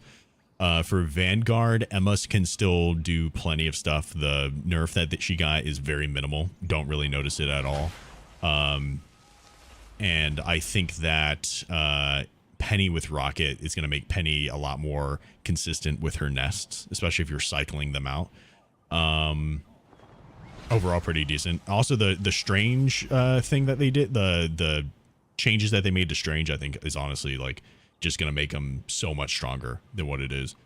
For Vanguard, Emma can still do plenty of stuff. The nerf that she got is very minimal. Don't really notice it at all. And I think that Penny with Rocket is going to make Penny a lot more consistent with her nests, especially if you're cycling them out. Overall, pretty decent. Also, the Strange thing that they did, the changes that they made to Strange, I think is honestly like just going to make them so much stronger than what it is.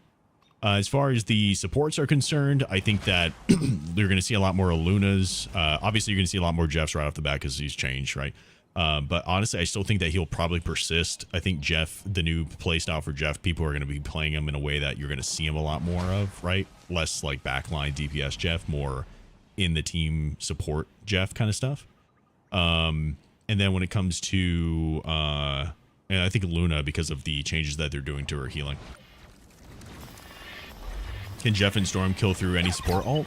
As far as the supports are concerned, I think that you're going to see a lot more Lunas. Obviously, you're going to see a lot more Jeffs right off the bat because he's changed, right? But honestly, I still think that he'll probably persist. I think Jeff, the new playstyle for Jeff, people are going to be playing him in a way that you're going to see him a lot more of, right? Less like backline DPS Jeff, more in the team support Jeff kind of stuff. And then when it comes to, and I think Luna, because of the changes that they're doing to her healing. Can Jeff and Storm kill through any support ult?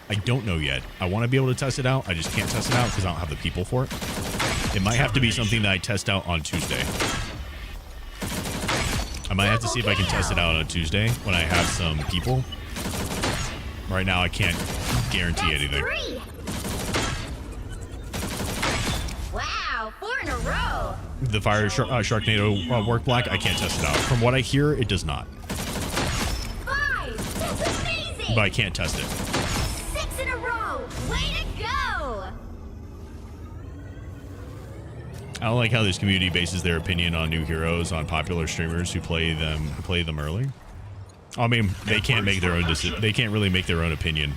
I don't know yet. I want to be able to test it out. I just can't test it out because I don't have the people for it. It might have to be something that I test out on Tuesday. I might have to see if I can test it out on Tuesday when I have some people. Right now, I can't guarantee anything. Wow, 4 in a row. The Fire Sharknado work black, I can't test it out. From what I hear, it does not. 5, that's amazing. But I can't test it. 6 in a row, way to go. I don't like how this community bases their opinion on new heroes on popular streamers who play them early. I mean, they can't make their own decision. They can't really make their own opinion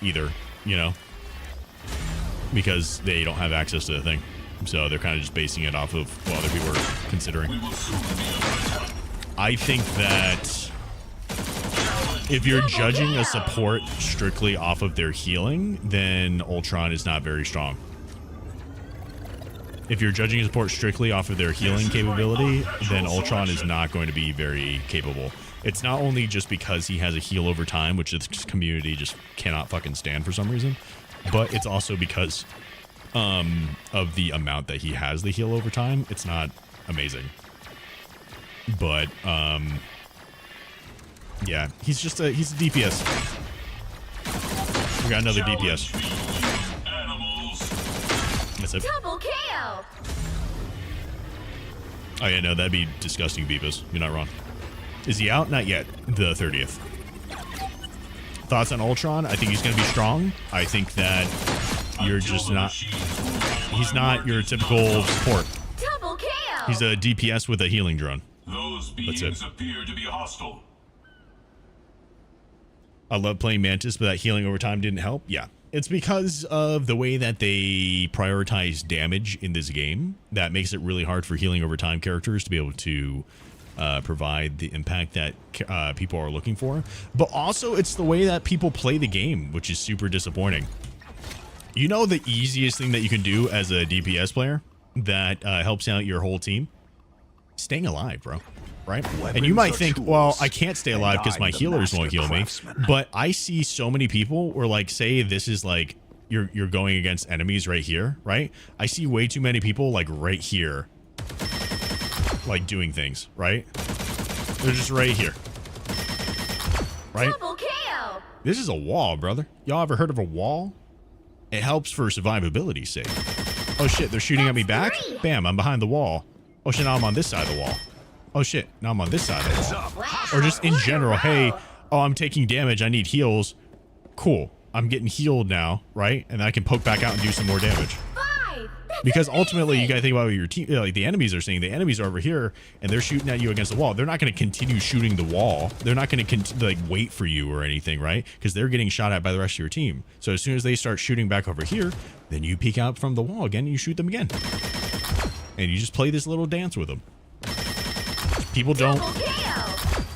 either, you know, because they don't have access to the thing. So they're kind of just basing it off of what other people are considering. I think that if you're judging a support strictly off of their healing, then ULTRON is not very strong. If you're judging a support strictly off of their healing capability, then ULTRON is not going to be very capable. It's not only just because he has a heal over time, which this community just cannot fucking stand for some reason, but it's also because of the amount that he has the heal over time. It's not amazing. But, yeah, he's a DPS. We got another DPS. That's it. Double KO. Oh yeah, no, that'd be disgusting, Beavis. You're not wrong. Is he out? Not yet. The 30th. Thoughts on ULTRON? I think he's going to be strong. I think that you're just not... He's not your typical support. Double KO. He's a DPS with a healing drone. Those beings appear to be hostile. I love playing Mantis, but that healing over time didn't help. Yeah. It's because of the way that they prioritize damage in this game that makes it really hard for healing over time characters to be able to provide the impact that people are looking for. But also, it's the way that people play the game, which is super disappointing. You know the easiest thing that you can do as a DPS player that helps out your whole team? Staying alive, bro. Right? And you might think, well, I can't stay alive because my healers won't heal me. But I see so many people where, like, say this is like you're going against enemies right here, right? I see way too many people like right here, like doing things, right? They're just right here, right? Double KO. This is a wall, brother. Y'all ever heard of a wall? It helps for survivability's sake. Oh shit, they're shooting at me back? Bam, I'm behind the wall. Oh shit, now I'm on this side of the wall. Oh shit, now I'm on this side of the wall. Or just in general, hey, oh, I'm taking damage, I need heals. Cool, I'm getting healed now, right? And I can poke back out and do some more damage. Because ultimately, you gotta think about what your team, like the enemies are saying. The enemies are over here, and they're shooting at you against the wall. They're not gonna continue shooting the wall. They're not gonna like wait for you or anything, right? Because they're getting shot at by the rest of your team. So as soon as they start shooting back over here, then you peek out from the wall again, and you shoot them again. And you just play this little dance with them. People don't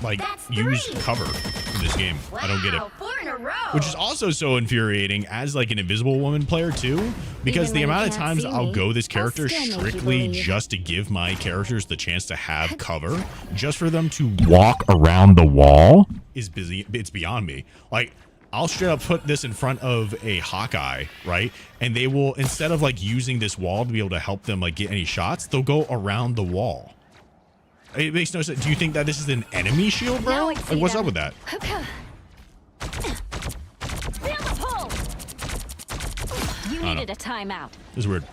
like use cover in this game. I don't get it. 4 in a row. Which is also so infuriating as like an Invisible Woman player too, because the amount of times I'll go this character strictly just to give my characters the chance to have cover, just for them to walk around the wall is busy. It's beyond me. Like, I'll straight up put this in front of a Hawkeye, right? And they will, instead of like using this wall to be able to help them like get any shots, they'll go around the wall. It makes no sense. Do you think that this is an enemy shield, bro? Like, what's up with that? You needed a timeout. This is weird.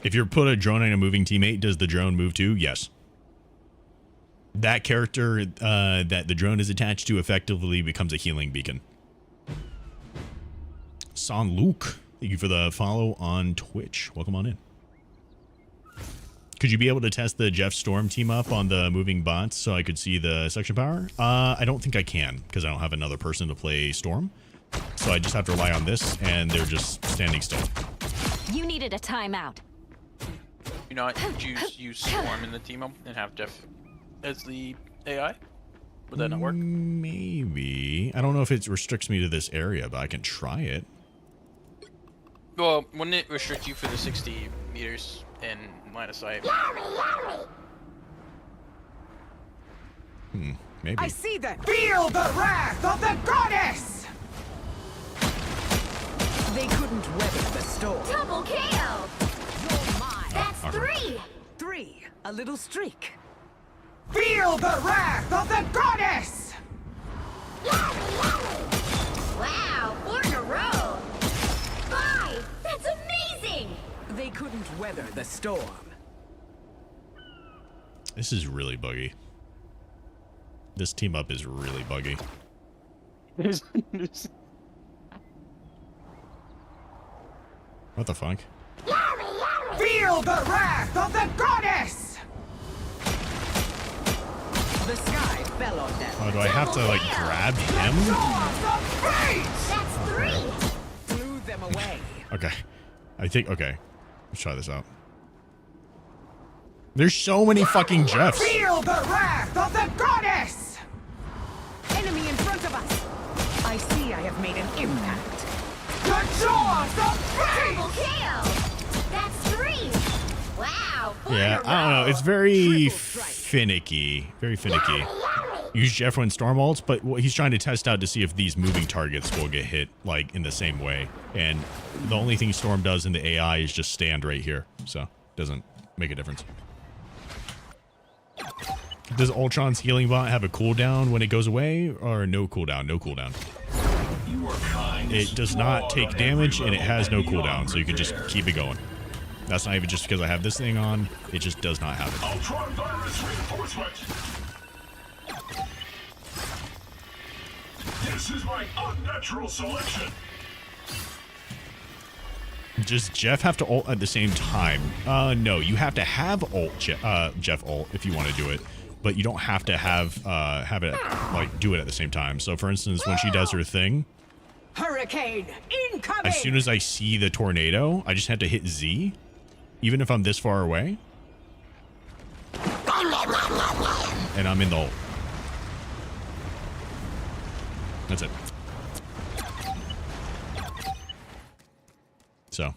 If you're put a drone in a moving teammate, does the drone move too? Yes. That character that the drone is attached to effectively becomes a healing beacon. Son Luke, thank you for the follow on Twitch. Welcome on in. Could you be able to test the Jeff Storm team up on the moving bots so I could see the suction power? I don't think I can because I don't have another person to play Storm. So I just have to rely on this, and they're just standing still. You needed a timeout. You not use Storm in the team up and have Jeff as the AI? Would that not work? Maybe. I don't know if it restricts me to this area, but I can try it. Well, wouldn't it restrict you for the 60 meters in line of sight? Maybe. I see that. Feel the wrath of the goddess! They couldn't weather the storm. Double KO. You're mine. That's Okay. 3. A little streak. Feel the wrath of the goddess! Wow, 4 in a row. 5. That's amazing. They couldn't weather the storm. This is really buggy. This team up is really buggy. What the fuck? Feel the wrath of the goddess! The sky fell on them. Oh, do I have to like grab him? That's 3. Blew them away. Okay. I think, okay. Let's try this out. There's so many fucking Jeffs. Feel the wrath of the goddess! Enemy in front of us. I see I have made an impact. The jaws of fate! Double KO. That's 3. Wow. 4 in Yeah, a row. I don't know. It's very finicky. Very finicky. Use Jeff when Storm ults, but what he's trying to test out to see if these moving targets will get hit, like, in the same way. And the only thing Storm does in the AI is just stand right here. So, it doesn't make a difference. Does Ultron's healing bot have a cooldown when it goes away? Or no cooldown? No cooldown. It does not take damage, and it has no cooldown, so you can just keep it going. That's not even just because I have this thing on. It just does not have it. ULTRON virus reinforcement. This is my unnatural selection. Does Jeff have to ult at the same time? No, you have to have Jeff ult if you want to do it, but you don't have to have it like do it at the same time. So for instance, when she does her thing, Hurricane incoming! as soon as I see the tornado, I just have to hit Z, even if I'm this far away, and I'm in the ult. That's it. So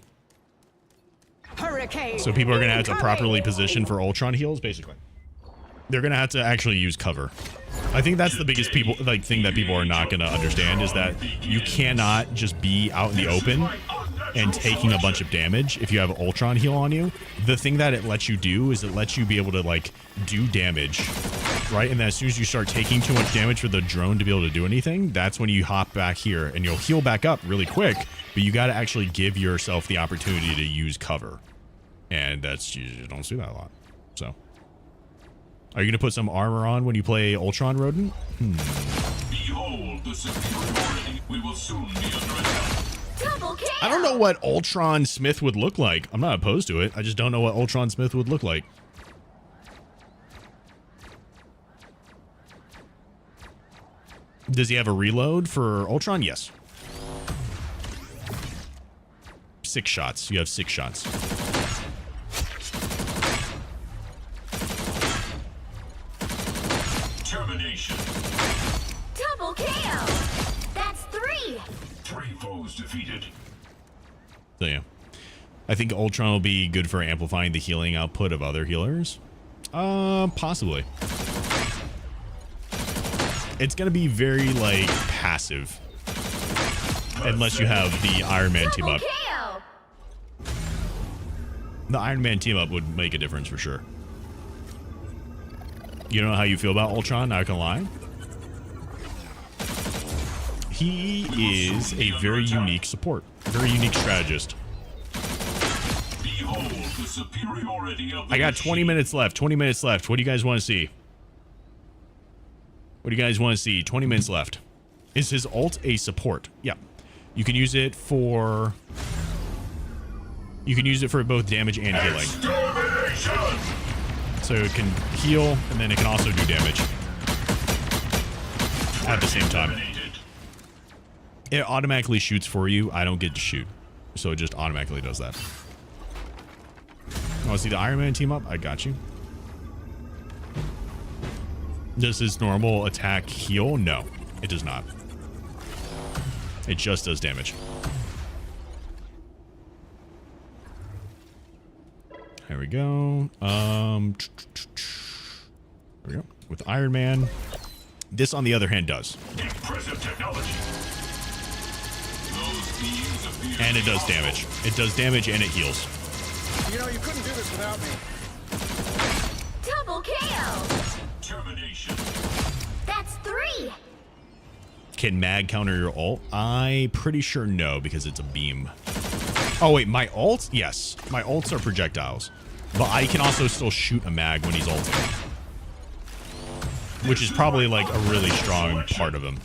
Hurricane people are gonna have to properly position for Ultron heals, basically. They're gonna have to actually use cover. I think that's the biggest thing that people are not gonna understand is that you cannot just be out in the open and taking a bunch of damage if you have Ultron heal on you. The thing that it lets you do is it lets you be able to like do damage, right? And then as soon as you start taking too much damage for the drone to be able to do anything, that's when you hop back here and you'll heal back up really quick, but you got to actually give yourself the opportunity to use cover. And that's, you don't see that a lot. So are you going to put some armor on when you play Ultron, Rodent? Behold the superiority. We will soon be under attack. Double KO. I don't know what Ultron Smith would look like. I'm not opposed to it. I just don't know what Ultron Smith would look like. Does he have a reload for Ultron? Yes. 6 shots. You have 6 shots. Termination. Double KO. That's 3. 3 foes defeated. So yeah. I think Ultron will be good for amplifying the healing output of other healers. Possibly. It's gonna be very, like, passive. Unless you have the Iron Man team up. The Iron Man team up would make a difference for sure. You know how you feel about Ultron, not gonna lie. He is a very unique support. Very unique strategist. Behold the superiority of the I got 20 minutes left. 20 minutes left. What do you guys want to see? What do you guys want to see? 20 minutes left. Is his ult a support? Yeah. You can use it for... You can use it for both damage and healing. So it can heal, and then it can also do damage. At the same time. It automatically shoots for you. I don't get to shoot. So it just automatically does that. Want to see the Iron Man team up? I got you. Does his normal attack heal? No, it does not. It just does damage. There we go. There we go. With Iron Man. This, on the other hand, does. Impressive technology. And it does damage. It does damage and it heals. You know, you couldn't do this without me. Double KO. Termination. That's 3. Can mag counter your ult? I pretty sure no, because it's a beam. Oh wait, my ult? Yes. My ults are projectiles. But I can also still shoot a mag when he's ulting. Which is probably like a really strong part of him.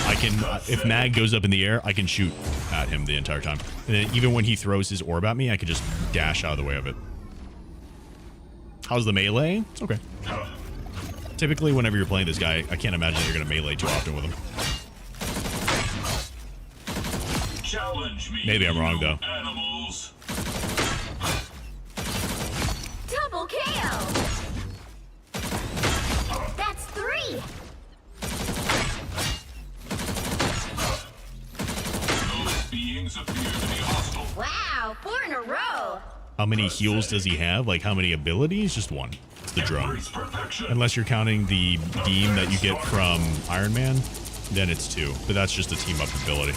I can, if mag goes up in the air, I can shoot at him the entire time. And then even when he throws his orb at me, I can just dash out of the way of it. How's the melee? It's okay. Typically, whenever you're playing this guy, I can't imagine that you're going to melee too often with him. Challenge me. Maybe I'm wrong, though. Animals. Double KO. That's 3. Those beings appear to be hostile. Wow, 4 in a row. How many heals does he have? Like, how many abilities? Just one. It's the drone. Unless you're counting the beam that you get from Iron Man, then it's 2. But that's just a team-up ability.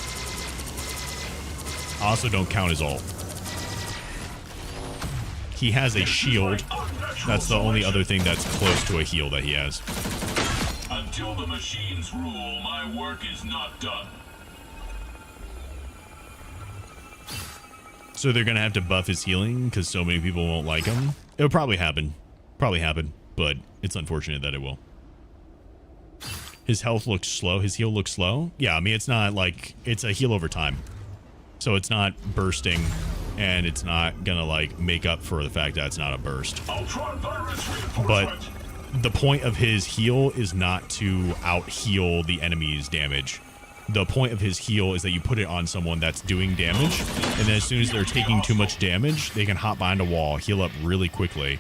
Also, don't count his ult. He has a shield. That's the only other thing that's close to a heal that he has. Until the machines rule, my work is not done. So they're going to have to buff his healing because so many people won't like him. It'll probably happen. Probably happen, but it's unfortunate that it will. His health looks slow. His heal looks slow. Yeah, I mean, it's not like... It's a heal over time. So it's not bursting, and it's not going to, like, make up for the fact that it's not a burst. But the point of his heal is not to out-heal the enemy's damage. The point of his heal is that you put it on someone that's doing damage, and then as soon as they're taking too much damage, they can hop behind a wall, heal up really quickly,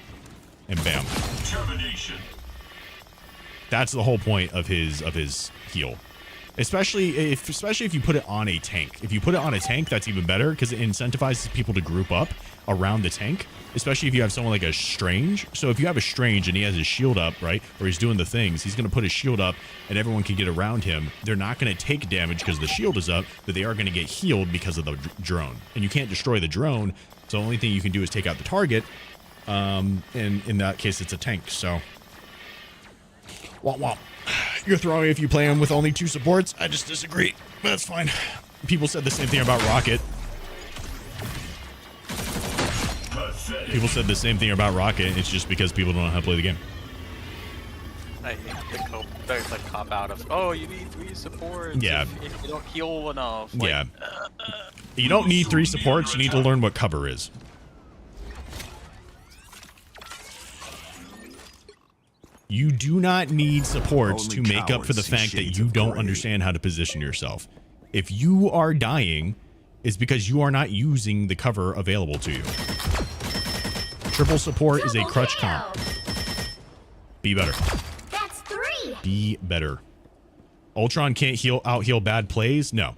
and bam. Termination. That's the whole point of his heal. Especially if you put it on a tank. If you put it on a tank, that's even better because it incentivizes people to group up around the tank, especially if you have someone like a Strange. So if you have a Strange and he has his shield up, right, or he's doing the things, he's going to put his shield up and everyone can get around him. They're not going to take damage because the shield is up, but they are going to get healed because of the drone. And you can't destroy the drone, so the only thing you can do is take out the target. And in that case, it's a tank, so... Womp womp. You're throwing if you play him with only 2 supports. I just disagree. But that's fine. People said the same thing about Rocket. People said the same thing about Rocket. It's just because people don't know how to play the game. I hate there's a cop out of, oh, you need 3 supports. Yeah. If you don't heal enough. Like, yeah. You don't need 3 supports. You need to learn what cover is. You do not need supports to make up for the fact that you don't understand how to position yourself. If you are dying, it's because you are not using the cover available to you. Triple support is a crutch comp. Be better. That's 3. Be better. Ultron can't out-heal bad plays? No.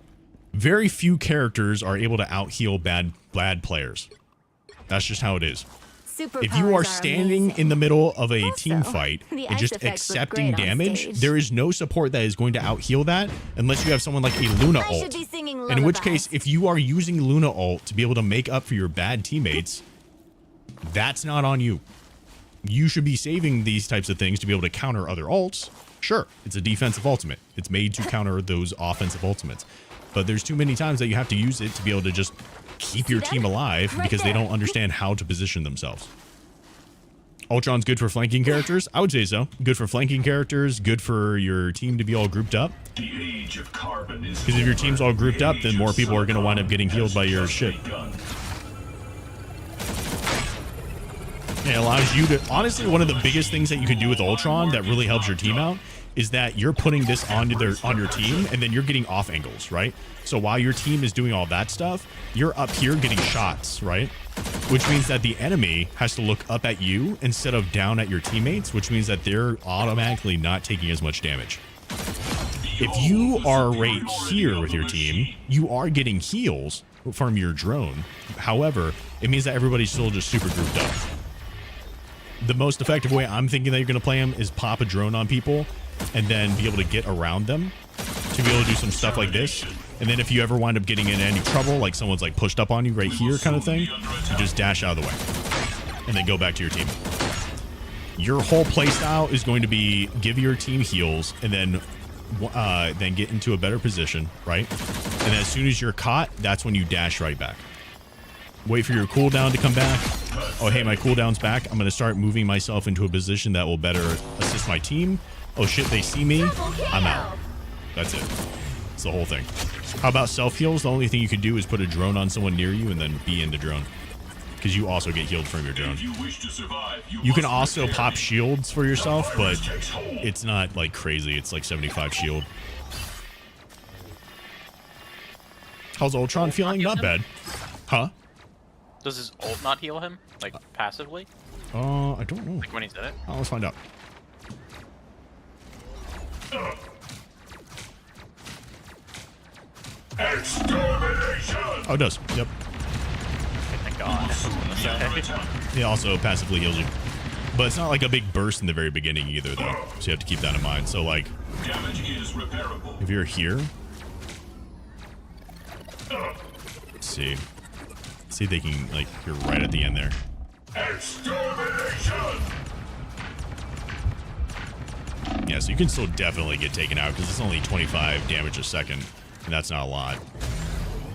Very few characters are able to out-heal bad players. That's just how it is. If you are standing in the middle of a team fight and just accepting damage, there is no support that is going to out-heal that unless you have someone like a Luna ult. And in which case, if you are using Luna ult to be able to make up for your bad teammates, that's not on you. you should be saving these types of things to be able to counter other ults. Sure, it's a defensive ultimate. It's made to counter those offensive ultimates. But there's too many times that you have to use it to be able to just keep your team alive because they don't understand how to position themselves. Ultron's good for flanking characters? I would say so. Good for flanking characters, good for your team to be all grouped up. Because if your team's all grouped up, then more people are going to wind up getting healed by your shit. It allows you to, honestly, one of the biggest things that you can do with Ultron that really helps your team out is that you're putting this on your team, and then you're getting off angles, right? So while your team is doing all that stuff, you're up here getting shots, right? Which means that the enemy has to look up at you instead of down at your teammates, which means that they're automatically not taking as much damage. If you are right here with your team, you are getting heals from your drone. However, it means that everybody's still just super grouped up. The most effective way I'm thinking that you're going to play them is pop a drone on people and then be able to get around them to be able to do some stuff like this. And then if you ever wind up getting in any trouble, like someone's like pushed up on you right here kind of thing, you just dash out of the way and then go back to your team. Your whole play style is going to be give your team heals and then get into a better position, right? And as soon as you're caught, that's when you dash right back. Wait for your cooldown to come back. Oh, hey, my cooldown's back. I'm going to start moving myself into a position that will better assist my team. Oh, shit, they see me. I'm out. That's it. It's the whole thing. How about self-heals? The only thing you can do is put a drone on someone near you and then be in the drone. Because you also get healed from your drone. You can also pop shields for yourself, but it's not, like, crazy. It's like 75 shield. How's Ultron feeling? Not bad. Huh? Does his ult not heal him? Like, passively? I don't know. Like when he's in it? Oh, let's find out. Oh, it does. Yep. Thank God. It also passively heals you. But it's not like a big burst in the very beginning either, though. So you have to keep that in mind. So, like, if you're here... Let's see. See if they can, like, you're right at the end there. Yeah, so you can still definitely get taken out because it's only 25 damage a second, and that's not a lot.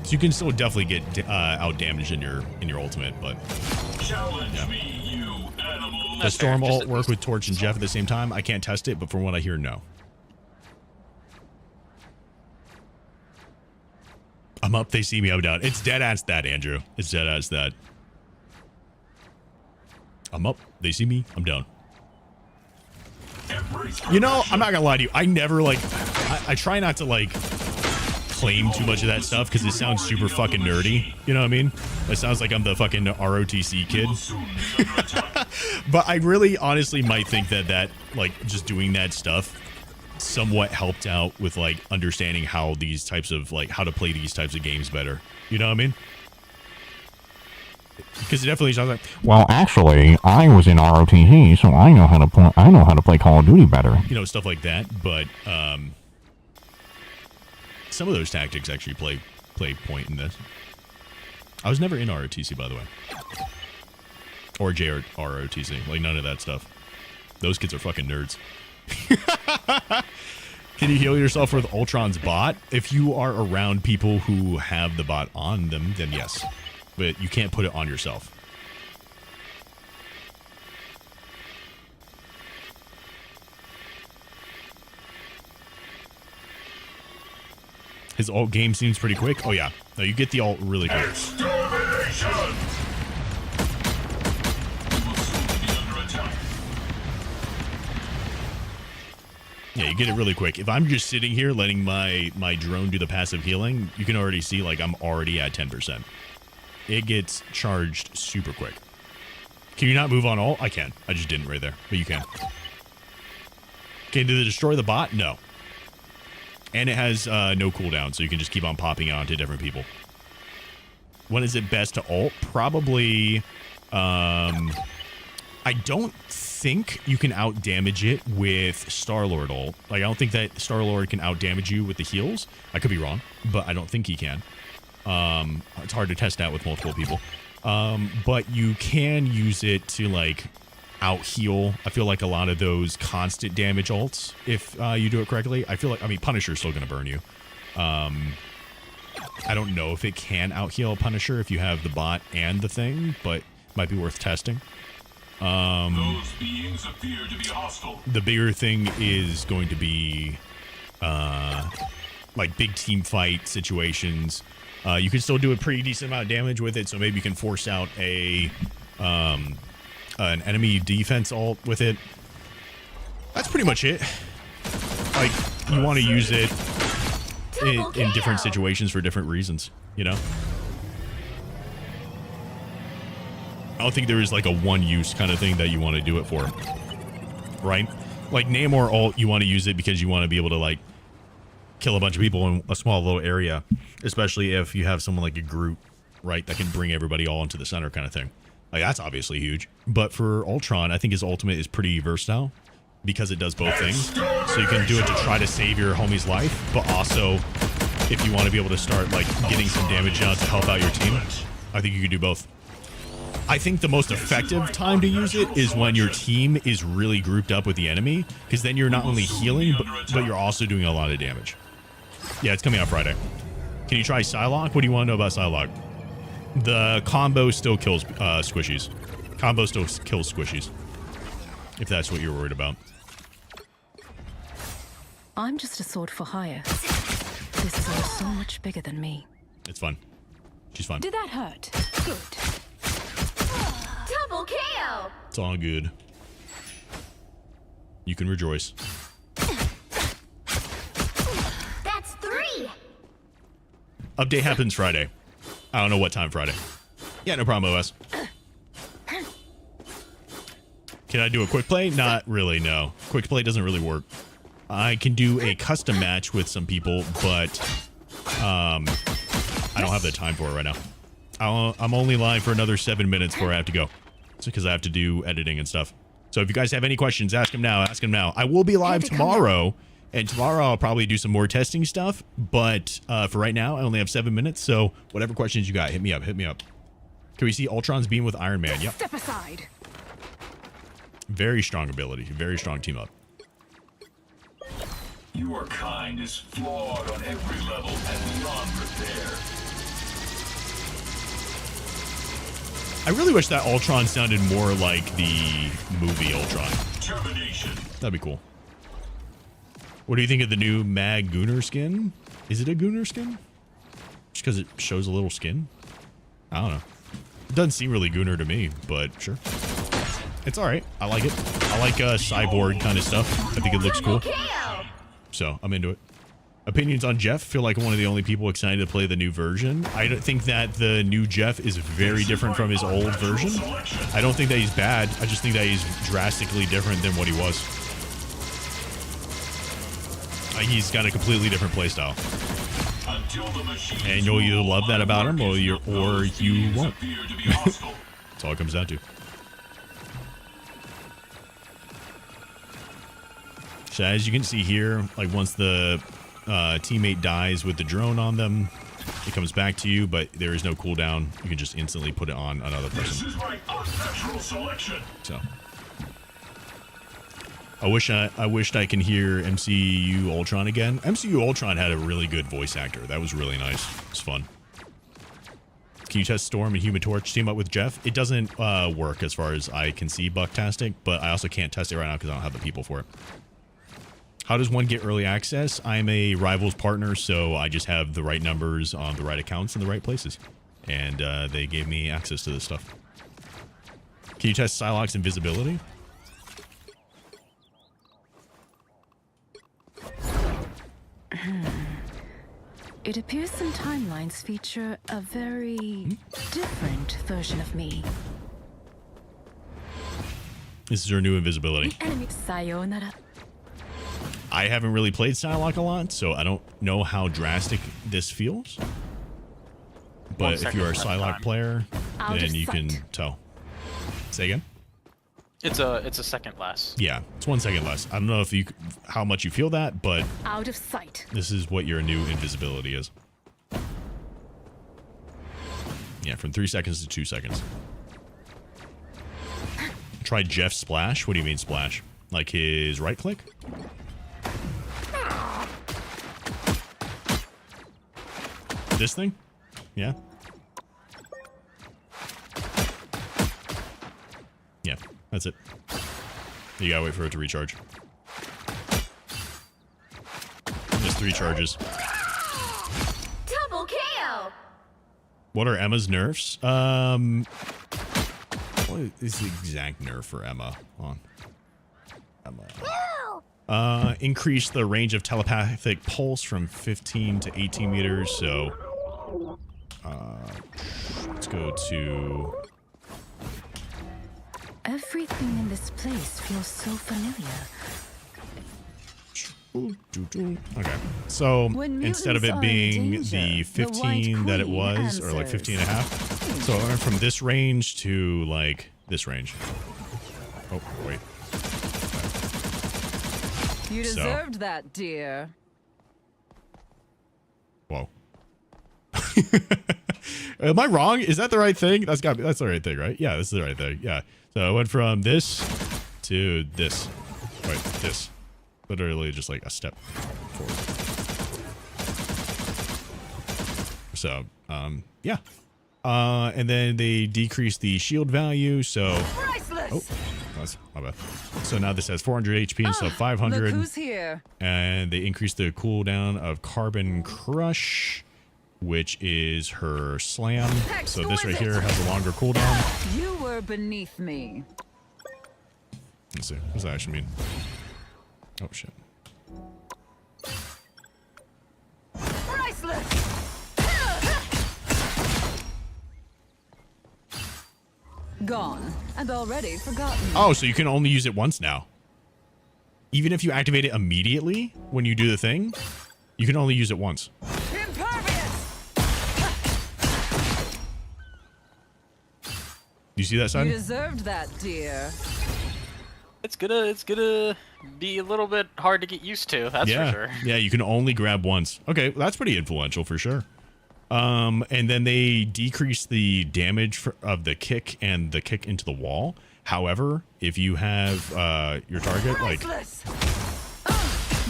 So you can still definitely get out damaged in your ultimate, but yeah. Does Storm ult work with Torch and Jeff at the same time? I can't test it, but from what I hear, no. I'm up, they see me, I'm down. It's dead ass that, Andrew. It's dead ass that. I'm up, they see me, I'm down. You know, I'm not gonna lie to you. I never, like, I try not to, like, claim too much of that stuff because it sounds super fucking nerdy. You know what I mean? It sounds like I'm the fucking ROTC kid. But I really honestly might think that, like, just doing that stuff somewhat helped out with, like, understanding how these types of, like, how to play these types of games better. You know what I mean? Because it definitely sounds like, well, actually, I was in ROTC, so I know how to play. I know how to play Call of Duty better. You know, stuff like that. But some of those tactics actually play point in this. I was never in ROTC, by the way, or JROTC. Like, none of that stuff. Those kids are fucking nerds. Can you heal yourself with Ultron's bot? If you are around people who have the bot on them, then yes. But you can't put it on yourself. His ult game seems pretty quick. Oh yeah. No, you get the ult really quick. Yeah, you get it really quick. If I'm just sitting here letting my drone do the passive healing, you can already see, like, I'm already at 10%. It gets charged super quick. Can you not move on ult? I can. I just didn't right there, but you can. Okay, did it destroy the bot? No. And it has no cooldown, so you can just keep on popping it onto different people. When is it best to ult? Probably, I don't think you can out damage it with Star-Lord ult. Like, I don't think that Star-Lord can out damage you with the heals. I could be wrong, but I don't think he can. It's hard to test out with multiple people. But you can use it to, like, out heal. I feel like a lot of those constant damage ults, if you do it correctly, I feel like, I mean, Punisher's still going to burn you. I don't know if it can out heal Punisher if you have the bot and the thing, but might be worth testing. Those beings appear to be hostile. The bigger thing is going to be like big team fight situations. You can still do a pretty decent amount of damage with it, so maybe you can force out a an enemy defense ult with it. That's pretty much it. Like, you want to use it in different situations for different reasons, you know? I don't think there is like a one-use kind of thing that you want to do it for, right? Like Namor ult, you want to use it because you want to be able to like kill a bunch of people in a small little area, especially if you have someone like a Groot, right, that can bring everybody all into the center kind of thing. Like, that's obviously huge. But for Ultron, I think his ultimate is pretty versatile because it does both things. So you can do it to try to save your homie's life, but also if you want to be able to start like getting some damage out to help out your team, I think you can do both. I think the most effective time to use it is when your team is really grouped up with the enemy, because then you're not only healing, but you're also doing a lot of damage. Yeah, it's coming out Friday. Can you try Psylocke? What do you want to know about Psylocke? The combo still kills squishies. Combo still kills squishies, if that's what you're worried about. I'm just a sword for hire. This is all so much bigger than me. It's fun. She's fun. Did that hurt? Good. Double KO! It's all good. You can rejoice. That's 3! Update happens Friday. I don't know what time Friday. Yeah, no problem, OS. Can I do a quick play? Not really, no. Quick play doesn't really work. I can do a custom match with some people, but I don't have the time for it right now. I'm only live for another 7 minutes before I have to go. It's because I have to do editing and stuff. So if you guys have any questions, ask them now. Ask them now. I will be live tomorrow, and tomorrow I'll probably do some more testing stuff. But for right now, I only have 7 minutes. So whatever questions you got, hit me up. Hit me up. Can we see Ultron's beam with Iron Man? Yep. Step aside. Very strong ability. Very strong team up. Your kind is flawed on every level and beyond repair. I really wish that Ultron sounded more like the movie Ultron. Termination. That'd be cool. What do you think of the new Mag Gunner skin? Is it a Gunner skin? Just because it shows a little skin? I don't know. It doesn't seem really Gunner to me, but sure. It's alright. I like it. I like cyborg kind of stuff. I think it looks cool. So, I'm into it. Opinions on Jeff? Feel like I'm one of the only people excited to play the new version. I don't think that the new Jeff is very different from his old version. I don't think that he's bad. I just think that he's drastically different than what he was. He's got a completely different playstyle. And you'll either love that about him or you won't. That's all it comes down to. So as you can see here, like once the teammate dies with the drone on them, it comes back to you, but there is no cooldown. You can just instantly put it on another person. This is my unnatural selection. So I wished I can hear MCU Ultron again. MCU Ultron had a really good voice actor. That was really nice. It was fun. Can you test Storm and Human Torch team up with Jeff? It doesn't work as far as I can see, Bucktastic, but I also can't test it right now because I don't have the people for it. How does one get early access? I'm a Rivals partner, so I just have the right numbers on the right accounts in the right places. And they gave me access to this stuff. Can you test Psylocke's invisibility? It appears some timelines feature a very different version of me. This is her new invisibility. Enemy sayonara. I haven't really played Psylocke a lot, so I don't know how drastic this feels. But if you're a Psylocke player, then you can tell. Say again? It's a second less. Yeah, it's 1 second less. I don't know if how much you feel that, but Out of sight. This is what your new invisibility is. Yeah, from 3 seconds to 2 seconds. try Jeff's splash. What do you mean splash? Like his right click? This thing? Yeah. Yeah, that's it. You gotta wait for it to recharge. Just 3 charges. Double KO. What are Emma's nerfs? What is the exact nerf for Emma? Hold on. Emma. Increase the range of telepathic pulse from 15 to 18 meters. So, let's go to. Everything in this place feels so familiar. Okay, so When instead of it mutants are in being danger, the the 15 White that it Queen was, or like 15 and a half, so I went from this range to like this range. Oh, wait. You So- deserved that, dear. Whoa. Am I wrong? Is that the right thing? That's the right thing, right? Yeah, this is the right thing. Yeah. So I went from this to this. Wait, this. Literally just like a step forward. So, yeah. And then they decrease the shield value, so... Oh, that's my bad. So now this has 400 HP instead of 500. Look who's here. And they increase the cooldown of Carbon Crush, which is her slam. So this right here has a longer cooldown. You were beneath me. Let's see. What does that actually mean? Oh, shit. Priceless. Gone and already forgotten. Oh, so you can only use it once now. Even if you activate it immediately when you do the thing, you can only use it once. Do you see that, son? You deserved that, dear. It's gonna be a little bit hard to get used to, that's for sure. Yeah, you can only grab once. Okay, well, that's pretty influential for sure. And then they decrease the damage of the kick and the kick into the wall. However, if you have your target, like,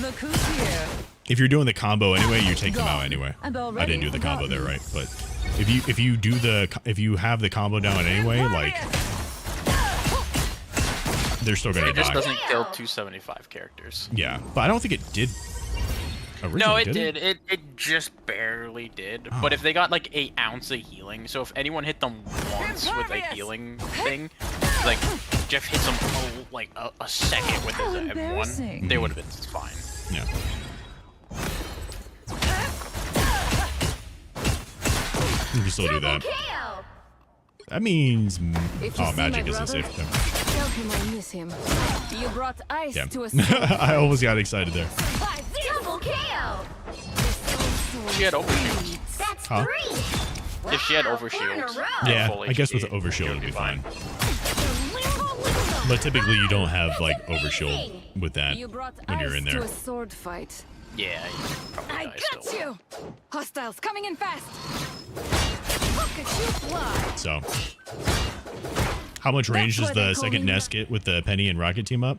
Look who's here. if you're doing the combo anyway, you take them out anyway. And I already didn't do the combo there, forgotten. right? But if you have the combo down anyway, like, they're still gonna It just die. doesn't kill 275 characters. Yeah, but I don't think it did. No, Originally, it did. It just barely did. But if they got like 8 ounce of healing, so if anyone hit them once with a healing thing, like Jeff hits them like a second with his M1, they would have been fine. Yeah. You can still do that. That means oh, magic isn't safe. Tell him I miss him. You brought ice Yeah. to a I almost got excited there. double KO. She had overshield. That's Huh? 3. If she had overshield, Yeah, full I guess with HP, overshield it it'd be fine. But typically you don't have like overshield with that You brought when you're in ice there. to a sword fight. Yeah, you probably I die got still. you. Hostiles coming in fast. Look at you fly. So, how much range does That's why the they call second me nest get with the Penny and Rocket team up?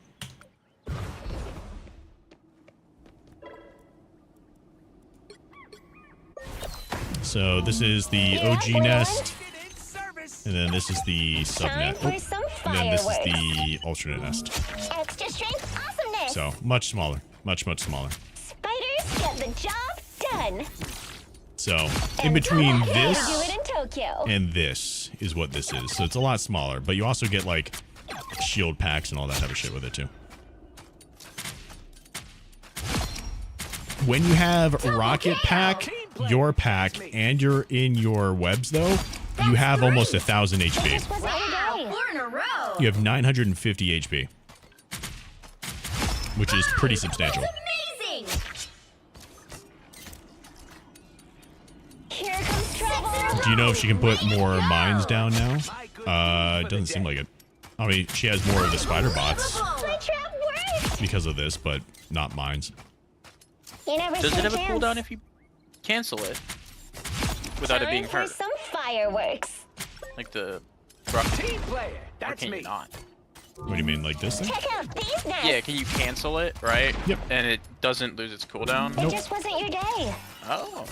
So this is the OG nest, and then this is the subnet, and then this is the alternate nest. Extra strength awesomeness. So much smaller, much smaller. Spiders get the job done. So in between Do this it in Tokyo. and this is what this is. So it's a lot smaller, but you also get like shield packs and all that type of shit with it too. When you have Rocket Pack, your pack, and you're in your webs though, you have almost 1,000 HP. Wow, 4 in a row. You have 950 HP, which is pretty substantial. Amazing. Here comes trouble. Do you know if she can put more mines down now? It doesn't seem like it. I mean, she has more of the spider bots My trap worked. because of this, but not mines. You never Does stood it have a chance. cooldown if you cancel it without it being Time for hurt? some fireworks. Like the Team player, or that's can me. you not? What do you mean, like this thing? Check out these nests. Yeah, can you cancel it, right? Yep. And it doesn't lose its cooldown? It just wasn't your day. Oh.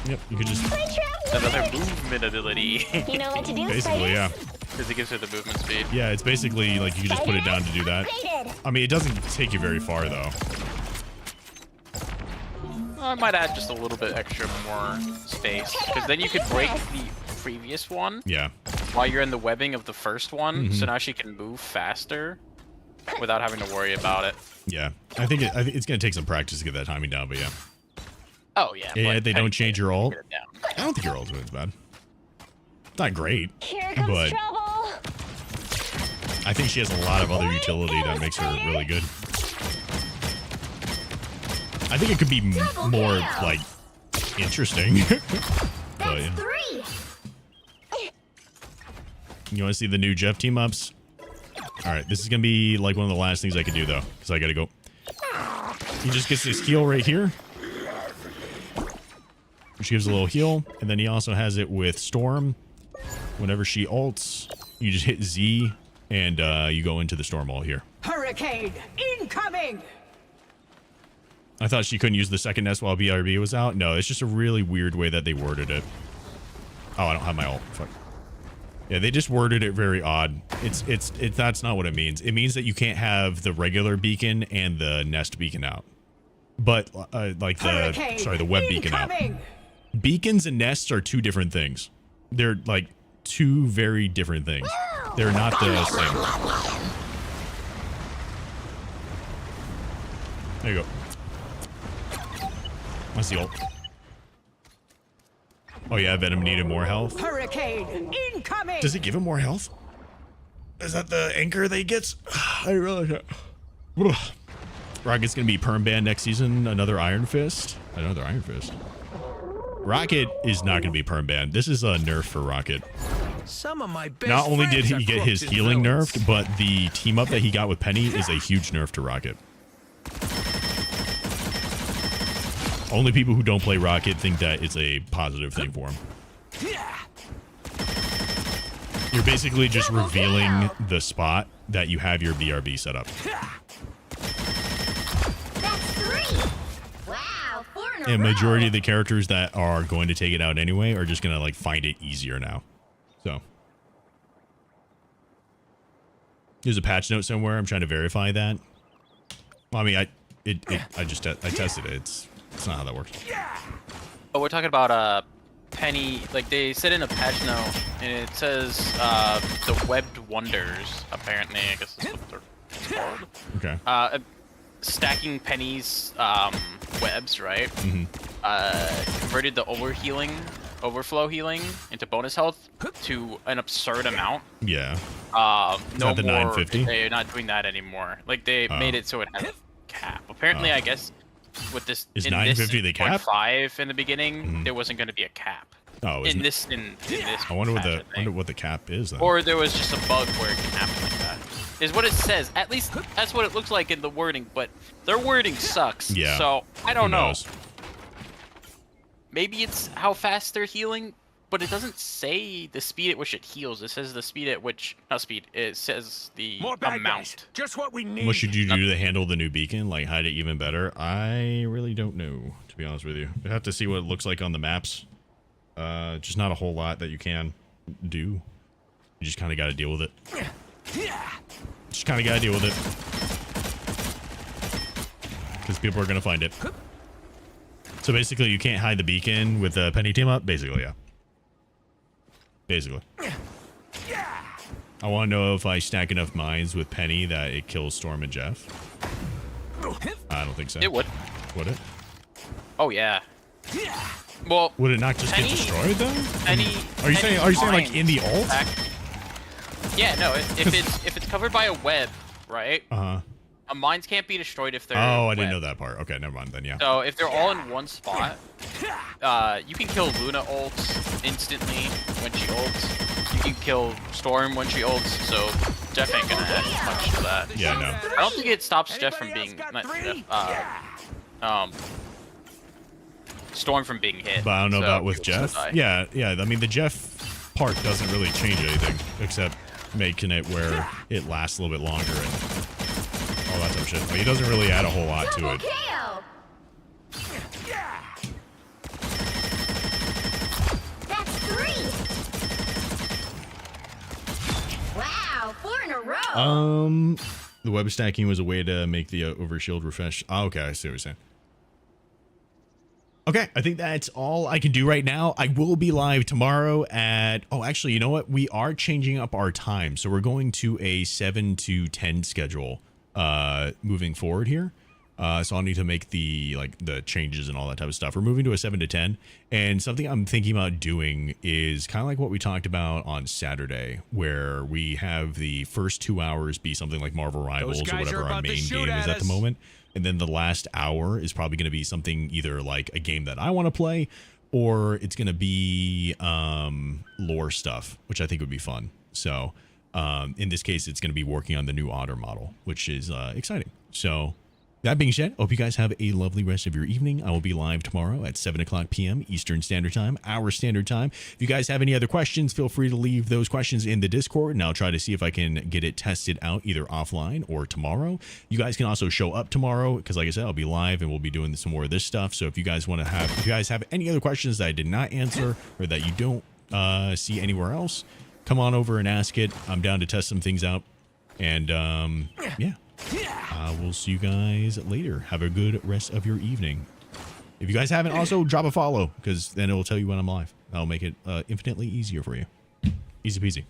Yep, you can just... Another movement ability. You know what to do, Basically, yeah. Because it gives her the movement speed. Yeah, it's basically like you can just put it down to do that. I mean, it doesn't take you very far, though. I might add just a little bit extra more space. Because then you could break the previous one. Yeah. While you're in the webbing of the first one. Mhm. So now she can move faster without having to worry about it. Yeah. I think it's going to take some practice to get that timing down, but yeah. Oh, yeah. Yeah, but they don't change your ult. get it down. I don't think your ult's bad. It's not great, Here comes but trouble. I think she has a lot of other utility that makes her really good. I think it could be more, like, interesting. But, yeah. 3. You want to see the new Jeff team-ups? Alright, this is going to be, like, one of the last things I can do, though, because I got to go. He just gets this heal right here. Which gives a little heal, and then he also has it with Storm. Whenever she ults, you just hit Z, and you go into the Storm wall here. Hurricane incoming! I thought she couldn't use the second nest while BRB was out. No, it's just a really weird way that they worded it. Oh, I don't have my ult. Fuck. Yeah, they just worded it very odd. It's that's not what it means. It means that you can't have the regular beacon and the nest beacon out. But like the web beacon out. Beacons and nests are two different things. They're like two very different things. They're not the same. There you go. What's the ult? Oh yeah, Venom needed more health. Hurricane incoming! Does it give him more health? Is that the anchor that he gets? I realize that. Rocket's gonna be perm banned next season. Another Iron Fist. Another Iron Fist. Rocket is not gonna be perm banned. This is a nerf for Rocket. Some of my best Not only did friends he are get his crooked healing villains. nerfed, but the team up that he got with Penny is a huge nerf to Rocket. Only people who don't play Rocket think that it's a positive thing for him. You're basically just revealing the spot that you have your BRB set up. That's 3. Wow, 4 in a And row. majority of the characters that are going to take it out anyway are just going to like find it easier now. So there's a patch note somewhere. I'm trying to verify that. Well, I mean, I tested it. It's not how that works. Oh, we're talking about Penny. Like they said in a patch note, and it says the webbed wonders. Apparently, I guess that's what they're called. Okay. Stacking Penny's webs, right? Converted the overflow healing into bonus health to an absurd amount. Yeah. No that the more. 950? They're not doing that anymore. Like they made it so it has a cap. Apparently, I guess with this Is in 950 this the cap? 0.5 in the beginning, there wasn't going to be a cap. Oh, in isn't this. I wonder what patch, wonder what the cap is then. Or there was just a bug where it can happen like that. Is what it says. At least that's what it looks like in the wording, but their wording sucks. Yeah. So I don't Who know. knows? Maybe it's how fast they're healing, but it doesn't say the speed at which it heals. It says the speed at which, not speed, it says the More bad amount. guys. Just what we need. What should you do to handle the new beacon? Like hide it even better? I really don't know, to be honest with you. You have to see what it looks like on the maps. Just not a whole lot that you can do. You just kind of got to deal with it. Just kind of got to deal with it. Because people are going to find it. So basically, you can't hide the beacon with the Penny team up? Basically, yeah. Basically. I want to know if I stack enough mines with Penny that it kills Storm and Jeff. I don't think so. It would. Would it? Oh yeah. Well, would it not just Penny, get destroyed though? Penny. Are you saying like in the ult? Yeah, no. If it's covered by a web, right? Mines can't be destroyed if they're. Oh, I didn't know that part. Okay, never mind then. Yeah. So if they're all in one spot, you can kill Luna ults instantly when she ults. You can kill Storm when she ults. So Jeff ain't gonna add much to that. Yeah, no. I don't think it stops Jeff from being Storm from being hit. But I don't know so about with people Jeff. still die. Yeah. I mean, the Jeff part doesn't really change anything except making it where it lasts a little bit longer and all that type of shit. Like, he doesn't really add a whole lot to it. KO. That's 3. Wow, 4 in a row. The web stacking was a way to make the overshield refresh. Oh, okay, I see what you're saying. Okay, I think that's all I can do right now. I will be live tomorrow at... Oh, actually, you know what? We are changing up our time. So we're going to a 7 to 10 schedule moving forward here. So I'll need to make the changes and all that type of stuff. We're moving to a 7 to 10. And something I'm thinking about doing is kind of like what we talked about on Saturday, where we have the first 2 hours be something like Marvel Rivals or whatever our main game is at the moment. And then the last hour is probably going to be something either like a game that I want to play, or it's going to be lore stuff, which I think would be fun. So in this case, it's going to be working on the new Otter model, which is exciting. So that being said, I hope you guys have a lovely rest of your evening. I will be live tomorrow at 7 o'clock p.m. Eastern Standard Time, our standard time. If you guys have any other questions, feel free to leave those questions in the Discord, and I'll try to see if I can get it tested out either offline or tomorrow. You guys can also show up tomorrow because, like I said, I'll be live and we'll be doing some more of this stuff. So if you guys have any other questions that I did not answer or that you don't see anywhere else, come on over and ask it. I'm down to test some things out. And yeah. We'll see you guys later. Have a good rest of your evening. If you guys haven't, also drop a follow, because then it will tell you when I'm live. That'll make it infinitely easier for you. Easy peasy.